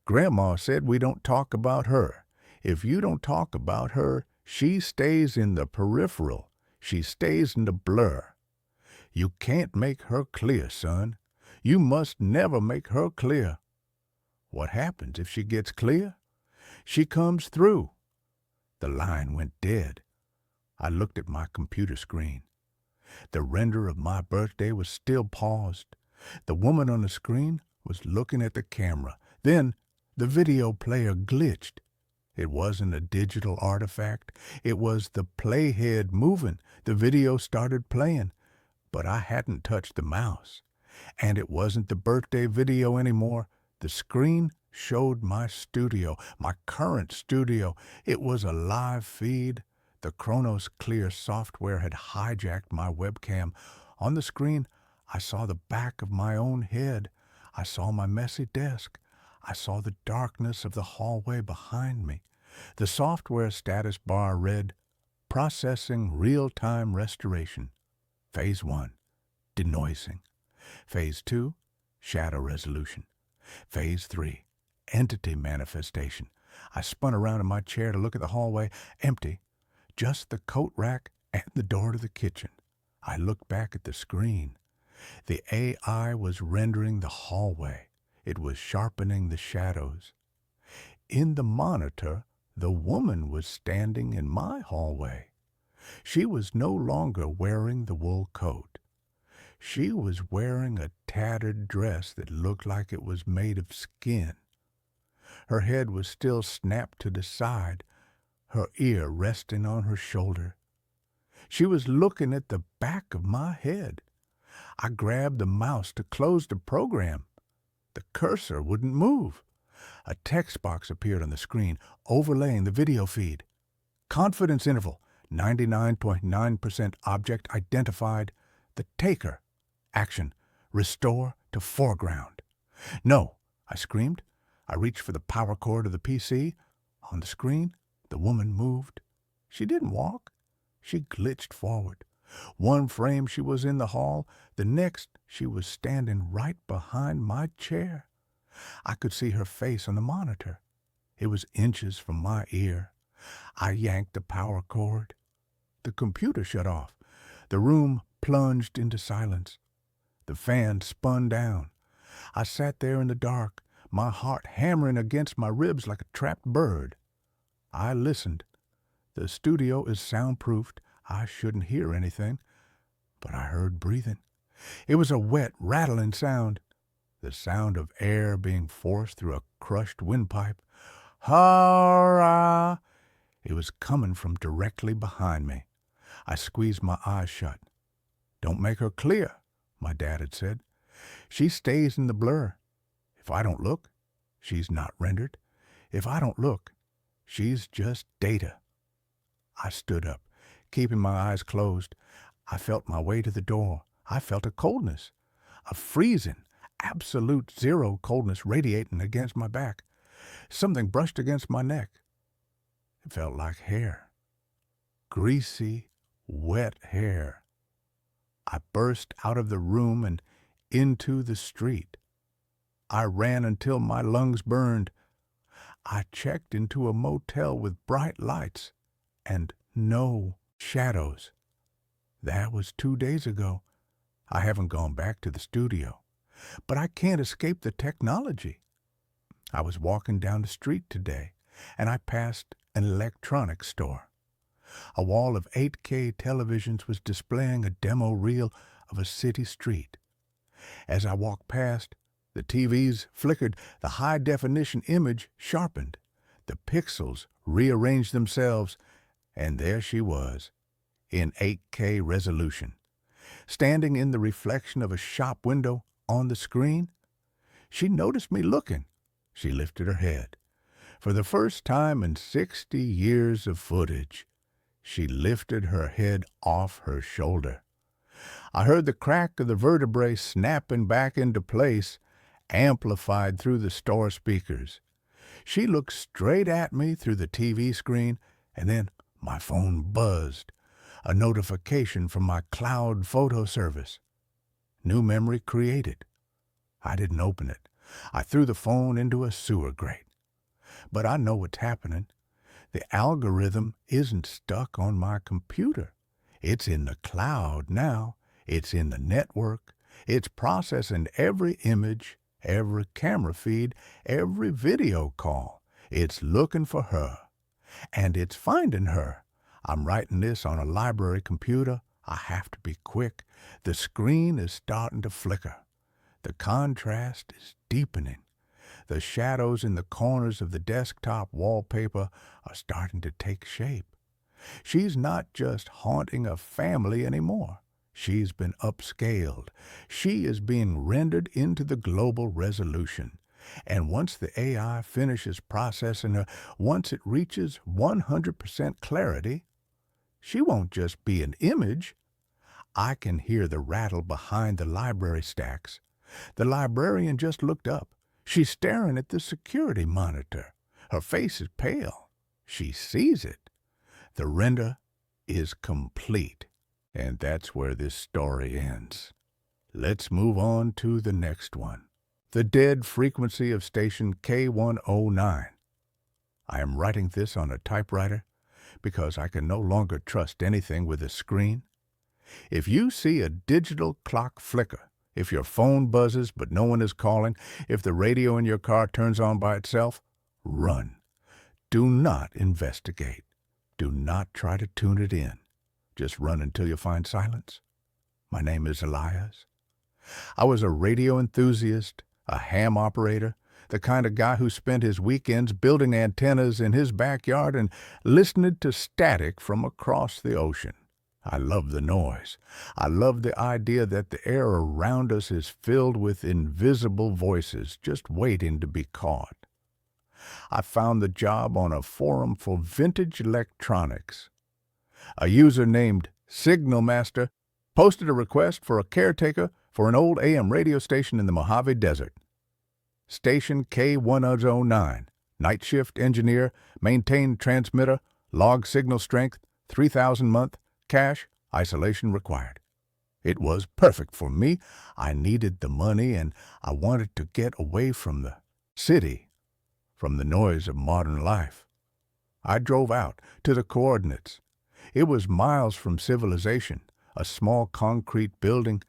"Grandma said we don't talk about her. If you don't talk about her, she stays in the peripheral. She stays in the blur. You can't make her clear, son. You must never make her clear." "What happens if she gets clear?" "She comes through." The line went dead. I looked at my computer screen. The render of my birthday was still paused. The woman on the screen was looking at the camera. Then the video player glitched. It wasn't a digital artifact. It was the playhead moving. The video started playing, but I hadn't touched the mouse. And it wasn't the birthday video anymore. The screen showed my studio, my current studio. It was a live feed. The Chronos Clear software had hijacked my webcam. On the screen, I saw the back of my own head. I saw my messy desk. I saw the darkness of the hallway behind me. The software status bar read, "Processing real-time restoration. Phase 1, denoising. Phase 2, shadow resolution. Phase 3, entity manifestation." I spun around in my chair to look at the hallway. Empty. Just the coat rack and the door to the kitchen. I looked back at the screen. The AI was rendering the hallway. It was sharpening the shadows. In the monitor, the woman was standing in my hallway. She was no longer wearing the wool coat. She was wearing a tattered dress that looked like it was made of skin. Her head was still snapped to the side, her ear resting on her shoulder. She was looking at the back of my head. I grabbed the mouse to close the program. The cursor wouldn't move. A text box appeared on the screen, overlaying the video feed. "Confidence interval, 99.9% object identified. The taker. Action, restore to foreground." "No," I screamed. I reached for the power cord of the PC. On the screen, the woman moved. She didn't walk. She glitched forward. One frame she was in the hall, the next she was standing right behind my chair. I could see her face on the monitor. It was inches from my ear. I yanked the power cord. The computer shut off. The room plunged into silence. The fan spun down. I sat there in the dark, my heart hammering against my ribs like a trapped bird. I listened. The studio is soundproofed. I shouldn't hear anything, but I heard breathing. It was a wet, rattling sound, the sound of air being forced through a crushed windpipe. "Hurrah!" It was coming from directly behind me. I squeezed my eyes shut. "Don't make her clear," my dad had said. "She stays in the blur. If I don't look, she's not rendered. If I don't look, she's just data." I stood up, keeping my eyes closed. I felt my way to the door. I felt a coldness, a freezing, absolute zero coldness radiating against my back. Something brushed against my neck. It felt like hair. Greasy, wet hair. I burst out of the room and into the street. I ran until my lungs burned. I checked into a motel with bright lights and no shadows. That was 2 days ago. I haven't gone back to the studio, but I can't escape the technology. I was walking down the street today, and I passed an electronics store. A wall of 8K televisions was displaying a demo reel of a city street. As I walked past, the TVs flickered, the high-definition image sharpened, the pixels rearranged themselves, and there she was, in 8K resolution. Standing in the reflection of a shop window on the screen, she noticed me looking. She lifted her head. For the first time in 60 years of footage, she lifted her head off her shoulder. I heard the crack of the vertebrae snapping back into place, amplified through the store speakers. She looked straight at me through the TV screen, and then my phone buzzed. A notification from my cloud photo service. New memory created. I didn't open it. I threw the phone into a sewer grate. But I know what's happening. The algorithm isn't stuck on my computer. It's in the cloud now. It's in the network. It's processing every image, every camera feed, every video call. It's looking for her. And it's finding her. I'm writing this on a library computer. I have to be quick. The screen is starting to flicker. The contrast is deepening. The shadows in the corners of the desktop wallpaper are starting to take shape. She's not just haunting a family anymore. She's been upscaled. She is being rendered into the global resolution. And once the AI finishes processing her, once it reaches 100% clarity, she won't just be an image. I can hear the rattle behind the library stacks. The librarian just looked up. She's staring at the security monitor. Her face is pale. She sees it. The render is complete. And that's where this story ends. Let's move on to the next one. The dead frequency of station K109. I am writing this on a typewriter because I can no longer trust anything with a screen. If you see a digital clock flicker, if your phone buzzes but no one is calling, if the radio in your car turns on by itself, run. Do not investigate. Do not try to tune it in. Just run until you find silence. My name is Elias. I was a radio enthusiast, a ham operator, the kind of guy who spent his weekends building antennas in his backyard and listening to static from across the ocean. I love the noise. I love the idea that the air around us is filled with invisible voices just waiting to be caught. I found the job on a forum for vintage electronics. A user named Signal Master posted a request for a caretaker for an old AM radio station in the Mojave Desert. Station K109, night shift engineer, maintain transmitter, log signal strength, 3,000 month, cache, isolation required. It was perfect for me. I needed the money and I wanted to get away from the city, from the noise of modern life. I drove out to the coordinates. It was miles from civilization, a small concrete building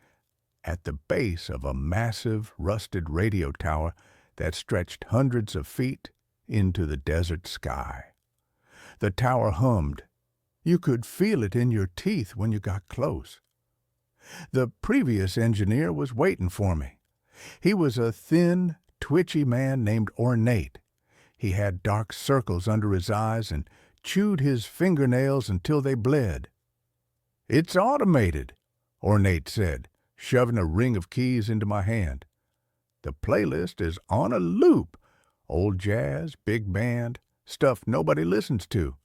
at the base of a massive rusted radio tower that stretched hundreds of feet into the desert sky. The tower hummed. You could feel it in your teeth when you got close. The previous engineer was waiting for me. He was a thin, twitchy man named Ornate. He had dark circles under his eyes and chewed his fingernails until they bled. "It's automated," Ornate said, shoving a ring of keys into my hand. "The playlist is on a loop. Old jazz, big band, stuff nobody listens to.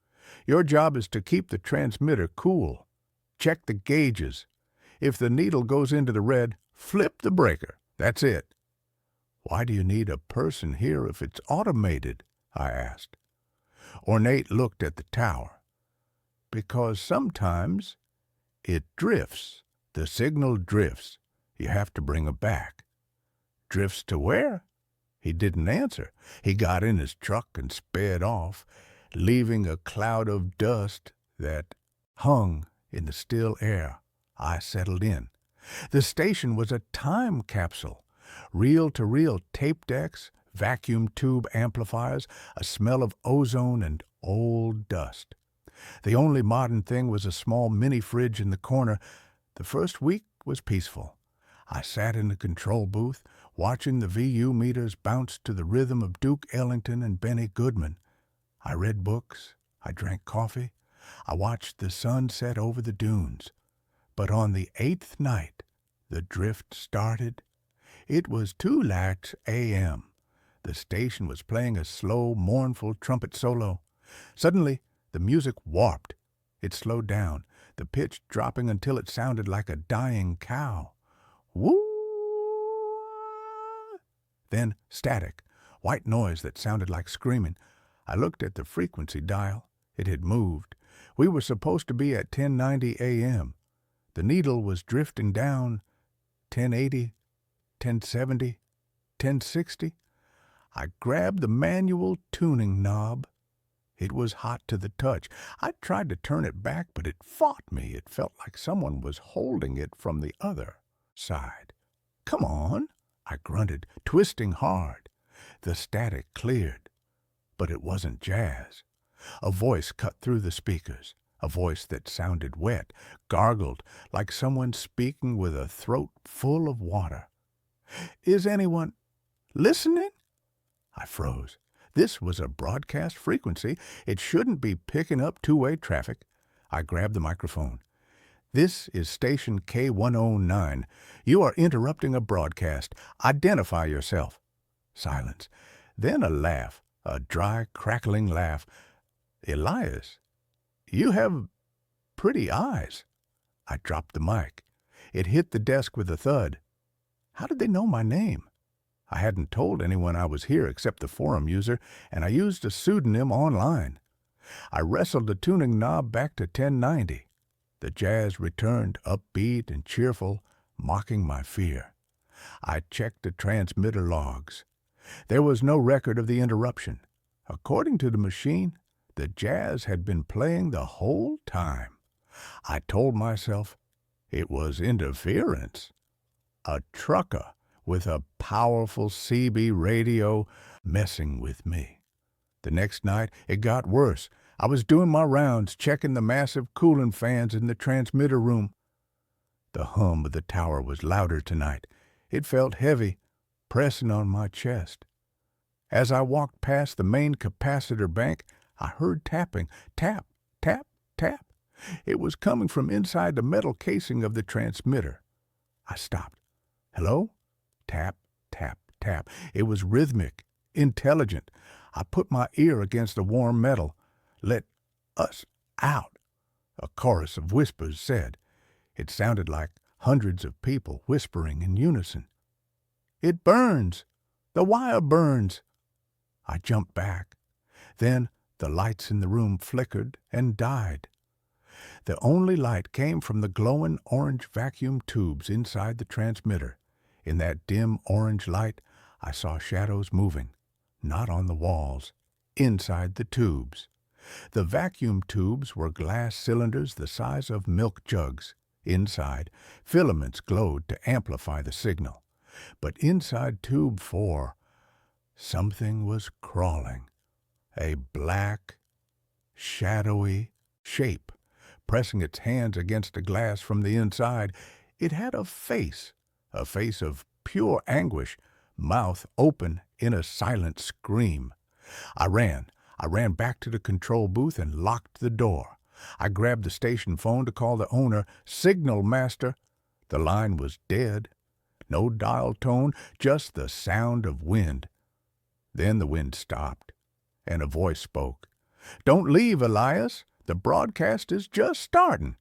Your job is to keep the transmitter cool. Check the gauges. If the needle goes into the red, flip the breaker. That's it." "Why do you need a person here if it's automated?" I asked. Ornate looked at the tower. "Because sometimes it drifts," The signal drifts. You have to bring her back. Drifts to where? He didn't answer. He got in his truck and sped off, leaving a cloud of dust that hung in the still air. I settled in. The station was a time capsule. Reel-to-reel tape decks, vacuum tube amplifiers, a smell of ozone and old dust. The only modern thing was a small mini-fridge in the corner. The first week was peaceful. I sat in the control booth, watching the VU meters bounce to the rhythm of Duke Ellington and Benny Goodman. I read books. I drank coffee. I watched the sun set over the dunes. But on the 8th night, the drift started. It was 2:00 a.m. The station was playing a slow, mournful trumpet solo. Suddenly, the music warped. It slowed down, the pitch dropping until it sounded like a dying cow. Woo! Then static, white noise that sounded like screaming. I looked at the frequency dial. It had moved. We were supposed to be at 1090 a.m. The needle was drifting down 1080, 1070, 1060. I grabbed the manual tuning knob. It was hot to the touch. I tried to turn it back, but it fought me. It felt like someone was holding it from the other side. "Come on," I grunted, twisting hard. The static cleared, but it wasn't jazz. A voice cut through the speakers, a voice that sounded wet, gargled, like someone speaking with a throat full of water. "Is anyone listening?" I froze. This was a broadcast frequency. It shouldn't be picking up two-way traffic. I grabbed the microphone. "This is station K109. You are interrupting a broadcast. Identify yourself." Silence. Then a laugh, a dry, crackling laugh. "Elias, you have pretty eyes." I dropped the mic. It hit the desk with a thud. How did they know my name? I hadn't told anyone I was here except the forum user, and I used a pseudonym online. I wrestled the tuning knob back to 1090. The jazz returned, upbeat and cheerful, mocking my fear. I checked the transmitter logs. There was no record of the interruption. According to the machine, the jazz had been playing the whole time. I told myself it was interference. A trucker with a powerful CB radio messing with me. The next night, it got worse. I was doing my rounds, checking the massive cooling fans in the transmitter room. The hum of the tower was louder tonight. It felt heavy, pressing on my chest. As I walked past the main capacitor bank, I heard tapping. Tap, tap, tap. It was coming from inside the metal casing of the transmitter. I stopped. "Hello?" Tap, tap, tap. It was rhythmic, intelligent. I put my ear against the warm metal. "Let us out," a chorus of whispers said. It sounded like hundreds of people whispering in unison. "It burns! The wire burns!" I jumped back. Then the lights in the room flickered and died. The only light came from the glowing orange vacuum tubes inside the transmitter. In that dim orange light, I saw shadows moving, not on the walls, inside the tubes. The vacuum tubes were glass cylinders the size of milk jugs. Inside, filaments glowed to amplify the signal. But inside tube 4, something was crawling. A black, shadowy shape, pressing its hands against the glass from the inside. It had a face of pure anguish, mouth open in a silent scream. I ran back to the control booth and locked the door. I grabbed the station phone to call the owner, "Signal Master." The line was dead. No dial tone, just the sound of wind. Then the wind stopped, and a voice spoke. "Don't leave, Elias. The broadcast is just starting."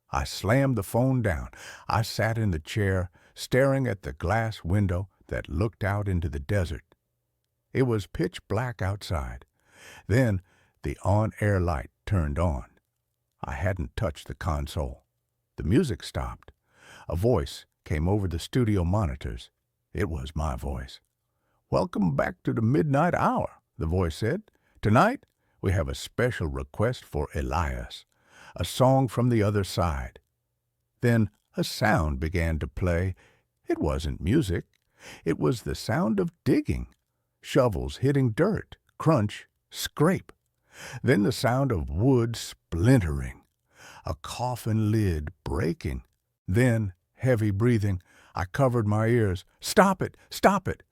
I slammed the phone down. I sat in the chair, staring at the glass window that looked out into the desert. It was pitch black outside. Then the on-air light turned on. I hadn't touched the console. The music stopped. A voice came over the studio monitors. It was my voice. "Welcome back to the midnight hour," the voice said. "Tonight, we have a special request for Elias, a song from the other side." Then a sound began to play. It wasn't music. It was the sound of digging. Shovels hitting dirt, crunch, scrape. Then the sound of wood splintering. A coffin lid breaking. Then heavy breathing. I covered my ears. "Stop it! Stop it!"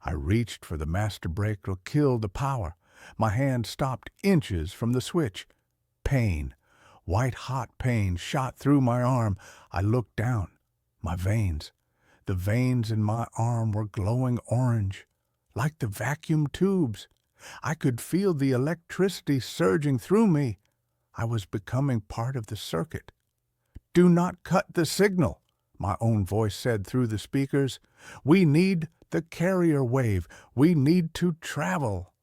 I reached for the master brake to kill the power. My hand stopped inches from the switch. Pain, white-hot pain, shot through my arm. I looked down. My veins. The veins in my arm were glowing orange, like the vacuum tubes. I could feel the electricity surging through me. I was becoming part of the circuit. "Do not cut the signal," my own voice said through the speakers. "We need the carrier wave. We need to travel."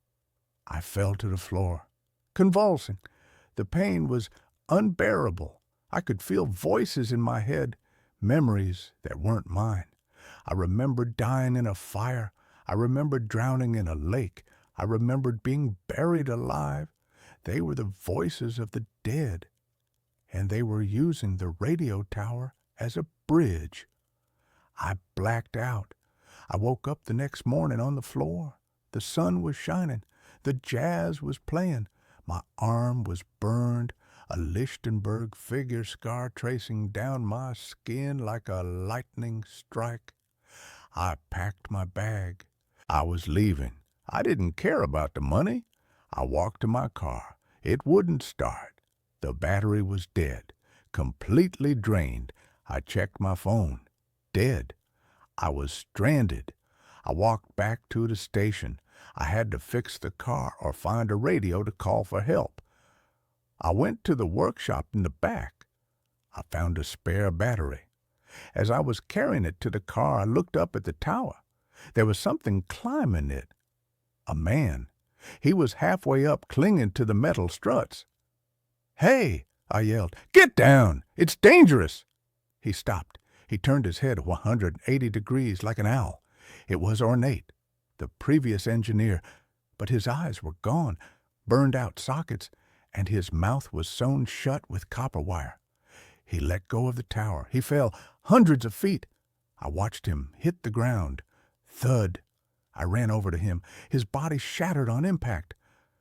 I fell to the floor, convulsing. The pain was unbearable. I could feel voices in my head, memories that weren't mine. I remembered dying in a fire. I remembered drowning in a lake. I remembered being buried alive. They were the voices of the dead, and they were using the radio tower as a bridge. I blacked out. I woke up the next morning on the floor. The sun was shining. The jazz was playing. My arm was burned, a Lichtenberg figure scar tracing down my skin like a lightning strike. I packed my bag. I was leaving. I didn't care about the money. I walked to my car. It wouldn't start. The battery was dead, completely drained. I checked my phone. Dead. I was stranded. I walked back to the station. I had to fix the car or find a radio to call for help. I went to the workshop in the back. I found a spare battery. As I was carrying it to the car, I looked up at the tower. There was something climbing it. A man. He was halfway up, clinging to the metal struts. "Hey!" I yelled. "Get down! It's dangerous!" He stopped. He turned his head 180 degrees like an owl. It was ornate, the previous engineer, but his eyes were gone, burned out sockets, and his mouth was sewn shut with copper wire. He let go of the tower. He fell hundreds of feet. I watched him hit the ground. Thud. I ran over to him. His body shattered on impact,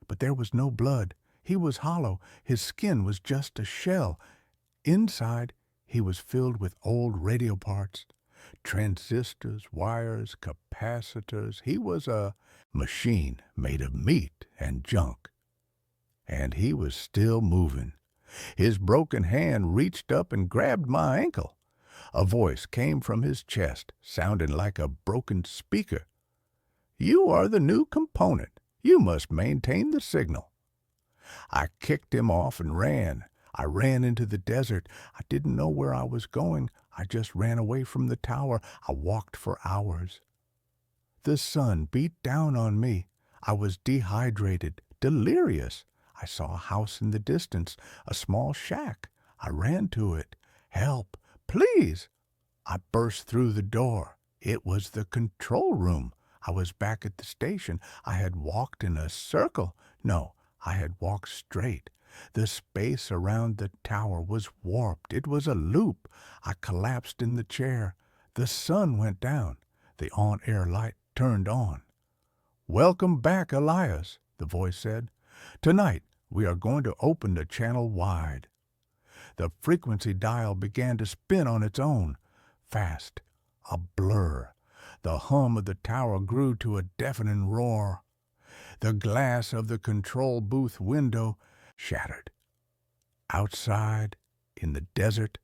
but there was no blood. He was hollow. His skin was just a shell. Inside, he was filled with old radio parts, transistors, wires, capacitors. He was a machine made of meat and junk. And he was still moving. His broken hand reached up and grabbed my ankle. A voice came from his chest, sounding like a broken speaker. "You are the new component. You must maintain the signal." I kicked him off and ran. I ran into the desert. I didn't know where I was going. I just ran away from the tower. I walked for hours. The sun beat down on me. I was dehydrated, delirious. I saw a house in the distance, a small shack. I ran to it. "Help, please!" I burst through the door. It was the control room. I was back at the station. I had walked in a circle. No, I had walked straight. The space around the tower was warped. It was a loop. I collapsed in the chair. The sun went down. The on-air light turned on. "Welcome back, Elias," the voice said. "Tonight, we are going to open the channel wide." The frequency dial began to spin on its own. Fast. A blur. The hum of the tower grew to a deafening roar. The glass of the control booth window shattered. Outside, in the desert,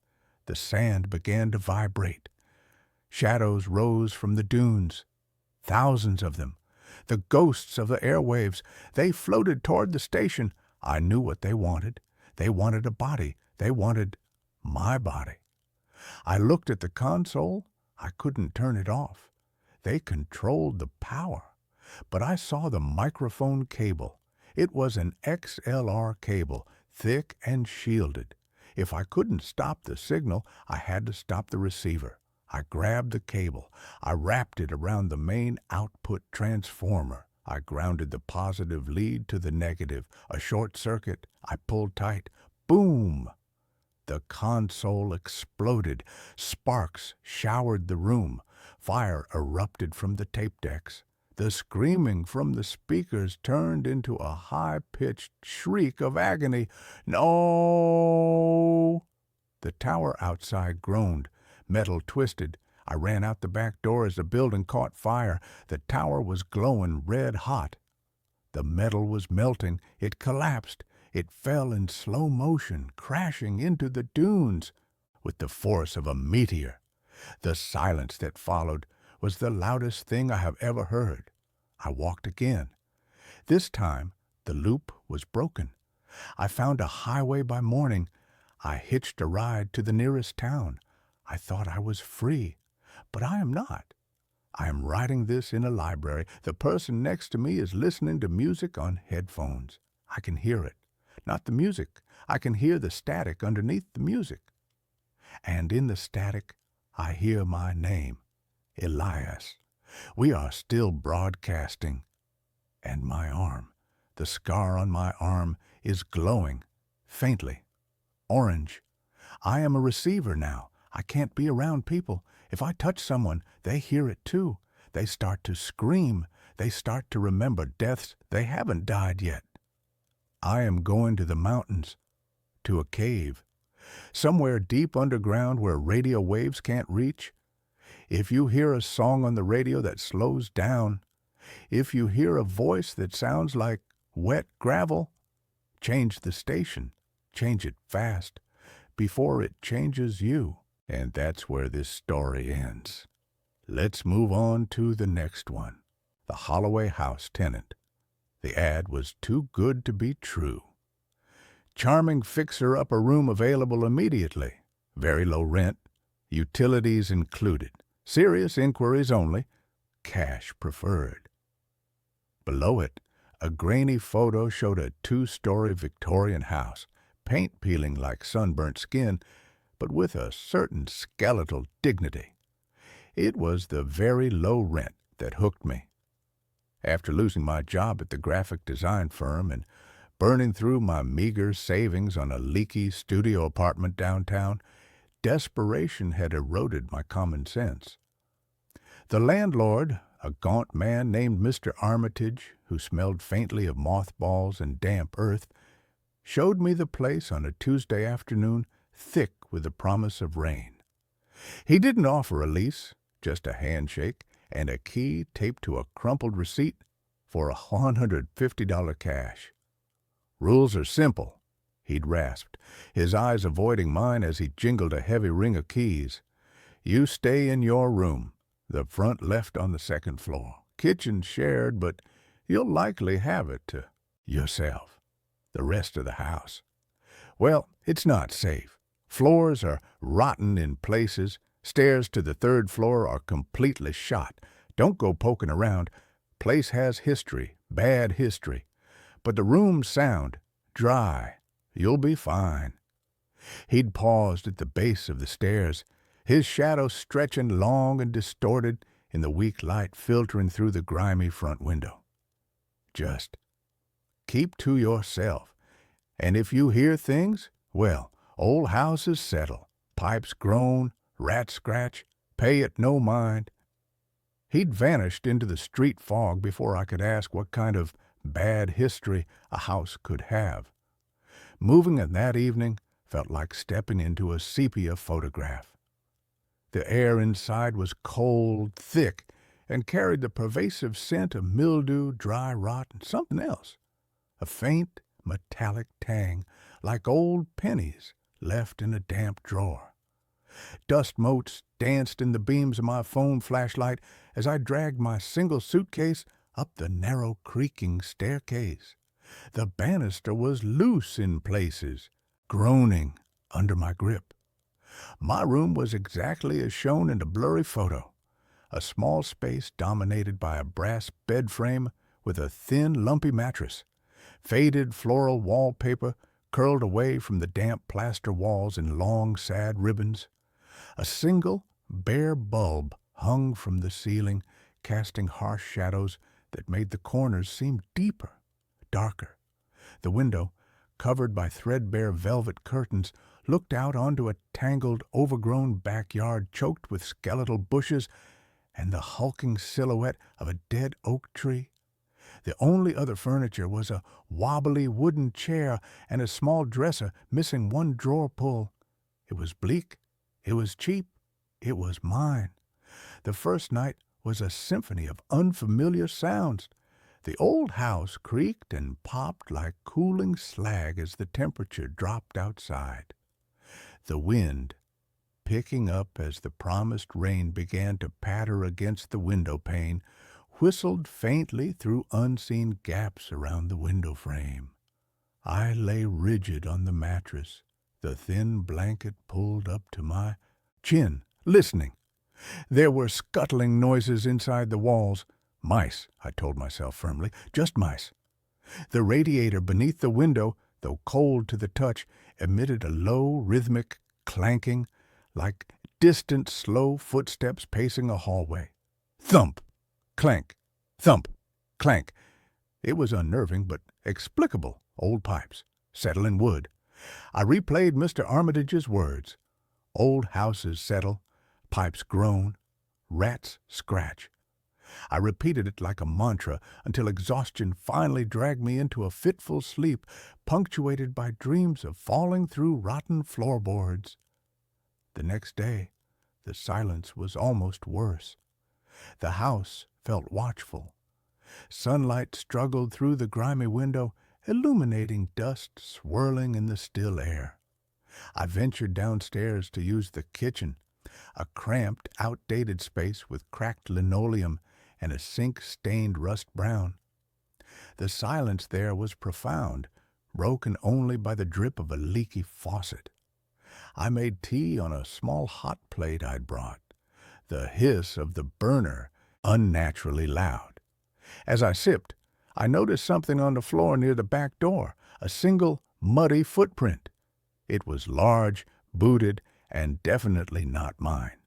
the sand began to vibrate. Shadows rose from the dunes. Thousands of them. The ghosts of the airwaves. They floated toward the station. I knew what they wanted. They wanted a body. They wanted my body. I looked at the console. I couldn't turn it off. They controlled the power. But I saw the microphone cable. It was an XLR cable, thick and shielded. If I couldn't stop the signal, I had to stop the receiver. I grabbed the cable. I wrapped it around the main output transformer. I grounded the positive lead to the negative. A short circuit. I pulled tight. Boom! The console exploded. Sparks showered the room. Fire erupted from the tape decks. The screaming from the speakers turned into a high-pitched shriek of agony. No! The tower outside groaned. Metal twisted. I ran out the back door as the building caught fire. The tower was glowing red hot. The metal was melting. It collapsed. It fell in slow motion, crashing into the dunes with the force of a meteor. The silence that followed was the loudest thing I have ever heard. I walked again. This time, the loop was broken. I found a highway by morning. I hitched a ride to the nearest town. I thought I was free, but I am not. I am writing this in a library. The person next to me is listening to music on headphones. I can hear it. Not the music. I can hear the static underneath the music. And in the static, I hear my name, Elias. We are still broadcasting. And my arm, the scar on my arm, is glowing, faintly, orange. I am a receiver now. I can't be around people. If I touch someone, they hear it too. They start to scream. They start to remember deaths they haven't died yet. I am going to the mountains, to a cave, somewhere deep underground where radio waves can't reach. If you hear a song on the radio that slows down, if you hear a voice that sounds like wet gravel, change the station, change it fast, before it changes you. And that's where this story ends. Let's move on to the next one. The Holloway house tenant. The ad was too good to be true. Charming fixer-upper room available immediately. Very low rent. Utilities included. Serious inquiries only. Cash preferred. Below it, a grainy photo showed a 2-story Victorian house, paint peeling like sunburnt skin, but with a certain skeletal dignity. It was the very low rent that hooked me. After losing my job at the graphic design firm and burning through my meager savings on a leaky studio apartment downtown, desperation had eroded my common sense. The landlord, a gaunt man named Mr. Armitage, who smelled faintly of mothballs and damp earth, showed me the place on a Tuesday afternoon thick with the promise of rain. He didn't offer a lease, just a handshake and a key taped to a crumpled receipt for $150 cash. Rules are simple, he'd rasped, his eyes avoiding mine as he jingled a heavy ring of keys. You stay in your room, the front left on the second floor. Kitchen shared, but you'll likely have it to yourself. The rest of the house, well, it's not safe. Floors are rotten in places. Stairs to the third floor are completely shot. Don't go poking around. Place has history, bad history. But the room's sound, dry. You'll be fine. He'd paused at the base of the stairs, his shadow stretching long and distorted in the weak light filtering through the grimy front window. Just keep to yourself. And if you hear things, well, old houses settle. Pipes groan, rats scratch, pay it no mind. He'd vanished into the street fog before I could ask what kind of bad history a house could have. Moving in that evening felt like stepping into a sepia photograph. The air inside was cold, thick, and carried the pervasive scent of mildew, dry rot, and something else. A faint, metallic tang, like old pennies left in a damp drawer. Dust motes danced in the beams of my phone flashlight as I dragged my single suitcase up the narrow, creaking staircase. The banister was loose in places, groaning under my grip. My room was exactly as shown in the blurry photo, a small space dominated by a brass bed frame with a thin, lumpy mattress, faded floral wallpaper curled away from the damp plaster walls in long, sad ribbons. A single, bare bulb hung from the ceiling, casting harsh shadows that made the corners seem deeper, darker. The window, covered by threadbare velvet curtains, looked out onto a tangled, overgrown backyard choked with skeletal bushes and the hulking silhouette of a dead oak tree. The only other furniture was a wobbly wooden chair and a small dresser missing one drawer pull. It was bleak. It was cheap. It was mine. The first night was a symphony of unfamiliar sounds. The old house creaked and popped like cooling slag as the temperature dropped outside. The wind, picking up as the promised rain began to patter against the window pane, whistled faintly through unseen gaps around the window frame. I lay rigid on the mattress, the thin blanket pulled up to my chin, listening. There were scuttling noises inside the walls. Mice, I told myself firmly, just mice. The radiator beneath the window, though cold to the touch, emitted a low, rhythmic clanking, like distant, slow footsteps pacing a hallway. Thump! Clank! Thump! Clank! It was unnerving, but explicable. Old pipes. Settling wood. I replayed Mr. Armitage's words. Old houses settle. Pipes groan. Rats scratch. I repeated it like a mantra until exhaustion finally dragged me into a fitful sleep, punctuated by dreams of falling through rotten floorboards. The next day, the silence was almost worse. The house felt watchful. Sunlight struggled through the grimy window, illuminating dust swirling in the still air. I ventured downstairs to use the kitchen, a cramped, outdated space with cracked linoleum and a sink stained rust brown. The silence there was profound, broken only by the drip of a leaky faucet. I made tea on a small hot plate I'd brought, the hiss of the burner unnaturally loud. As I sipped, I noticed something on the floor near the back door, a single muddy footprint. It was large, booted, and definitely not mine.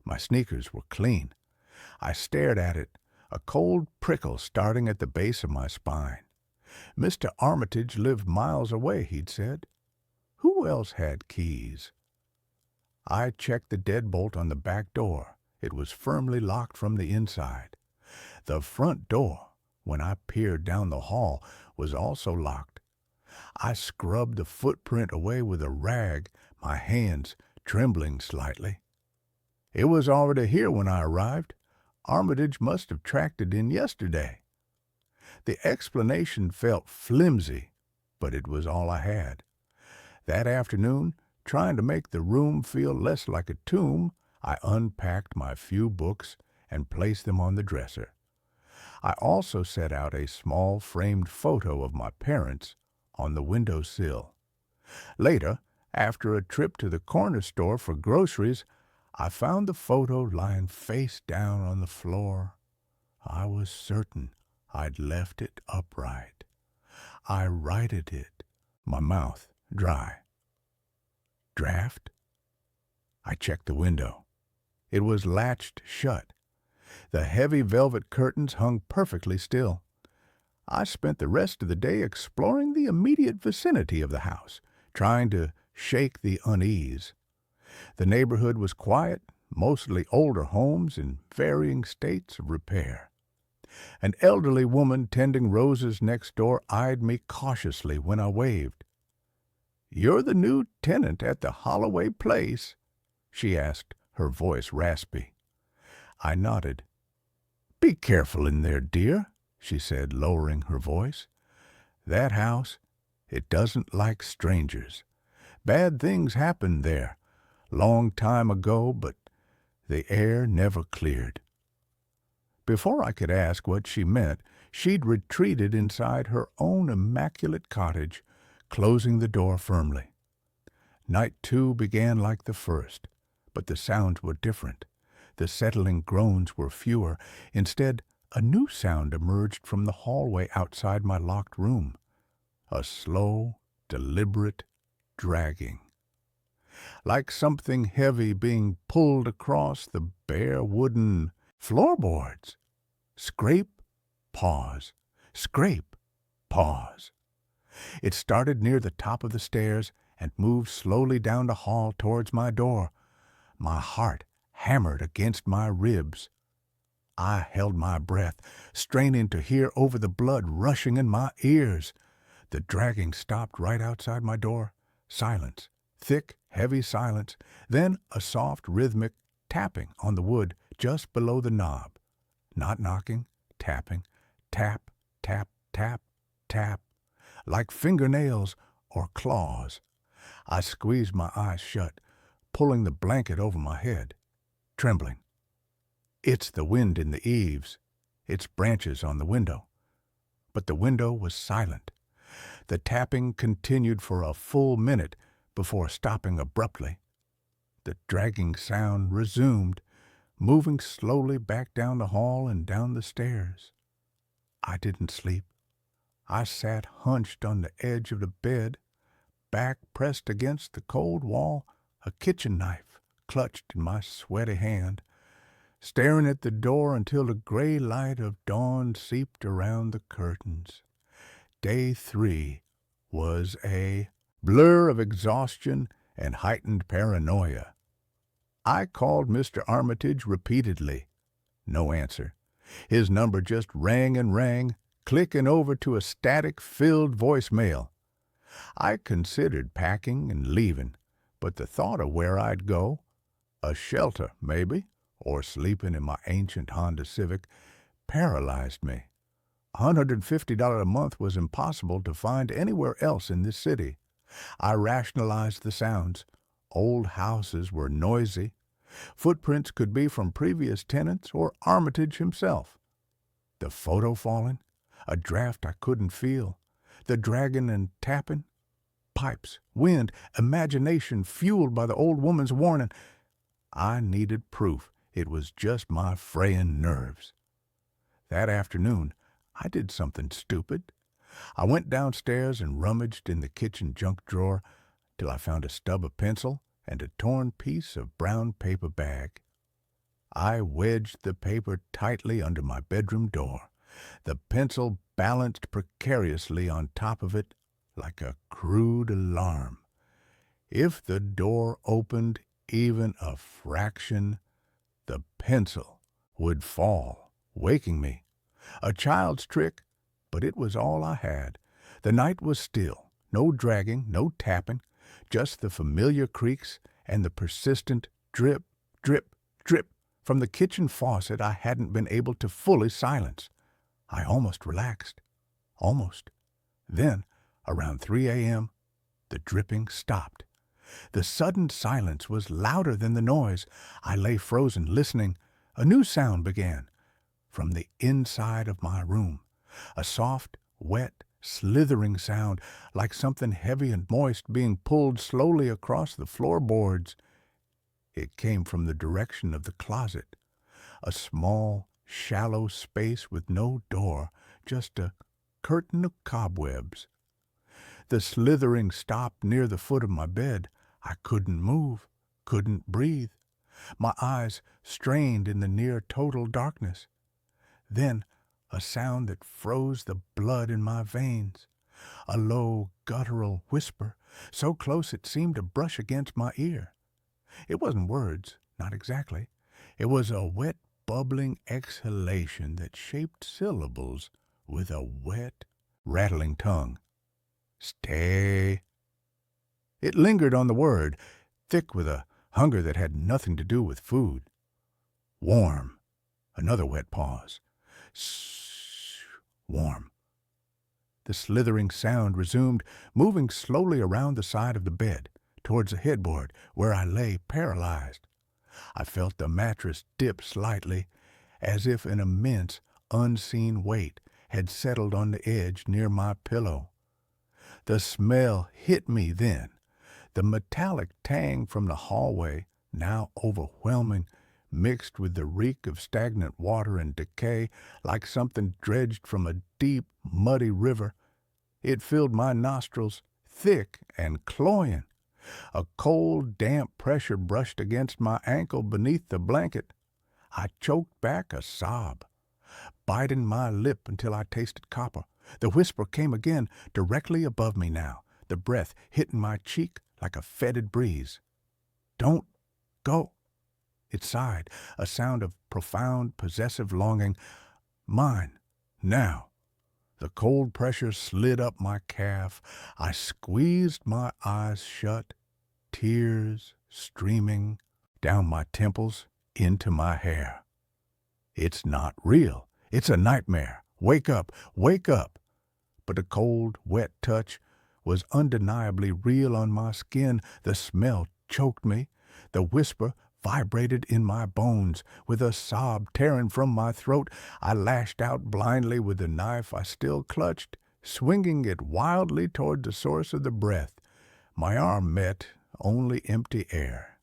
My sneakers were clean. I stared at it, a cold prickle starting at the base of my spine. Mr. Armitage lived miles away, he'd said. Who else had keys? I checked the deadbolt on the back door. It was firmly locked from the inside. The front door, when I peered down the hall, was also locked. I scrubbed the footprint away with a rag, my hands trembling slightly. It was already here when I arrived. Armitage must have tracked it in yesterday. The explanation felt flimsy, but it was all I had. That afternoon, trying to make the room feel less like a tomb, I unpacked my few books and placed them on the dresser. I also set out a small framed photo of my parents on the windowsill. Later, after a trip to the corner store for groceries, I found the photo lying face down on the floor. I was certain I'd left it upright. I righted it, my mouth dry. Draft? I checked the window. It was latched shut. The heavy velvet curtains hung perfectly still. I spent the rest of the day exploring the immediate vicinity of the house, trying to shake the unease. The neighborhood was quiet, mostly older homes in varying states of repair. An elderly woman tending roses next door eyed me cautiously when I waved. "You're the new tenant at the Holloway place?" she asked, her voice raspy. I nodded. "Be careful in there, dear," she said, lowering her voice. "That house, it doesn't like strangers. Bad things happened there, long time ago, but the air never cleared." Before I could ask what she meant, she'd retreated inside her own immaculate cottage, closing the door firmly. Night 2 began like the first, but the sounds were different. The settling groans were fewer. Instead, a new sound emerged from the hallway outside my locked room. A slow, deliberate dragging, like something heavy being pulled across the bare wooden floorboards. Scrape, pause, scrape, pause. It started near the top of the stairs and moved slowly down the hall towards my door. My heart hammered against my ribs. I held my breath, straining to hear over the blood rushing in my ears. The dragging stopped right outside my door. Silence, thick, heavy silence, then a soft, rhythmic tapping on the wood just below the knob. Not knocking, tapping, tap, tap, tap, tap, like fingernails or claws. I squeezed my eyes shut, pulling the blanket over my head, trembling. It's the wind in the eaves, its branches on the window. But the window was silent. The tapping continued for a full minute before stopping abruptly. The dragging sound resumed, moving slowly back down the hall and down the stairs. I didn't sleep. I sat hunched on the edge of the bed, back pressed against the cold wall, a kitchen knife clutched in my sweaty hand, staring at the door until the gray light of dawn seeped around the curtains. Day 3 was a blur of exhaustion and heightened paranoia. I called Mr. Armitage repeatedly. No answer. His number just rang and rang, clicking over to a static-filled voicemail. I considered packing and leaving, but the thought of where I'd go, a shelter maybe, or sleeping in my ancient Honda Civic, paralyzed me. $150 a month was impossible to find anywhere else in this city. I rationalized the sounds. Old houses were noisy. Footprints could be from previous tenants or Armitage himself. The photo falling, a draft I couldn't feel, the dragging and tapping, pipes, wind, imagination fueled by the old woman's warning. I needed proof it was just my fraying nerves. That afternoon, I did something stupid. I went downstairs and rummaged in the kitchen junk drawer till I found a stub of pencil and a torn piece of brown paper bag. I wedged the paper tightly under my bedroom door, the pencil balanced precariously on top of it like a crude alarm. If the door opened even a fraction, the pencil would fall, waking me. A child's trick, but it was all I had. The night was still, no dragging, no tapping, just the familiar creaks and the persistent drip, drip, drip from the kitchen faucet I hadn't been able to fully silence. I almost relaxed. Almost. Then, around 3 a.m., the dripping stopped. The sudden silence was louder than the noise. I lay frozen, listening. A new sound began. From the inside of my room, a soft, wet, slithering sound, like something heavy and moist being pulled slowly across the floorboards. It came from the direction of the closet, a small, shallow space with no door, just a curtain of cobwebs. The slithering stopped near the foot of my bed. I couldn't move, couldn't breathe. My eyes strained in the near total darkness. Then a sound that froze the blood in my veins. A low, guttural whisper, so close it seemed to brush against my ear. It wasn't words, not exactly. It was a wet, bubbling exhalation that shaped syllables with a wet, rattling tongue. Stay. It lingered on the word, thick with a hunger that had nothing to do with food. Warm. Another wet pause. Warm. The slithering sound resumed, moving slowly around the side of the bed, towards the headboard, where I lay paralyzed. I felt the mattress dip slightly, as if an immense, unseen weight had settled on the edge near my pillow. The smell hit me then. The metallic tang from the hallway, now overwhelming, mixed with the reek of stagnant water and decay like something dredged from a deep, muddy river. It filled my nostrils, thick and cloying. A cold, damp pressure brushed against my ankle beneath the blanket. I choked back a sob, biting my lip until I tasted copper. The whisper came again, directly above me now, the breath hitting my cheek like a fetid breeze. "Don't go." It sighed, a sound of profound, possessive longing. Mine, now. The cold pressure slid up my calf. I squeezed my eyes shut, tears streaming down my temples into my hair. It's not real. It's a nightmare. Wake up, wake up. But the cold, wet touch was undeniably real on my skin. The smell choked me. The whisper vibrated in my bones. With a sob tearing from my throat, I lashed out blindly with the knife I still clutched, swinging it wildly toward the source of the breath. My arm met only empty air.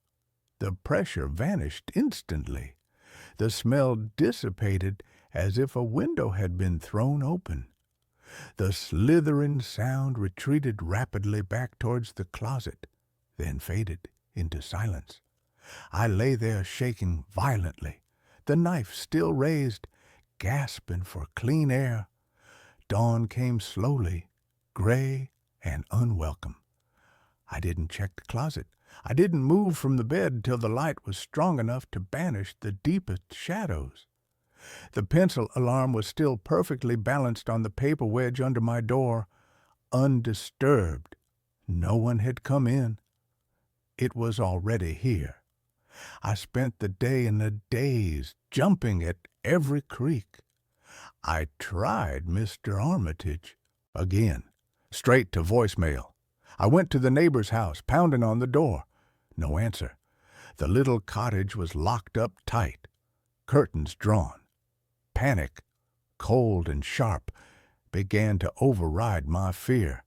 The pressure vanished instantly. The smell dissipated as if a window had been thrown open. The slithering sound retreated rapidly back towards the closet, then faded into silence. I lay there shaking violently, the knife still raised, gasping for clean air. Dawn came slowly, gray and unwelcome. I didn't check the closet. I didn't move from the bed till the light was strong enough to banish the deepest shadows. The pencil alarm was still perfectly balanced on the paper wedge under my door, undisturbed. No one had come in. It was already here. I spent the day in a daze, jumping at every creak. I tried Mr. Armitage again, straight to voicemail. I went to the neighbor's house, pounding on the door. No answer. The little cottage was locked up tight, curtains drawn. Panic, cold and sharp, began to override my fear.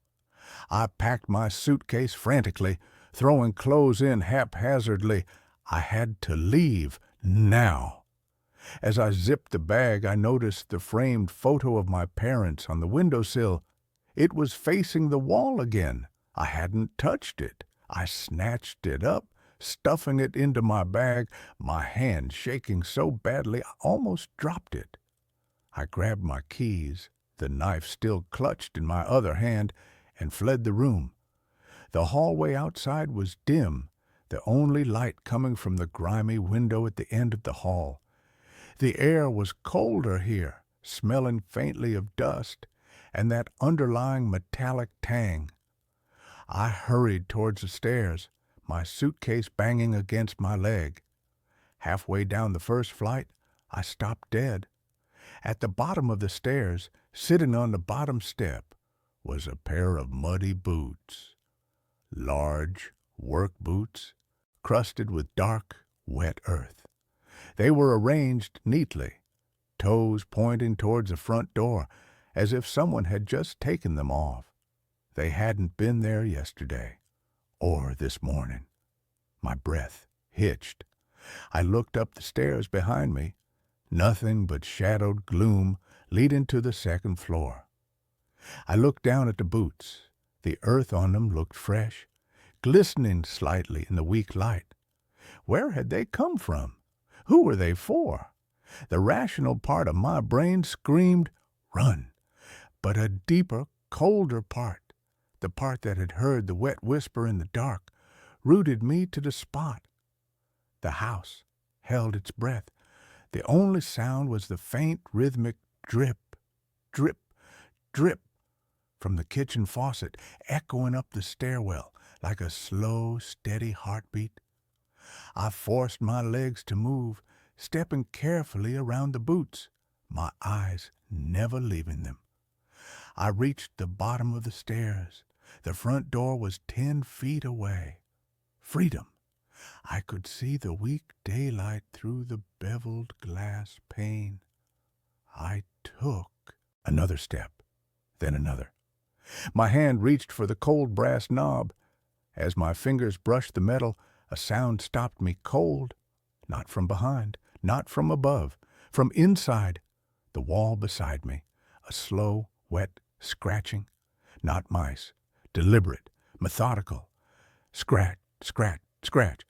I packed my suitcase frantically, throwing clothes in haphazardly. I had to leave now. As I zipped the bag, I noticed the framed photo of my parents on the windowsill. It was facing the wall again. I hadn't touched it. I snatched it up, stuffing it into my bag, my hand shaking so badly I almost dropped it. I grabbed my keys, the knife still clutched in my other hand, and fled the room. The hallway outside was dim, the only light coming from the grimy window at the end of the hall. The air was colder here, smelling faintly of dust, and that underlying metallic tang. I hurried towards the stairs, my suitcase banging against my leg. Halfway down the first flight, I stopped dead. At the bottom of the stairs, sitting on the bottom step, was a pair of muddy boots. Large work boots, crusted with dark, wet earth. They were arranged neatly, toes pointing towards the front door, as if someone had just taken them off. They hadn't been there yesterday, or this morning. My breath hitched. I looked up the stairs behind me. Nothing but shadowed gloom leading to the second floor. I looked down at the boots. The earth on them looked fresh, glistening slightly in the weak light. Where had they come from? Who were they for? The rational part of my brain screamed, "Run!" But a deeper, colder part, the part that had heard the wet whisper in the dark, rooted me to the spot. The house held its breath. The only sound was the faint, rhythmic drip, drip, drip from the kitchen faucet, echoing up the stairwell like a slow, steady heartbeat. I forced my legs to move, stepping carefully around the boots, my eyes never leaving them. I reached the bottom of the stairs. The front door was 10 feet away. Freedom! I could see the weak daylight through the beveled glass pane. I took another step, then another. My hand reached for the cold brass knob. As my fingers brushed the metal, a sound stopped me cold. Not from behind, not from above, from inside, the wall beside me. A slow, wet scratching. Not mice. Deliberate, methodical. Scratch, scratch, scratch,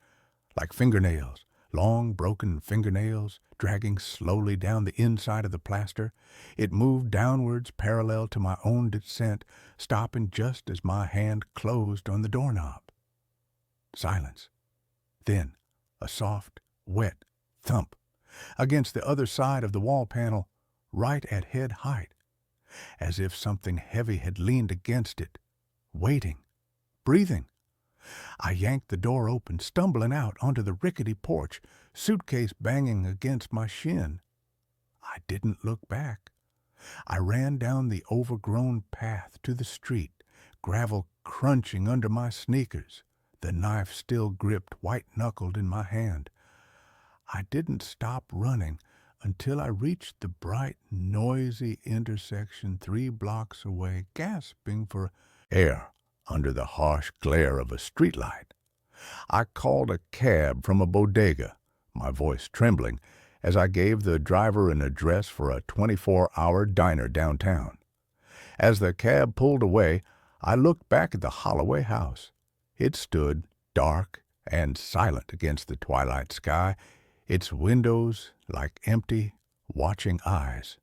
like fingernails, long broken fingernails dragging slowly down the inside of the plaster. It moved downwards parallel to my own descent, stopping just as my hand closed on the doorknob. Silence. Then a soft, wet thump against the other side of the wall panel, right at head height, as if something heavy had leaned against it, waiting, breathing. I yanked the door open, stumbling out onto the rickety porch, suitcase banging against my shin. I didn't look back. I ran down the overgrown path to the street, gravel crunching under my sneakers, the knife still gripped white-knuckled in my hand. I didn't stop running until I reached the bright, noisy intersection 3 blocks away, gasping for air under the harsh glare of a streetlight. I called a cab from a bodega, my voice trembling, as I gave the driver an address for a 24-hour diner downtown. As the cab pulled away, I looked back at the Holloway house. It stood dark and silent against the twilight sky, its windows like empty, watching eyes.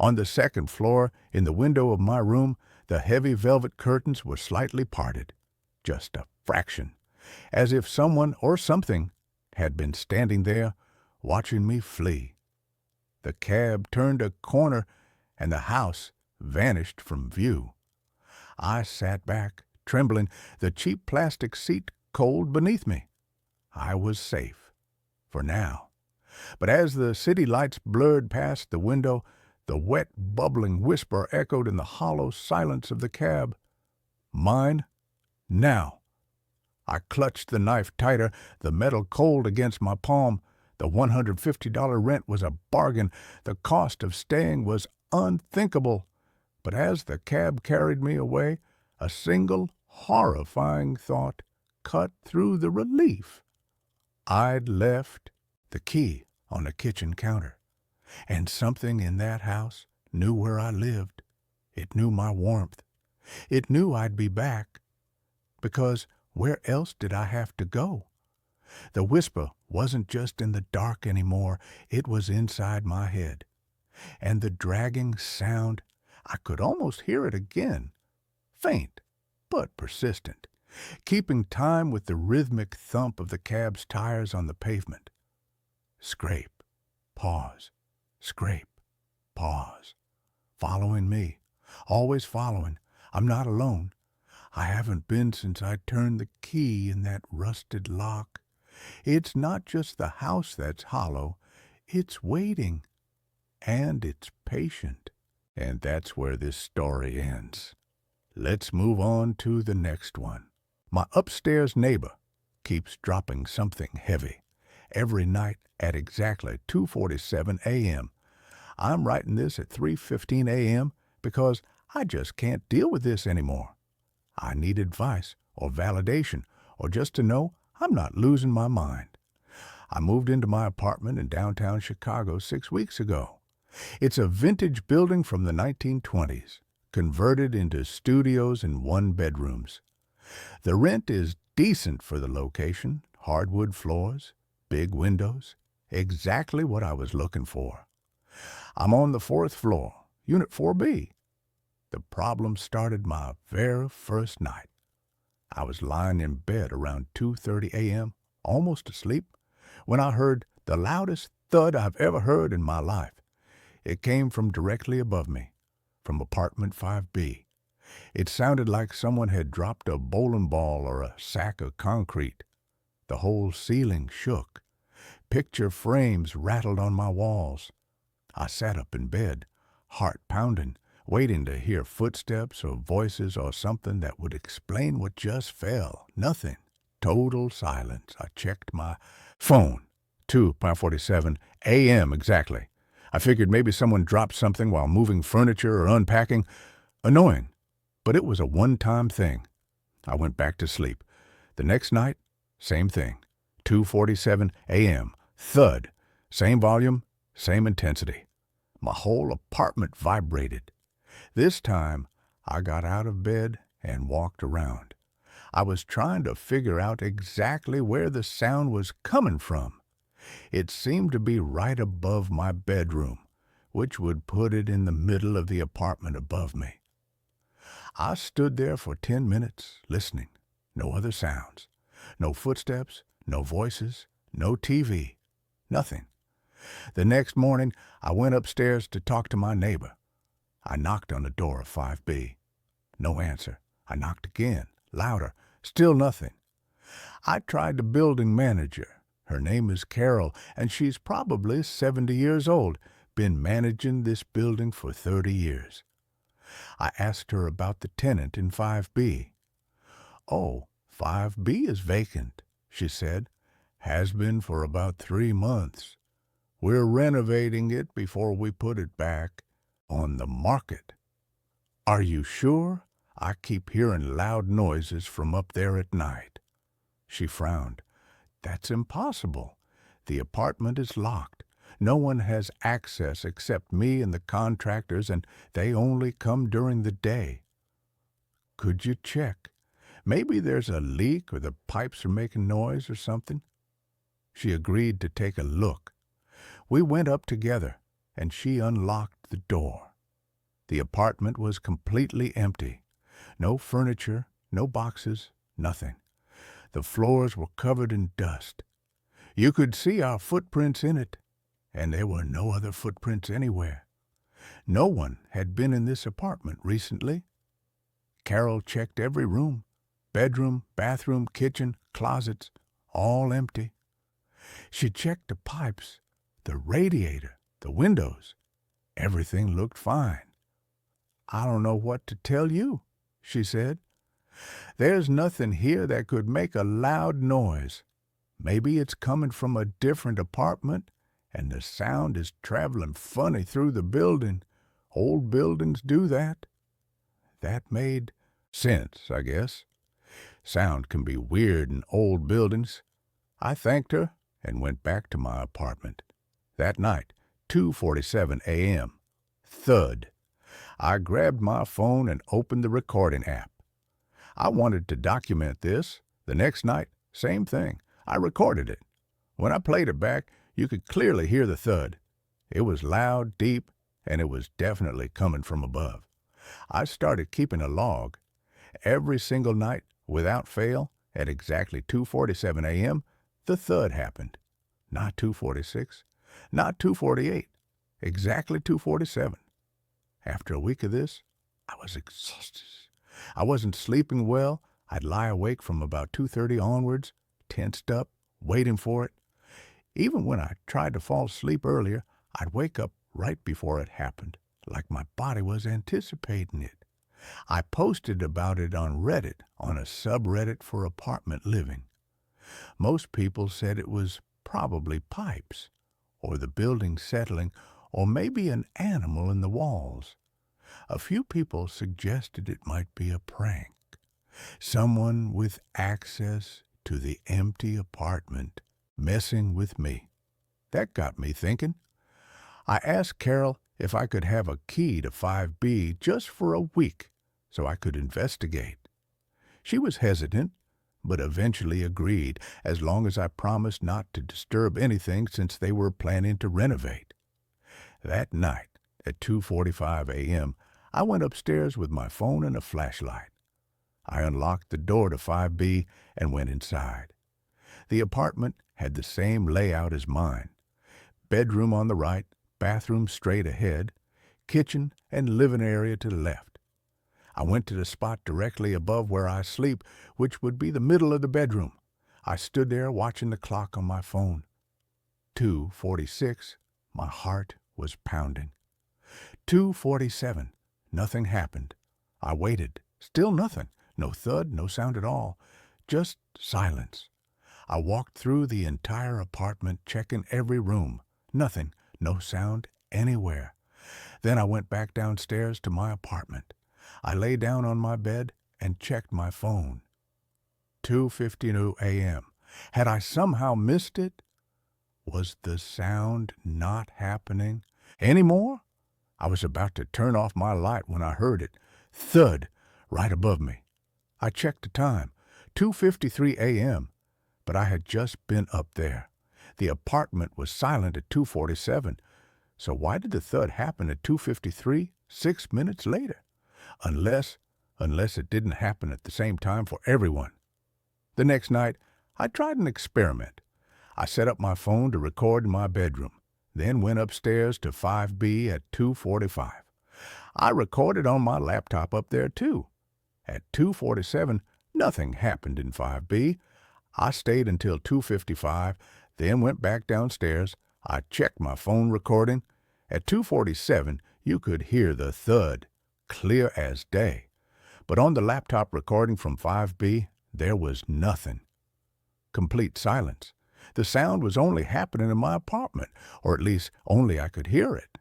On the second floor, in the window of my room, the heavy velvet curtains were slightly parted, just a fraction, as if someone or something had been standing there watching me flee. The cab turned a corner and the house vanished from view. I sat back, trembling, the cheap plastic seat cold beneath me. I was safe, for now. But as the city lights blurred past the window, the wet, bubbling whisper echoed in the hollow silence of the cab. Mine, now. I clutched the knife tighter, the metal cold against my palm. The $150 rent was a bargain. The cost of staying was unthinkable. But as the cab carried me away, a single horrifying thought cut through the relief. I'd left the key on the kitchen counter. And something in that house knew where I lived. It knew my warmth. It knew I'd be back. Because where else did I have to go? The whisper wasn't just in the dark anymore. It was inside my head. And the dragging sound, I could almost hear it again. Faint, but persistent, keeping time with the rhythmic thump of the cab's tires on the pavement. Scrape, pause. Scrape, pause, following me, always following. I'm not alone. I haven't been since I turned the key in that rusted lock. It's not just the house that's hollow, it's waiting, and it's patient. And that's where this story ends. Let's move on to the next one. My upstairs neighbor keeps dropping something heavy every night at exactly 2:47 a.m. I'm writing this at 3:15 a.m. because I just can't deal with this anymore. I need advice or validation or just to know I'm not losing my mind. I moved into my apartment in downtown Chicago 6 weeks ago. It's a vintage building from the 1920s, converted into studios and one-bedrooms. The rent is decent for the location, hardwood floors, big windows, exactly what I was looking for. I'm on the 4th floor, Unit 4B. The problem started my very first night. I was lying in bed around 2:30 a.m., almost asleep, when I heard the loudest thud I've ever heard in my life. It came from directly above me, from apartment 5B. It sounded like someone had dropped a bowling ball or a sack of concrete. The whole ceiling shook. Picture frames rattled on my walls. I sat up in bed, heart pounding, waiting to hear footsteps or voices or something that would explain what just fell. Nothing. Total silence. I checked my phone. 2:47 a.m. exactly. I figured maybe someone dropped something while moving furniture or unpacking. Annoying, but it was a one-time thing. I went back to sleep. The next night, same thing. 2:47 a.m. Thud. Same volume, same intensity. My whole apartment vibrated. This time, I got out of bed and walked around. I was trying to figure out exactly where the sound was coming from. It seemed to be right above my bedroom, which would put it in the middle of the apartment above me. I stood there for 10 minutes, listening. No other sounds. No footsteps, no voices, no TV, nothing. The next morning, I went upstairs to talk to my neighbor. I knocked on the door of 5B. No answer. I knocked again, louder, still nothing. I tried the building manager. Her name is Carol, and she's probably 70 years old, been managing this building for 30 years. I asked her about the tenant in 5B. "Oh, 5B is vacant," she said. "Has been for about 3 months. We're renovating it before we put it back on the market." "Are you sure? I keep hearing loud noises from up there at night." She frowned. "That's impossible. The apartment is locked. No one has access except me and the contractors, and they only come during the day." "Could you check? Maybe there's a leak or the pipes are making noise or something." She agreed to take a look. We went up together, and she unlocked the door. The apartment was completely empty. No furniture, no boxes, nothing. The floors were covered in dust. You could see our footprints in it, and there were no other footprints anywhere. No one had been in this apartment recently. Carol checked every room, bedroom, bathroom, kitchen, closets, all empty. She checked the pipes, the radiator, the windows. Everything looked fine. "I don't know what to tell you," she said. "There's nothing here that could make a loud noise. Maybe it's coming from a different apartment, and the sound is traveling funny through the building. Old buildings do that." That made sense, I guess. Sound can be weird in old buildings. I thanked her and went back to my apartment. That night, 2:47 a.m. Thud. I grabbed my phone and opened the recording app. I wanted to document this. The next night, same thing. I recorded it. When I played it back, you could clearly hear the thud. It was loud, deep, and it was definitely coming from above. I started keeping a log. Every single night, without fail, at exactly 2:47 a.m., the thud happened. Not 2:46, not 2:48, exactly 2:47. After a week of this, I was exhausted. I wasn't sleeping well. I'd lie awake from about 2:30 onwards, tensed up, waiting for it. Even when I tried to fall asleep earlier, I'd wake up right before it happened, like my body was anticipating it. I posted about it on Reddit, on a subreddit for apartment living. Most people said it was probably pipes, or the building settling, or maybe an animal in the walls. A few people suggested it might be a prank. Someone with access to the empty apartment messing with me. That got me thinking. I asked Carol if I could have a key to 5B just for a week so I could investigate. She was hesitant, but eventually agreed, as long as I promised not to disturb anything since they were planning to renovate. That night, at 2:45 a.m., I went upstairs with my phone and a flashlight. I unlocked the door to 5B and went inside. The apartment had the same layout as mine. Bedroom on the right, bathroom straight ahead, kitchen and living area to the left. I went to the spot directly above where I sleep, which would be the middle of the bedroom. I stood there watching the clock on my phone. 2:46. My heart was pounding. 2:47. Nothing happened. I waited. Still nothing. No thud, no sound at all. Just silence. I walked through the entire apartment, checking every room. Nothing. No sound anywhere. Then I went back downstairs to my apartment. I lay down on my bed and checked my phone. 2:52 a.m. Had I somehow missed it? Was the sound not happening anymore? I was about to turn off my light when I heard it. Thud, right above me. I checked the time, 2:53 a.m., but I had just been up there. The apartment was silent at 2:47, so why did the thud happen at 2:53, 6 minutes later? Unless it didn't happen at the same time for everyone. The next night, I tried an experiment. I set up my phone to record in my bedroom, then went upstairs to 5B at 2:45. I recorded on my laptop up there, too. At 2:47, nothing happened in 5B. I stayed until 2:55, then went back downstairs. I checked my phone recording. At 2:47, you could hear the thud, clear as day. But on the laptop recording from 5B, there was nothing. Complete silence. The sound was only happening in my apartment, or at least only I could hear it.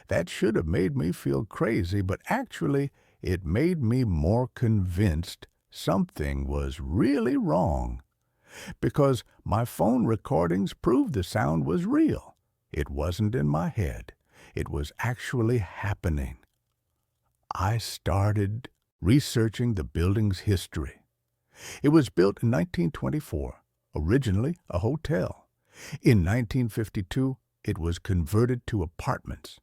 That should have made me feel crazy, but actually it made me more convinced something was really wrong. Because my phone recordings proved the sound was real. It wasn't in my head. It was actually happening. I started researching the building's history. It was built in 1924, originally a hotel. In 1952, it was converted to apartments.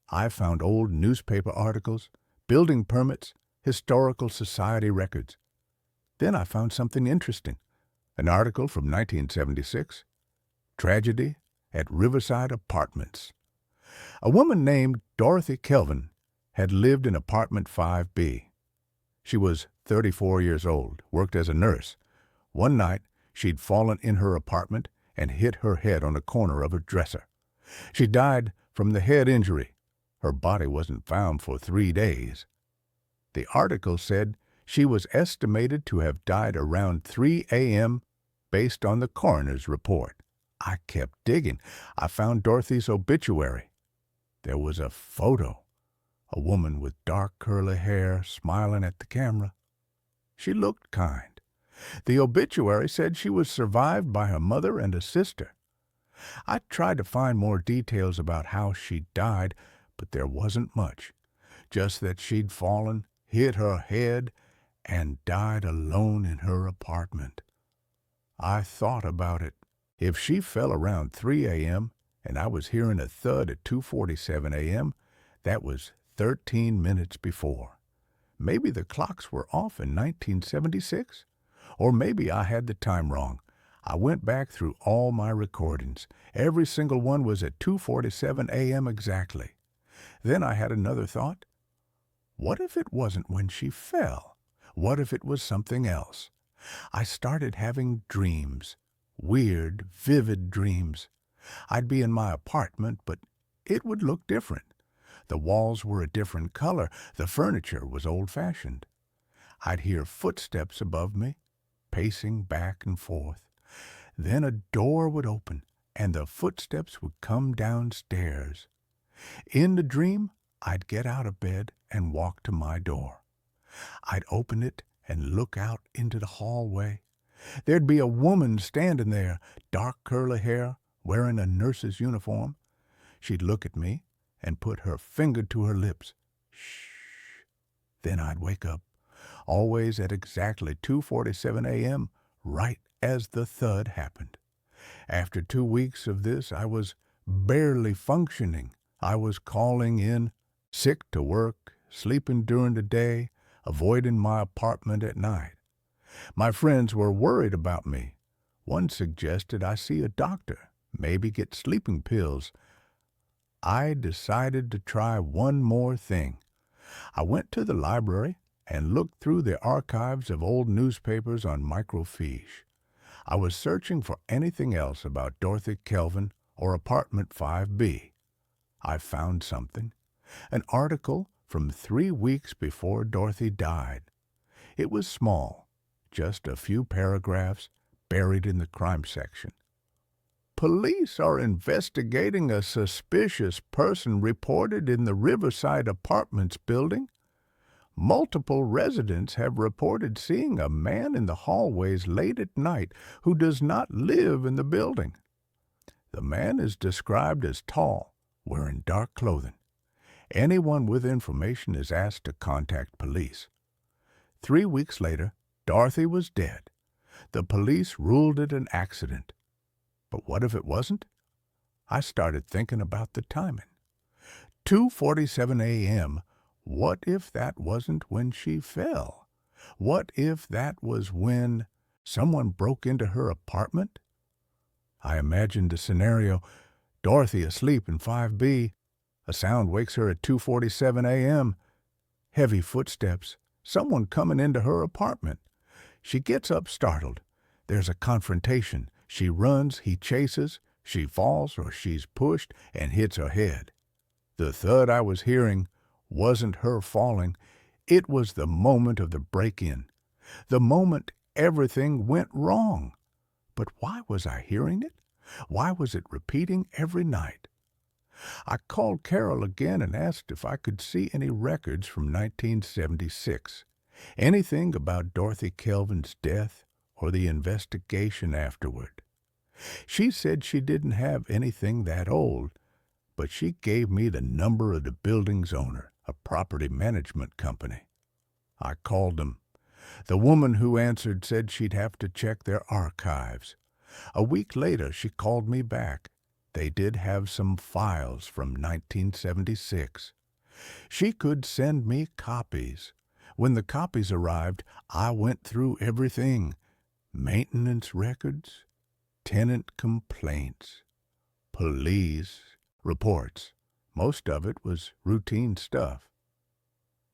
I found old newspaper articles, building permits, historical society records. Then I found something interesting. An article from 1976, Tragedy at Riverside Apartments. A woman named Dorothy Kelvin had lived in apartment 5B. She was 34 years old, worked as a nurse. One night, she'd fallen in her apartment and hit her head on a corner of her dresser. She died from the head injury. Her body wasn't found for 3 days. The article said she was estimated to have died around 3 a.m. based on the coroner's report. I kept digging. I found Dorothy's obituary. There was a photo. A woman with dark curly hair smiling at the camera. She looked kind. The obituary said she was survived by her mother and a sister. I tried to find more details about how she died, but there wasn't much. Just that she'd fallen, hit her head, and died alone in her apartment. I thought about it. If she fell around 3 a.m. and I was hearing a thud at 2:47 a.m., that was 13 minutes before. Maybe the clocks were off in 1976? Or maybe I had the time wrong. I went back through all my recordings. Every single one was at 2:47 a.m. exactly. Then I had another thought. What if it wasn't when she fell? What if it was something else? I started having dreams. Weird, vivid dreams. I'd be in my apartment, but it would look different. The walls were a different color. The furniture was old-fashioned. I'd hear footsteps above me, pacing back and forth. Then a door would open, and the footsteps would come downstairs. In the dream, I'd get out of bed and walk to my door. I'd open it and look out into the hallway. There'd be a woman standing there, dark curly hair, wearing a nurse's uniform. She'd look at me and put her finger to her lips. Shh. Then I'd wake up, always at exactly 2:47 a.m., right as the thud happened. After 2 weeks of this, I was barely functioning. I was calling in, sick to work, sleeping during the day, avoiding my apartment at night. My friends were worried about me. One suggested I see a doctor, maybe get sleeping pills. I decided to try one more thing. I went to the library and looked through the archives of old newspapers on microfiche. I was searching for anything else about Dorothy Kelvin or apartment 5B. I found something. An article from 3 weeks before Dorothy died. It was small, just a few paragraphs buried in the crime section. Police are investigating a suspicious person reported in the Riverside Apartments building. Multiple residents have reported seeing a man in the hallways late at night who does not live in the building. The man is described as tall, wearing dark clothing. Anyone with information is asked to contact police. 3 weeks later, Dorothy was dead. The police ruled it an accident. But what if it wasn't? I started thinking about the timing. 2:47 a.m. What if that wasn't when she fell? What if that was when someone broke into her apartment? I imagined a scenario. Dorothy asleep in 5B. A sound wakes her at 2:47 a.m. Heavy footsteps. Someone coming into her apartment. She gets up startled. There's a confrontation. She runs, he chases. She falls or she's pushed and hits her head. The thud I was hearing wasn't her falling. It was the moment of the break-in. The moment everything went wrong. But why was I hearing it? Why was it repeating every night? I called Carol again and asked if I could see any records from 1976. Anything about Dorothy Kelvin's death or the investigation afterward. She said she didn't have anything that old, but she gave me the number of the building's owner, a property management company. I called them. The woman who answered said she'd have to check their archives. A week later, she called me back. They did have some files from 1976. She could send me copies. When the copies arrived, I went through everything. Maintenance records, tenant complaints, police reports. Most of it was routine stuff.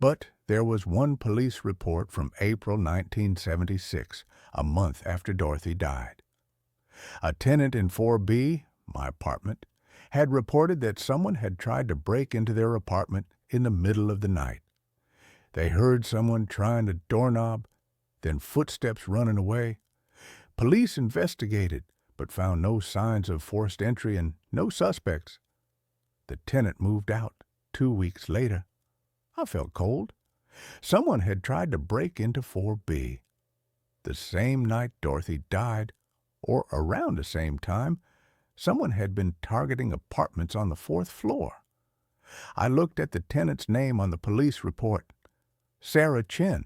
But there was one police report from April 1976, a month after Dorothy died. A tenant in 4B, my apartment, had reported that someone had tried to break into their apartment in the middle of the night. They heard someone trying to doorknob, then footsteps running away. Police investigated, but found no signs of forced entry and no suspects. The tenant moved out 2 weeks later. I felt cold. Someone had tried to break into 4B. The same night Dorothy died, or around the same time, someone had been targeting apartments on the 4th floor. I looked at the tenant's name on the police report. Sarah Chin.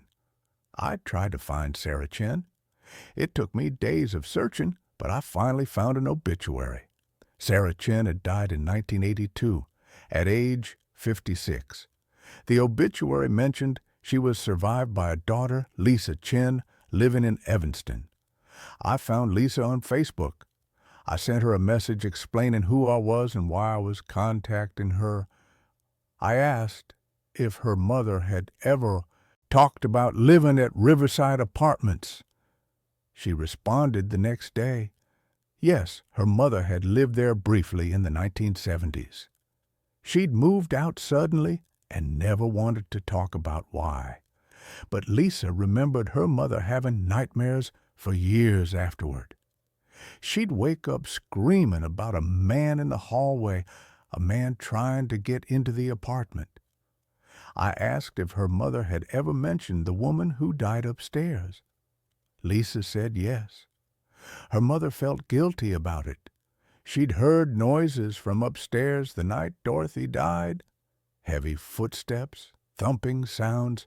I tried to find Sarah Chin. It took me days of searching, but I finally found an obituary. Sarah Chin had died in 1982, at age 56. The obituary mentioned she was survived by a daughter, Lisa Chin, living in Evanston. I found Lisa on Facebook. I sent her a message explaining who I was and why I was contacting her. I asked if her mother had ever talked about living at Riverside Apartments. She responded the next day. Yes, her mother had lived there briefly in the 1970s. She'd moved out suddenly and never wanted to talk about why. But Lisa remembered her mother having nightmares for years afterward. She'd wake up screaming about a man in the hallway, a man trying to get into the apartment. I asked if her mother had ever mentioned the woman who died upstairs. Lisa said yes. Her mother felt guilty about it. She'd heard noises from upstairs the night Dorothy died, heavy footsteps, thumping sounds,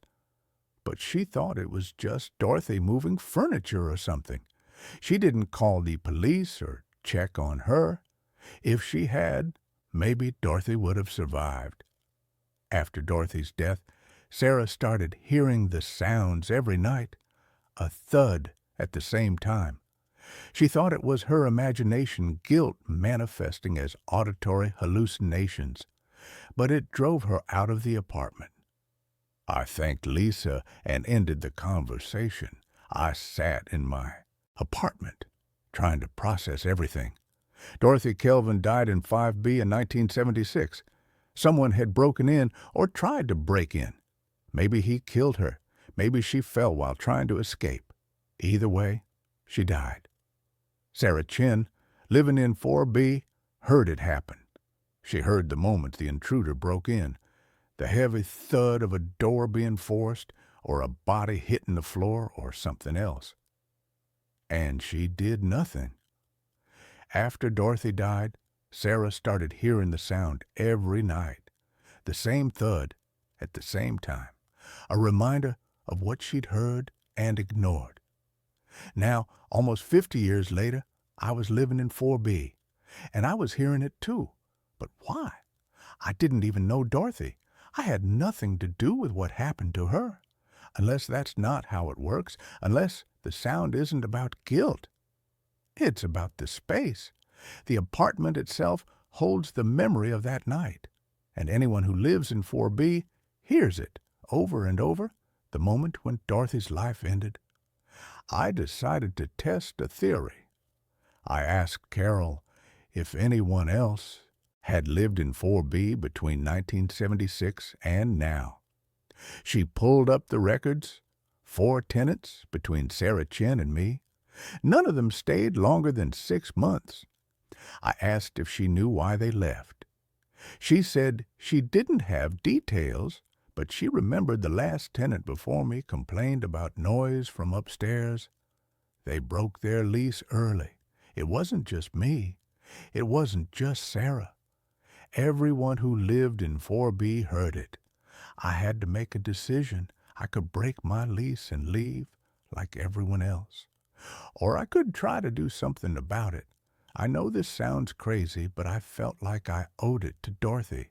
but she thought it was just Dorothy moving furniture or something. She didn't call the police or check on her. If she had, maybe Dorothy would have survived. After Dorothy's death, Sarah started hearing the sounds every night, a thud at the same time. She thought it was her imagination, guilt manifesting as auditory hallucinations, but it drove her out of the apartment. I thanked Lisa and ended the conversation. I sat in my apartment, trying to process everything. Dorothy Kelvin died in 5B in 1976. Someone had broken in or tried to break in. Maybe he killed her. Maybe she fell while trying to escape. Either way, she died. Sarah Chin, living in 4B, heard it happen. She heard the moment the intruder broke in, the heavy thud of a door being forced, or a body hitting the floor, or something else. And she did nothing. After Dorothy died, Sarah started hearing the sound every night, the same thud at the same time, a reminder of what she'd heard and ignored. Now, almost 50 years later, I was living in 4B, and I was hearing it too. But why? I didn't even know Dorothy. I had nothing to do with what happened to her. Unless that's not how it works, unless the sound isn't about guilt. It's about the space. The apartment itself holds the memory of that night, and anyone who lives in 4B hears it over and over the moment when Dorothy's life ended. I decided to test a theory. I asked Carol if anyone else had lived in 4B between 1976 and now. She pulled up the records, 4 tenants between Sarah Chen and me. None of them stayed longer than 6 months. I asked if she knew why they left. She said she didn't have details, but she remembered the last tenant before me complained about noise from upstairs. They broke their lease early. It wasn't just me. It wasn't just Sarah. Everyone who lived in 4B heard it. I had to make a decision. I could break my lease and leave like everyone else. Or I could try to do something about it. I know this sounds crazy, but I felt like I owed it to Dorothy.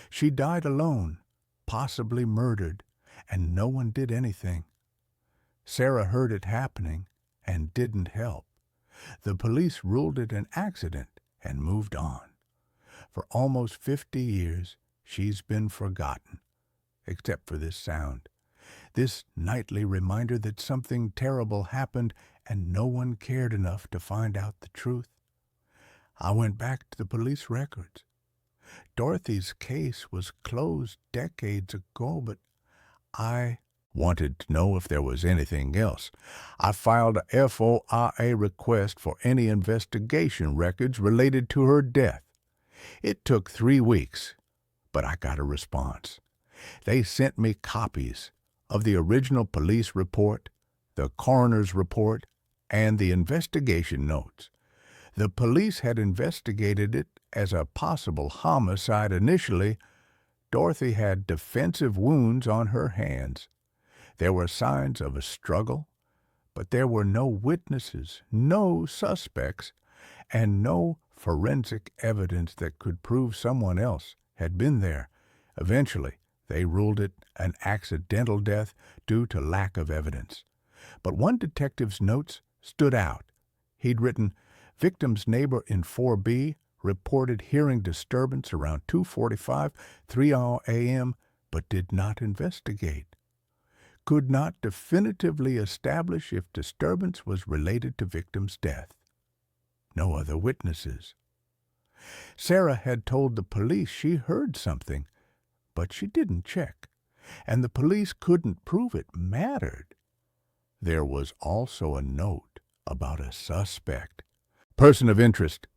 She died alone, possibly murdered, and no one did anything. Sarah heard it happening and didn't help. The police ruled it an accident and moved on. For almost 50 years, she's been forgotten, except for this sound, this nightly reminder that something terrible happened and no one cared enough to find out the truth. I went back to the police records. Dorothy's case was closed decades ago, but I wanted to know if there was anything else. I filed a FOIA request for any investigation records related to her death. It took 3 weeks, but I got a response. They sent me copies of the original police report, the coroner's report, and the investigation notes. The police had investigated it as a possible homicide initially. Dorothy had defensive wounds on her hands. There were signs of a struggle, but there were no witnesses, no suspects, and no forensic evidence that could prove someone else had been there. Eventually, they ruled it an accidental death due to lack of evidence. But one detective's notes stood out. He'd written, "Victim's neighbor in 4B reported hearing disturbance around 2:45, 3 a.m., but did not investigate. Could not definitively establish if disturbance was related to victim's death. No other witnesses." Sarah had told the police she heard something, but she didn't check, and the police couldn't prove it mattered. There was also a note about a suspect. Person of interest,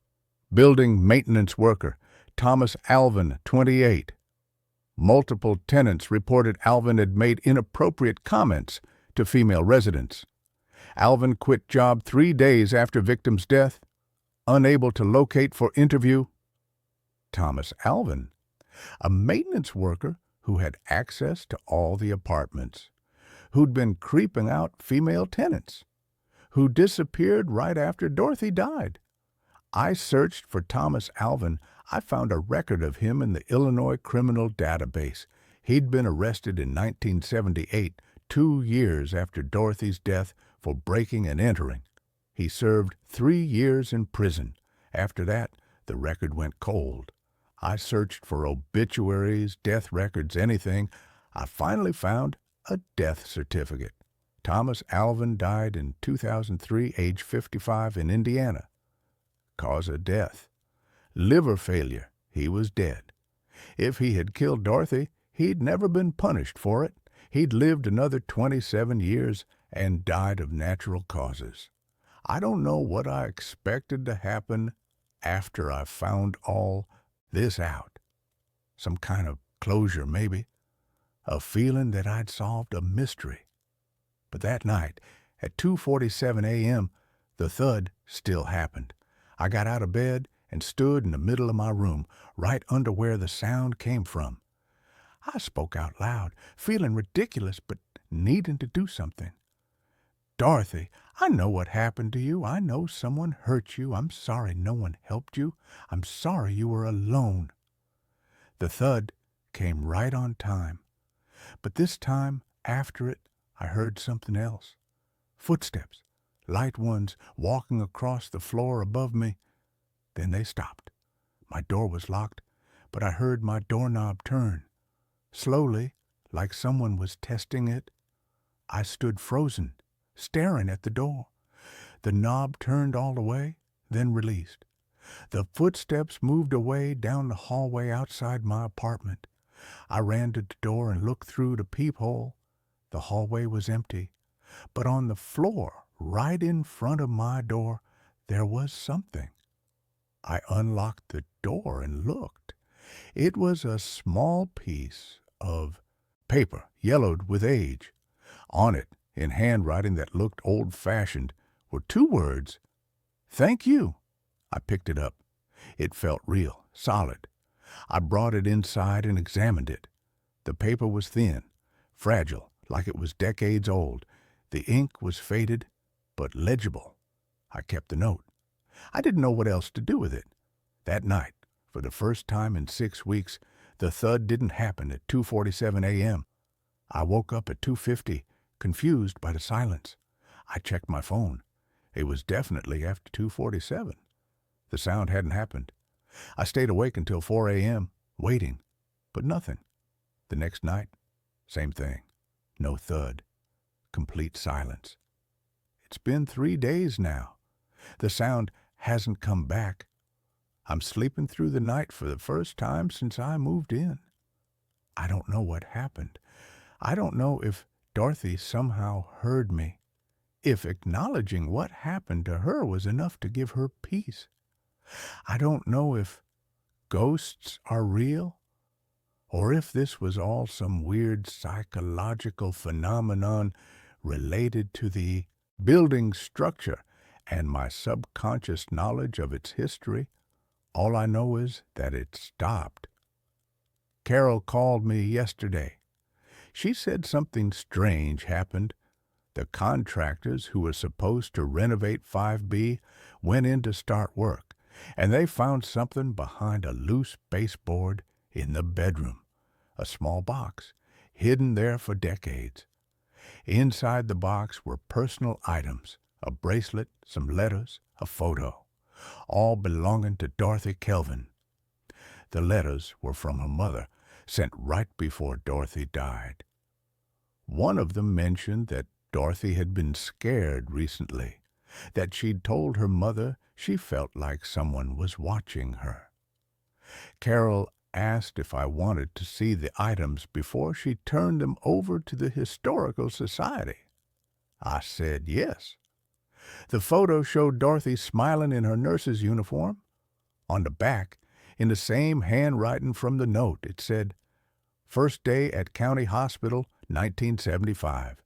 building maintenance worker, Thomas Alvin, 28. Multiple tenants reported Alvin had made inappropriate comments to female residents. Alvin quit job 3 days after victim's death, unable to locate for interview. Thomas Alvin, a maintenance worker who had access to all the apartments, who'd been creeping out female tenants, who disappeared right after Dorothy died. I searched for Thomas Alvin. I found a record of him in the Illinois criminal database. He'd been arrested in 1978, 2 years after Dorothy's death, for breaking and entering. He served 3 years in prison. After that, the record went cold. I searched for obituaries, death records, anything. I finally found a death certificate. Thomas Alvin died in 2003, age 55, in Indiana. Cause of death: liver failure. He was dead. If he had killed Dorothy, he'd never been punished for it. He'd lived another 27 years and died of natural causes. I don't know what I expected to happen after I found all this out. Some kind of closure, maybe. A feeling that I'd solved a mystery. But that night, at 2:47 a.m., the thud still happened. I got out of bed and stood in the middle of my room, right under where the sound came from. I spoke out loud, feeling ridiculous, but needing to do something. Dorothy, I know what happened to you. I know someone hurt you. I'm sorry no one helped you. I'm sorry you were alone. The thud came right on time. But this time, after it, I heard something else. Footsteps, light ones walking across the floor above me. Then they stopped. My door was locked, but I heard my doorknob turn. Slowly, like someone was testing it, I stood frozen, staring at the door. The knob turned all the way, then released. The footsteps moved away down the hallway outside my apartment. I ran to the door and looked through the peephole. The hallway was empty, but on the floor, right in front of my door, there was something. I unlocked the door and looked. It was a small piece of paper, yellowed with age. On it, in handwriting that looked old-fashioned, were 2 words, "Thank you." I picked it up. It felt real, solid. I brought it inside and examined it. The paper was thin, fragile, like it was decades old. The ink was faded, but legible. I kept the note. I didn't know what else to do with it. That night, for the first time in 6 weeks, the thud didn't happen at 2:47 a.m. I woke up at 2:50, confused by the silence. I checked my phone. It was definitely after 2:47. The sound hadn't happened. I stayed awake until 4 a.m., waiting, but nothing. The next night, same thing. No thud. Complete silence. It's been 3 days now. The sound hasn't come back. I'm sleeping through the night for the first time since I moved in. I don't know what happened. I don't know if Dorothy somehow heard me, if acknowledging what happened to her was enough to give her peace. I don't know if ghosts are real, or if this was all some weird psychological phenomenon related to the building structure and my subconscious knowledge of its history. All I know is that it stopped. Carol called me yesterday. She said something strange happened. The contractors who were supposed to renovate 5B went in to start work, and they found something behind a loose baseboard in the bedroom, a small box, hidden there for decades. Inside the box were personal items, a bracelet, some letters, a photo, all belonging to Dorothy Kelvin. The letters were from her mother, sent right before Dorothy died. One of them mentioned that Dorothy had been scared recently, that she'd told her mother she felt like someone was watching her. Carol asked if I wanted to see the items before she turned them over to the Historical Society. I said yes. The photo showed Dorothy smiling in her nurse's uniform. On the back, in the same handwriting from the note, it said, "First day at County Hospital, 1975.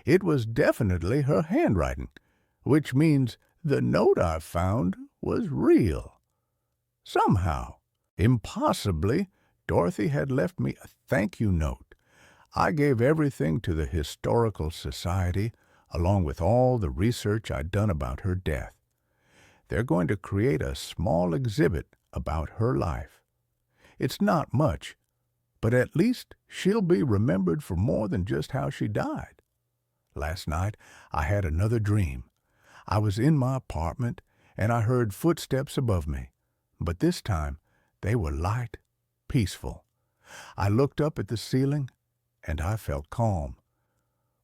It was definitely her handwriting, which means the note I found was real. Somehow, impossibly, Dorothy had left me a thank you note. I gave everything to the Historical Society, along with all the research I'd done about her death. They're going to create a small exhibit about her life. It's not much, but at least she'll be remembered for more than just how she died. Last night, I had another dream. I was in my apartment, and I heard footsteps above me, but this time they were light, peaceful. I looked up at the ceiling, and I felt calm.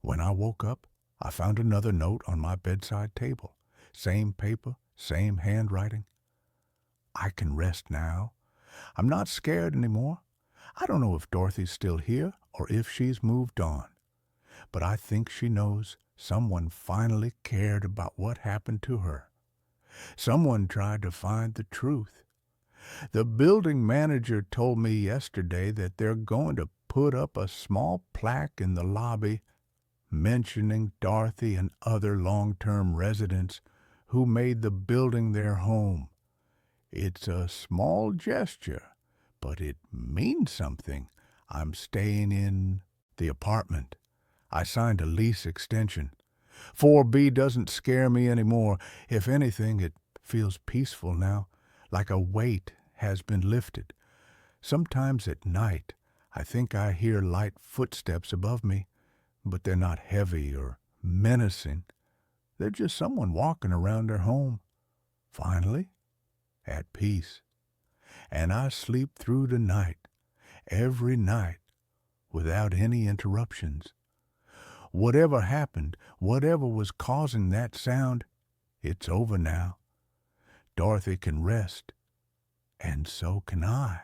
When I woke up, I found another note on my bedside table. Same paper, same handwriting. I can rest now. I'm not scared anymore. I don't know if Dorothy's still here or if she's moved on. But I think she knows someone finally cared about what happened to her. Someone tried to find the truth. The building manager told me yesterday that they're going to put up a small plaque in the lobby mentioning Dorothy and other long-term residents who made the building their home. It's a small gesture, but it means something. I'm staying in the apartment. I signed a lease extension. 4B doesn't scare me anymore. If anything, it feels peaceful now, like a weight has been lifted. Sometimes at night, I think I hear light footsteps above me, but they're not heavy or menacing. They're just someone walking around their home, finally, at peace. And I sleep through the night, every night, without any interruptions. Whatever happened, whatever was causing that sound, it's over now. Dorothy can rest, and so can I.